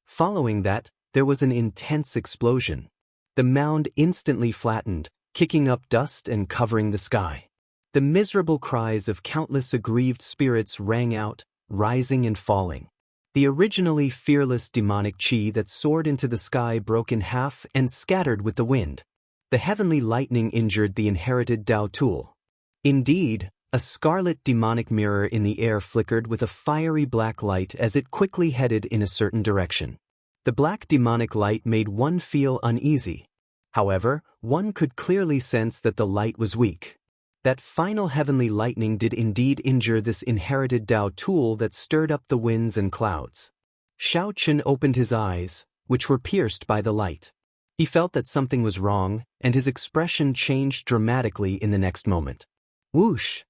Following that, there was an intense explosion. The mound instantly flattened, kicking up dust and covering the sky. The miserable cries of countless aggrieved spirits rang out, rising and falling. The originally fearless demonic qi that soared into the sky broke in half and scattered with the wind. The heavenly lightning injured the inherited Dao tool. Indeed, a scarlet demonic mirror in the air flickered with a fiery black light as it quickly headed in a certain direction. The black demonic light made one feel uneasy. However, one could clearly sense that the light was weak. That final heavenly lightning did indeed injure this inherited Dao tool that stirred up the winds and clouds. Xiaochen opened his eyes, which were pierced by the light. He felt that something was wrong, and his expression changed dramatically in the next moment. Whoosh!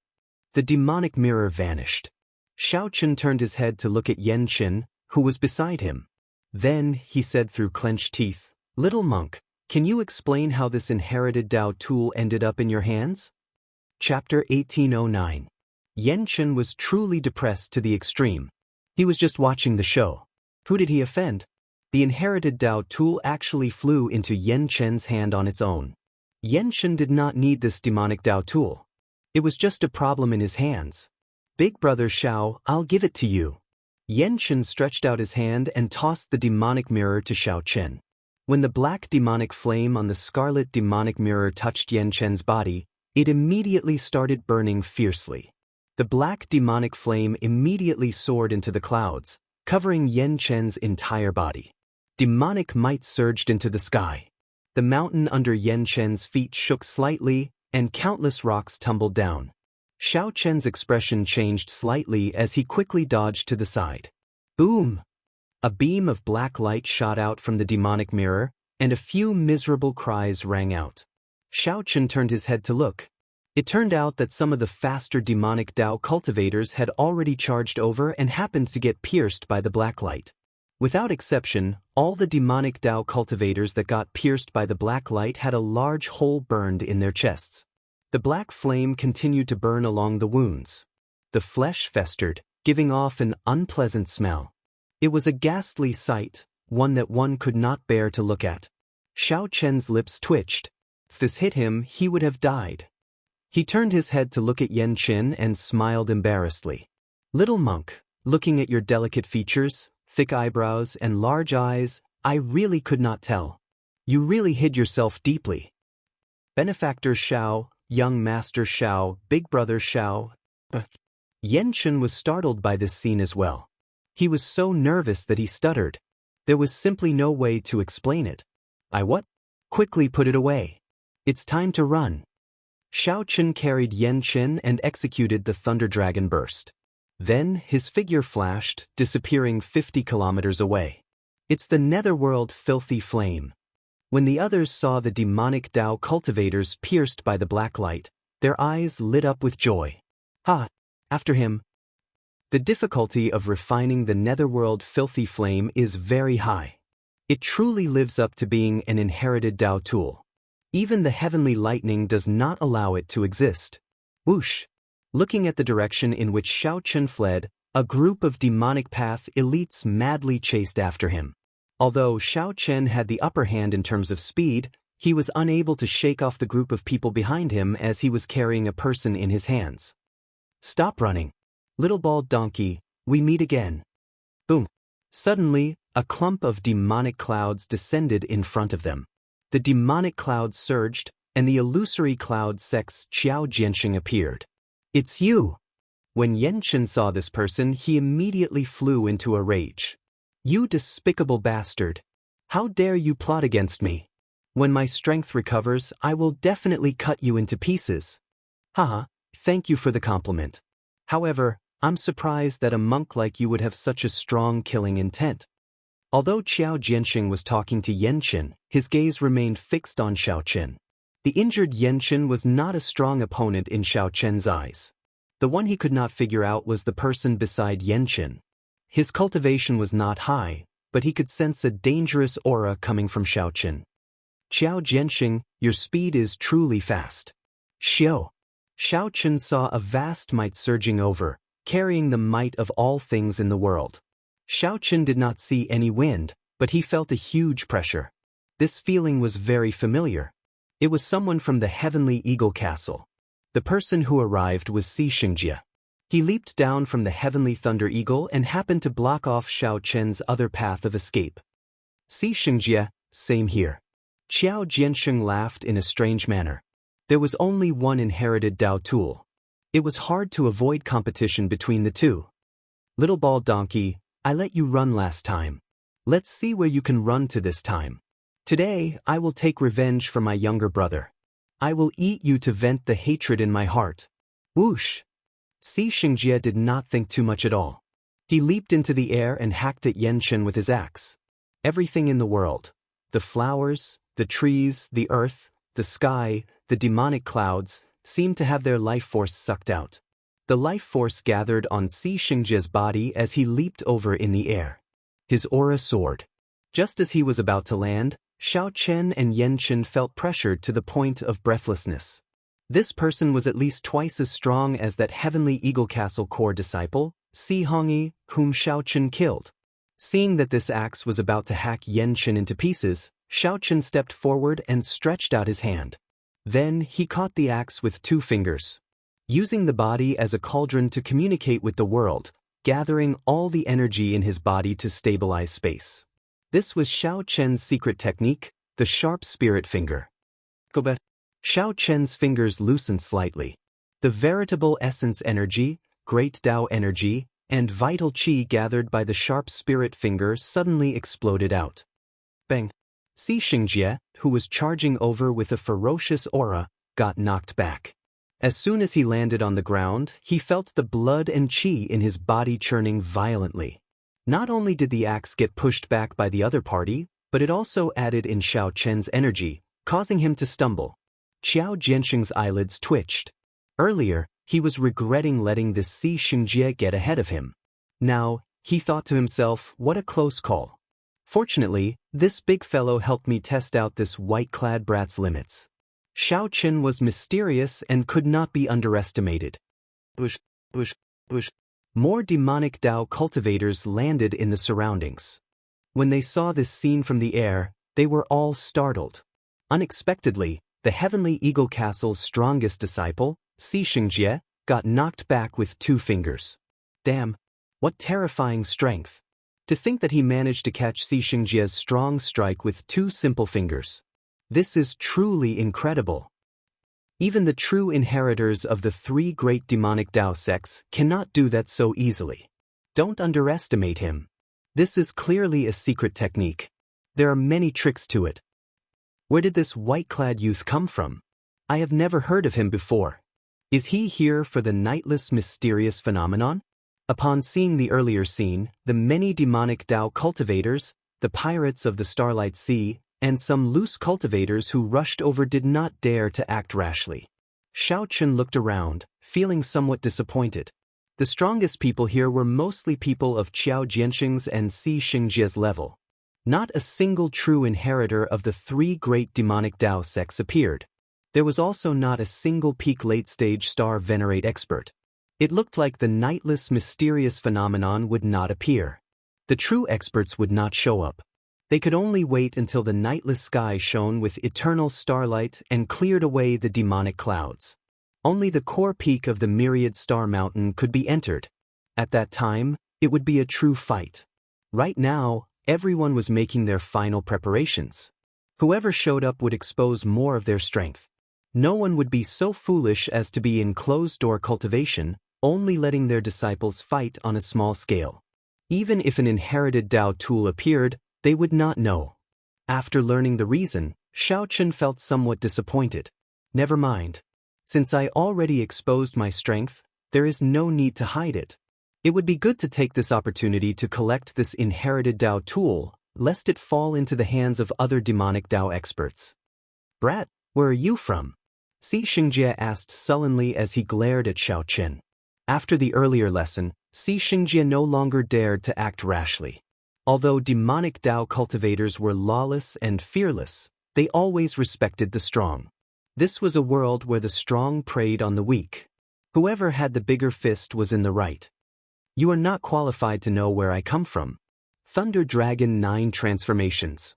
The demonic mirror vanished. Xiaochen turned his head to look at Yanqin, who was beside him. Then, he said through clenched teeth, "Little monk, can you explain how this inherited Dao tool ended up in your hands?" Chapter 1809. Yanqin was truly depressed to the extreme. He was just watching the show. Who did he offend? The inherited Dao tool actually flew into Yanqin's hand on its own. Yanqin did not need this demonic Dao tool. It was just a problem in his hands. "Big brother Xiao, I'll give it to you." Yanqin stretched out his hand and tossed the demonic mirror to Xiaochen. When the black demonic flame on the scarlet demonic mirror touched Yanqin's body, it immediately started burning fiercely. The black demonic flame immediately soared into the clouds, covering Yanqin's entire body. Demonic might surged into the sky. The mountain under Yanqin's feet shook slightly, and countless rocks tumbled down. Xiaochen's expression changed slightly as he quickly dodged to the side. Boom! A beam of black light shot out from the demonic mirror, and a few miserable cries rang out. Xiaochen turned his head to look. It turned out that some of the faster demonic Dao cultivators had already charged over and happened to get pierced by the black light. Without exception, all the demonic Dao cultivators that got pierced by the black light had a large hole burned in their chests. The black flame continued to burn along the wounds. The flesh festered, giving off an unpleasant smell. It was a ghastly sight, one that one could not bear to look at. Xiaochen's lips twitched. If this hit him, he would have died. He turned his head to look at Yanqin and smiled embarrassedly. "Little monk, looking at your delicate features, thick eyebrows and large eyes, I really could not tell. You really hid yourself deeply." Benefactor Xiao, young master Xiao, big brother Xiao. Xianxia was startled by this scene as well. He was so nervous that he stuttered. There was simply no way to explain it. "I what?" "Quickly put it away. It's time to run." Xianxia carried Xianxia and executed the Thunder Dragon burst. Then his figure flashed, disappearing 50 kilometers away. "It's the netherworld filthy flame." When the others saw the demonic Dao cultivators pierced by the black light, their eyes lit up with joy. "Ha! After him." The difficulty of refining the netherworld filthy flame is very high. It truly lives up to being an inherited Dao tool. Even the heavenly lightning does not allow it to exist. Whoosh! Looking at the direction in which Xianxia fled, a group of demonic path elites madly chased after him. Although Xianxia had the upper hand in terms of speed, he was unable to shake off the group of people behind him as he was carrying a person in his hands. "Stop running. Little bald donkey, we meet again." Boom! Suddenly, a clump of demonic clouds descended in front of them. The demonic clouds surged, and the illusory cloud sex Xiao Jianxing appeared. "It's you!" When Xianxia saw this person, he immediately flew into a rage. "You despicable bastard! How dare you plot against me? When my strength recovers, I will definitely cut you into pieces." "Haha, thank you for the compliment. However, I'm surprised that a monk like you would have such a strong killing intent." Although Xiao Jianxing was talking to Xianxia, his gaze remained fixed on Xiaoqian. The injured Xianxia was not a strong opponent in Xiaoqian's eyes. The one he could not figure out was the person beside Xianxia. His cultivation was not high, but he could sense a dangerous aura coming from Xiaoqian. "Xiao Jianxing, your speed is truly fast." Xiaoqian saw a vast might surging over, carrying the might of all things in the world. Xiaoqian did not see any wind, but he felt a huge pressure. This feeling was very familiar. It was someone from the heavenly eagle castle. The person who arrived was Xianxia. He leaped down from the heavenly thunder eagle and happened to block off Xiaoqian's other path of escape. "Xianxia, same here." Xiao Jianxing laughed in a strange manner. There was only one inherited Dao tool. It was hard to avoid competition between the two. "Little bald donkey, I let you run last time. Let's see where you can run to this time. Today, I will take revenge for my younger brother. I will eat you to vent the hatred in my heart." Whoosh! Xianxia did not think too much at all. He leaped into the air and hacked at Xianxia with his axe. Everything in the world, the flowers, the trees, the earth, the sky, the demonic clouds, seemed to have their life force sucked out. The life force gathered on Xianxia's body as he leaped over in the air. His aura soared. Just as he was about to land, Xiaoqian and Xianxia felt pressured to the point of breathlessness. This person was at least twice as strong as that heavenly eagle castle core disciple, Si Hongyi, whom Xiaoqian killed. Seeing that this axe was about to hack Xianxia into pieces, Xiaoqian stepped forward and stretched out his hand. Then he caught the axe with 2 fingers. Using the body as a cauldron to communicate with the world, gathering all the energy in his body to stabilize space. This was Xiaoqian's secret technique, the sharp spirit finger. Xiaoqian's fingers loosened slightly. The veritable essence energy, great Dao energy, and vital qi gathered by the sharp spirit finger suddenly exploded out. Bang! Xianxia, who was charging over with a ferocious aura, got knocked back. As soon as he landed on the ground, he felt the blood and qi in his body churning violently. Not only did the axe get pushed back by the other party, but it also added in Xiaoqian's energy, causing him to stumble. Xiao Jianxing's eyelids twitched. Earlier, he was regretting letting this Xianxia get ahead of him. Now, he thought to himself, what a close call. Fortunately, this big fellow helped me test out this white-clad brat's limits. Xiaoqian was mysterious and could not be underestimated. More demonic Dao cultivators landed in the surroundings. When they saw this scene from the air, they were all startled. Unexpectedly, the Heavenly Eagle Castle's strongest disciple, Xianxia, got knocked back with 2 fingers. Damn! What terrifying strength! To think that he managed to catch Xianxia's strong strike with 2 simple fingers. This is truly incredible. Even the true inheritors of the three great demonic Dao sects cannot do that so easily. Don't underestimate him. This is clearly a secret technique. There are many tricks to it. Where did this white-clad youth come from? I have never heard of him before. Is he here for the nightless mysterious phenomenon? Upon seeing the earlier scene, the many demonic Dao cultivators, the pirates of the Starlight Sea, and some loose cultivators who rushed over did not dare to act rashly. Xiaochen looked around, feeling somewhat disappointed. The strongest people here were mostly people of Qiao Jianxing's and Xianxia's level. Not a single true inheritor of the three great demonic Dao sects appeared. There was also not a single peak late-stage star venerate expert. It looked like the nightless mysterious phenomenon would not appear. The true experts would not show up. They could only wait until the nightless sky shone with eternal starlight and cleared away the demonic clouds. Only the core peak of the myriad star mountain could be entered. At that time, it would be a true fight. Right now, everyone was making their final preparations. Whoever showed up would expose more of their strength. No one would be so foolish as to be in closed-door cultivation, only letting their disciples fight on a small scale. Even if an inherited Dao tool appeared, they would not know. After learning the reason, Xiaochen felt somewhat disappointed. Never mind. Since I already exposed my strength, there is no need to hide it. It would be good to take this opportunity to collect this inherited Dao tool, lest it fall into the hands of other demonic Dao experts. Brat, where are you from? Xianxia asked sullenly as he glared at Xiaochen. After the earlier lesson, Xianxia no longer dared to act rashly. Although demonic Dao cultivators were lawless and fearless, they always respected the strong. This was a world where the strong preyed on the weak. Whoever had the bigger fist was in the right. You are not qualified to know where I come from. Thunder Dragon 9 Transformations.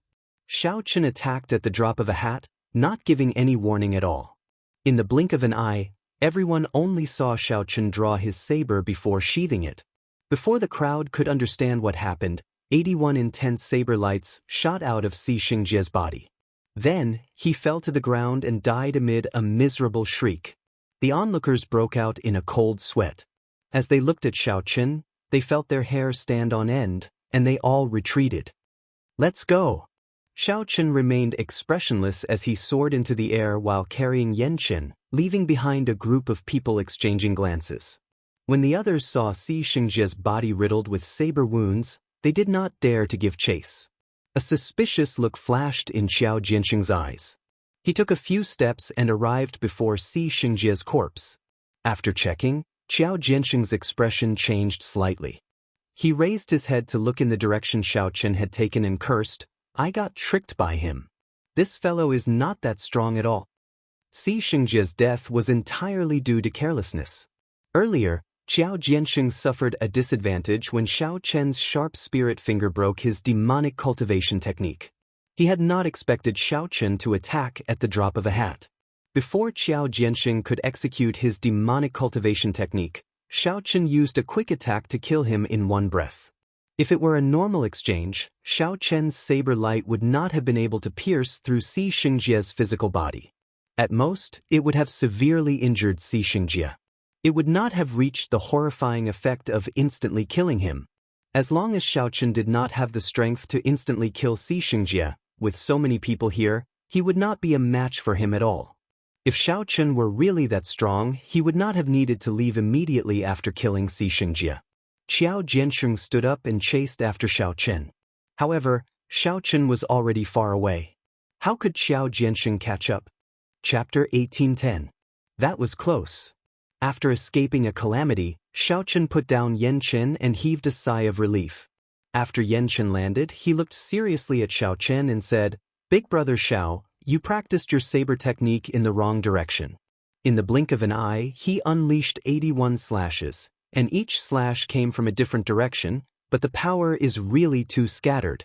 Xiaochen attacked at the drop of a hat, not giving any warning at all. In the blink of an eye, everyone only saw Xiaochen draw his saber before sheathing it. Before the crowd could understand what happened, 81 intense saber lights shot out of Xianxia's body. Then, he fell to the ground and died amid a miserable shriek. The onlookers broke out in a cold sweat. As they looked at Xiaochen, they felt their hair stand on end, and they all retreated. Let's go! Xiaochen remained expressionless as he soared into the air while carrying Yanqin, leaving behind a group of people exchanging glances. When the others saw Xianxia's body riddled with saber wounds, they did not dare to give chase. A suspicious look flashed in Qiao Jianxing's eyes. He took a few steps and arrived before Xianxia's corpse. After checking, Qiao Jianxing's expression changed slightly. He raised his head to look in the direction Xiaochen had taken and cursed, "I got tricked by him. This fellow is not that strong at all." Xianxia's death was entirely due to carelessness. Earlier, Qiao Jianxing suffered a disadvantage when Xiaochen's sharp spirit finger broke his demonic cultivation technique. He had not expected Xiaochen to attack at the drop of a hat. Before Qiao Jianxing could execute his demonic cultivation technique, Xiaochen used a quick attack to kill him in one breath. If it were a normal exchange, Xiaochen's saber light would not have been able to pierce through Xianxia's physical body. At most, it would have severely injured Xianxia. It would not have reached the horrifying effect of instantly killing him. As long as Xiaochen did not have the strength to instantly kill Xianxia, with so many people here, he would not be a match for him at all. If Xiaochen were really that strong, he would not have needed to leave immediately after killing Xianxia. Qiao Jianxing stood up and chased after Xiaochen. However, Xiaochen was already far away. How could Qiao Jianxing catch up? Chapter 1810. That was close. After escaping a calamity, Xiaochen put down Yanqin and heaved a sigh of relief. After Yanqin landed, he looked seriously at Xiaochen and said, "Big brother Xiao, you practiced your saber technique in the wrong direction." In the blink of an eye, he unleashed 81 slashes, and each slash came from a different direction, but the power is really too scattered.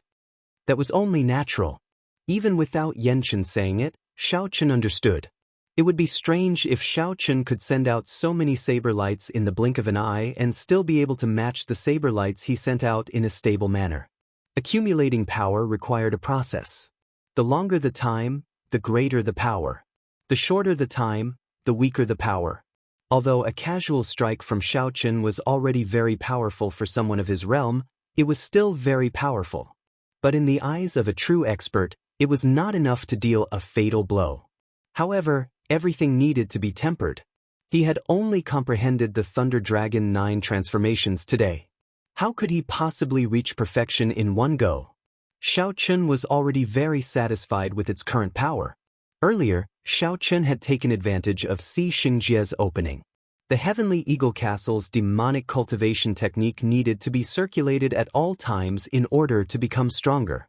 That was only natural. Even without Yanqin saying it, Xiaochen understood. It would be strange if Xiaochen could send out so many saber lights in the blink of an eye and still be able to match the saber lights he sent out in a stable manner. Accumulating power required a process. The longer the time, the greater the power. The shorter the time, the weaker the power. Although a casual strike from Xiaochen was already very powerful for someone of his realm, it was still very powerful. But in the eyes of a true expert, it was not enough to deal a fatal blow. However, everything needed to be tempered. He had only comprehended the Thunder Dragon 9 transformations today. How could he possibly reach perfection in one go? Xiaochen was already very satisfied with its current power. Earlier, Xiaochen had taken advantage of Xianxia's opening. The Heavenly Eagle Castle's demonic cultivation technique needed to be circulated at all times in order to become stronger.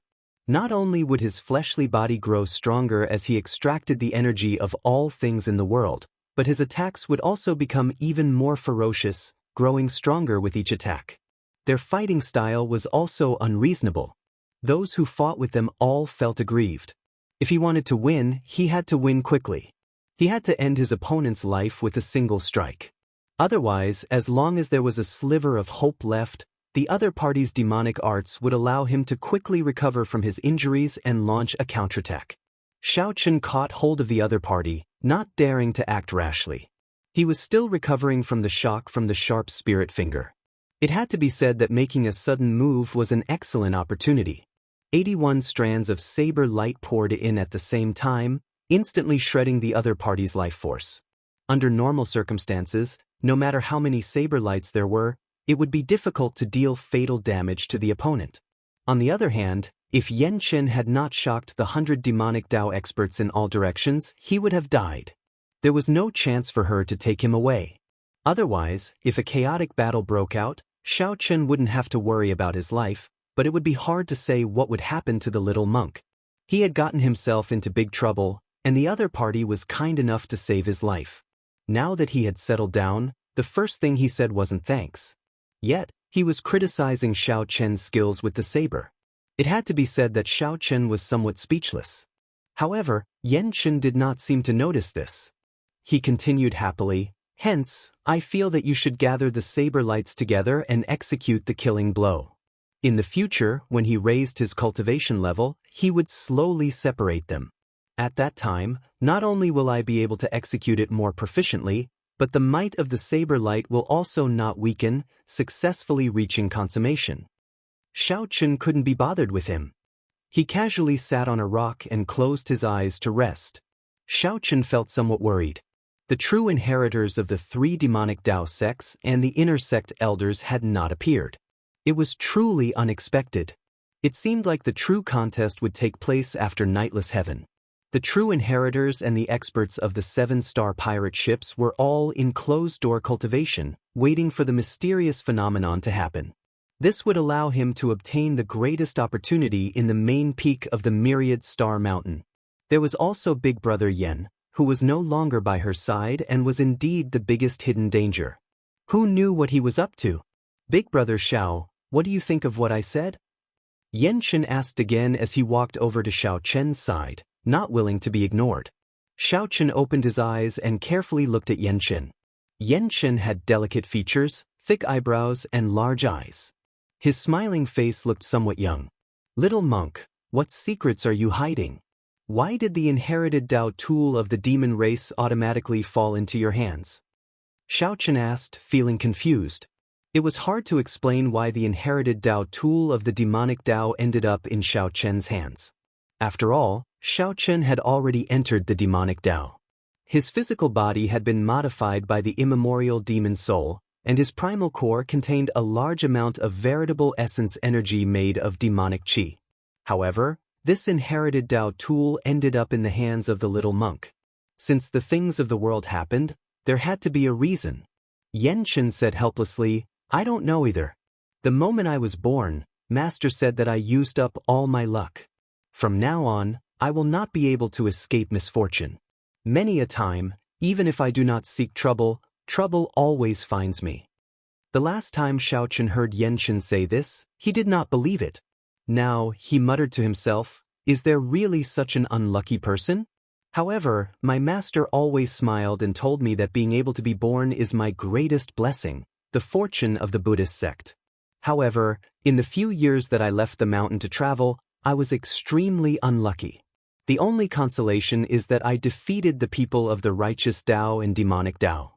Not only would his fleshly body grow stronger as he extracted the energy of all things in the world, but his attacks would also become even more ferocious, growing stronger with each attack. Their fighting style was also unreasonable. Those who fought with them all felt aggrieved. If he wanted to win, he had to win quickly. He had to end his opponent's life with a single strike. Otherwise, as long as there was a sliver of hope left, the other party's demonic arts would allow him to quickly recover from his injuries and launch a counterattack. Xiaochen caught hold of the other party, not daring to act rashly. He was still recovering from the shock from the sharp spirit finger. It had to be said that making a sudden move was an excellent opportunity. 81 strands of saber light poured in at the same time, instantly shredding the other party's life force. Under normal circumstances, no matter how many saber lights there were, it would be difficult to deal fatal damage to the opponent. On the other hand, if Yanchen had not shocked the 100 demonic Dao experts in all directions, he would have died. There was no chance for her to take him away. Otherwise, if a chaotic battle broke out, Xiaochen wouldn't have to worry about his life, but it would be hard to say what would happen to the little monk. He had gotten himself into big trouble, and the other party was kind enough to save his life. Now that he had settled down, the first thing he said wasn't thanks. Yet, he was criticizing Xiaochen's skills with the saber. It had to be said that Xiaochen was somewhat speechless. However, Yanchen did not seem to notice this. He continued happily, "Hence, I feel that you should gather the saber lights together and execute the killing blow." In the future, when he raised his cultivation level, he would slowly separate them. At that time, not only will I be able to execute it more proficiently, but the might of the saber light will also not weaken, successfully reaching consummation. Xiaochen couldn't be bothered with him. He casually sat on a rock and closed his eyes to rest. Xiaochen felt somewhat worried. The true inheritors of the 3 demonic Dao sects and the inner sect elders had not appeared. It was truly unexpected. It seemed like the true contest would take place after Nightless Heaven. The true inheritors and the experts of the 7-star pirate ships were all in closed-door cultivation, waiting for the mysterious phenomenon to happen. This would allow him to obtain the greatest opportunity in the main peak of the Myriad Star Mountain. There was also Big Brother Yen, who was no longer by her side and was indeed the biggest hidden danger. Who knew what he was up to? "Big Brother Xiao, what do you think of what I said?" Yanchen asked again as he walked over to Xiaochen's side, not willing to be ignored. Xiaochen opened his eyes and carefully looked at Yanchen. Yanchen had delicate features, thick eyebrows, and large eyes. His smiling face looked somewhat young. "Little monk, what secrets are you hiding? Why did the inherited Dao tool of the demon race automatically fall into your hands?" Xiaochen asked, feeling confused. It was hard to explain why the inherited Dao tool of the demonic Dao ended up in Xiaochen's hands. After all, Xiaochen had already entered the demonic Dao. His physical body had been modified by the immemorial demon soul, and his primal core contained a large amount of veritable essence energy made of demonic qi. However, this inherited Dao tool ended up in the hands of the little monk. Since the things of the world happened, there had to be a reason. Yanchen said helplessly, "I don't know either. The moment I was born, Master said that I used up all my luck. From now on, I will not be able to escape misfortune. Many a time, even if I do not seek trouble, trouble always finds me." The last time Xiaochen heard Yanchen say this, he did not believe it. Now, he muttered to himself, "Is there really such an unlucky person? However, my master always smiled and told me that being able to be born is my greatest blessing, the fortune of the Buddhist sect. However, in the few years that I left the mountain to travel, I was extremely unlucky. The only consolation is that I defeated the people of the righteous Dao and demonic Dao.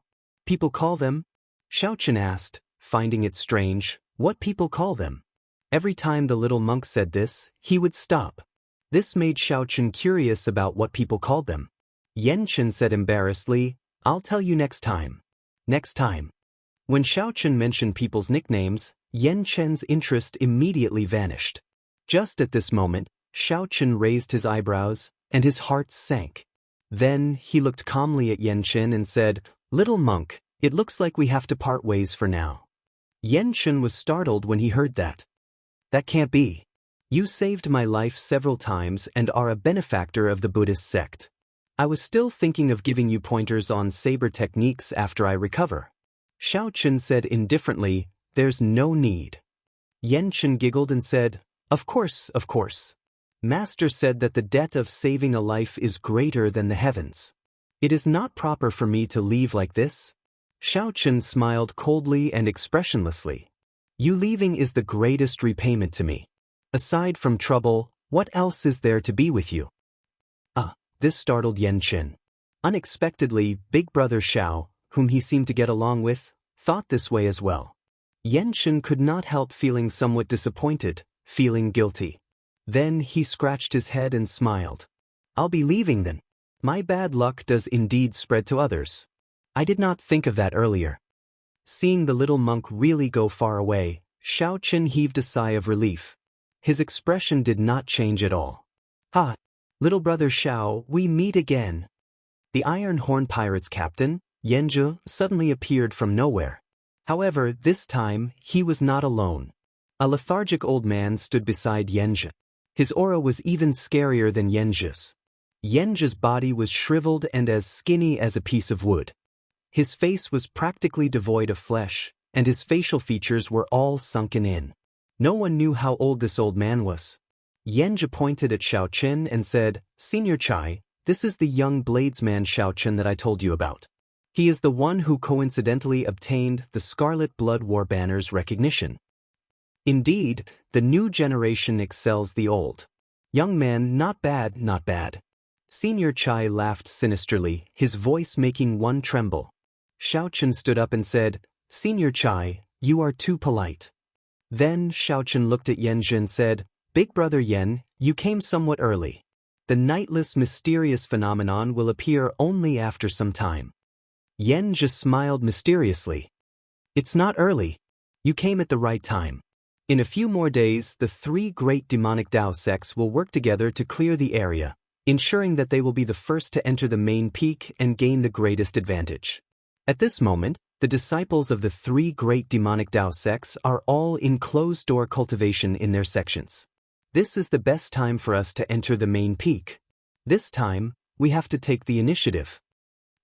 People call them? Xiaochen asked, finding it strange, what people call them? Every time the little monk said this, he would stop. This made Xiaochen curious about what people called them. Yanchen said embarrassedly, I'll tell you next time. Next time. When Xiaochen mentioned people's nicknames, Yanchen's interest immediately vanished. Just at this moment, Xiaochen raised his eyebrows, and his heart sank. Then he looked calmly at Yanchen and said, Little monk, it looks like we have to part ways for now. Yanchen was startled when he heard that. That can't be. You saved my life several times and are a benefactor of the Buddhist sect. I was still thinking of giving you pointers on saber techniques after I recover. Xiaochen said indifferently, There's no need. Yanchen giggled and said, Of course, of course. Master said that the debt of saving a life is greater than the heavens. It is not proper for me to leave like this. Xiaochen smiled coldly and expressionlessly. You leaving is the greatest repayment to me. Aside from trouble, what else is there to be with you? This startled Yanchen. Unexpectedly, big brother Xiao, whom he seemed to get along with, thought this way as well. Yanchen could not help feeling somewhat disappointed, feeling guilty. Then he scratched his head and smiled. I'll be leaving then. My bad luck does indeed spread to others. I did not think of that earlier. Seeing the little monk really go far away, Xiaochen heaved a sigh of relief. His expression did not change at all. Ha! Little brother Xiao, we meet again. The Iron Horn Pirates captain, Yanzhe, suddenly appeared from nowhere. However, this time, he was not alone. A lethargic old man stood beside Yanzhe. His aura was even scarier than Yanzhe's. Yanzhe's body was shriveled and as skinny as a piece of wood. His face was practically devoid of flesh, and his facial features were all sunken in. No one knew how old this old man was. Yanzhe pointed at Xiaochen and said, Senior Chai, this is the young bladesman Xiaochen that I told you about. He is the one who coincidentally obtained the Scarlet Blood War Banner's recognition. Indeed, the new generation excels the old. Young man, not bad, not bad. Senior Chai laughed sinisterly, his voice making one tremble. Xiaochen stood up and said, Senior Chai, you are too polite. Then Xiaochen looked at Yanzhe and said, Big brother Yan, you came somewhat early. The nightless mysterious phenomenon will appear only after some time. Yanzhe smiled mysteriously. It's not early. You came at the right time. In a few more days, the three great demonic Dao sects will work together to clear the area, ensuring that they will be the first to enter the main peak and gain the greatest advantage. At this moment, the disciples of the three great demonic Dao sects are all in closed-door cultivation in their sections. This is the best time for us to enter the main peak. This time, we have to take the initiative.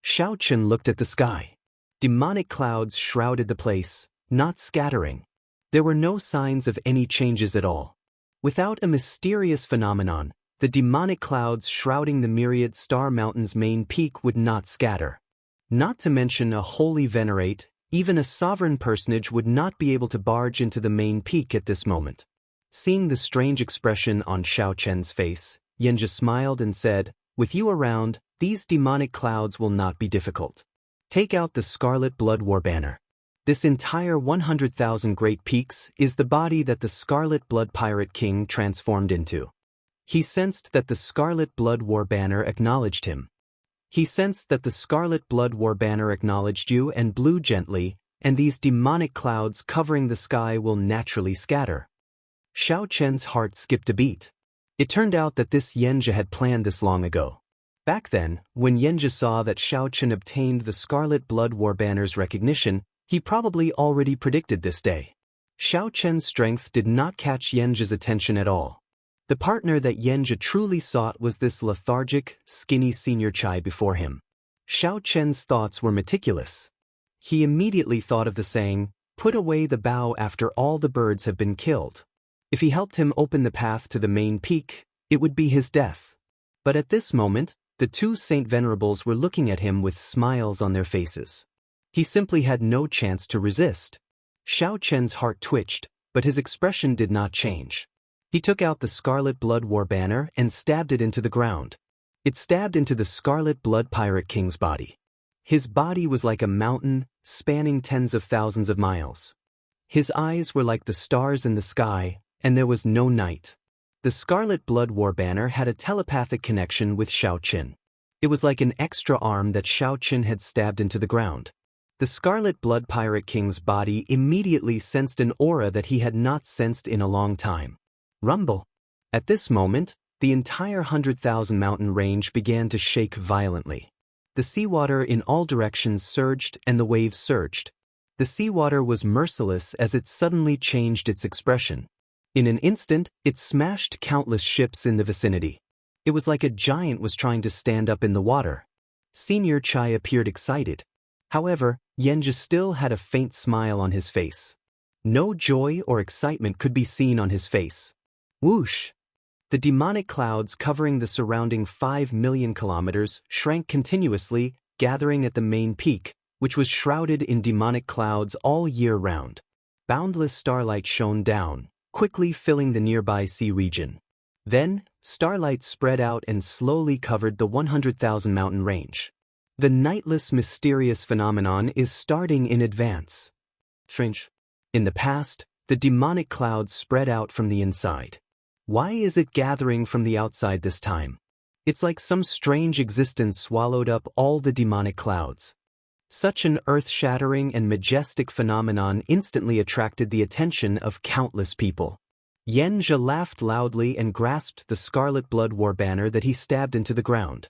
Xiaochen looked at the sky. Demonic clouds shrouded the place, not scattering. There were no signs of any changes at all. Without a mysterious phenomenon, the demonic clouds shrouding the myriad star mountain's main peak would not scatter. Not to mention a holy venerate, even a sovereign personage would not be able to barge into the main peak at this moment. Seeing the strange expression on Xiaochen's face, Yanzhe smiled and said, With you around, these demonic clouds will not be difficult. Take out the Scarlet Blood War Banner. This entire 100,000 Great Peaks is the body that the Scarlet Blood Pirate King transformed into. He sensed that the Scarlet Blood War Banner acknowledged him. He sensed that the Scarlet Blood War Banner acknowledged you and blew gently, and these demonic clouds covering the sky will naturally scatter. Xiaochen's heart skipped a beat. It turned out that this Yanzhe had planned this long ago. Back then, when Yanzhe saw that Xiaochen obtained the Scarlet Blood War Banner's recognition, he probably already predicted this day. Xiaochen's strength did not catch Yanzhe's attention at all. The partner that Yanzhe truly sought was this lethargic, skinny Senior Chai before him. Xiaochen's thoughts were meticulous. He immediately thought of the saying, Put away the bow after all the birds have been killed. If he helped him open the path to the main peak, it would be his death. But at this moment, the two Saint Venerables were looking at him with smiles on their faces. He simply had no chance to resist. Xiaochen's heart twitched, but his expression did not change. He took out the Scarlet Blood War banner and stabbed it into the ground. It stabbed into the Scarlet Blood Pirate King's body. His body was like a mountain, spanning tens of thousands of miles. His eyes were like the stars in the sky, and there was no night. The Scarlet Blood War banner had a telepathic connection with Xiaoqin. It was like an extra arm that Xiaoqin had stabbed into the ground. The Scarlet Blood Pirate King's body immediately sensed an aura that he had not sensed in a long time. Rumble. At this moment, the entire 100,000 mountain range began to shake violently. The seawater in all directions surged and the waves surged. The seawater was merciless as it suddenly changed its expression. In an instant, it smashed countless ships in the vicinity. It was like a giant was trying to stand up in the water. Senior Chai appeared excited. However, Xianxia still had a faint smile on his face. No joy or excitement could be seen on his face. Whoosh! The demonic clouds covering the surrounding 5 million kilometers shrank continuously, gathering at the main peak, which was shrouded in demonic clouds all year round. Boundless starlight shone down, quickly filling the nearby sea region. Then, starlight spread out and slowly covered the 100,000 mountain range. The nightless mysterious phenomenon is starting in advance. Strange. In the past, the demonic clouds spread out from the inside. Why is it gathering from the outside this time? It's like some strange existence swallowed up all the demonic clouds. Such an earth-shattering and majestic phenomenon instantly attracted the attention of countless people. Xianxia laughed loudly and grasped the Scarlet Blood War banner that he stabbed into the ground.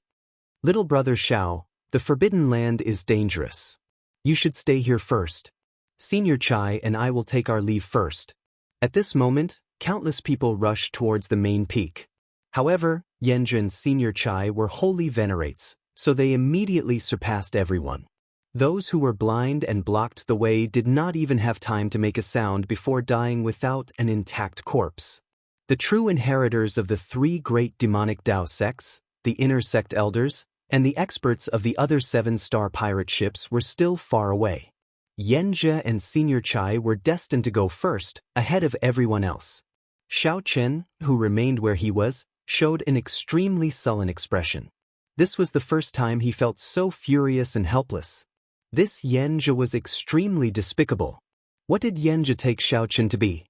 Little brother Xiao, the Forbidden Land is dangerous. You should stay here first. Senior Chai and I will take our leave first. At this moment, countless people rushed towards the main peak. However, Xianxia and Senior Chai were holy venerates, so they immediately surpassed everyone. Those who were blind and blocked the way did not even have time to make a sound before dying without an intact corpse. The true inheritors of the 3 great demonic Dao sects, the inner sect elders, and the experts of the other 7-star pirate ships were still far away. Xianxia and Senior Chai were destined to go first, ahead of everyone else. Xiaoqin, who remained where he was, showed an extremely sullen expression. This was the first time he felt so furious and helpless. This Xianxia was extremely despicable. What did Xianxia take Xiaoqin to be?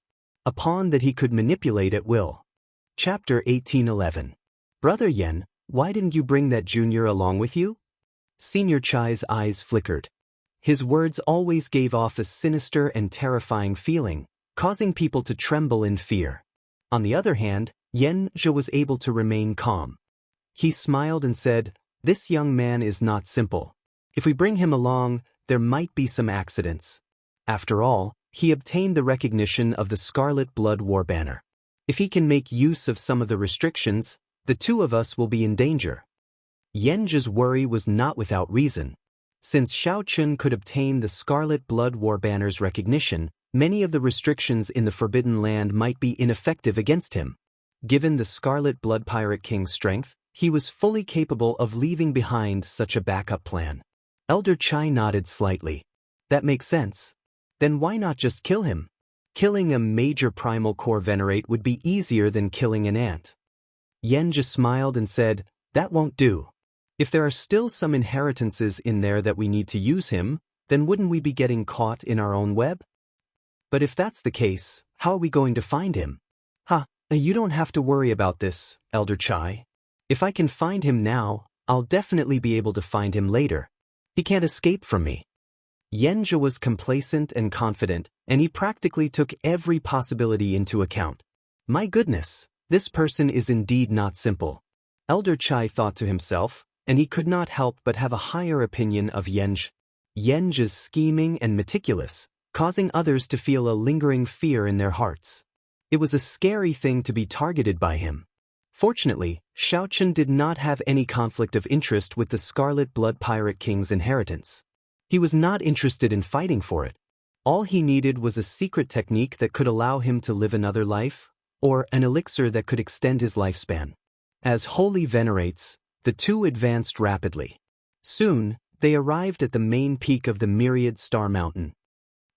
A pawn that he could manipulate at will. Chapter 1811. Brother Yen, why didn't you bring that junior along with you? Senior Chai's eyes flickered. His words always gave off a sinister and terrifying feeling, causing people to tremble in fear. On the other hand, Xianxia was able to remain calm. He smiled and said, "This young man is not simple. If we bring him along, there might be some accidents." After all, he obtained the recognition of the Scarlet Blood War banner. If he can make use of some of the restrictions, the 2 of us will be in danger. Xianxia's worry was not without reason. Since Xiaoqin could obtain the Scarlet Blood War banner's recognition, many of the restrictions in the Forbidden Land might be ineffective against him. Given the Scarlet Blood Pirate King's strength, he was fully capable of leaving behind such a backup plan. Elder Chai nodded slightly. That makes sense. Then why not just kill him? Killing a major primal core venerate would be easier than killing an ant. Xianxia smiled and said, "That won't do. If there are still some inheritances in there that we need to use him, then wouldn't we be getting caught in our own web? But if that's the case, how are we going to find him?" You don't have to worry about this, Elder Chai. If I can find him now, I'll definitely be able to find him later. He can't escape from me. Xianxia was complacent and confident, and he practically took every possibility into account. My goodness, this person is indeed not simple. Elder Chai thought to himself, and he could not help but have a higher opinion of Xianxia. Xianxia's scheming and meticulous, causing others to feel a lingering fear in their hearts. It was a scary thing to be targeted by him. Fortunately, Xiaoqin did not have any conflict of interest with the Scarlet Blood Pirate King's inheritance. He was not interested in fighting for it. All he needed was a secret technique that could allow him to live another life, or an elixir that could extend his lifespan. As holy venerates, the 2 advanced rapidly. Soon, they arrived at the main peak of the Myriad Star Mountain.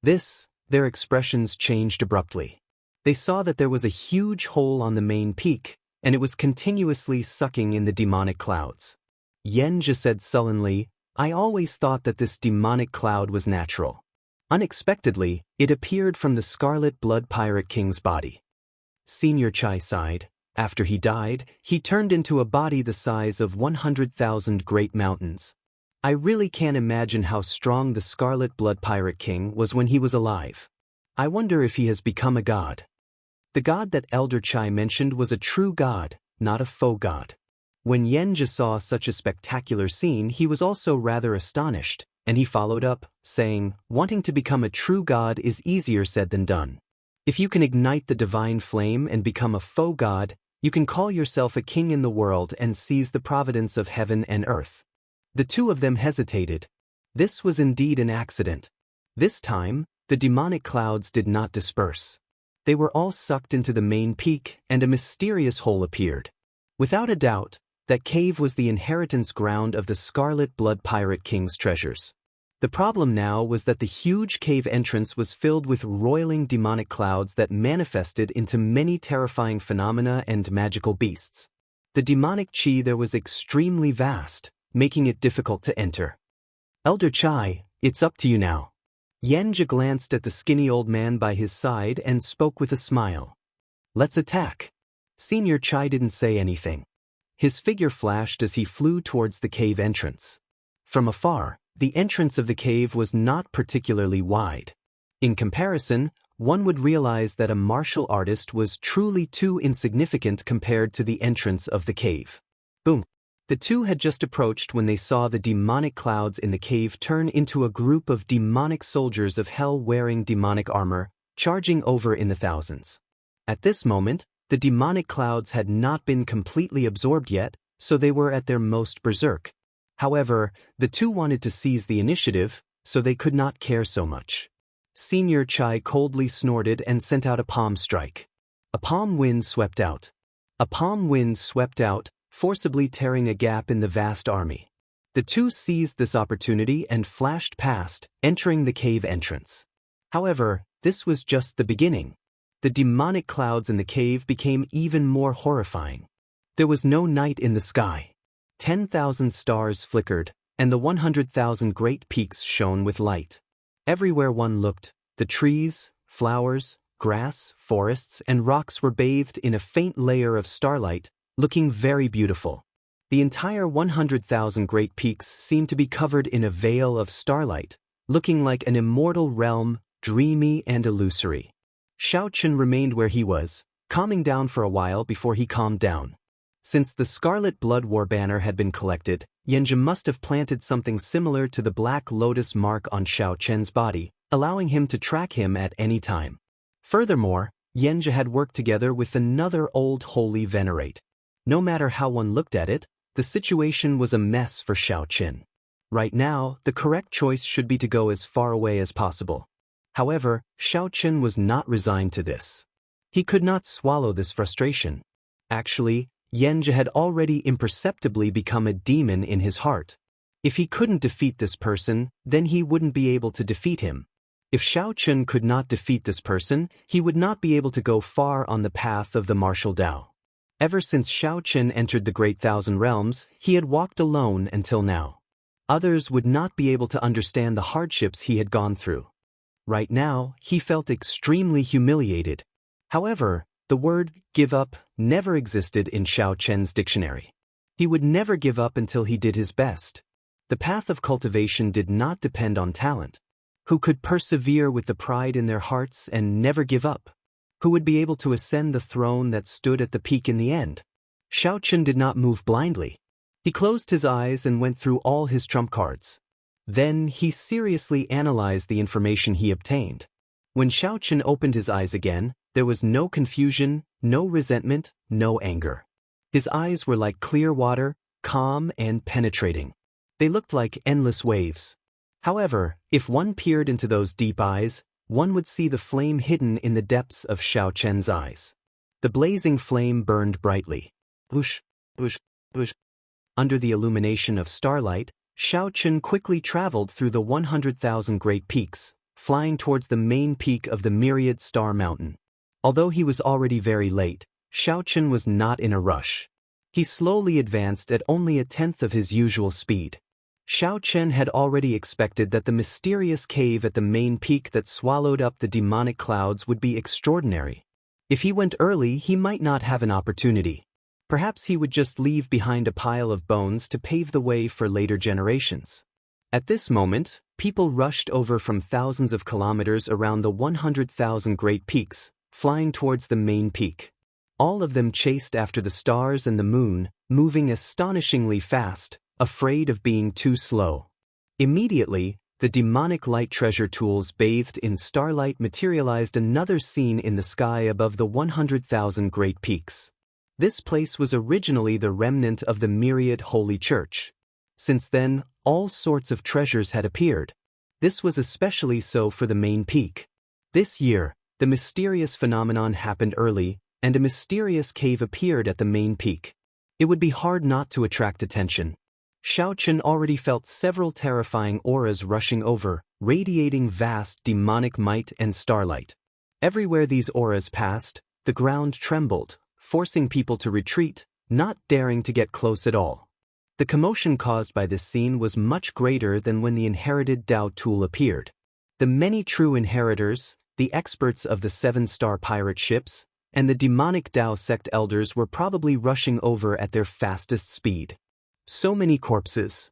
Their expressions changed abruptly. They saw that there was a huge hole on the main peak, and it was continuously sucking in the demonic clouds. Xianxia said sullenly, "I always thought that this demonic cloud was natural." Unexpectedly, it appeared from the Scarlet Blood Pirate King's body. Senior Chai sighed. After he died, he turned into a body the size of 100,000 great mountains. I really can't imagine how strong the Scarlet Blood Pirate King was when he was alive. I wonder if he has become a god. The god that Elder Chai mentioned was a true god, not a faux god. When Xianxia saw such a spectacular scene, he was also rather astonished, and he followed up, saying, "Wanting to become a true god is easier said than done. If you can ignite the divine flame and become a faux god, you can call yourself a king in the world and seize the providence of heaven and earth." The two of them hesitated. This was indeed an accident. This time, the demonic clouds did not disperse. They were all sucked into the main peak, and a mysterious hole appeared. Without a doubt, that cave was the inheritance ground of the Scarlet Blood Pirate King's treasures. The problem now was that the huge cave entrance was filled with roiling demonic clouds that manifested into many terrifying phenomena and magical beasts. The demonic chi there was extremely vast, making it difficult to enter. "Elder Chai, it's up to you now." Xianxia glanced at the skinny old man by his side and spoke with a smile. "Let's attack." Senior Chai didn't say anything. His figure flashed as he flew towards the cave entrance. From afar, the entrance of the cave was not particularly wide. In comparison, one would realize that a martial artist was truly too insignificant compared to the entrance of the cave. Boom! The two had just approached when they saw the demonic clouds in the cave turn into a group of demonic soldiers of hell wearing demonic armor, charging over in the thousands. At this moment, the demonic clouds had not been completely absorbed yet, so they were at their most berserk. However, the two wanted to seize the initiative, so they could not care so much. Senior Chai coldly snorted and sent out a palm strike. A palm wind swept out. A palm wind swept out, forcibly tearing a gap in the vast army. The two seized this opportunity and flashed past, entering the cave entrance. However, this was just the beginning. The demonic clouds in the cave became even more horrifying. There was no night in the sky. 10,000 stars flickered, and the 100,000 great peaks shone with light. Everywhere one looked, the trees, flowers, grass, forests, and rocks were bathed in a faint layer of starlight, looking very beautiful. The entire 100,000 great peaks seemed to be covered in a veil of starlight, looking like an immortal realm, dreamy and illusory. Xiaochen remained where he was, calming down for a while before he calmed down. Since the Scarlet Blood War banner had been collected, Xianxia must have planted something similar to the black lotus mark on Xiaochen's body, allowing him to track him at any time. Furthermore, Xianxia had worked together with another old holy venerate. No matter how one looked at it, the situation was a mess for Xiaochen. Right now, the correct choice should be to go as far away as possible. However, Xiaochen was not resigned to this. He could not swallow this frustration. Actually, Xianxia had already imperceptibly become a demon in his heart. If he couldn't defeat this person, then he wouldn't be able to defeat him. If Xiaochen could not defeat this person, he would not be able to go far on the path of the martial Tao. Ever since Xiaochen entered the Great Thousand Realms, he had walked alone until now. Others would not be able to understand the hardships he had gone through. Right now, he felt extremely humiliated. However, the word "give up" never existed in Xiaochen's dictionary. He would never give up until he did his best. The path of cultivation did not depend on talent. Who could persevere with the pride in their hearts and never give up? Who would be able to ascend the throne that stood at the peak in the end? Xiaochen did not move blindly. He closed his eyes and went through all his trump cards. Then he seriously analyzed the information he obtained. When Xiaochen opened his eyes again, there was no confusion, no resentment, no anger. His eyes were like clear water, calm and penetrating. They looked like endless waves. However, if one peered into those deep eyes, one would see the flame hidden in the depths of Xiaochen's eyes. The blazing flame burned brightly. Whoosh, whoosh, whoosh. Under the illumination of starlight, Xiaochen quickly traveled through the 100,000 great peaks, flying towards the main peak of the myriad star mountain. Although he was already very late, Xiaochen was not in a rush. He slowly advanced at only a tenth of his usual speed. Xiaochen had already expected that the mysterious cave at the main peak that swallowed up the demonic clouds would be extraordinary. If he went early, he might not have an opportunity. Perhaps he would just leave behind a pile of bones to pave the way for later generations. At this moment, people rushed over from thousands of kilometers around the 100,000 great peaks, flying towards the main peak. All of them chased after the stars and the moon, moving astonishingly fast, afraid of being too slow. Immediately, the demonic light treasure tools bathed in starlight materialized another scene in the sky above the 100,000 great peaks. This place was originally the remnant of the myriad holy church. Since then, all sorts of treasures had appeared. This was especially so for the main peak. This year, the mysterious phenomenon happened early, and a mysterious cave appeared at the main peak. It would be hard not to attract attention. Xiaochen already felt several terrifying auras rushing over, radiating vast demonic might and starlight. Everywhere these auras passed, the ground trembled, forcing people to retreat, not daring to get close at all. The commotion caused by this scene was much greater than when the inherited Dao tool appeared. The many true inheritors, the experts of the 7-star pirate ships, and the demonic Dao sect elders were probably rushing over at their fastest speed. So many corpses.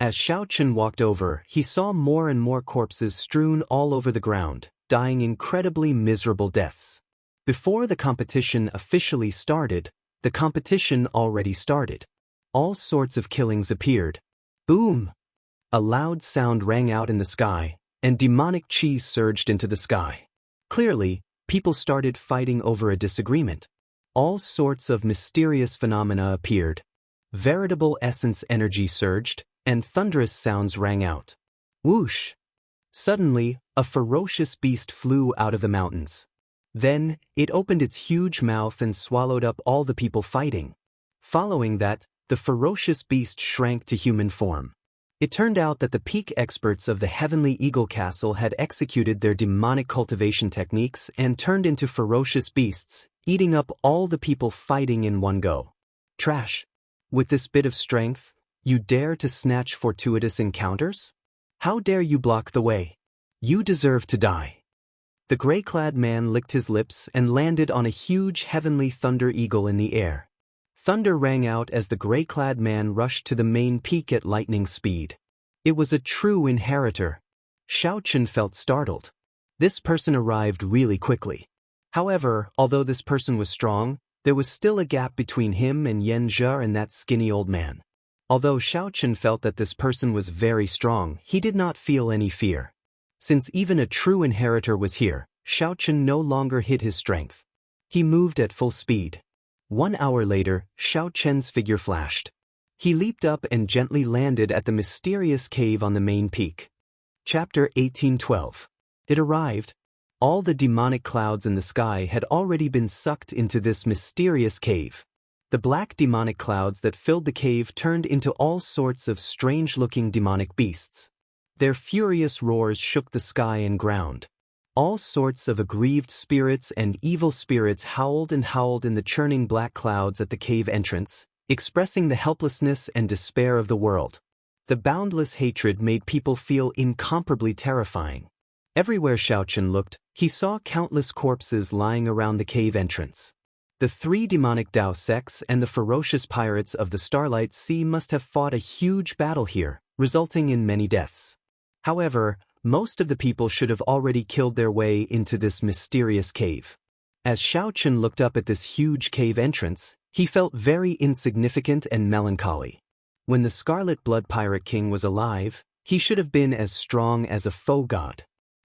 As Xiaochen walked over, he saw more and more corpses strewn all over the ground, dying incredibly miserable deaths. Before the competition officially started, the competition already started. All sorts of killings appeared. Boom! A loud sound rang out in the sky, and demonic chi surged into the sky. Clearly, people started fighting over a disagreement. All sorts of mysterious phenomena appeared. Veritable essence energy surged, and thunderous sounds rang out. Whoosh! Suddenly, a ferocious beast flew out of the mountains. Then, it opened its huge mouth and swallowed up all the people fighting. Following that, the ferocious beast shrank to human form. It turned out that the peak experts of the Heavenly Eagle Castle had executed their demonic cultivation techniques and turned into ferocious beasts, eating up all the people fighting in one go. Trash! With this bit of strength, you dare to snatch fortuitous encounters? How dare you block the way? You deserve to die. The gray-clad man licked his lips and landed on a huge heavenly thunder eagle in the air. Thunder rang out as the gray-clad man rushed to the main peak at lightning speed. It was a true inheritor. Xiaochen felt startled. This person arrived really quickly. However, although this person was strong, there was still a gap between him and Yan Zhe and that skinny old man. Although Xiaochen felt that this person was very strong, he did not feel any fear. Since even a true inheritor was here, Xiaochen no longer hid his strength. He moved at full speed. 1 hour later, Xiaochen's figure flashed. He leaped up and gently landed at the mysterious cave on the main peak. Chapter 1812. It arrived. All the demonic clouds in the sky had already been sucked into this mysterious cave. The black demonic clouds that filled the cave turned into all sorts of strange-looking demonic beasts. Their furious roars shook the sky and ground. All sorts of aggrieved spirits and evil spirits howled and howled in the churning black clouds at the cave entrance, expressing the helplessness and despair of the world. The boundless hatred made people feel incomparably terrifying. Everywhere Xiaochen looked, he saw countless corpses lying around the cave entrance. The 3 demonic Dao sects and the ferocious pirates of the Starlight Sea must have fought a huge battle here, resulting in many deaths. However, most of the people should have already killed their way into this mysterious cave. As Xiaochen looked up at this huge cave entrance, he felt very insignificant and melancholy. When the Scarlet Blood Pirate King was alive, he should have been as strong as a faux god.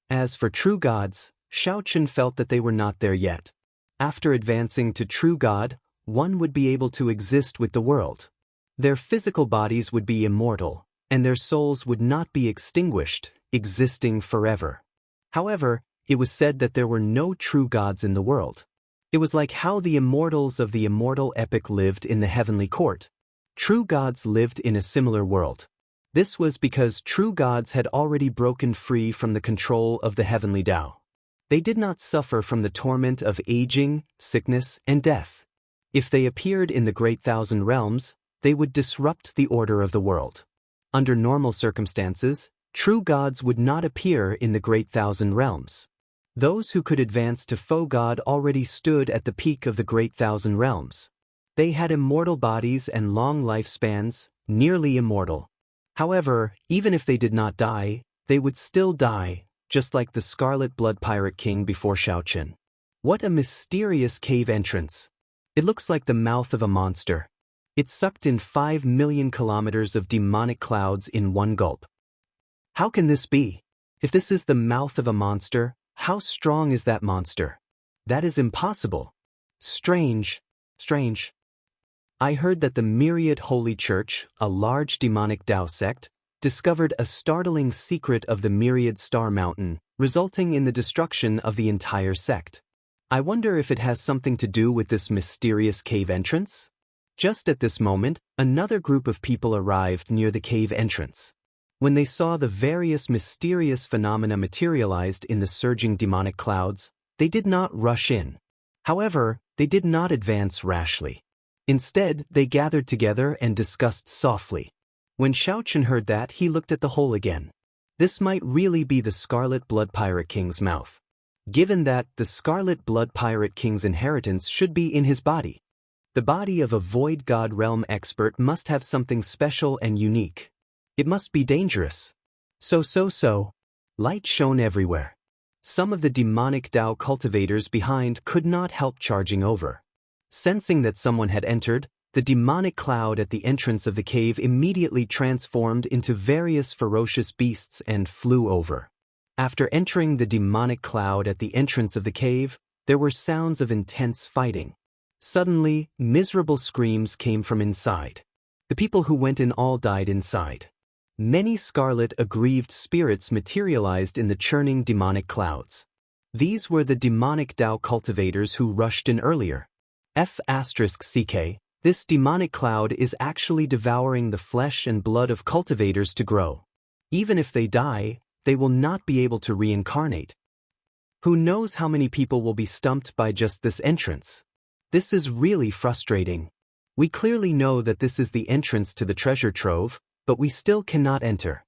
As for true gods, Xiaochen felt that they were not there yet. After advancing to true god, one would be able to exist with the world. Their physical bodies would be immortal, and their souls would not be extinguished, existing forever. However, it was said that there were no true gods in the world. It was like how the immortals of the immortal epic lived in the heavenly court. True gods lived in a similar world. This was because true gods had already broken free from the control of the heavenly Tao. They did not suffer from the torment of aging, sickness, and death. If they appeared in the Great Thousand Realms, they would disrupt the order of the world. Under normal circumstances, true gods would not appear in the Great Thousand Realms. Those who could advance to faux god already stood at the peak of the Great Thousand Realms. They had immortal bodies and long lifespans, nearly immortal. However, even if they did not die, they would still die, just like the Scarlet Blood Pirate King before Xiaochen. What a mysterious cave entrance. It looks like the mouth of a monster. It sucked in 5 million kilometers of demonic clouds in one gulp. How can this be? If this is the mouth of a monster, how strong is that monster? That is impossible. Strange. I heard that the Myriad Holy Church, a large demonic Dao sect, discovered a startling secret of the Myriad Star Mountain, resulting in the destruction of the entire sect. I wonder if it has something to do with this mysterious cave entrance? Just at this moment, another group of people arrived near the cave entrance. When they saw the various mysterious phenomena materialized in the surging demonic clouds, they did not rush in. However, they did not advance rashly. Instead, they gathered together and discussed softly. When Xiaochen heard that, he looked at the hole again. This might really be the Scarlet Blood Pirate King's mouth. Given that the Scarlet Blood Pirate King's inheritance should be in his body. The body of a Void God Realm expert must have something special and unique. It must be dangerous. So. Light shone everywhere. Some of the demonic Dao cultivators behind could not help charging over. Sensing that someone had entered, the demonic cloud at the entrance of the cave immediately transformed into various ferocious beasts and flew over. After entering the demonic cloud at the entrance of the cave, there were sounds of intense fighting. Suddenly, miserable screams came from inside. The people who went in all died inside. Many scarlet aggrieved spirits materialized in the churning demonic clouds. These were the demonic Dao cultivators who rushed in earlier. F***ck, this demonic cloud is actually devouring the flesh and blood of cultivators to grow. Even if they die, they will not be able to reincarnate. Who knows how many people will be stumped by just this entrance? This is really frustrating. We clearly know that this is the entrance to the treasure trove, but we still cannot enter.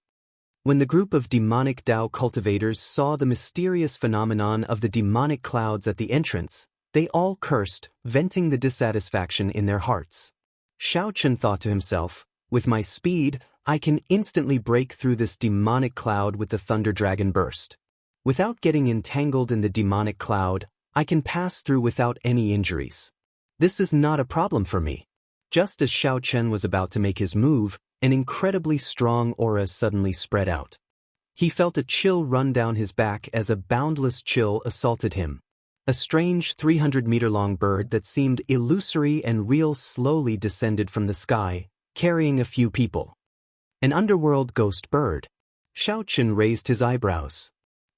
When the group of demonic Dao cultivators saw the mysterious phenomenon of the demonic clouds at the entrance, they all cursed, venting the dissatisfaction in their hearts. Xiaochen thought to himself, with my speed, I can instantly break through this demonic cloud with the Thunder Dragon Burst. Without getting entangled in the demonic cloud, I can pass through without any injuries. This is not a problem for me. Just as Xiaochen was about to make his move, an incredibly strong aura suddenly spread out. He felt a chill run down his back as a boundless chill assaulted him. A strange 300-meter-long bird that seemed illusory and real slowly descended from the sky, carrying a few people. An underworld ghost bird. Xiaochen raised his eyebrows.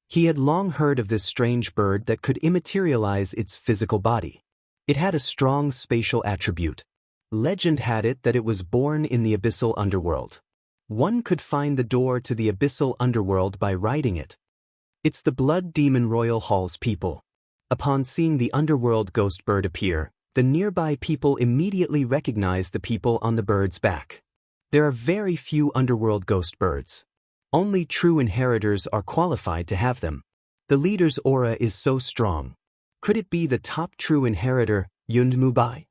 He had long heard of this strange bird that could immaterialize its physical body. It had a strong spatial attribute. Legend had it that it was born in the abyssal underworld. One could find the door to the abyssal underworld by riding it. It's the Blood Demon Royal Hall's people. Upon seeing the underworld ghost bird appear, the nearby people immediately recognized the people on the bird's back. There are very few underworld ghost birds. Only true inheritors are qualified to have them. The leader's aura is so strong. Could it be the top true inheritor, Yunmubai?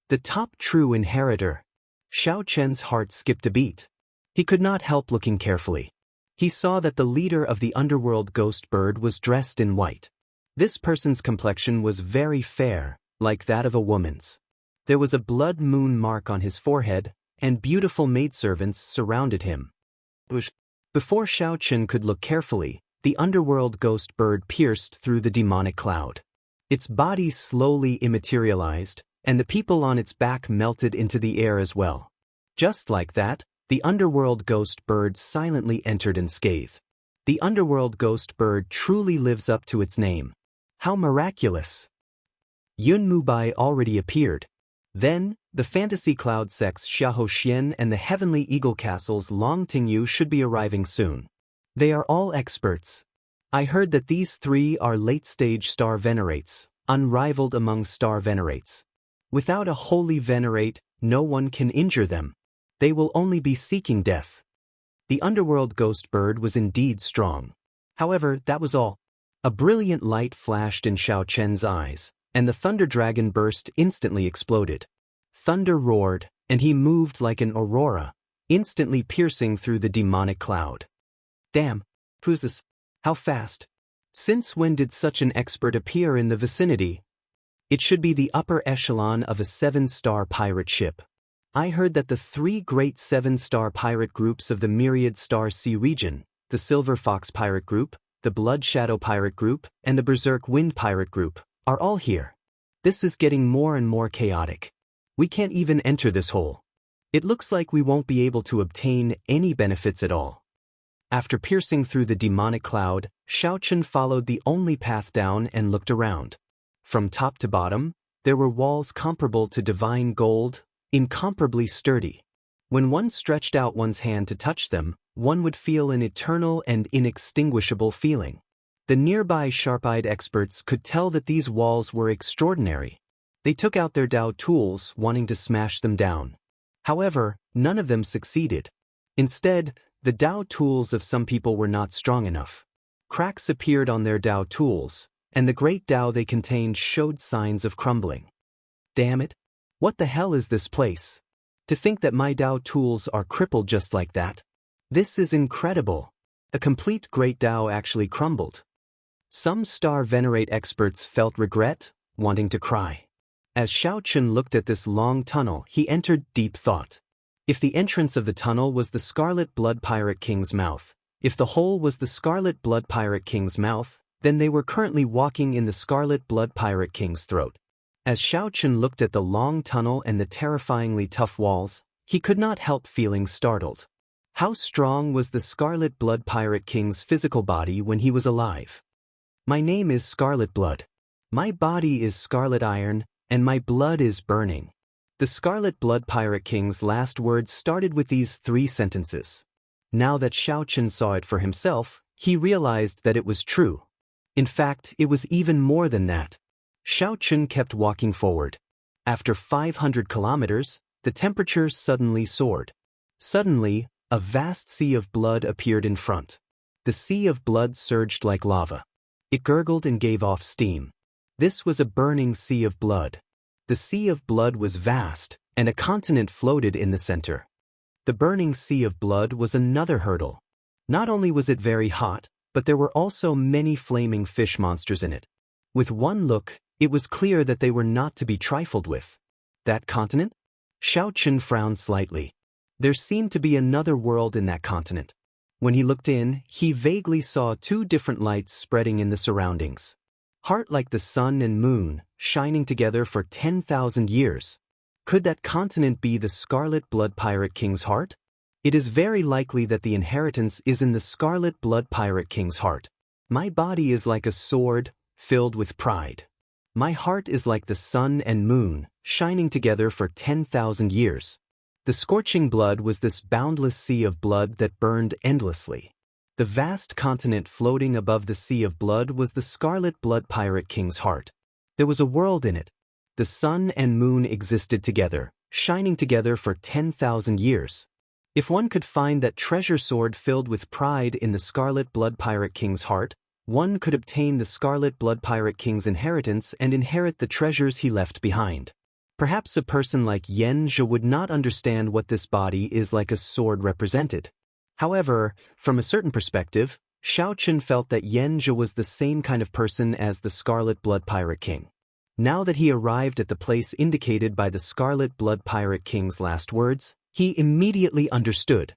The top true inheritor. Xiaochen's heart skipped a beat. He could not help looking carefully. He saw that the leader of the underworld ghost bird was dressed in white. This person's complexion was very fair, like that of a woman's. There was a blood moon mark on his forehead, and beautiful maidservants surrounded him. Before Xiaochen could look carefully, the underworld ghost bird pierced through the demonic cloud. Its body slowly immaterialized, and the people on its back melted into the air as well. Just like that, the underworld ghost bird silently entered unscathed. The underworld ghost bird truly lives up to its name. How miraculous! Yunmubai already appeared. Then, the fantasy cloud sects Xiahou Xian and the heavenly eagle castle's Longtime should be arriving soon. They are all experts. I heard that these three are late-stage star venerates, unrivaled among star venerates. Without a holy venerate, no one can injure them. They will only be seeking death. The underworld ghost bird was indeed strong. However, that was all. A brilliant light flashed in Xiao Chen's eyes, and the thunder dragon burst instantly exploded. Thunder roared, and he moved like an aurora, instantly piercing through the demonic cloud. Damn, who's this? How fast? Since when did such an expert appear in the vicinity? It should be the upper echelon of a 7-star pirate ship. I heard that the 3 great 7-star pirate groups of the Myriad Star Sea region, the Silver Fox Pirate Group, the Blood Shadow Pirate Group, and the Berserk Wind Pirate Group, are all here. This is getting more and more chaotic. We can't even enter this hole. It looks like we won't be able to obtain any benefits at all. After piercing through the demonic cloud, Xiaochen followed the only path down and looked around. From top to bottom, there were walls comparable to divine gold, incomparably sturdy. When one stretched out one's hand to touch them, one would feel an eternal and inextinguishable feeling. The nearby sharp-eyed experts could tell that these walls were extraordinary. They took out their Dao tools, wanting to smash them down. However, none of them succeeded. Instead, the Dao tools of some people were not strong enough. Cracks appeared on their Dao tools, and the great Dao they contained showed signs of crumbling. Damn it! What the hell is this place? To think that my Dao tools are crippled just like that. This is incredible. A complete great Dao actually crumbled. Some star venerate experts felt regret, wanting to cry. As Xiaochen looked at this long tunnel, he entered deep thought. If the entrance of the tunnel was the Scarlet Blood Pirate King's mouth, if the hole was the Scarlet Blood Pirate King's mouth, then they were currently walking in the Scarlet Blood Pirate King's throat. As Xiaochen looked at the long tunnel and the terrifyingly tough walls, he could not help feeling startled. How strong was the Scarlet Blood Pirate King's physical body when he was alive? My name is Scarlet Blood. My body is scarlet iron, and my blood is burning. The Scarlet Blood Pirate King's last words started with these 3 sentences. Now that Xiaochen saw it for himself, he realized that it was true. In fact, it was even more than that. Xiaochen kept walking forward. After 500 kilometers, the temperature suddenly soared. Suddenly, a vast sea of blood appeared in front. The sea of blood surged like lava. It gurgled and gave off steam. This was a burning sea of blood. The sea of blood was vast, and a continent floated in the center. The burning sea of blood was another hurdle. Not only was it very hot, but there were also many flaming fish monsters in it. With one look, it was clear that they were not to be trifled with. That continent? Xiaochen frowned slightly. There seemed to be another world in that continent. When he looked in, he vaguely saw 2 different lights spreading in the surroundings. Heart like the sun and moon, shining together for 10,000 years. Could that continent be the Scarlet Blood Pirate King's heart? It is very likely that the inheritance is in the Scarlet Blood Pirate King's heart. My body is like a sword, filled with pride. My heart is like the sun and moon, shining together for 10,000 years. The scorching blood was this boundless sea of blood that burned endlessly. The vast continent floating above the sea of blood was the Scarlet Blood Pirate King's heart. There was a world in it. The sun and moon existed together, shining together for 10,000 years. If one could find that treasure sword filled with pride in the Scarlet Blood Pirate King's heart, one could obtain the Scarlet Blood Pirate King's inheritance and inherit the treasures he left behind. Perhaps a person like Yan Zhe would not understand what this body is like a sword represented. However, from a certain perspective, Xiaochen felt that Yan Zhe was the same kind of person as the Scarlet Blood Pirate King. Now that he arrived at the place indicated by the Scarlet Blood Pirate King's last words, he immediately understood.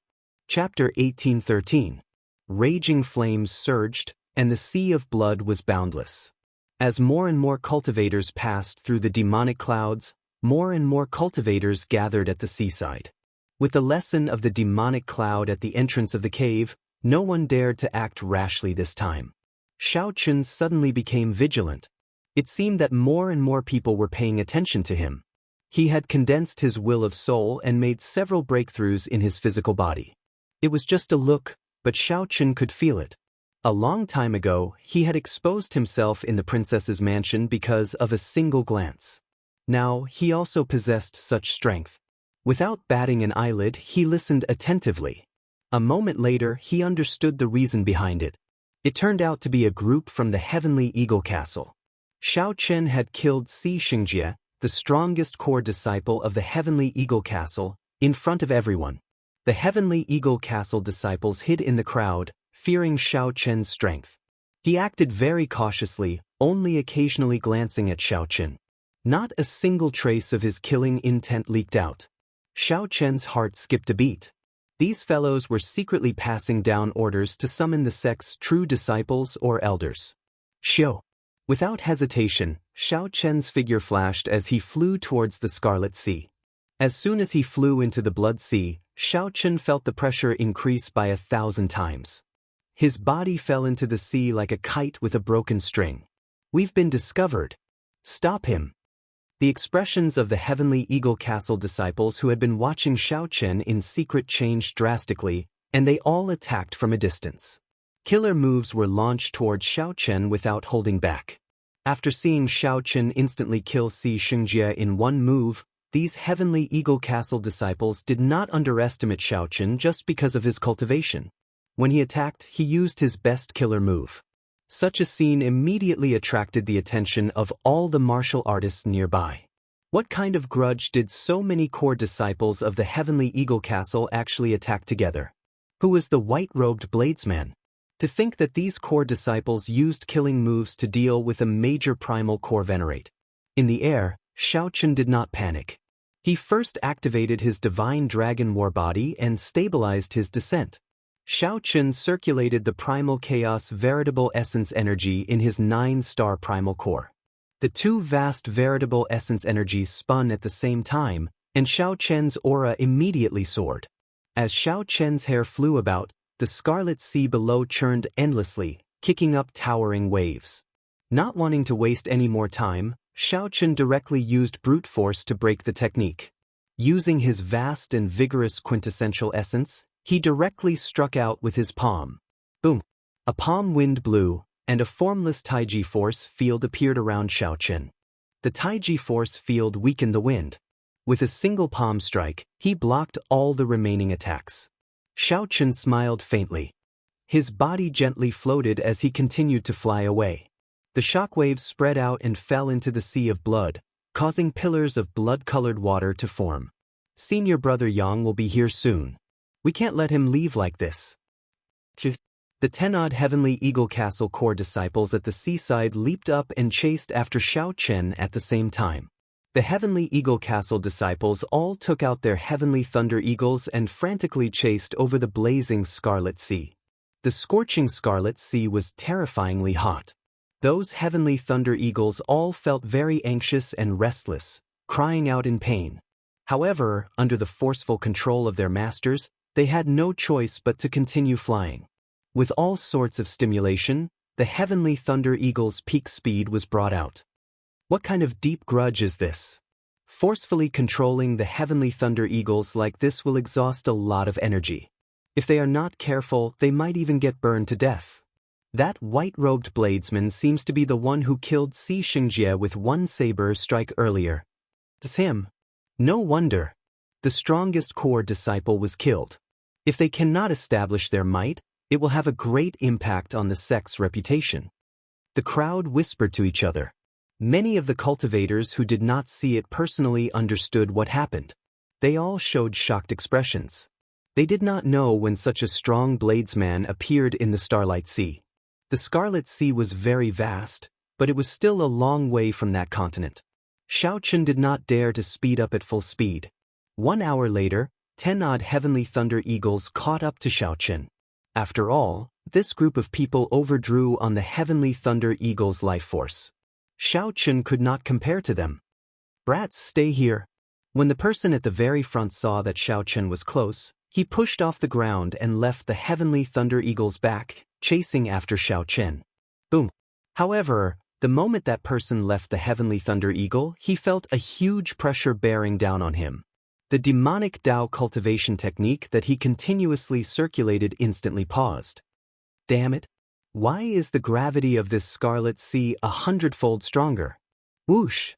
Chapter 1813. Raging flames surged, and the sea of blood was boundless. As more and more cultivators passed through the demonic clouds, more and more cultivators gathered at the seaside. With the lesson of the demonic cloud at the entrance of the cave, no one dared to act rashly this time. Xiaochen suddenly became vigilant. It seemed that more and more people were paying attention to him. He had condensed his will of soul and made several breakthroughs in his physical body. It was just a look, but Xiaochen could feel it. A long time ago, he had exposed himself in the princess's mansion because of a single glance. Now, he also possessed such strength. Without batting an eyelid, he listened attentively. A moment later, he understood the reason behind it. It turned out to be a group from the Heavenly Eagle Castle. Xianxia had killed Xianxia, the strongest core disciple of the Heavenly Eagle Castle, in front of everyone. The Heavenly Eagle Castle disciples hid in the crowd, fearing Xianxia's strength. He acted very cautiously, only occasionally glancing at Xianxia. Not a single trace of his killing intent leaked out. Xianxia's heart skipped a beat. These fellows were secretly passing down orders to summon the sect's true disciples or elders. Xiao. Without hesitation, Xianxia's figure flashed as he flew towards the Scarlet Sea. As soon as he flew into the Blood Sea, Xianxia felt the pressure increase by 1,000 times. His body fell into the sea like a kite with a broken string. "We've been discovered. Stop him." The expressions of the Heavenly Eagle Castle disciples who had been watching Xianxia in secret changed drastically, and they all attacked from a distance. Killer moves were launched toward Xianxia without holding back. After seeing Xianxia instantly kill Xianxia in one move, these Heavenly Eagle Castle disciples did not underestimate Xianxia just because of his cultivation. When he attacked, he used his best killer move. Such a scene immediately attracted the attention of all the martial artists nearby. What kind of grudge did so many core disciples of the Heavenly Eagle Castle actually attack together? Who was the white-robed bladesman? To think that these core disciples used killing moves to deal with a major primal core venerate. In the air, Xianxia did not panic. He first activated his divine dragon war body and stabilized his descent. Xianxia circulated the primal chaos veritable essence energy in his 9-star primal core. The two vast veritable essence energies spun at the same time, and Xianxia's aura immediately soared. As Xianxia's hair flew about, the Scarlet Sea below churned endlessly, kicking up towering waves. Not wanting to waste any more time, Xianxia directly used brute force to break the technique. Using his vast and vigorous quintessential essence, he directly struck out with his palm. Boom! A palm wind blew, and a formless Taiji force field appeared around Xianxia. The Taiji force field weakened the wind. With a single palm strike, he blocked all the remaining attacks. Xianxia smiled faintly. His body gently floated as he continued to fly away. The shockwaves spread out and fell into the sea of blood, causing pillars of blood-colored water to form. "Senior brother Yang will be here soon. We can't let him leave like this." The 10-odd Heavenly Eagle Castle core disciples at the seaside leaped up and chased after Xianxia at the same time. The Heavenly Eagle Castle disciples all took out their Heavenly Thunder Eagles and frantically chased over the blazing Scarlet Sea. The scorching Scarlet Sea was terrifyingly hot. Those Heavenly Thunder Eagles all felt very anxious and restless, crying out in pain. However, under the forceful control of their masters, they had no choice but to continue flying. With all sorts of stimulation, the Heavenly Thunder Eagle's peak speed was brought out. What kind of deep grudge is this? Forcefully controlling the Heavenly Thunder Eagles like this will exhaust a lot of energy. If they are not careful, they might even get burned to death. That white-robed bladesman seems to be the one who killed Xianxia with one saber strike earlier. It's him. No wonder. The strongest core disciple was killed. If they cannot establish their might, it will have a great impact on the sect's reputation. The crowd whispered to each other. Many of the cultivators who did not see it personally understood what happened. They all showed shocked expressions. They did not know when such a strong bladesman appeared in the Starlight Sea. The Scarlet Sea was very vast, but it was still a long way from that continent. Xianxia did not dare to speed up at full speed. 1 hour later, 10-odd Heavenly Thunder Eagles caught up to Xianxia. After all, this group of people overdrew on the Heavenly Thunder Eagle's life force. Xianxia could not compare to them. "Brats, stay here." When the person at the very front saw that Xianxia was close, he pushed off the ground and left the Heavenly Thunder Eagles back, chasing after Xianxia. Boom. However, the moment that person left the Heavenly Thunder Eagle, he felt a huge pressure bearing down on him. The demonic Dao cultivation technique that he continuously circulated instantly paused. Damn it. Why is the gravity of this scarlet sea 100-fold stronger? Whoosh!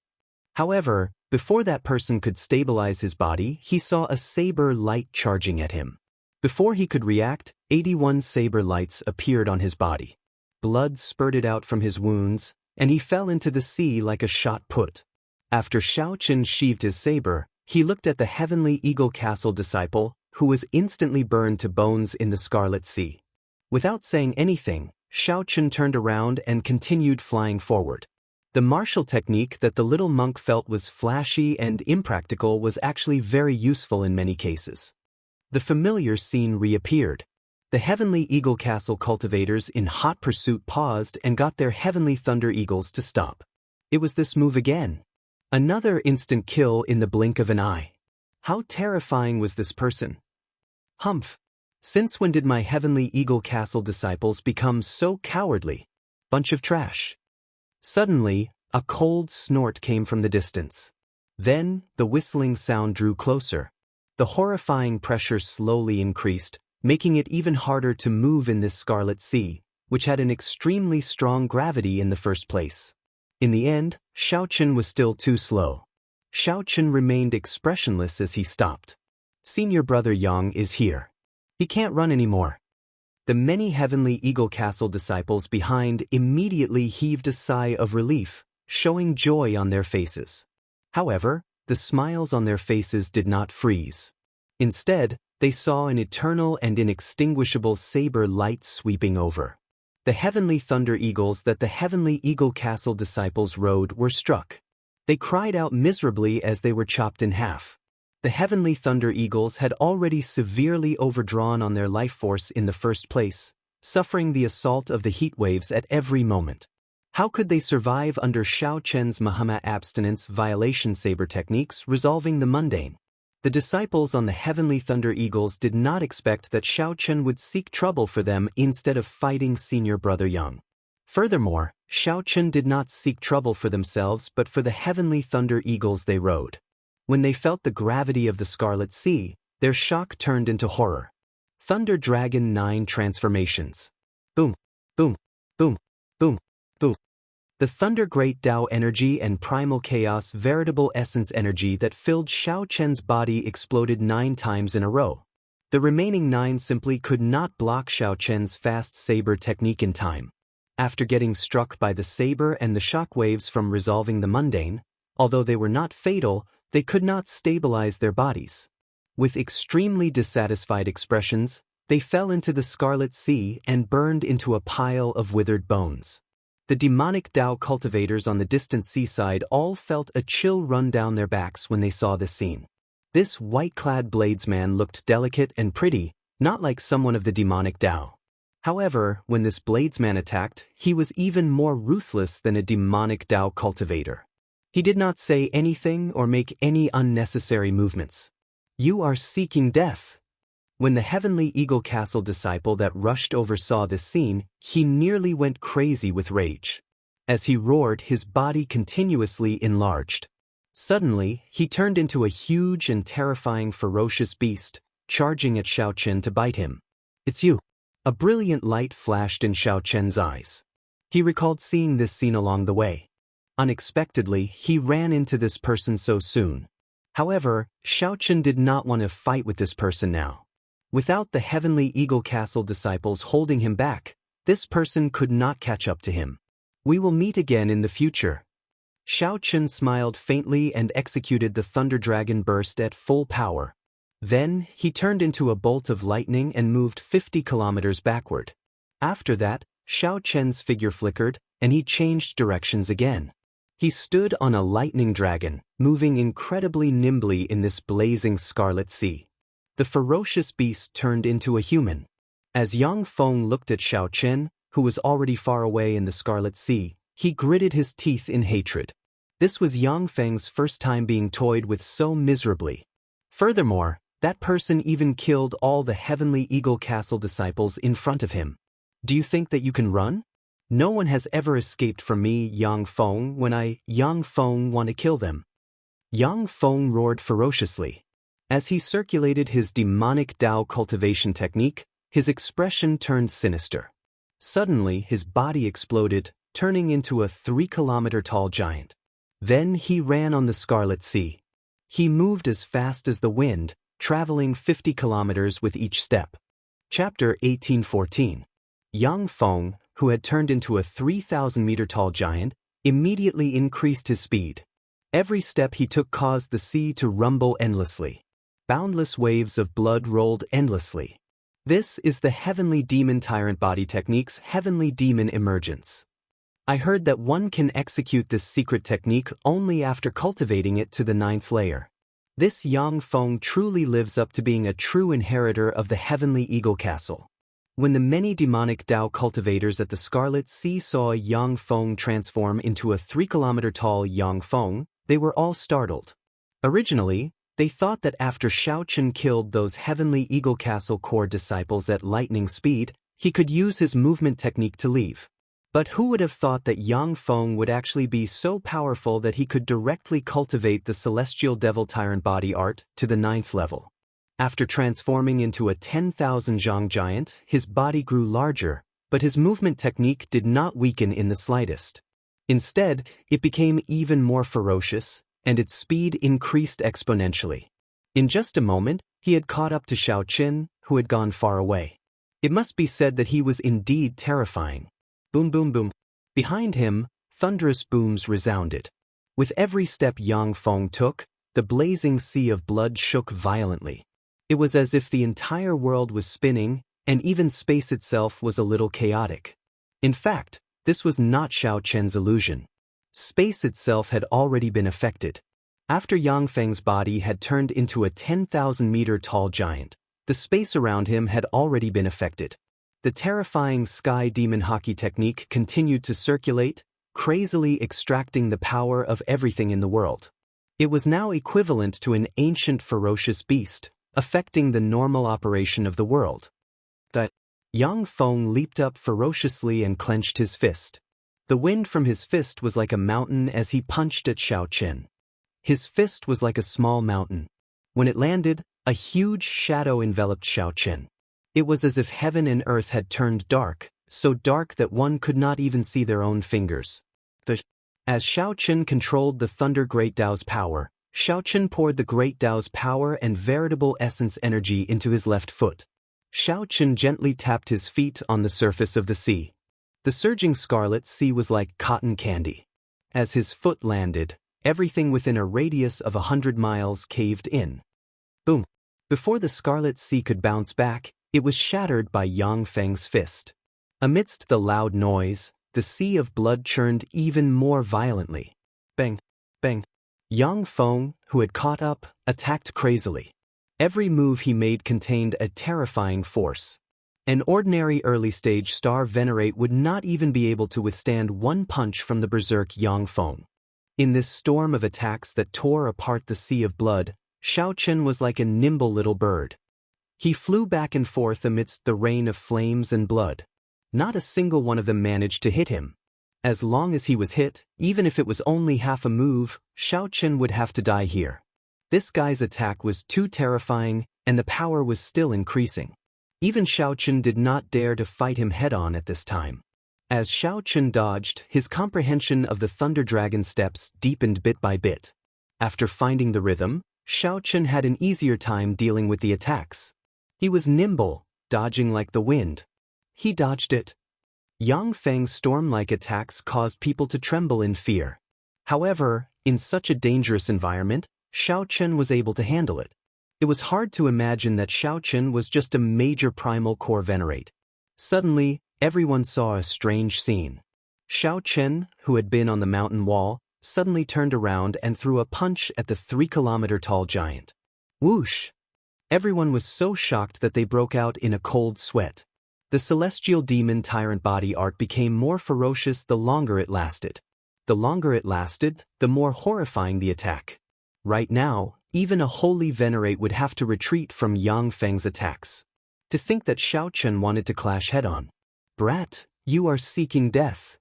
However, before that person could stabilize his body, he saw a saber light charging at him. Before he could react, 81 saber lights appeared on his body. Blood spurted out from his wounds, and he fell into the sea like a shot put. After Xiaochen sheathed his saber, he looked at the heavenly Eagle Castle disciple, who was instantly burned to bones in the Scarlet Sea. Without saying anything, Xiaochen turned around and continued flying forward. The martial technique that the little monk felt was flashy and impractical was actually very useful in many cases. The familiar scene reappeared. The Heavenly Eagle Castle cultivators in hot pursuit paused and got their Heavenly Thunder Eagles to stop. It was this move again. Another instant kill in the blink of an eye. How terrifying was this person? Humph! Since when did my Heavenly Eagle Castle disciples become so cowardly? Bunch of trash. Suddenly, a cold snort came from the distance. Then, the whistling sound drew closer. The horrifying pressure slowly increased, making it even harder to move in this Scarlet Sea, which had an extremely strong gravity in the first place. In the end, Xiaochen was still too slow. Xiaochen remained expressionless as he stopped. Senior brother Yang is here. He can't run anymore. The many Heavenly Eagle Castle disciples behind immediately heaved a sigh of relief, showing joy on their faces. However, the smiles on their faces did not freeze. Instead, they saw an eternal and inextinguishable saber light sweeping over. The Heavenly Thunder Eagles that the Heavenly Eagle Castle disciples rode were struck. They cried out miserably as they were chopped in half. The Heavenly Thunder Eagles had already severely overdrawn on their life force in the first place, suffering the assault of the heat waves at every moment. How could they survive under Xiaochen's Mahama abstinence violation saber techniques resolving the mundane? The disciples on the Heavenly Thunder Eagles did not expect that Xiaochen would seek trouble for them instead of fighting senior brother Yang. Furthermore, Xiaochen did not seek trouble for themselves but for the Heavenly Thunder Eagles they rode. When they felt the gravity of the Scarlet Sea, their shock turned into horror. Thunder Dragon 9 transformations. Boom, boom, boom, boom, boom. The Thunder Great Tao energy and Primal Chaos veritable essence energy that filled Xiaochen's body exploded 9 times in a row. The remaining 9 simply could not block Xiaochen's fast saber technique in time. After getting struck by the saber and the shock waves from resolving the mundane, although they were not fatal, they could not stabilize their bodies. With extremely dissatisfied expressions, they fell into the Scarlet Sea and burned into a pile of withered bones. The demonic Tao cultivators on the distant seaside all felt a chill run down their backs when they saw this scene. This white-clad bladesman looked delicate and pretty, not like someone of the demonic Tao. However, when this bladesman attacked, he was even more ruthless than a demonic Tao cultivator. He did not say anything or make any unnecessary movements. You are seeking death. When the Heavenly Eagle Castle disciple that rushed over saw this scene, he nearly went crazy with rage. As he roared, his body continuously enlarged. Suddenly, he turned into a huge and terrifying ferocious beast, charging at Xiaochen to bite him. It's you. A brilliant light flashed in Xiaochen's eyes. He recalled seeing this scene along the way. Unexpectedly, he ran into this person so soon. However, Xiaochen did not want to fight with this person now. Without the Heavenly Eagle Castle disciples holding him back, this person could not catch up to him. We will meet again in the future. Xiaochen smiled faintly and executed the Thunder Dragon burst at full power. Then, he turned into a bolt of lightning and moved 50 kilometers backward. After that, Xiaochen's figure flickered, and he changed directions again. He stood on a lightning dragon, moving incredibly nimbly in this blazing Scarlet Sea. The ferocious beast turned into a human. As Yang Feng looked at Xiaochen, who was already far away in the Scarlet Sea, he gritted his teeth in hatred. This was Yang Feng's first time being toyed with so miserably. Furthermore, that person even killed all the Heavenly Eagle Castle disciples in front of him. Do you think that you can run? No one has ever escaped from me, Yang Feng, when Yang Feng want to kill them. Yang Feng roared ferociously. As he circulated his demonic Tao cultivation technique, his expression turned sinister. Suddenly, his body exploded, turning into a 3-kilometer-tall giant. Then he ran on the Scarlet Sea. He moved as fast as the wind, traveling 50 kilometers with each step. Chapter 1814. Yang Feng, who had turned into a 3,000-meter-tall giant, immediately increased his speed. Every step he took caused the sea to rumble endlessly. Boundless waves of blood rolled endlessly. This is the Heavenly Demon Tyrant Body Technique's Heavenly Demon Emergence. I heard that one can execute this secret technique only after cultivating it to the 9th layer. This Yang Feng truly lives up to being a true inheritor of the Heavenly Eagle Castle. When the many demonic Dao cultivators at the Scarlet Sea saw Yang Feng transform into a 3-kilometer-tall Yang Feng, they were all startled. Originally, they thought that after Xiaochen killed those Heavenly Eagle Castle core disciples at lightning speed, he could use his movement technique to leave. But who would have thought that Yang Feng would actually be so powerful that he could directly cultivate the Celestial Devil Tyrant Body Art to the 9th level? After transforming into a 10,000 zhang giant, his body grew larger, but his movement technique did not weaken in the slightest. Instead, it became even more ferocious, and its speed increased exponentially. In just a moment, he had caught up to Xiaochen, who had gone far away. It must be said that he was indeed terrifying. Boom boom boom. Behind him, thunderous booms resounded. With every step Yang Feng took, the blazing sea of blood shook violently. It was as if the entire world was spinning, and even space itself was a little chaotic. In fact, this was not Xiaochen's illusion. Space itself had already been affected. After Yang Feng's body had turned into a 10,000-meter-tall giant, the space around him had already been affected. The terrifying sky demon hockey technique continued to circulate, crazily extracting the power of everything in the world. It was now equivalent to an ancient ferocious beast, affecting the normal operation of the world. The Yang Feng leaped up ferociously and clenched his fist. The wind from his fist was like a mountain as he punched at Xiaochen. His fist was like a small mountain. When it landed, a huge shadow enveloped Xiaochen. It was as if heaven and earth had turned dark, so dark that one could not even see their own fingers. As Xiaochen controlled the Thunder Great Dao's power, Xiaochen poured the Great Dao's power and veritable essence energy into his left foot. Xiaochen gently tapped his feet on the surface of the sea. The surging Scarlet Sea was like cotton candy. As his foot landed, everything within a radius of 100 miles caved in. Boom! Before the Scarlet Sea could bounce back, it was shattered by Yang Feng's fist. Amidst the loud noise, the sea of blood churned even more violently. Bang! Bang! Yang Feng, who had caught up, attacked crazily. Every move he made contained a terrifying force. An ordinary early-stage star venerate would not even be able to withstand one punch from the berserk Yang Feng. In this storm of attacks that tore apart the sea of blood, Xiaochen was like a nimble little bird. He flew back and forth amidst the rain of flames and blood. Not a single one of them managed to hit him. As long as he was hit, even if it was only half a move, Xiaochen would have to die here. This guy's attack was too terrifying, and the power was still increasing. Even Xiaochen did not dare to fight him head-on at this time. As Xiaochen dodged, his comprehension of the Thunder Dragon steps deepened bit by bit. After finding the rhythm, Xiaochen had an easier time dealing with the attacks. He was nimble, dodging like the wind. He dodged it. Yang Feng's storm-like attacks caused people to tremble in fear. However, in such a dangerous environment, Xiaochen was able to handle it. It was hard to imagine that Xiaochen was just a major primal core venerate. Suddenly, everyone saw a strange scene. Xiaochen, who had been on the mountain wall, suddenly turned around and threw a punch at the 3-kilometer-tall giant. Whoosh! Everyone was so shocked that they broke out in a cold sweat. The Celestial Demon Tyrant Body Art became more ferocious the longer it lasted. The longer it lasted, the more horrifying the attack. Right now, even a holy venerate would have to retreat from Yang Feng's attacks. To think that Xiaochen wanted to clash head-on. Brat, you are seeking death.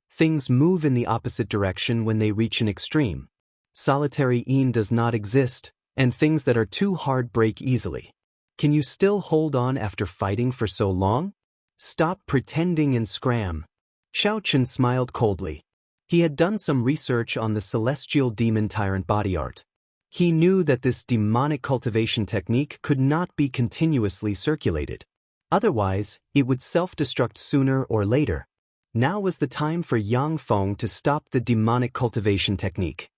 Things move in the opposite direction when they reach an extreme. Solitary Yin does not exist, and things that are too hard break easily. Can you still hold on after fighting for so long? Stop pretending and scram. Xiaochen smiled coldly. He had done some research on the celestial demon tyrant body art. He knew that this demonic cultivation technique could not be continuously circulated. Otherwise, it would self-destruct sooner or later. Now was the time for Yang Feng to stop the demonic cultivation technique.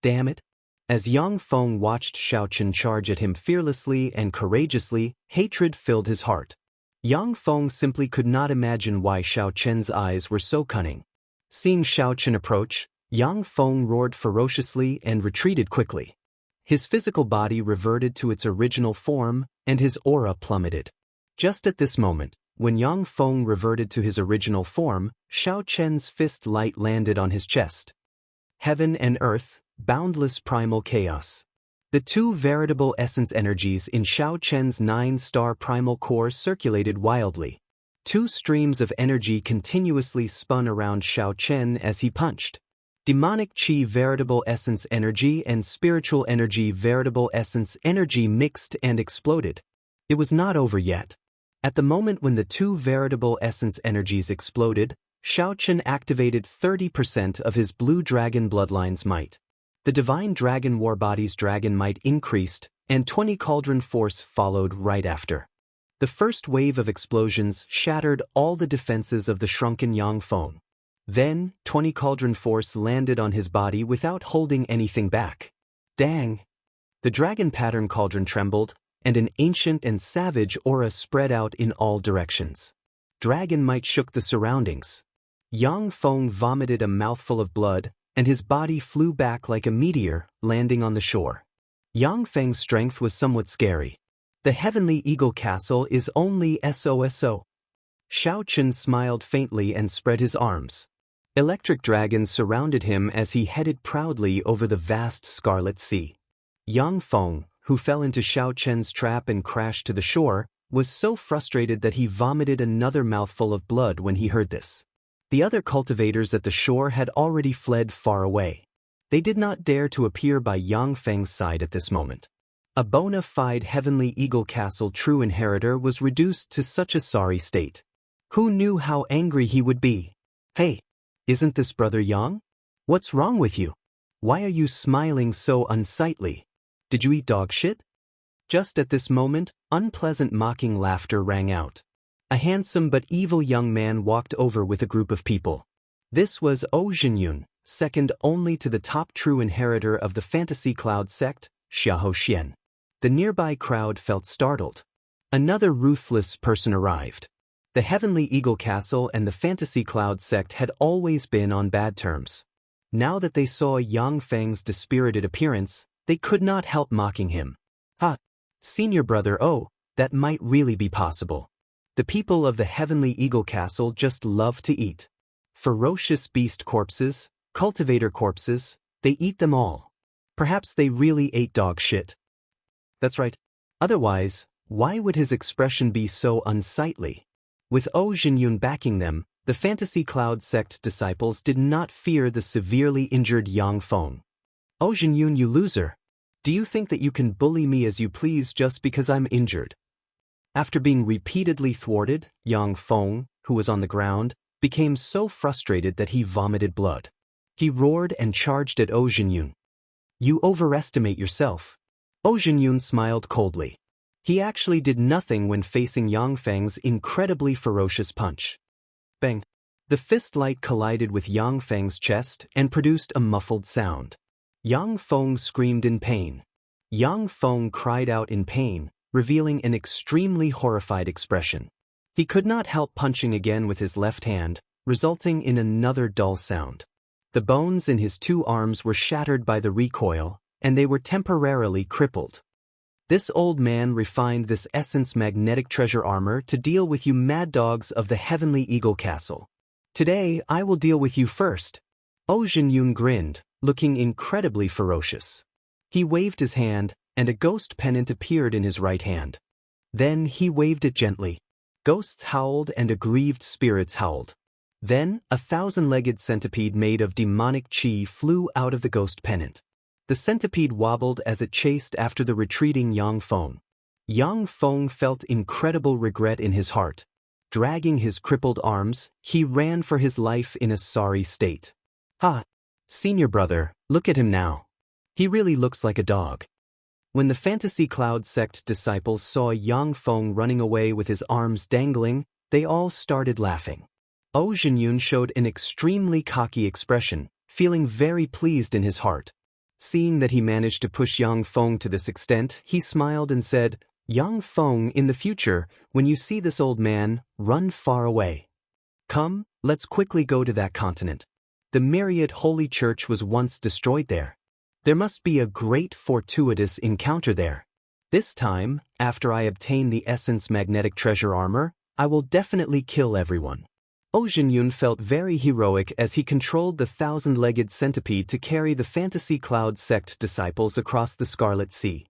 Damn it. As Yang Feng watched Xiaochen charge at him fearlessly and courageously, hatred filled his heart. Yang Feng simply could not imagine why Xiaochen's eyes were so cunning. Seeing Xiaochen approach, Yang Feng roared ferociously and retreated quickly. His physical body reverted to its original form, and his aura plummeted. Just at this moment, when Yang Feng reverted to his original form, Xiaochen's fist light landed on his chest. Heaven and earth, boundless primal chaos. The two veritable essence energies in Xiaochen's 9-star primal core circulated wildly. Two streams of energy continuously spun around Xiaochen as he punched. Demonic Qi veritable essence energy and spiritual energy veritable essence energy mixed and exploded. It was not over yet. At the moment when the two veritable essence energies exploded, Xiaochen activated 30% of his blue dragon bloodline's might. The divine dragon warbody's dragon might increased, and 20 cauldron force followed right after. The first wave of explosions shattered all the defenses of the shrunken Yang Feng. Then, 20 cauldron force landed on his body without holding anything back. Dang! The dragon pattern cauldron trembled, and an ancient and savage aura spread out in all directions. Dragon might shook the surroundings. Yang Feng vomited a mouthful of blood, and his body flew back like a meteor, landing on the shore. Yang Feng's strength was somewhat scary. The Heavenly Eagle Castle is only SOSO. Xiaochen smiled faintly and spread his arms. Electric dragons surrounded him as he headed proudly over the vast Scarlet Sea. Yang Feng, who fell into Xiaochen's trap and crashed to the shore, was so frustrated that he vomited another mouthful of blood when he heard this. The other cultivators at the shore had already fled far away. They did not dare to appear by Yang Feng's side at this moment. A bona fide Heavenly Eagle Castle true inheritor was reduced to such a sorry state. Who knew how angry he would be? Hey, isn't this Brother Yang? What's wrong with you? Why are you smiling so unsightly? Did you eat dog shit? Just at this moment, unpleasant mocking laughter rang out. A handsome but evil young man walked over with a group of people. This was Zhenyun, second only to the top true inheritor of the Fantasy Cloud sect, Xiahou Xian. The nearby crowd felt startled. Another ruthless person arrived. The Heavenly Eagle Castle and the Fantasy Cloud sect had always been on bad terms. Now that they saw Yang Feng's dispirited appearance, they could not help mocking him. Ha! Senior brother, oh, that might really be possible. The people of the Heavenly Eagle Castle just love to eat. Ferocious beast corpses, cultivator corpses, they eat them all. Perhaps they really ate dog shit. That's right. Otherwise, why would his expression be so unsightly? With Zhenyun backing them, the Fantasy Cloud sect disciples did not fear the severely injured Yang Feng. Zhenyun, you loser. Do you think that you can bully me as you please just because I'm injured? After being repeatedly thwarted, Yang Feng, who was on the ground, became so frustrated that he vomited blood. He roared and charged at Zhenyun. You overestimate yourself. Zhenyun smiled coldly. He actually did nothing when facing Yang Feng's incredibly ferocious punch. Bang! The fist light collided with Yang Feng's chest and produced a muffled sound. Yang Feng screamed in pain. Yang Feng cried out in pain, revealing an extremely horrified expression. He could not help punching again with his left hand, resulting in another dull sound. The bones in his two arms were shattered by the recoil, and they were temporarily crippled. This old man refined this essence magnetic treasure armor to deal with you mad dogs of the Heavenly Eagle Castle. Today, I will deal with you first. Zhenyun grinned, looking incredibly ferocious. He waved his hand, and a ghost pennant appeared in his right hand. Then he waved it gently. Ghosts howled and aggrieved spirits howled. Then, a 1,000-legged centipede made of demonic qi flew out of the ghost pennant. The centipede wobbled as it chased after the retreating Yang Feng. Yang Feng felt incredible regret in his heart. Dragging his crippled arms, he ran for his life in a sorry state. "Ha! Senior brother, look at him now. He really looks like a dog." When the Fantasy Cloud sect disciples saw Yang Feng running away with his arms dangling, they all started laughing. Zhou Zhenyun showed an extremely cocky expression, feeling very pleased in his heart. Seeing that he managed to push Yang Feng to this extent, he smiled and said, "Yang Feng, in the future, when you see this old man, run far away. Come, let's quickly go to that continent. The myriad holy church was once destroyed there. There must be a great fortuitous encounter there. This time, after I obtain the Essence Magnetic Treasure Armor, I will definitely kill everyone." Zhou Zhenyun felt very heroic as he controlled the thousand-legged centipede to carry the Fantasy Cloud sect disciples across the Scarlet Sea.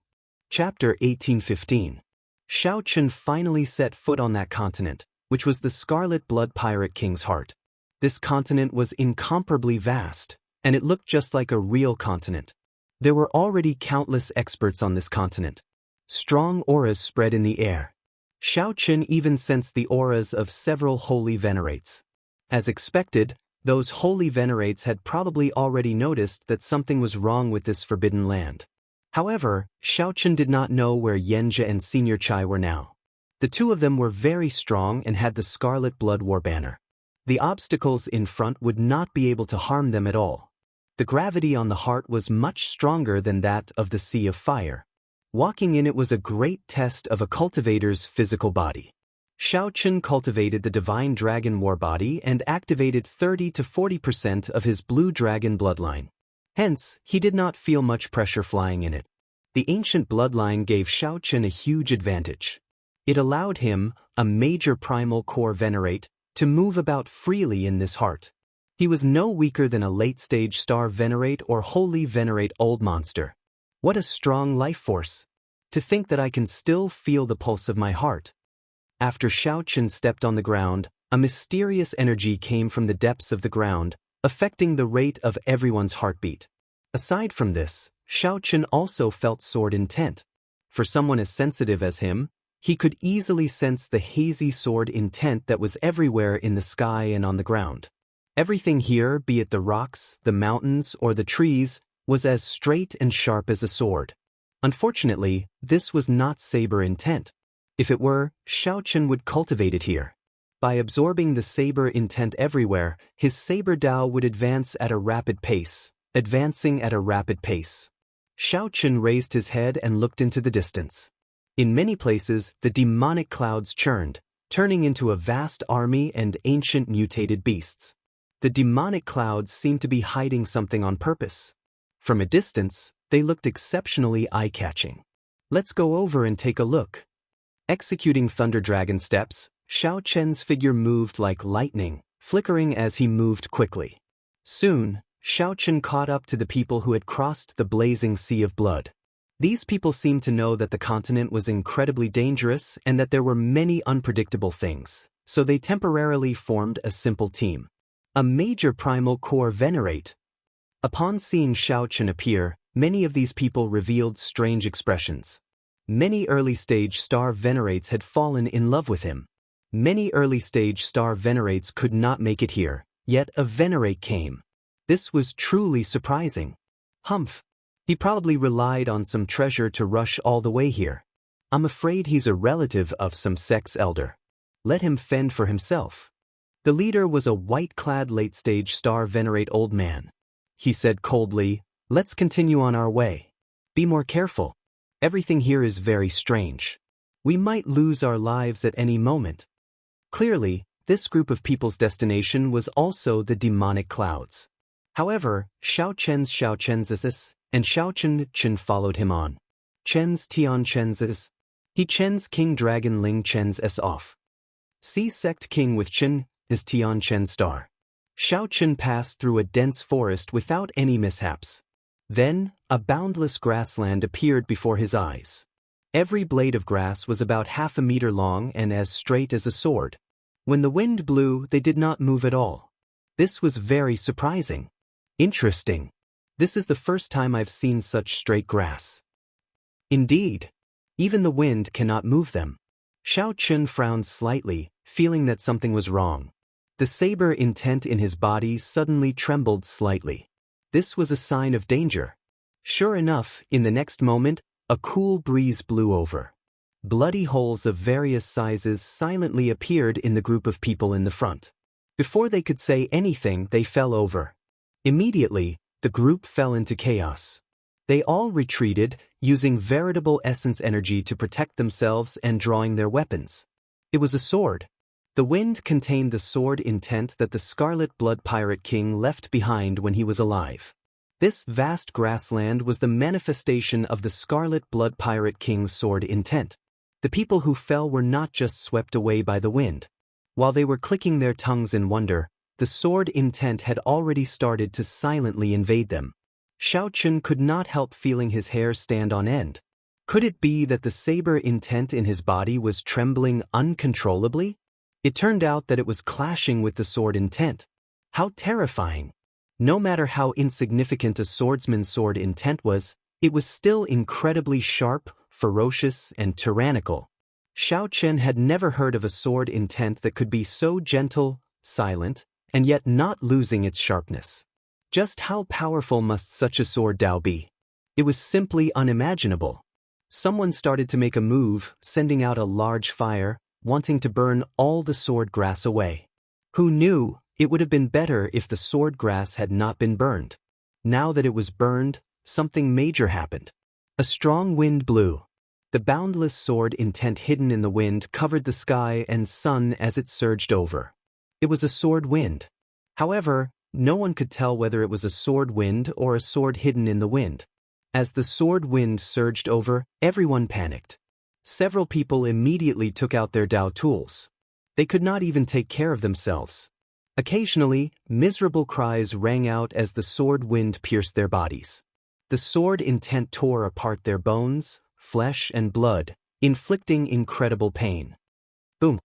Chapter 1815. Xiaochen finally set foot on that continent, which was the Scarlet Blood Pirate King's heart. This continent was incomparably vast, and it looked just like a real continent. There were already countless experts on this continent. Strong auras spread in the air. Xiaochen even sensed the auras of several holy venerates. As expected, those holy venerates had probably already noticed that something was wrong with this forbidden land. However, Xiaochen did not know where Yanjia and Senior Chai were now. The two of them were very strong and had the Scarlet Blood War banner. The obstacles in front would not be able to harm them at all. The gravity on the heart was much stronger than that of the Sea of Fire. Walking in it was a great test of a cultivator's physical body. Xiaochen cultivated the Divine Dragon War body and activated 30 to 40% of his Blue Dragon bloodline. Hence, he did not feel much pressure flying in it. The ancient bloodline gave Xiaochen a huge advantage. It allowed him, a major primal core venerate, to move about freely in this heart. He was no weaker than a late-stage star venerate or holy venerate old monster. What a strong life force! To think that I can still feel the pulse of my heart. After Xiaochen stepped on the ground, a mysterious energy came from the depths of the ground, affecting the rate of everyone's heartbeat. Aside from this, Xiaochen also felt sword intent. For someone as sensitive as him, he could easily sense the hazy sword intent that was everywhere in the sky and on the ground. Everything here, be it the rocks, the mountains, or the trees, was as straight and sharp as a sword. Unfortunately, this was not saber intent. If it were, Xiaochen would cultivate it here. By absorbing the saber intent everywhere, his saber Dao would advance at a rapid pace, advancing at a rapid pace. Xiaochen raised his head and looked into the distance. In many places, the demonic clouds churned, turning into a vast army and ancient mutated beasts. The demonic clouds seemed to be hiding something on purpose. From a distance, they looked exceptionally eye-catching. Let's go over and take a look. Executing Thunder Dragon steps, Xiaochen's figure moved like lightning, flickering as he moved quickly. Soon, Xiaochen caught up to the people who had crossed the blazing sea of blood. These people seemed to know that the continent was incredibly dangerous and that there were many unpredictable things, so they temporarily formed a simple team. A major primal core venerate. Upon seeing Xiaochen appear, many of these people revealed strange expressions. Many early-stage star venerates had fallen in love with him. Many early-stage star venerates could not make it here, yet a venerate came. This was truly surprising. Humph. He probably relied on some treasure to rush all the way here. I'm afraid he's a relative of some sect's elder. Let him fend for himself. The leader was a white-clad late-stage star venerate old man. He said coldly, "Let's continue on our way. Be more careful. Everything here is very strange. We might lose our lives at any moment." Clearly, this group of people's destination was also the demonic clouds. However, Xiaochen's and Xiaochen followed him on. Chen's Tian Chen's. He Chen's King Dragon Ling Chen's off. See Sect King with Chen is Tian Chen star. Xiaochen passed through a dense forest without any mishaps. Then, a boundless grassland appeared before his eyes. Every blade of grass was about half a meter long and as straight as a sword. When the wind blew, they did not move at all. This was very surprising. Interesting. This is the first time I've seen such straight grass. Indeed. Even the wind cannot move them. Xiao Chen frowned slightly, feeling that something was wrong. The saber intent in his body suddenly trembled slightly. This was a sign of danger. Sure enough, in the next moment, a cool breeze blew over. Bloody holes of various sizes silently appeared in the group of people in the front. Before they could say anything, they fell over. Immediately, the group fell into chaos. They all retreated, using veritable essence energy to protect themselves and drawing their weapons. It was a sword. The wind contained the sword intent that the Scarlet Blood Pirate King left behind when he was alive. This vast grassland was the manifestation of the Scarlet Blood Pirate King's sword intent. The people who fell were not just swept away by the wind. While they were clicking their tongues in wonder, the sword intent had already started to silently invade them. Xiao Chen could not help feeling his hair stand on end. Could it be that the saber intent in his body was trembling uncontrollably? It turned out that it was clashing with the sword intent. How terrifying! No matter how insignificant a swordsman's sword intent was, it was still incredibly sharp, ferocious, and tyrannical. Xiao Chen had never heard of a sword intent that could be so gentle, silent, and yet not losing its sharpness. Just how powerful must such a sword Dao be? It was simply unimaginable. Someone started to make a move, sending out a large fire, wanting to burn all the sword grass away. Who knew, it would have been better if the sword grass had not been burned. Now that it was burned, something major happened. A strong wind blew. The boundless sword intent hidden in the wind covered the sky and sun as it surged over. It was a sword wind. However, no one could tell whether it was a sword wind or a sword hidden in the wind. As the sword wind surged over, everyone panicked. Several people immediately took out their Dao tools. They could not even take care of themselves. Occasionally, miserable cries rang out as the sword wind pierced their bodies. The sword intent tore apart their bones, flesh, and blood, inflicting incredible pain. Boom!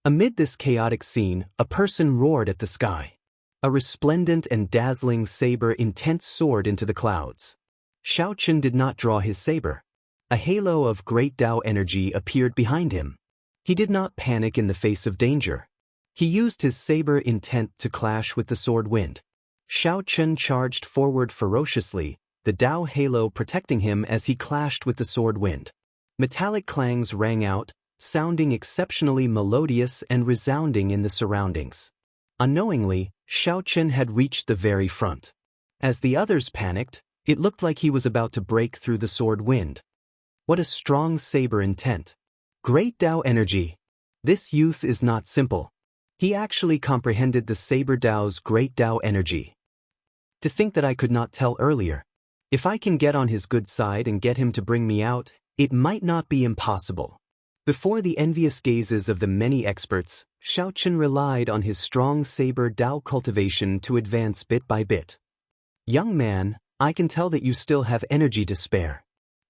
Amid this chaotic scene, a person roared at the sky. A resplendent and dazzling saber intent soared into the clouds. Xiao Chen did not draw his saber. A halo of great Dao energy appeared behind him. He did not panic in the face of danger. He used his saber intent to clash with the sword wind. Xiao Chen charged forward ferociously, the Dao halo protecting him as he clashed with the sword wind. Metallic clangs rang out, sounding exceptionally melodious and resounding in the surroundings. Unknowingly, Xiao Chen had reached the very front. As the others panicked, it looked like he was about to break through the sword wind. What a strong saber intent. Great Dao energy. This youth is not simple. He actually comprehended the saber Dao's great Dao energy. To think that I could not tell earlier. If I can get on his good side and get him to bring me out, it might not be impossible. Before the envious gazes of the many experts, Xiao Chen relied on his strong saber Dao cultivation to advance bit by bit. Young man, I can tell that you still have energy to spare.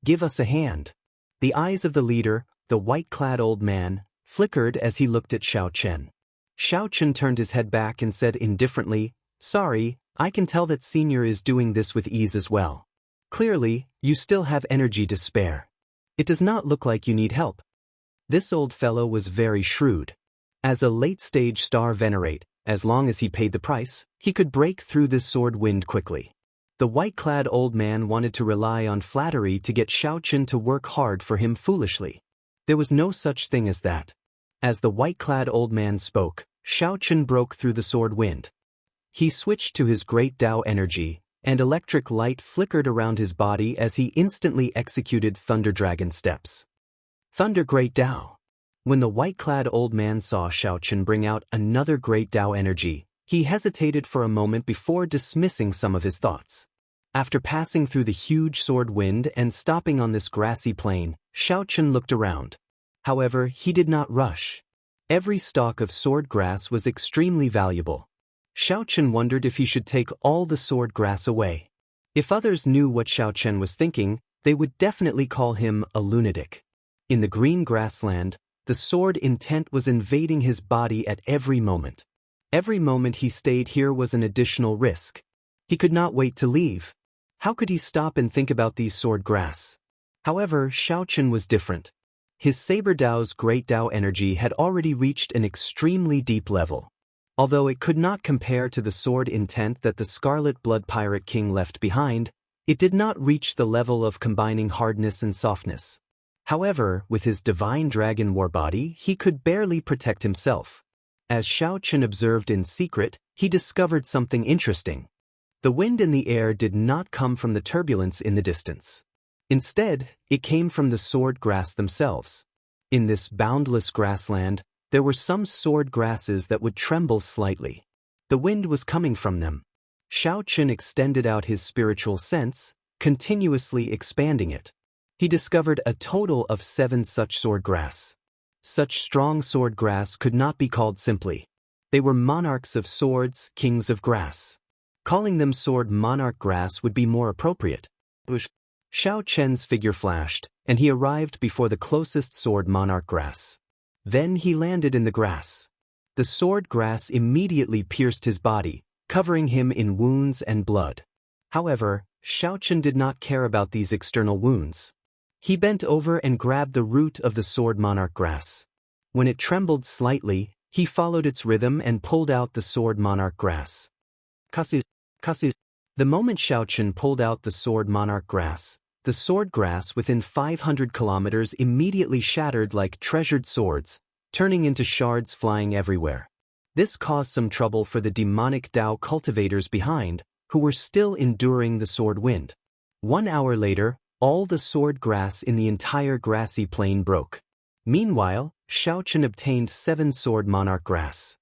Give us a hand. The eyes of the leader, the white-clad old man, flickered as he looked at Xiao Chen. Xiao Chen turned his head back and said indifferently, "Sorry, I can tell that senior is doing this with ease as well. Clearly, you still have energy to spare. It does not look like you need help." This old fellow was very shrewd. As a late-stage star venerate, as long as he paid the price, he could break through this sword wind quickly. The white-clad old man wanted to rely on flattery to get Xiao Chen to work hard for him foolishly. There was no such thing as that. As the white-clad old man spoke, Xiao Chen broke through the sword wind. He switched to his great Dao energy, and electric light flickered around his body as he instantly executed Thunder Dragon steps. Thunder Great Dao. When the white-clad old man saw Xiao Chen bring out another great Dao energy, he hesitated for a moment before dismissing some of his thoughts. After passing through the huge sword wind and stopping on this grassy plain, Xiao Chen looked around. However, he did not rush. Every stalk of sword grass was extremely valuable. Xiao Chen wondered if he should take all the sword grass away. If others knew what Xiao Chen was thinking, they would definitely call him a lunatic. In the green grassland, the sword intent was invading his body at every moment. Every moment he stayed here was an additional risk. He could not wait to leave. How could he stop and think about these sword grass? However, Xiao Chen was different. His saber Dao's great Dao energy had already reached an extremely deep level. Although it could not compare to the sword intent that the Scarlet Blood Pirate King left behind, it did not reach the level of combining hardness and softness. However, with his divine dragon war body, he could barely protect himself. As Xiao Chen observed in secret, he discovered something interesting. The wind in the air did not come from the turbulence in the distance. Instead, it came from the sword grass themselves. In this boundless grassland, there were some sword grasses that would tremble slightly. The wind was coming from them. Xiao Chen extended out his spiritual sense, continuously expanding it. He discovered a total of 7 such sword grass. Such strong sword grass could not be called simply. They were monarchs of swords, kings of grass. Calling them sword monarch grass would be more appropriate. Xiao Chen's figure flashed, and he arrived before the closest sword monarch grass. Then he landed in the grass. The sword grass immediately pierced his body, covering him in wounds and blood. However, Xiao Chen did not care about these external wounds. He bent over and grabbed the root of the sword monarch grass. When it trembled slightly, he followed its rhythm and pulled out the sword monarch grass. Kasu. The moment Xiao Chen pulled out the sword monarch grass, the sword grass within 500 kilometers immediately shattered like treasured swords, turning into shards flying everywhere. This caused some trouble for the demonic Dao cultivators behind, who were still enduring the sword wind. 1 hour later, all the sword grass in the entire grassy plain broke. Meanwhile, Xiao Chen obtained 7 sword monarch grass.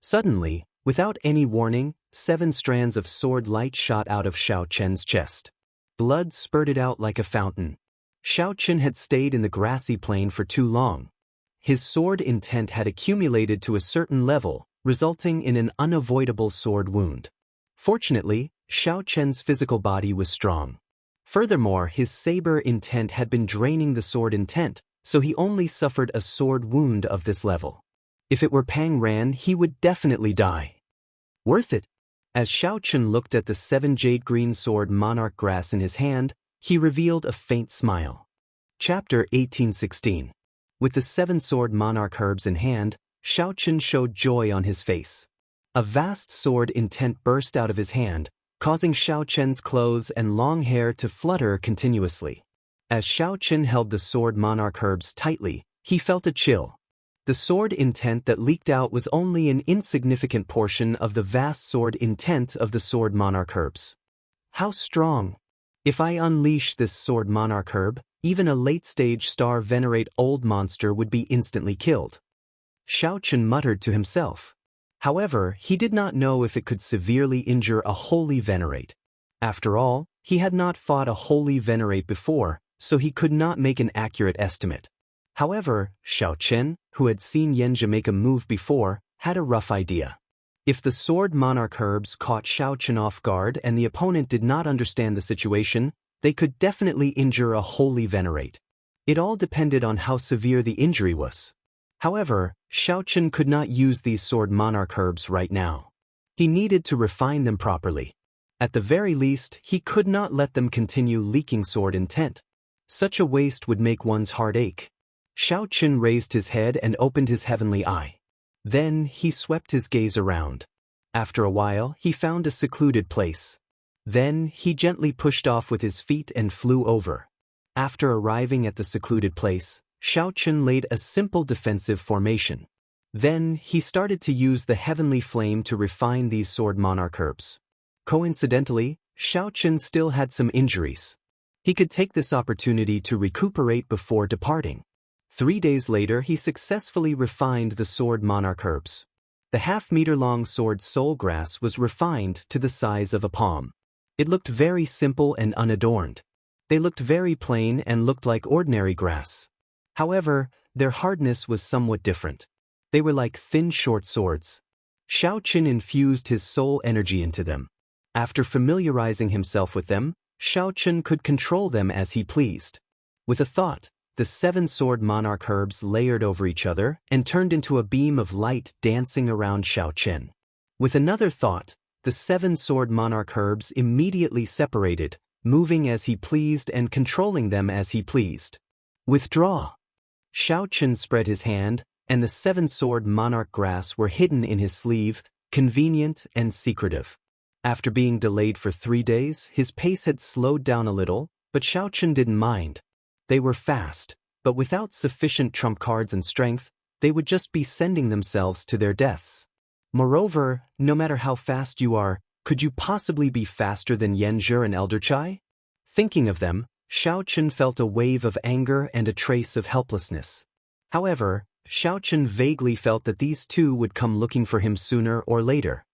Suddenly, without any warning, 7 strands of sword light shot out of Xiao Chen's chest. Blood spurted out like a fountain. Xiao Chen had stayed in the grassy plain for too long. His sword intent had accumulated to a certain level, resulting in an unavoidable sword wound. Fortunately, Xiao Chen's physical body was strong. Furthermore, his saber intent had been draining the sword intent, so he only suffered a sword wound of this level. If it were Pang Ran, he would definitely die. Worth it. As Xiao Chen looked at the 7 jade green sword monarch grass in his hand, he revealed a faint smile. Chapter 1816. With the 7 sword monarch herbs in hand, Xiao Chen showed joy on his face. A vast sword intent burst out of his hand, causing Xiao Chen's clothes and long hair to flutter continuously. As Xiao Chen held the sword monarch herbs tightly, he felt a chill. The sword intent that leaked out was only an insignificant portion of the vast sword intent of the sword monarch herbs. How strong! If I unleash this sword monarch herb, even a late-stage star venerate old monster would be instantly killed. Xiao Chen muttered to himself. However, he did not know if it could severely injure a holy venerate. After all, he had not fought a holy venerate before, so he could not make an accurate estimate. However, Xiao Chen, who had seen Yanjia make a move before, had a rough idea. If the sword monarch herbs caught Xiao Chen off guard and the opponent did not understand the situation, they could definitely injure a holy venerate. It all depended on how severe the injury was. However, Xiao Chen could not use these sword monarch herbs right now. He needed to refine them properly. At the very least, he could not let them continue leaking sword intent. Such a waste would make one's heart ache. Xiao Chen raised his head and opened his heavenly eye. Then he swept his gaze around. After a while, he found a secluded place. Then he gently pushed off with his feet and flew over. After arriving at the secluded place, Xiao Chen laid a simple defensive formation. Then he started to use the heavenly flame to refine these sword monarch herbs. Coincidentally, Xiao Chen still had some injuries. He could take this opportunity to recuperate before departing. 3 days later, he successfully refined the sword monarch herbs. The half-meter-long sword soul grass was refined to the size of a palm. It looked very simple and unadorned. They looked very plain and looked like ordinary grass. However, their hardness was somewhat different. They were like thin short swords. Xiao Chen infused his soul energy into them. After familiarizing himself with them, Xiao Chen could control them as he pleased. With a thought, the 7 sword monarch herbs layered over each other and turned into a beam of light dancing around Xiao Chen. With another thought, the 7 sword monarch herbs immediately separated, moving as he pleased and controlling them as he pleased. Withdraw. Xiao Chen spread his hand, and the seven-sword monarch grass were hidden in his sleeve, convenient and secretive. After being delayed for 3 days, his pace had slowed down a little, but Xiao Chen didn't mind. They were fast, but without sufficient trump cards and strength, they would just be sending themselves to their deaths. Moreover, no matter how fast you are, could you possibly be faster than Yan Zhi and Elder Chai? Thinking of them, Xiao Chen felt a wave of anger and a trace of helplessness. However, Xiao Chen vaguely felt that these two would come looking for him sooner or later.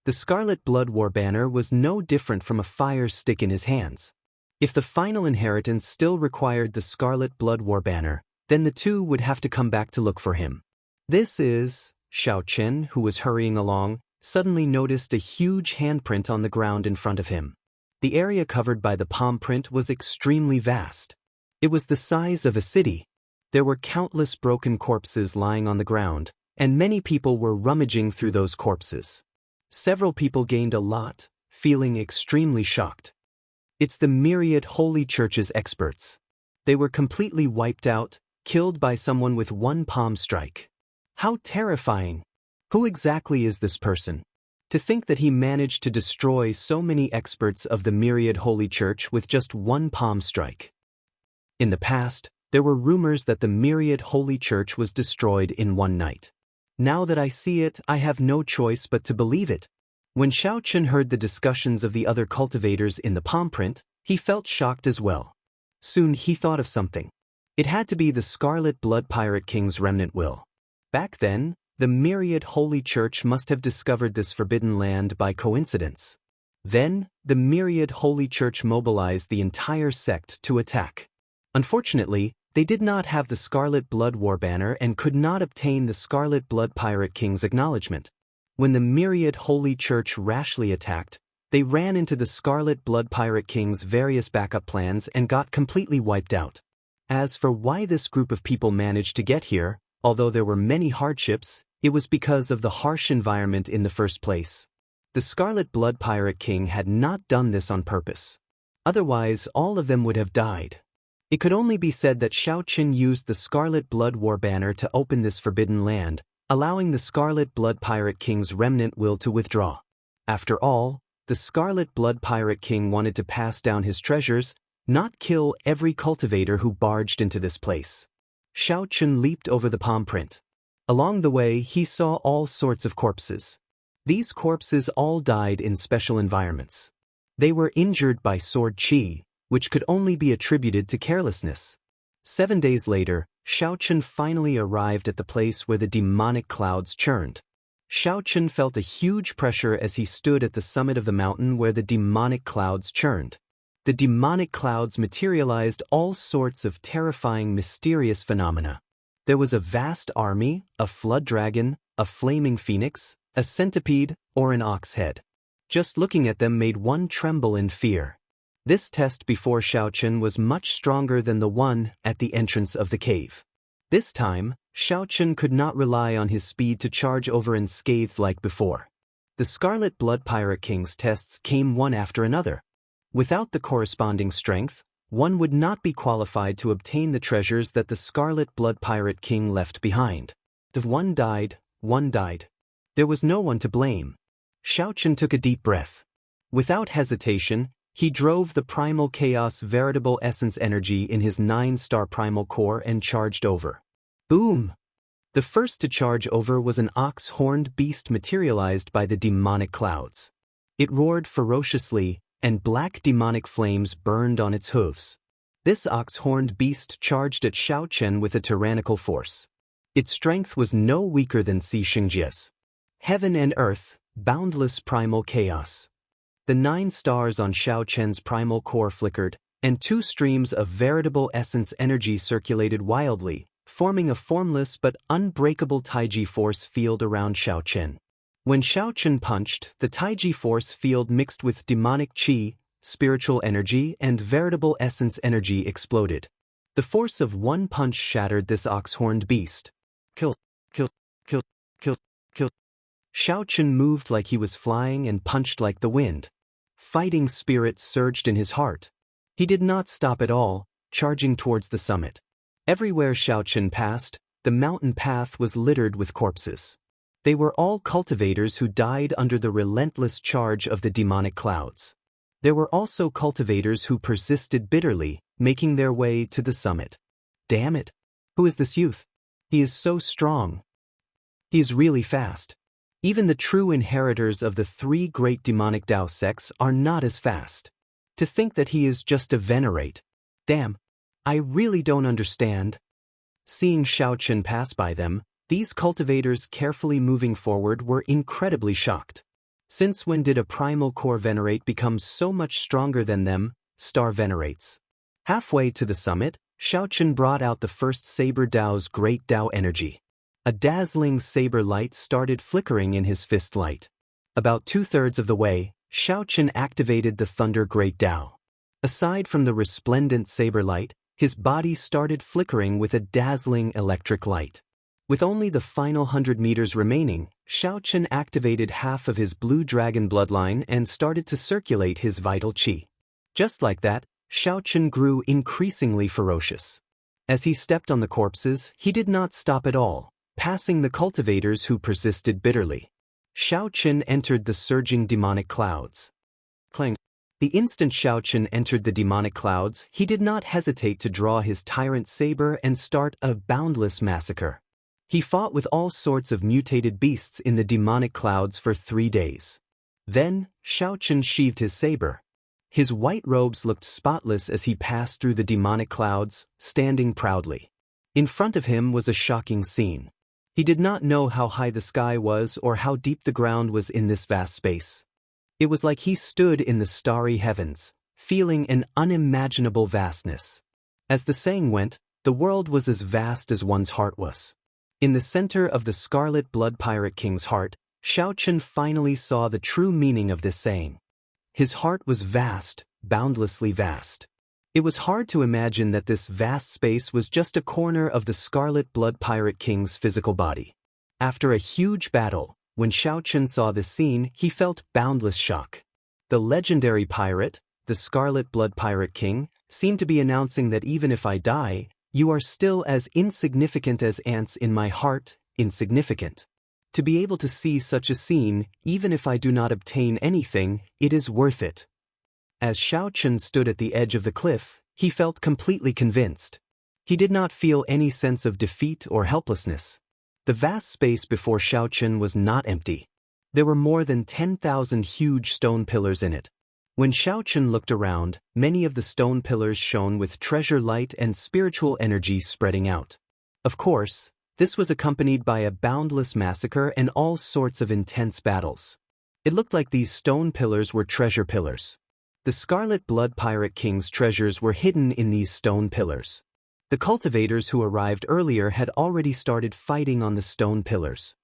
The Scarlet Blood War banner was no different from a fire stick in his hands. If the final inheritance still required the Scarlet Blood War banner, then the two would have to come back to look for him. Xiao Chen, who was hurrying along, suddenly noticed a huge handprint on the ground in front of him. The area covered by the palm print was extremely vast. It was the size of a city. There were countless broken corpses lying on the ground, and many people were rummaging through those corpses. Several people gained a lot, feeling extremely shocked. It's the myriad Holy Church's experts. They were completely wiped out, killed by someone with one palm strike. How terrifying! Who exactly is this person? To think that he managed to destroy so many experts of the myriad Holy Church with just one palm strike. In the past, there were rumors that the myriad Holy Church was destroyed in one night. Now that I see it, I have no choice but to believe it. When Xiao Chen heard the discussions of the other cultivators in the palm print, he felt shocked as well. Soon he thought of something. It had to be the Scarlet Blood Pirate King's remnant will. Back then, the myriad Holy Church must have discovered this forbidden land by coincidence. Then, the myriad Holy Church mobilized the entire sect to attack. Unfortunately, they did not have the Scarlet Blood War banner and could not obtain the Scarlet Blood Pirate King's acknowledgement. When the myriad Holy Church rashly attacked, they ran into the Scarlet Blood Pirate King's various backup plans and got completely wiped out. As for why this group of people managed to get here, although there were many hardships, it was because of the harsh environment in the first place. The Scarlet Blood Pirate King had not done this on purpose. Otherwise, all of them would have died. It could only be said that Xiao Chen used the Scarlet Blood War banner to open this forbidden land, allowing the Scarlet Blood Pirate King's remnant will to withdraw. After all, the Scarlet Blood Pirate King wanted to pass down his treasures, not kill every cultivator who barged into this place. Xiao Chen leaped over the palm print. Along the way, he saw all sorts of corpses. These corpses all died in special environments. They were injured by sword qi, which could only be attributed to carelessness. 7 days later, Xiao Chen finally arrived at the place where the demonic clouds churned. Xiao Chen felt a huge pressure as he stood at the summit of the mountain where the demonic clouds churned. The demonic clouds materialized all sorts of terrifying, mysterious phenomena. There was a vast army, a flood dragon, a flaming phoenix, a centipede, or an ox head. Just looking at them made one tremble in fear. This test before Xiao Chen was much stronger than the one at the entrance of the cave. This time, Xiao Chen could not rely on his speed to charge over unscathed like before. The Scarlet Blood Pirate King's tests came one after another. Without the corresponding strength, one would not be qualified to obtain the treasures that the Scarlet Blood Pirate King left behind. If one died, one died. There was no one to blame. Xiao Chen took a deep breath. Without hesitation, he drove the Primal Chaos Veritable Essence energy in his 9-star Primal Core and charged over. Boom! The first to charge over was an ox-horned beast materialized by the demonic clouds. It roared ferociously, and black demonic flames burned on its hooves. This ox-horned beast charged at Xiao Chen with a tyrannical force. Its strength was no weaker than Xianxia's. Heaven and earth, boundless primal chaos. The 9 stars on Xiao Chen's primal core flickered, and 2 streams of veritable essence energy circulated wildly, forming a formless but unbreakable Taiji force field around Xiao Chen. When Xiao Chen punched, the Taiji force field mixed with demonic qi, spiritual energy, and veritable essence energy exploded. The force of one punch shattered this ox-horned beast. Kill, kill, kill, kill, kill. Xiao Chen moved like he was flying and punched like the wind. Fighting spirit surged in his heart. He did not stop at all, charging towards the summit. Everywhere Xiaochen passed, the mountain path was littered with corpses. They were all cultivators who died under the relentless charge of the demonic clouds. There were also cultivators who persisted bitterly, making their way to the summit. Damn it! Who is this youth? He is so strong. He is really fast. Even the true inheritors of the three great demonic Dao sects are not as fast. To think that he is just a venerate. Damn. I really don't understand. Seeing Xiaochen pass by them, these cultivators carefully moving forward were incredibly shocked. Since when did a primal core venerate become so much stronger than them, star venerates? Halfway to the summit, Xiaochen brought out the first Saber Dao's great Dao energy. A dazzling saber light started flickering in his fist light. About 2/3 of the way, Xiaochen activated the Thunder Great Dao. Aside from the resplendent saber light, his body started flickering with a dazzling electric light. With only the final 100 meters remaining, Xiaochen activated half of his blue dragon bloodline and started to circulate his vital qi. Just like that, Xiaochen grew increasingly ferocious. As he stepped on the corpses, he did not stop at all, passing the cultivators who persisted bitterly. Xiaochen entered the surging demonic clouds. Clang. The instant Xiaochen entered the demonic clouds, he did not hesitate to draw his tyrant saber and start a boundless massacre. He fought with all sorts of mutated beasts in the demonic clouds for 3 days. Then, Xiaochen sheathed his saber. His white robes looked spotless as he passed through the demonic clouds, standing proudly. In front of him was a shocking scene. He did not know how high the sky was or how deep the ground was in this vast space. It was like he stood in the starry heavens, feeling an unimaginable vastness. As the saying went, the world was as vast as one's heart was. In the center of the Scarlet Blood Pirate King's heart, Xiaochen finally saw the true meaning of this saying. His heart was vast, boundlessly vast. It was hard to imagine that this vast space was just a corner of the Scarlet Blood Pirate King's physical body. After a huge battle, when Xiaochen saw this scene, he felt boundless shock. The legendary pirate, the Scarlet Blood Pirate King, seemed to be announcing that even if I die, you are still as insignificant as ants in my heart, insignificant. To be able to see such a scene, even if I do not obtain anything, it is worth it. As Xiaochen stood at the edge of the cliff, he felt completely convinced. He did not feel any sense of defeat or helplessness. The vast space before Xiaochen was not empty. There were more than 10,000 huge stone pillars in it. When Xiaochen looked around, many of the stone pillars shone with treasure light and spiritual energy spreading out. Of course, this was accompanied by a boundless massacre and all sorts of intense battles. It looked like these stone pillars were treasure pillars. The Scarlet Blood Pirate King's treasures were hidden in these stone pillars. The cultivators who arrived earlier had already started fighting on the stone pillars.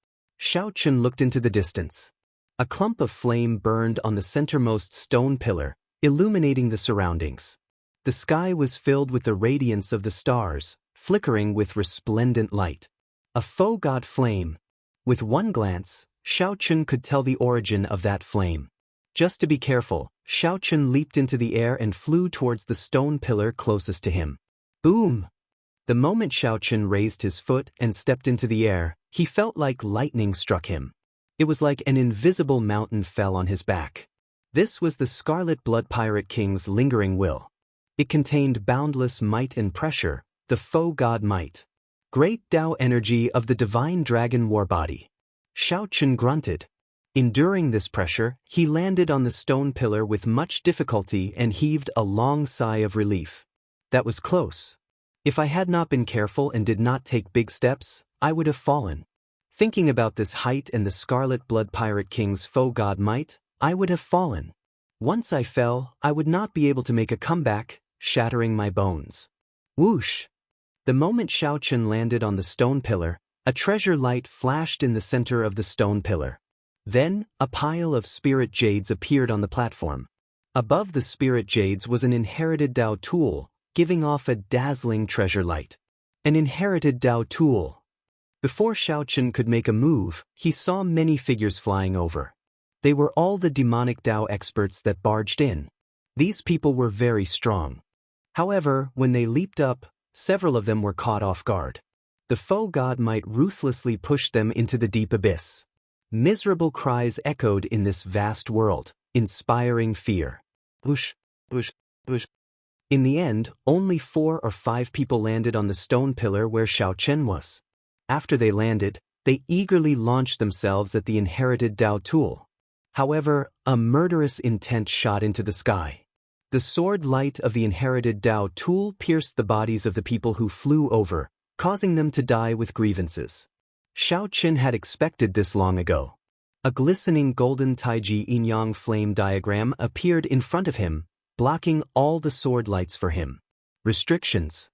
Xiaochen looked into the distance. A clump of flame burned on the centermost stone pillar, illuminating the surroundings. The sky was filled with the radiance of the stars, flickering with resplendent light. A faux god flame. With one glance, Xiaochen could tell the origin of that flame. Just to be careful, Xiaochen leaped into the air and flew towards the stone pillar closest to him. Boom! The moment Xiaochen raised his foot and stepped into the air, he felt like lightning struck him. It was like an invisible mountain fell on his back. This was the Scarlet Blood Pirate King's lingering will. It contained boundless might and pressure, the faux god might. Great Dao energy of the divine dragon war body. Xiaochen grunted. Enduring this pressure, he landed on the stone pillar with much difficulty and heaved a long sigh of relief. That was close. If I had not been careful and did not take big steps, I would have fallen. Thinking about this height and the Scarlet Blood Pirate King's faux god might, I would have fallen. Once I fell, I would not be able to make a comeback, shattering my bones. Whoosh! The moment Xiaochen landed on the stone pillar, a treasure light flashed in the center of the stone pillar. Then, a pile of spirit jades appeared on the platform. Above the spirit jades was an inherited Dao tool, giving off a dazzling treasure light. An inherited Dao tool. Before Xiaochen could make a move, he saw many figures flying over. They were all the demonic Dao experts that barged in. These people were very strong. However, when they leaped up, several of them were caught off guard. The foe god might ruthlessly push them into the deep abyss. Miserable cries echoed in this vast world, inspiring fear. Whoosh, whoosh, whoosh. In the end, only 4 or 5 people landed on the stone pillar where Xiaochen was. After they landed, they eagerly launched themselves at the inherited Dao tool. However, a murderous intent shot into the sky. The sword light of the inherited Dao tool pierced the bodies of the people who flew over, causing them to die with grievances. Xiaochen had expected this long ago. A glistening golden Taiji yin-yang flame diagram appeared in front of him, blocking all the sword lights for him. Restrictions.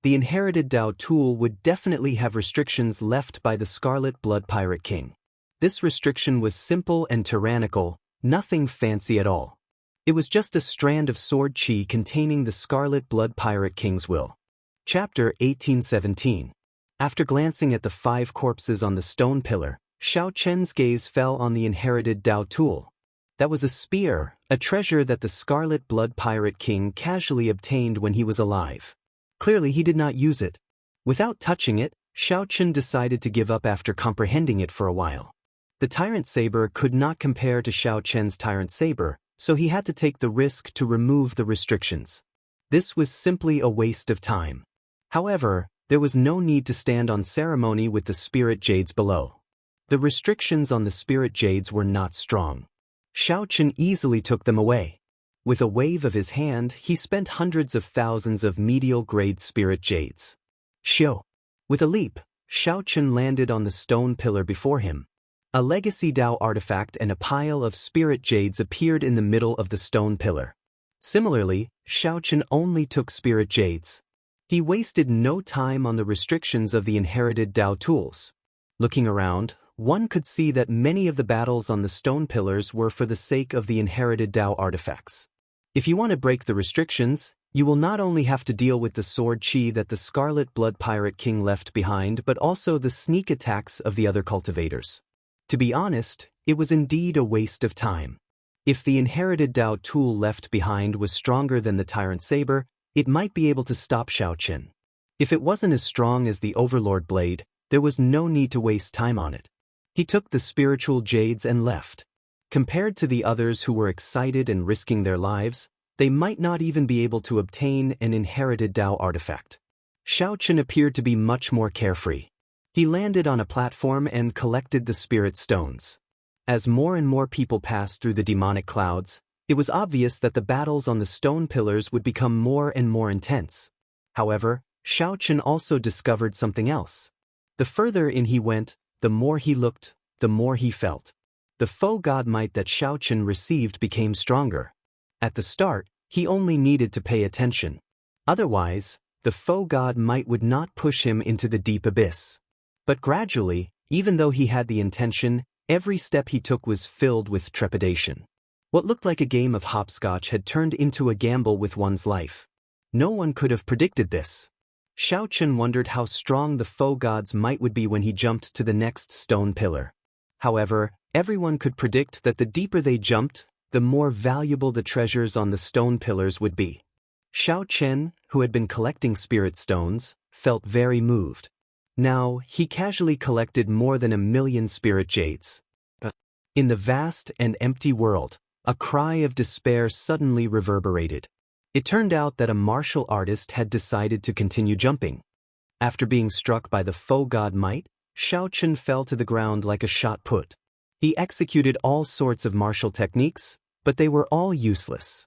The inherited Dao tool would definitely have restrictions left by the Scarlet Blood Pirate King. This restriction was simple and tyrannical, nothing fancy at all. It was just a strand of sword chi containing the Scarlet Blood Pirate King's will. Chapter 1817. After glancing at the 5 corpses on the stone pillar, Xiaochen's gaze fell on the inherited Dao tool. That was a spear, a treasure that the Scarlet Blood Pirate King casually obtained when he was alive. Clearly he did not use it. Without touching it, Xiaochen decided to give up after comprehending it for a while. The Tyrant Saber could not compare to Xiaochen's Tyrant Saber, so he had to take the risk to remove the restrictions. This was simply a waste of time. However, there was no need to stand on ceremony with the spirit jades below. The restrictions on the spirit jades were not strong. Xiaochen easily took them away. With a wave of his hand, he spent hundreds of thousands of medial-grade spirit jades. Xiao. With a leap, Xiaochen landed on the stone pillar before him. A legacy Dao artifact and a pile of spirit jades appeared in the middle of the stone pillar. Similarly, Xiaochen only took spirit jades. He wasted no time on the restrictions of the inherited Dao tools. Looking around, one could see that many of the battles on the stone pillars were for the sake of the inherited Dao artifacts. If you want to break the restrictions, you will not only have to deal with the sword chi that the Scarlet Blood Pirate King left behind but also the sneak attacks of the other cultivators. To be honest, it was indeed a waste of time. If the inherited Dao tool left behind was stronger than the Tyrant Saber, it might be able to stop Xiaochen. If it wasn't as strong as the Overlord Blade, there was no need to waste time on it. He took the spiritual jades and left. Compared to the others who were excited and risking their lives, they might not even be able to obtain an inherited Dao artifact. Xiaochen appeared to be much more carefree. He landed on a platform and collected the spirit stones. As more and more people passed through the demonic clouds, it was obvious that the battles on the stone pillars would become more and more intense. However, Xiaochen also discovered something else. The further in he went, the more he looked, the more he felt. The foe god might that Xiaochen received became stronger. At the start, he only needed to pay attention. Otherwise, the foe god might would not push him into the deep abyss. But gradually, even though he had the intention, every step he took was filled with trepidation. What looked like a game of hopscotch had turned into a gamble with one's life. No one could have predicted this. Xiaochen wondered how strong the foe god's might would be when he jumped to the next stone pillar. However, everyone could predict that the deeper they jumped, the more valuable the treasures on the stone pillars would be. Xiaochen, who had been collecting spirit stones, felt very moved. Now, he casually collected more than 1,000,000 spirit jades. In the vast and empty world, a cry of despair suddenly reverberated. It turned out that a martial artist had decided to continue jumping. After being struck by the foe god might, Xiaochen fell to the ground like a shot put. He executed all sorts of martial techniques, but they were all useless.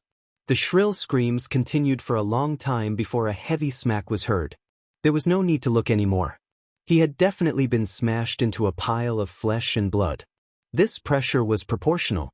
The shrill screams continued for a long time before a heavy smack was heard. There was no need to look anymore. He had definitely been smashed into a pile of flesh and blood. This pressure was proportional.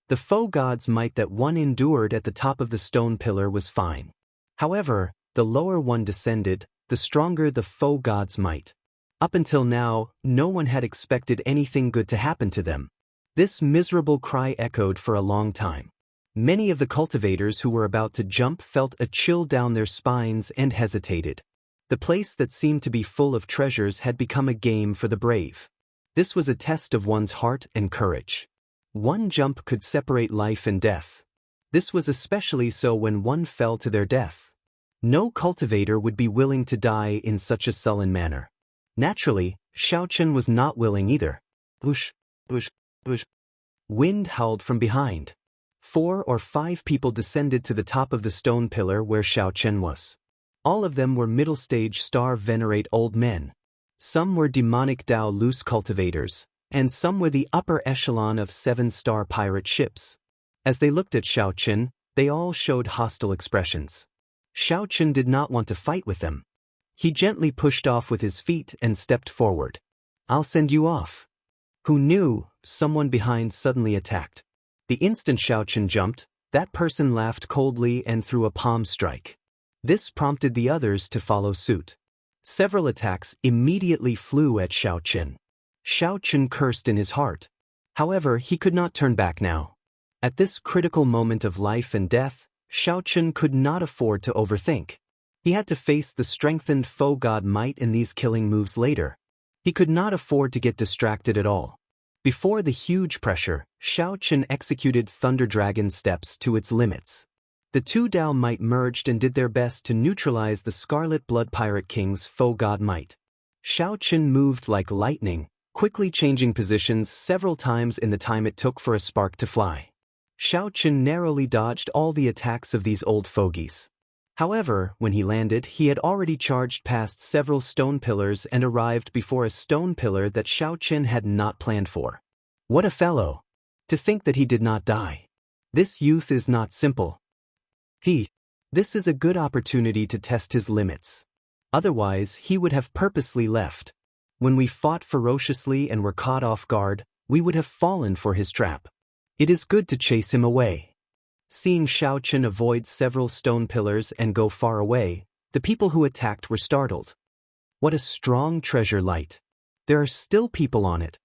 The foe god's might that one endured at the top of the stone pillar was fine. However, the lower one descended, the stronger the foe god's might. Up until now, no one had expected anything good to happen to them. This miserable cry echoed for a long time. Many of the cultivators who were about to jump felt a chill down their spines and hesitated. The place that seemed to be full of treasures had become a game for the brave. This was a test of one's heart and courage. One jump could separate life and death. This was especially so when one fell to their death. No cultivator would be willing to die in such a sullen manner. Naturally, Xiaochen was not willing either. Whoosh, whoosh, whoosh. Wind howled from behind. 4 or 5 people descended to the top of the stone pillar where Xiaochen was. All of them were middle-stage star-venerate old men. Some were demonic Dao loose cultivators, and some were the upper echelon of 7-star pirate ships. As they looked at Xiaochen, they all showed hostile expressions. Xiaochen did not want to fight with them. He gently pushed off with his feet and stepped forward. "I'll send you off." Who knew? Someone behind suddenly attacked. The instant Xiaochen jumped, that person laughed coldly and threw a palm strike. This prompted the others to follow suit. Several attacks immediately flew at Xiaochen. Xiaochen cursed in his heart. However, he could not turn back now. At this critical moment of life and death, Xiaochen could not afford to overthink. He had to face the strengthened foe god might in these killing moves later. He could not afford to get distracted at all. Before the huge pressure, Xiaochen executed Thunder Dragon steps to its limits. The 2 Dao might merged and did their best to neutralize the Scarlet Blood Pirate King's foe god might. Xiaochen moved like lightning, quickly changing positions several times in the time it took for a spark to fly. Xiaochen narrowly dodged all the attacks of these old fogies. However, when he landed, he had already charged past several stone pillars and arrived before a stone pillar that Xiaochen had not planned for. What a fellow! To think that he did not die. This youth is not simple. This is a good opportunity to test his limits. Otherwise, he would have purposely left. When we fought ferociously and were caught off guard, we would have fallen for his trap. It is good to chase him away. Seeing Xiaochen avoid several stone pillars and go far away, the people who attacked were startled. What a strong treasure light. There are still people on it.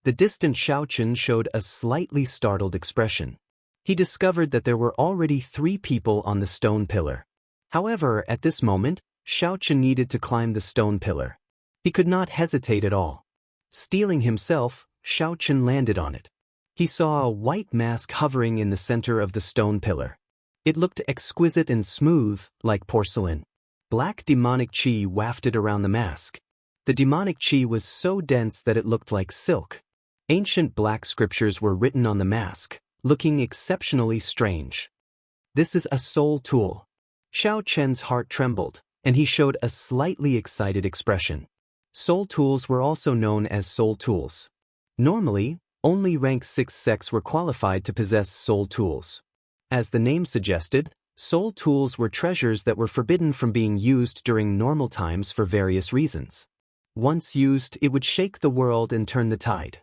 The distant Xiaochen showed a slightly startled expression. He discovered that there were already 3 people on the stone pillar. However, at this moment, Xiaochen needed to climb the stone pillar. He could not hesitate at all. Steeling himself, Xiaochen landed on it. He saw a white mask hovering in the center of the stone pillar. It looked exquisite and smooth, like porcelain. Black demonic qi wafted around the mask. The demonic qi was so dense that it looked like silk. Ancient black scriptures were written on the mask, looking exceptionally strange. This is a soul tool. Xiaochen's heart trembled, and he showed a slightly excited expression. Soul tools were also known as soul tools. Normally, only rank 6 sects were qualified to possess soul tools. As the name suggested, soul tools were treasures that were forbidden from being used during normal times for various reasons. Once used, it would shake the world and turn the tide.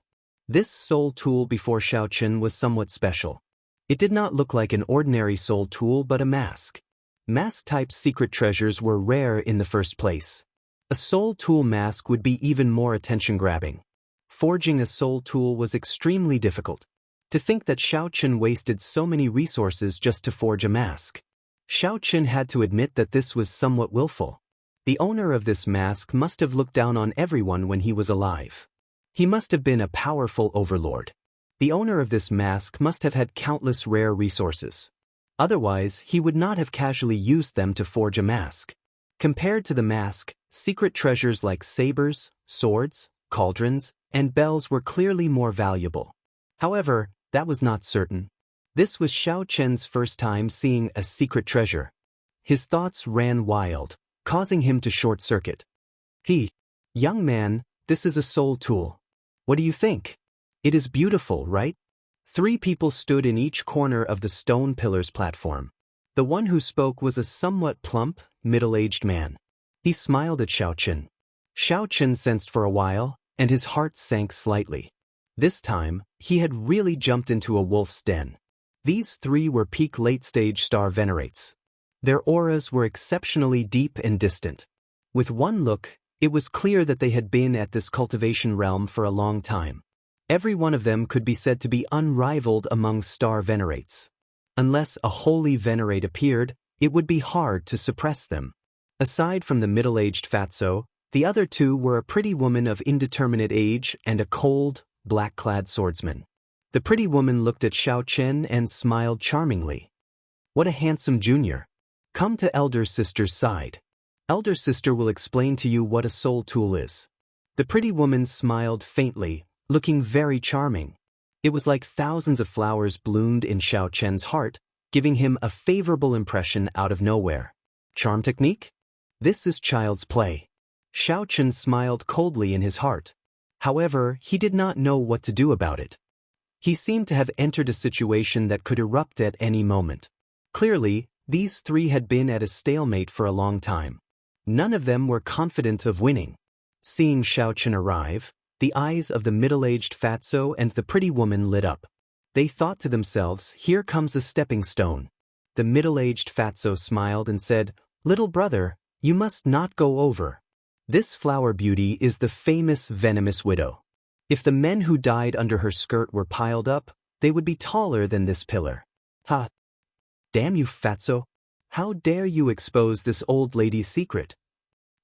This soul tool before Xiaochen was somewhat special. It did not look like an ordinary soul tool but a mask. Mask-type secret treasures were rare in the first place. A soul tool mask would be even more attention-grabbing. Forging a soul tool was extremely difficult. To think that Xiaochen wasted so many resources just to forge a mask. Xiaochen had to admit that this was somewhat willful. The owner of this mask must have looked down on everyone when he was alive. He must have been a powerful overlord. The owner of this mask must have had countless rare resources. Otherwise, he would not have casually used them to forge a mask. Compared to the mask, secret treasures like sabers, swords, cauldrons, and bells were clearly more valuable. However, that was not certain. This was Xiaochen's first time seeing a secret treasure. His thoughts ran wild, causing him to short-circuit. Young man, this is a soul tool. What do you think? It is beautiful, right? 3 people stood in each corner of the stone pillar's platform. The one who spoke was a somewhat plump, middle-aged man. He smiled at Xiaochen. Xiaochen sensed for a while, and his heart sank slightly. This time, he had really jumped into a wolf's den. These 3 were peak late-stage star venerates. Their auras were exceptionally deep and distant. With one look, it was clear that they had been at this cultivation realm for a long time. Every one of them could be said to be unrivaled among star venerates. Unless a holy venerate appeared, it would be hard to suppress them. Aside from the middle-aged fatso, the other 2 were a pretty woman of indeterminate age and a cold, black-clad swordsman. The pretty woman looked at Xiaochen and smiled charmingly. What a handsome junior. Come to elder sister's side. Elder sister will explain to you what a soul tool is. The pretty woman smiled faintly, looking very charming. It was like thousands of flowers bloomed in Xiao Chen's heart, giving him a favorable impression out of nowhere. Charm technique? This is child's play. Xiao Chen smiled coldly in his heart. However, he did not know what to do about it. He seemed to have entered a situation that could erupt at any moment. Clearly, these three had been at a stalemate for a long time. None of them were confident of winning. Seeing Xiao Chen arrive, the eyes of the middle-aged fatso and the pretty woman lit up. They thought to themselves, here comes a stepping stone. The middle-aged fatso smiled and said, "Little brother, you must not go over. This flower beauty is the famous venomous widow. If the men who died under her skirt were piled up, they would be taller than this pillar." Ha! Damn you, fatso! How dare you expose this old lady's secret?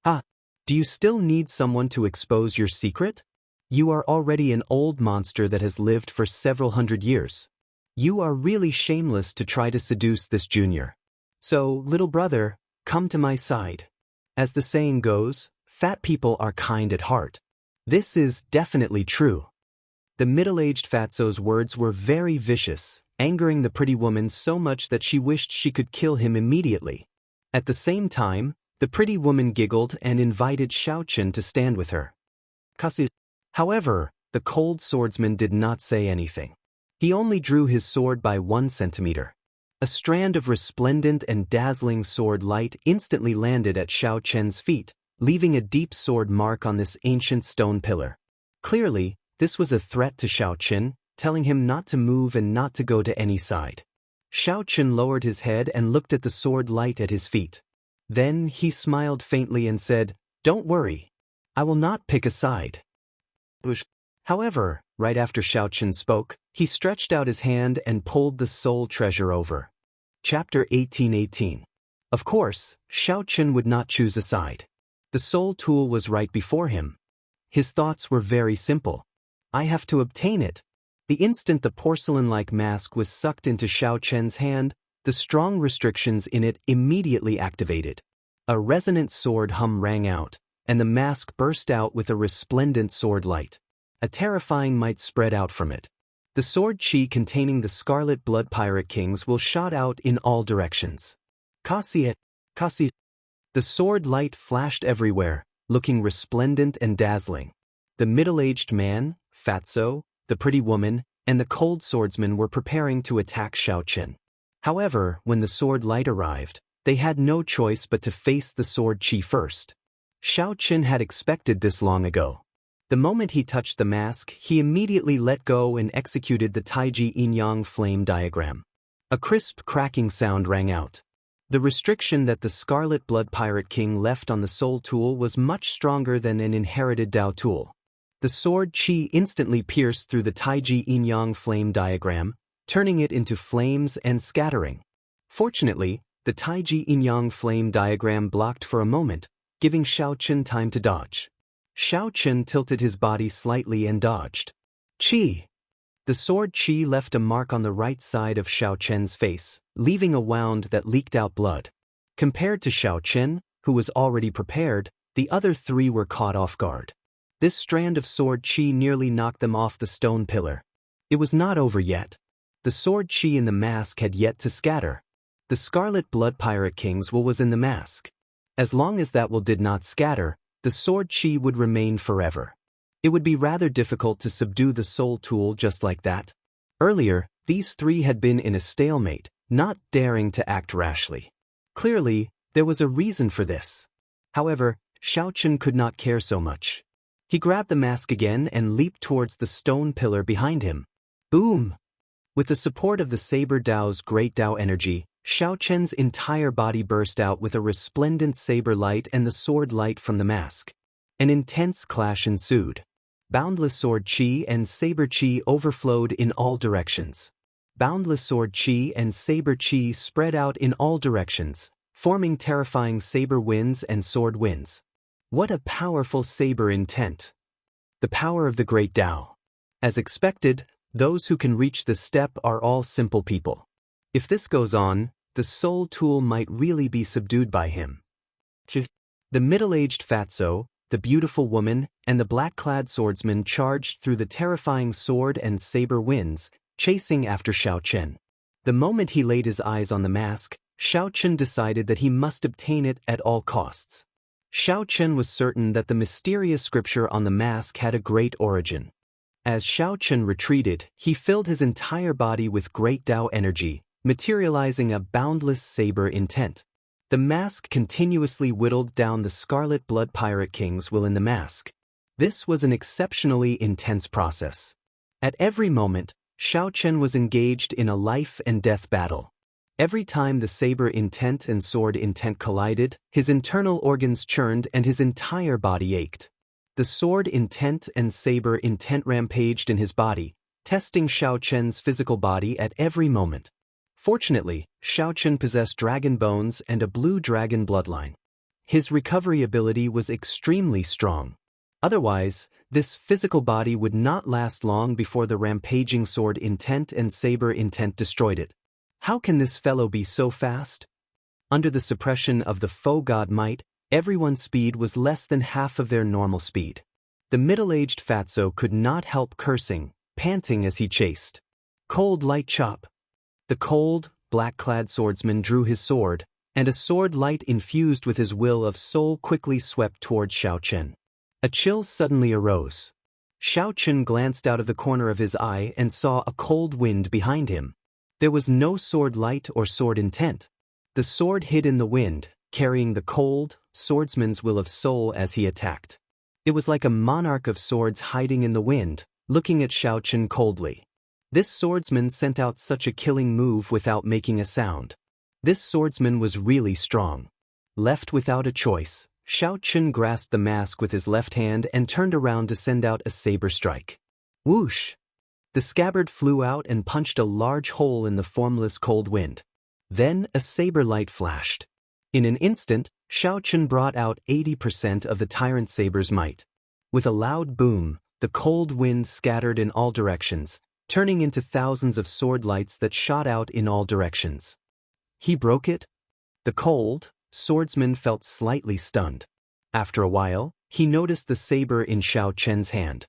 Ah! Do you still need someone to expose your secret? You are already an old monster that has lived for several hundred years. You are really shameless to try to seduce this junior. So, little brother, come to my side. As the saying goes, fat people are kind at heart. This is definitely true. The middle-aged fatso's words were very vicious, angering the pretty woman so much that she wished she could kill him immediately. At the same time, the pretty woman giggled and invited Xiao Chen to stand with her. However, the cold swordsman did not say anything. He only drew his sword by 1 centimeter. A strand of resplendent and dazzling sword light instantly landed at Xiao Chen's feet, leaving a deep sword mark on this ancient stone pillar. Clearly, this was a threat to Xiao Chen, telling him not to move and not to go to any side. Xiao Chen lowered his head and looked at the sword light at his feet. Then he smiled faintly and said, "Don't worry. I will not pick a side." However, right after Xiao Chen spoke, he stretched out his hand and pulled the soul treasure over. Chapter 1818. Of course, Xiao Chen would not choose a side. The soul tool was right before him. His thoughts were very simple. I have to obtain it. The instant the porcelain-like mask was sucked into Xiao Chen's hand, the strong restrictions in it immediately activated. A resonant sword hum rang out, and the mask burst out with a resplendent sword light. A terrifying might spread out from it. The sword chi containing the scarlet blood pirate kings will shot out in all directions. Kasi. The sword light flashed everywhere, looking resplendent and dazzling. The middle-aged man, fatso, the pretty woman, and the cold swordsman were preparing to attack Xiao Chen. However, when the sword light arrived, they had no choice but to face the sword chi first. Xiao Chen had expected this long ago. The moment he touched the mask, he immediately let go and executed the Taiji yin-yang flame diagram. A crisp cracking sound rang out. The restriction that the Scarlet Blood Pirate King left on the soul tool was much stronger than an inherited Dao tool. The sword chi instantly pierced through the Taiji yin-yang flame diagram, turning it into flames and scattering. Fortunately, the Taiji yin-yang flame diagram blocked for a moment, giving Xiao Chen time to dodge. Xiao Chen tilted his body slightly and dodged. Chi! The sword chi left a mark on the right side of Xiao Chen's face, leaving a wound that leaked out blood. Compared to Xiao Chen, who was already prepared, the other three were caught off guard. This strand of sword chi nearly knocked them off the stone pillar. It was not over yet. The sword chi in the mask had yet to scatter. The Scarlet Blood Pirate King's will was in the mask. As long as that will did not scatter, the sword chi would remain forever. It would be rather difficult to subdue the soul tool just like that. Earlier, these three had been in a stalemate, not daring to act rashly. Clearly, there was a reason for this. However, Xiao Chen could not care so much. He grabbed the mask again and leaped towards the stone pillar behind him. Boom! With the support of the Saber Dao's great Dao energy, Xiao Chen's entire body burst out with a resplendent saber light and the sword light from the mask. An intense clash ensued. Boundless sword chi and saber chi overflowed in all directions. Boundless sword chi and saber chi spread out in all directions, forming terrifying saber winds and sword winds. What a powerful saber intent! The power of the great Dao. As expected, those who can reach this step are all simple people. If this goes on, the soul tool might really be subdued by him. The middle-aged fatso, the beautiful woman, and the black-clad swordsman charged through the terrifying sword and saber winds, chasing after Xiaochen. The moment he laid his eyes on the mask, Xiaochen decided that he must obtain it at all costs. Xiaochen was certain that the mysterious scripture on the mask had a great origin. As Xiaochen retreated, he filled his entire body with great Dao energy, materializing a boundless saber intent. The mask continuously whittled down the Scarlet Blood Pirate King's will in the mask. This was an exceptionally intense process. At every moment, Xiaochen was engaged in a life-and-death battle. Every time the saber intent and sword intent collided, his internal organs churned and his entire body ached. The sword intent and saber intent rampaged in his body, testing Xiaochen's physical body at every moment. Fortunately, Xiaochen possessed dragon bones and a blue dragon bloodline. His recovery ability was extremely strong. Otherwise, this physical body would not last long before the rampaging sword intent and saber intent destroyed it. How can this fellow be so fast? Under the suppression of the faux god might, everyone's speed was less than half of their normal speed. The middle-aged fatso could not help cursing, panting as he chased. Cold light chop. The cold, black-clad swordsman drew his sword, and a sword light infused with his will of soul quickly swept towards Xiaochen. A chill suddenly arose. Xiaochen glanced out of the corner of his eye and saw a cold wind behind him. There was no sword light or sword intent. The sword hid in the wind, carrying the cold, swordsman's will of soul as he attacked. It was like a monarch of swords hiding in the wind, looking at Xiaochen coldly. This swordsman sent out such a killing move without making a sound. This swordsman was really strong. Left without a choice, Xiaochen grasped the mask with his left hand and turned around to send out a saber strike. Whoosh! The scabbard flew out and punched a large hole in the formless cold wind. Then a saber light flashed. In an instant, Xiaochen brought out 80% of the tyrant saber's might. With a loud boom, the cold wind scattered in all directions, turning into thousands of sword lights that shot out in all directions. He broke it? The cold, swordsman felt slightly stunned. After a while, he noticed the saber in Xiaochen's hand.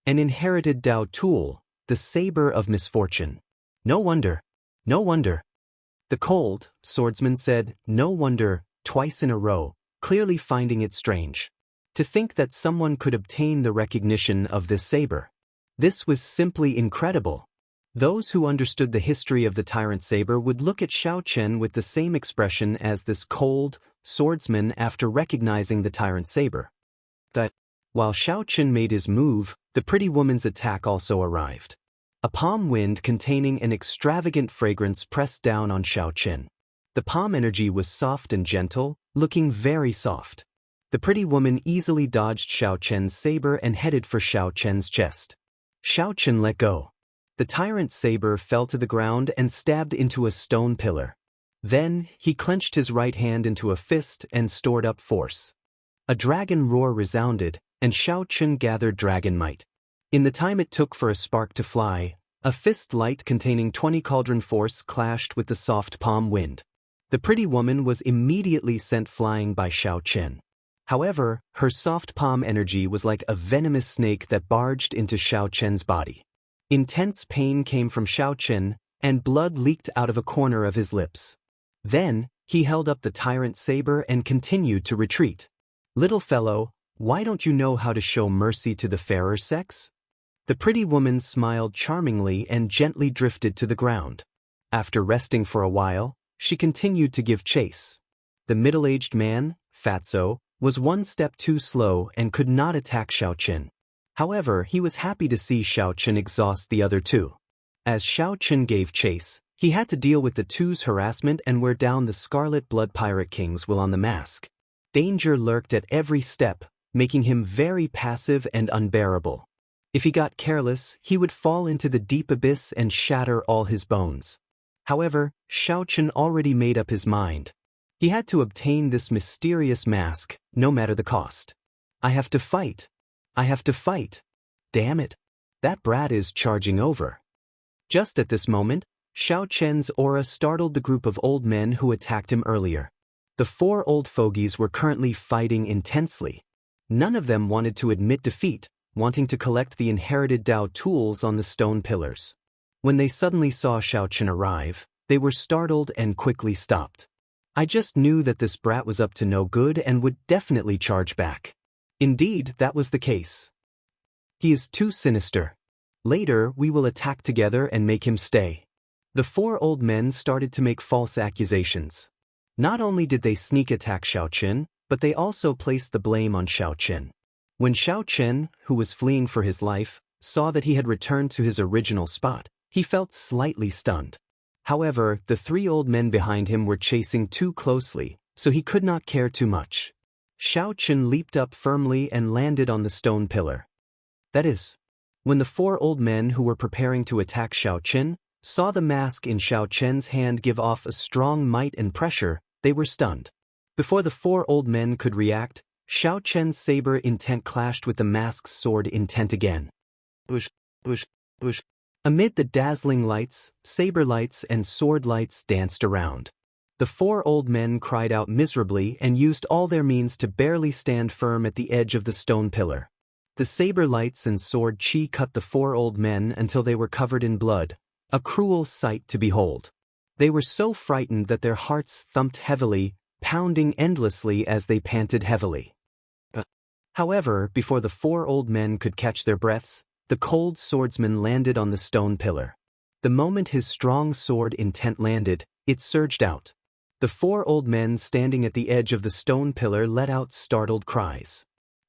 An inherited Dao tool, the saber of misfortune. No wonder. No wonder. The cold, swordsman said, no wonder, twice in a row, clearly finding it strange. To think that someone could obtain the recognition of this saber. This was simply incredible. Those who understood the history of the tyrant saber would look at Xiaochen with the same expression as this cold, swordsman after recognizing the tyrant saber. But, while Xiaochen made his move, the pretty woman's attack also arrived. A palm wind containing an extravagant fragrance pressed down on Xiaochen. The palm energy was soft and gentle, looking very soft. The pretty woman easily dodged Xiaochen's saber and headed for Xiaochen's chest. Xiaochen let go. The tyrant's saber fell to the ground and stabbed into a stone pillar. Then, he clenched his right hand into a fist and stored up force. A dragon roar resounded, and Xiaochen gathered dragon might. In the time it took for a spark to fly, a fist light containing 20 cauldron force clashed with the soft palm wind. The pretty woman was immediately sent flying by Xiaochen. However, her soft palm energy was like a venomous snake that barged into Xiaochen's body. Intense pain came from Xiaochen, and blood leaked out of a corner of his lips. Then, he held up the tyrant saber and continued to retreat. Little fellow, why don't you know how to show mercy to the fairer sex? The pretty woman smiled charmingly and gently drifted to the ground. After resting for a while, she continued to give chase. The middle-aged man, Fatso, was one step too slow and could not attack Xiaochen. However, he was happy to see Xiaochen exhaust the other two. As Xiaochen gave chase, he had to deal with the two's harassment and wear down the Scarlet Blood Pirate King's will on the mask. Danger lurked at every step, making him very passive and unbearable. If he got careless, he would fall into the deep abyss and shatter all his bones. However, Xiaochen already made up his mind. He had to obtain this mysterious mask, no matter the cost. I have to fight. I have to fight. Damn it. That brat is charging over. Just at this moment, Xiao Chen's aura startled the group of old men who attacked him earlier. The 4 old fogies were currently fighting intensely. None of them wanted to admit defeat, wanting to collect the inherited Dao tools on the stone pillars. When they suddenly saw Xiao Chen arrive, they were startled and quickly stopped. I just knew that this brat was up to no good and would definitely charge back. Indeed, that was the case. He is too sinister. Later, we will attack together and make him stay. The 4 old men started to make false accusations. Not only did they sneak attack Xiao Chen, but they also placed the blame on Xiao Chen. When Xiao Chen, who was fleeing for his life, saw that he had returned to his original spot, he felt slightly stunned. However, the 3 old men behind him were chasing too closely, so he could not care too much. Xiao Chen leaped up firmly and landed on the stone pillar. That is, when the 4 old men who were preparing to attack Xiao Chen saw the mask in Xiao Chen's hand give off a strong might and pressure, they were stunned. Before the 4 old men could react, Xiao Chen's saber intent clashed with the mask's sword intent again. Bush, bush, bush. Amid the dazzling lights, saber lights and sword lights danced around. The 4 old men cried out miserably and used all their means to barely stand firm at the edge of the stone pillar. The saber lights and sword chi cut the 4 old men until they were covered in blood, a cruel sight to behold. They were so frightened that their hearts thumped heavily, pounding endlessly as they panted heavily. However, before the 4 old men could catch their breaths, the cold swordsman landed on the stone pillar. The moment his strong sword intent landed, it surged out. The 4 old men standing at the edge of the stone pillar let out startled cries.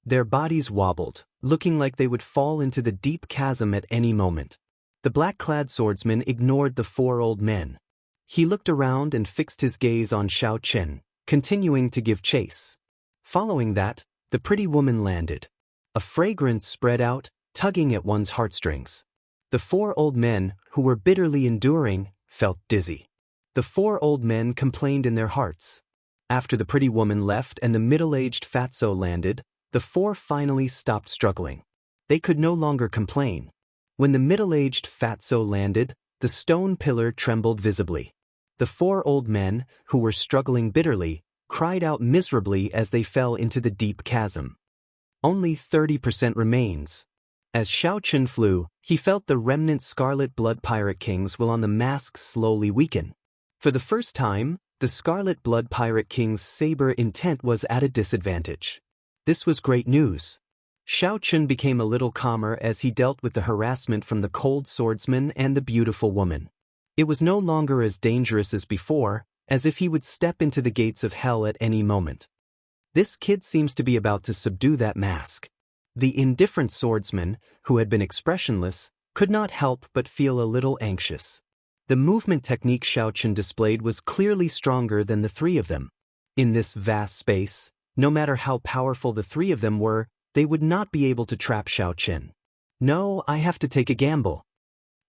Their bodies wobbled, looking like they would fall into the deep chasm at any moment. The black-clad swordsman ignored the 4 old men. He looked around and fixed his gaze on Xiao Chen, continuing to give chase. Following that, the pretty woman landed. A fragrance spread out, tugging at one's heartstrings. The 4 old men, who were bitterly enduring, felt dizzy. The 4 old men complained in their hearts. After the pretty woman left and the middle-aged fatso landed, the 4 finally stopped struggling. They could no longer complain. When the middle-aged fatso landed, the stone pillar trembled visibly. The 4 old men, who were struggling bitterly, cried out miserably as they fell into the deep chasm. Only 30% remains. As Xiao Chen flew, he felt the remnant Scarlet Blood Pirate Kings will on the mask slowly weaken. For the first time, the Scarlet Blood Pirate King's saber intent was at a disadvantage. This was great news. Xiao Chen became a little calmer as he dealt with the harassment from the cold swordsman and the beautiful woman. It was no longer as dangerous as before, as if he would step into the gates of hell at any moment. This kid seems to be about to subdue that mask. The indifferent swordsman, who had been expressionless, could not help but feel a little anxious. The movement technique Xiao Chen displayed was clearly stronger than the 3 of them. In this vast space, no matter how powerful the 3 of them were, they would not be able to trap Xiao Chen. No, I have to take a gamble.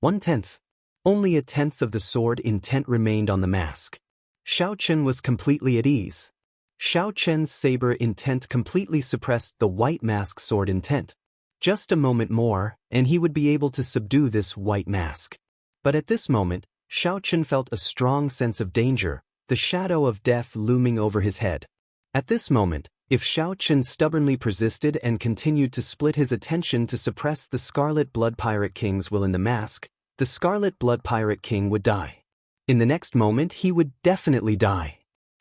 1/10. Only a 10th of the sword intent remained on the mask. Xiao Chen was completely at ease. Xiao Chen's saber intent completely suppressed the white mask sword intent. Just a moment more, and he would be able to subdue this white mask. But at this moment, Xiao Chen felt a strong sense of danger, the shadow of death looming over his head. At this moment, if Xiao Chen stubbornly persisted and continued to split his attention to suppress the Scarlet Blood Pirate King's will in the mask, the Scarlet Blood Pirate King would die. In the next moment, he would definitely die.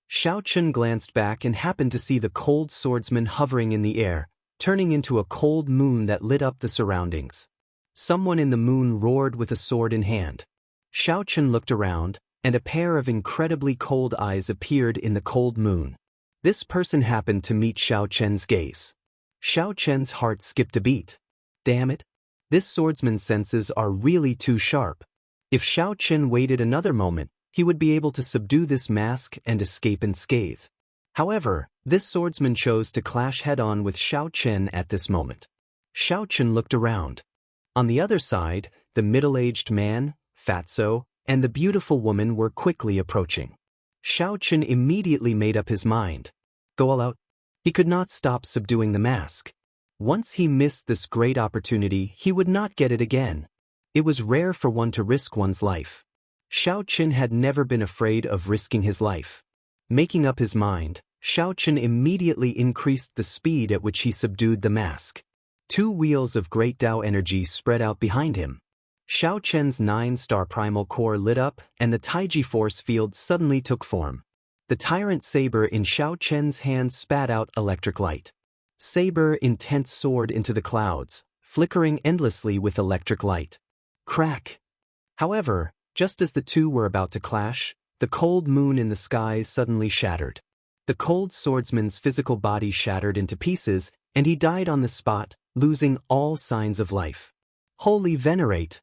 Xiao Chen glanced back and happened to see the cold swordsman hovering in the air, turning into a cold moon that lit up the surroundings. Someone in the moon roared with a sword in hand. Xiao Chen looked around, and a pair of incredibly cold eyes appeared in the cold moon. This person happened to meet Xiao Chen's gaze. Xiao Chen's heart skipped a beat. Damn it! This swordsman's senses are really too sharp. If Xiao Chen waited another moment, he would be able to subdue this mask and escape unscathed. However, this swordsman chose to clash head-on with Xiao Chen at this moment. Xiao Chen looked around. On the other side, the middle-aged man, fatso, and the beautiful woman were quickly approaching. Xiao Chen immediately made up his mind. Go all out. He could not stop subduing the mask. Once he missed this great opportunity, he would not get it again. It was rare for one to risk one's life. Xiao Chen had never been afraid of risking his life. Making up his mind, Xiao Chen immediately increased the speed at which he subdued the mask. 2 wheels of great Tao energy spread out behind him. Xiao Chen's 9-star primal core lit up, and the Taiji force field suddenly took form. The tyrant saber in Xiao Chen's hand spat out electric light. Saber intense soared into the clouds, flickering endlessly with electric light. Crack! However, just as the two were about to clash, the cold moon in the skies suddenly shattered. The cold swordsman's physical body shattered into pieces, and he died on the spot, losing all signs of life. Holy venerate!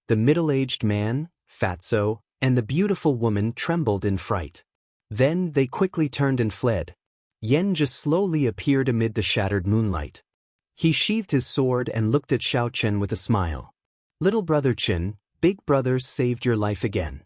The middle-aged man, Fatso, and the beautiful woman trembled in fright. Then they quickly turned and fled. Yen just slowly appeared amid the shattered moonlight. He sheathed his sword and looked at Xiao Chen with a smile. Little brother Chen, big brother saved your life again.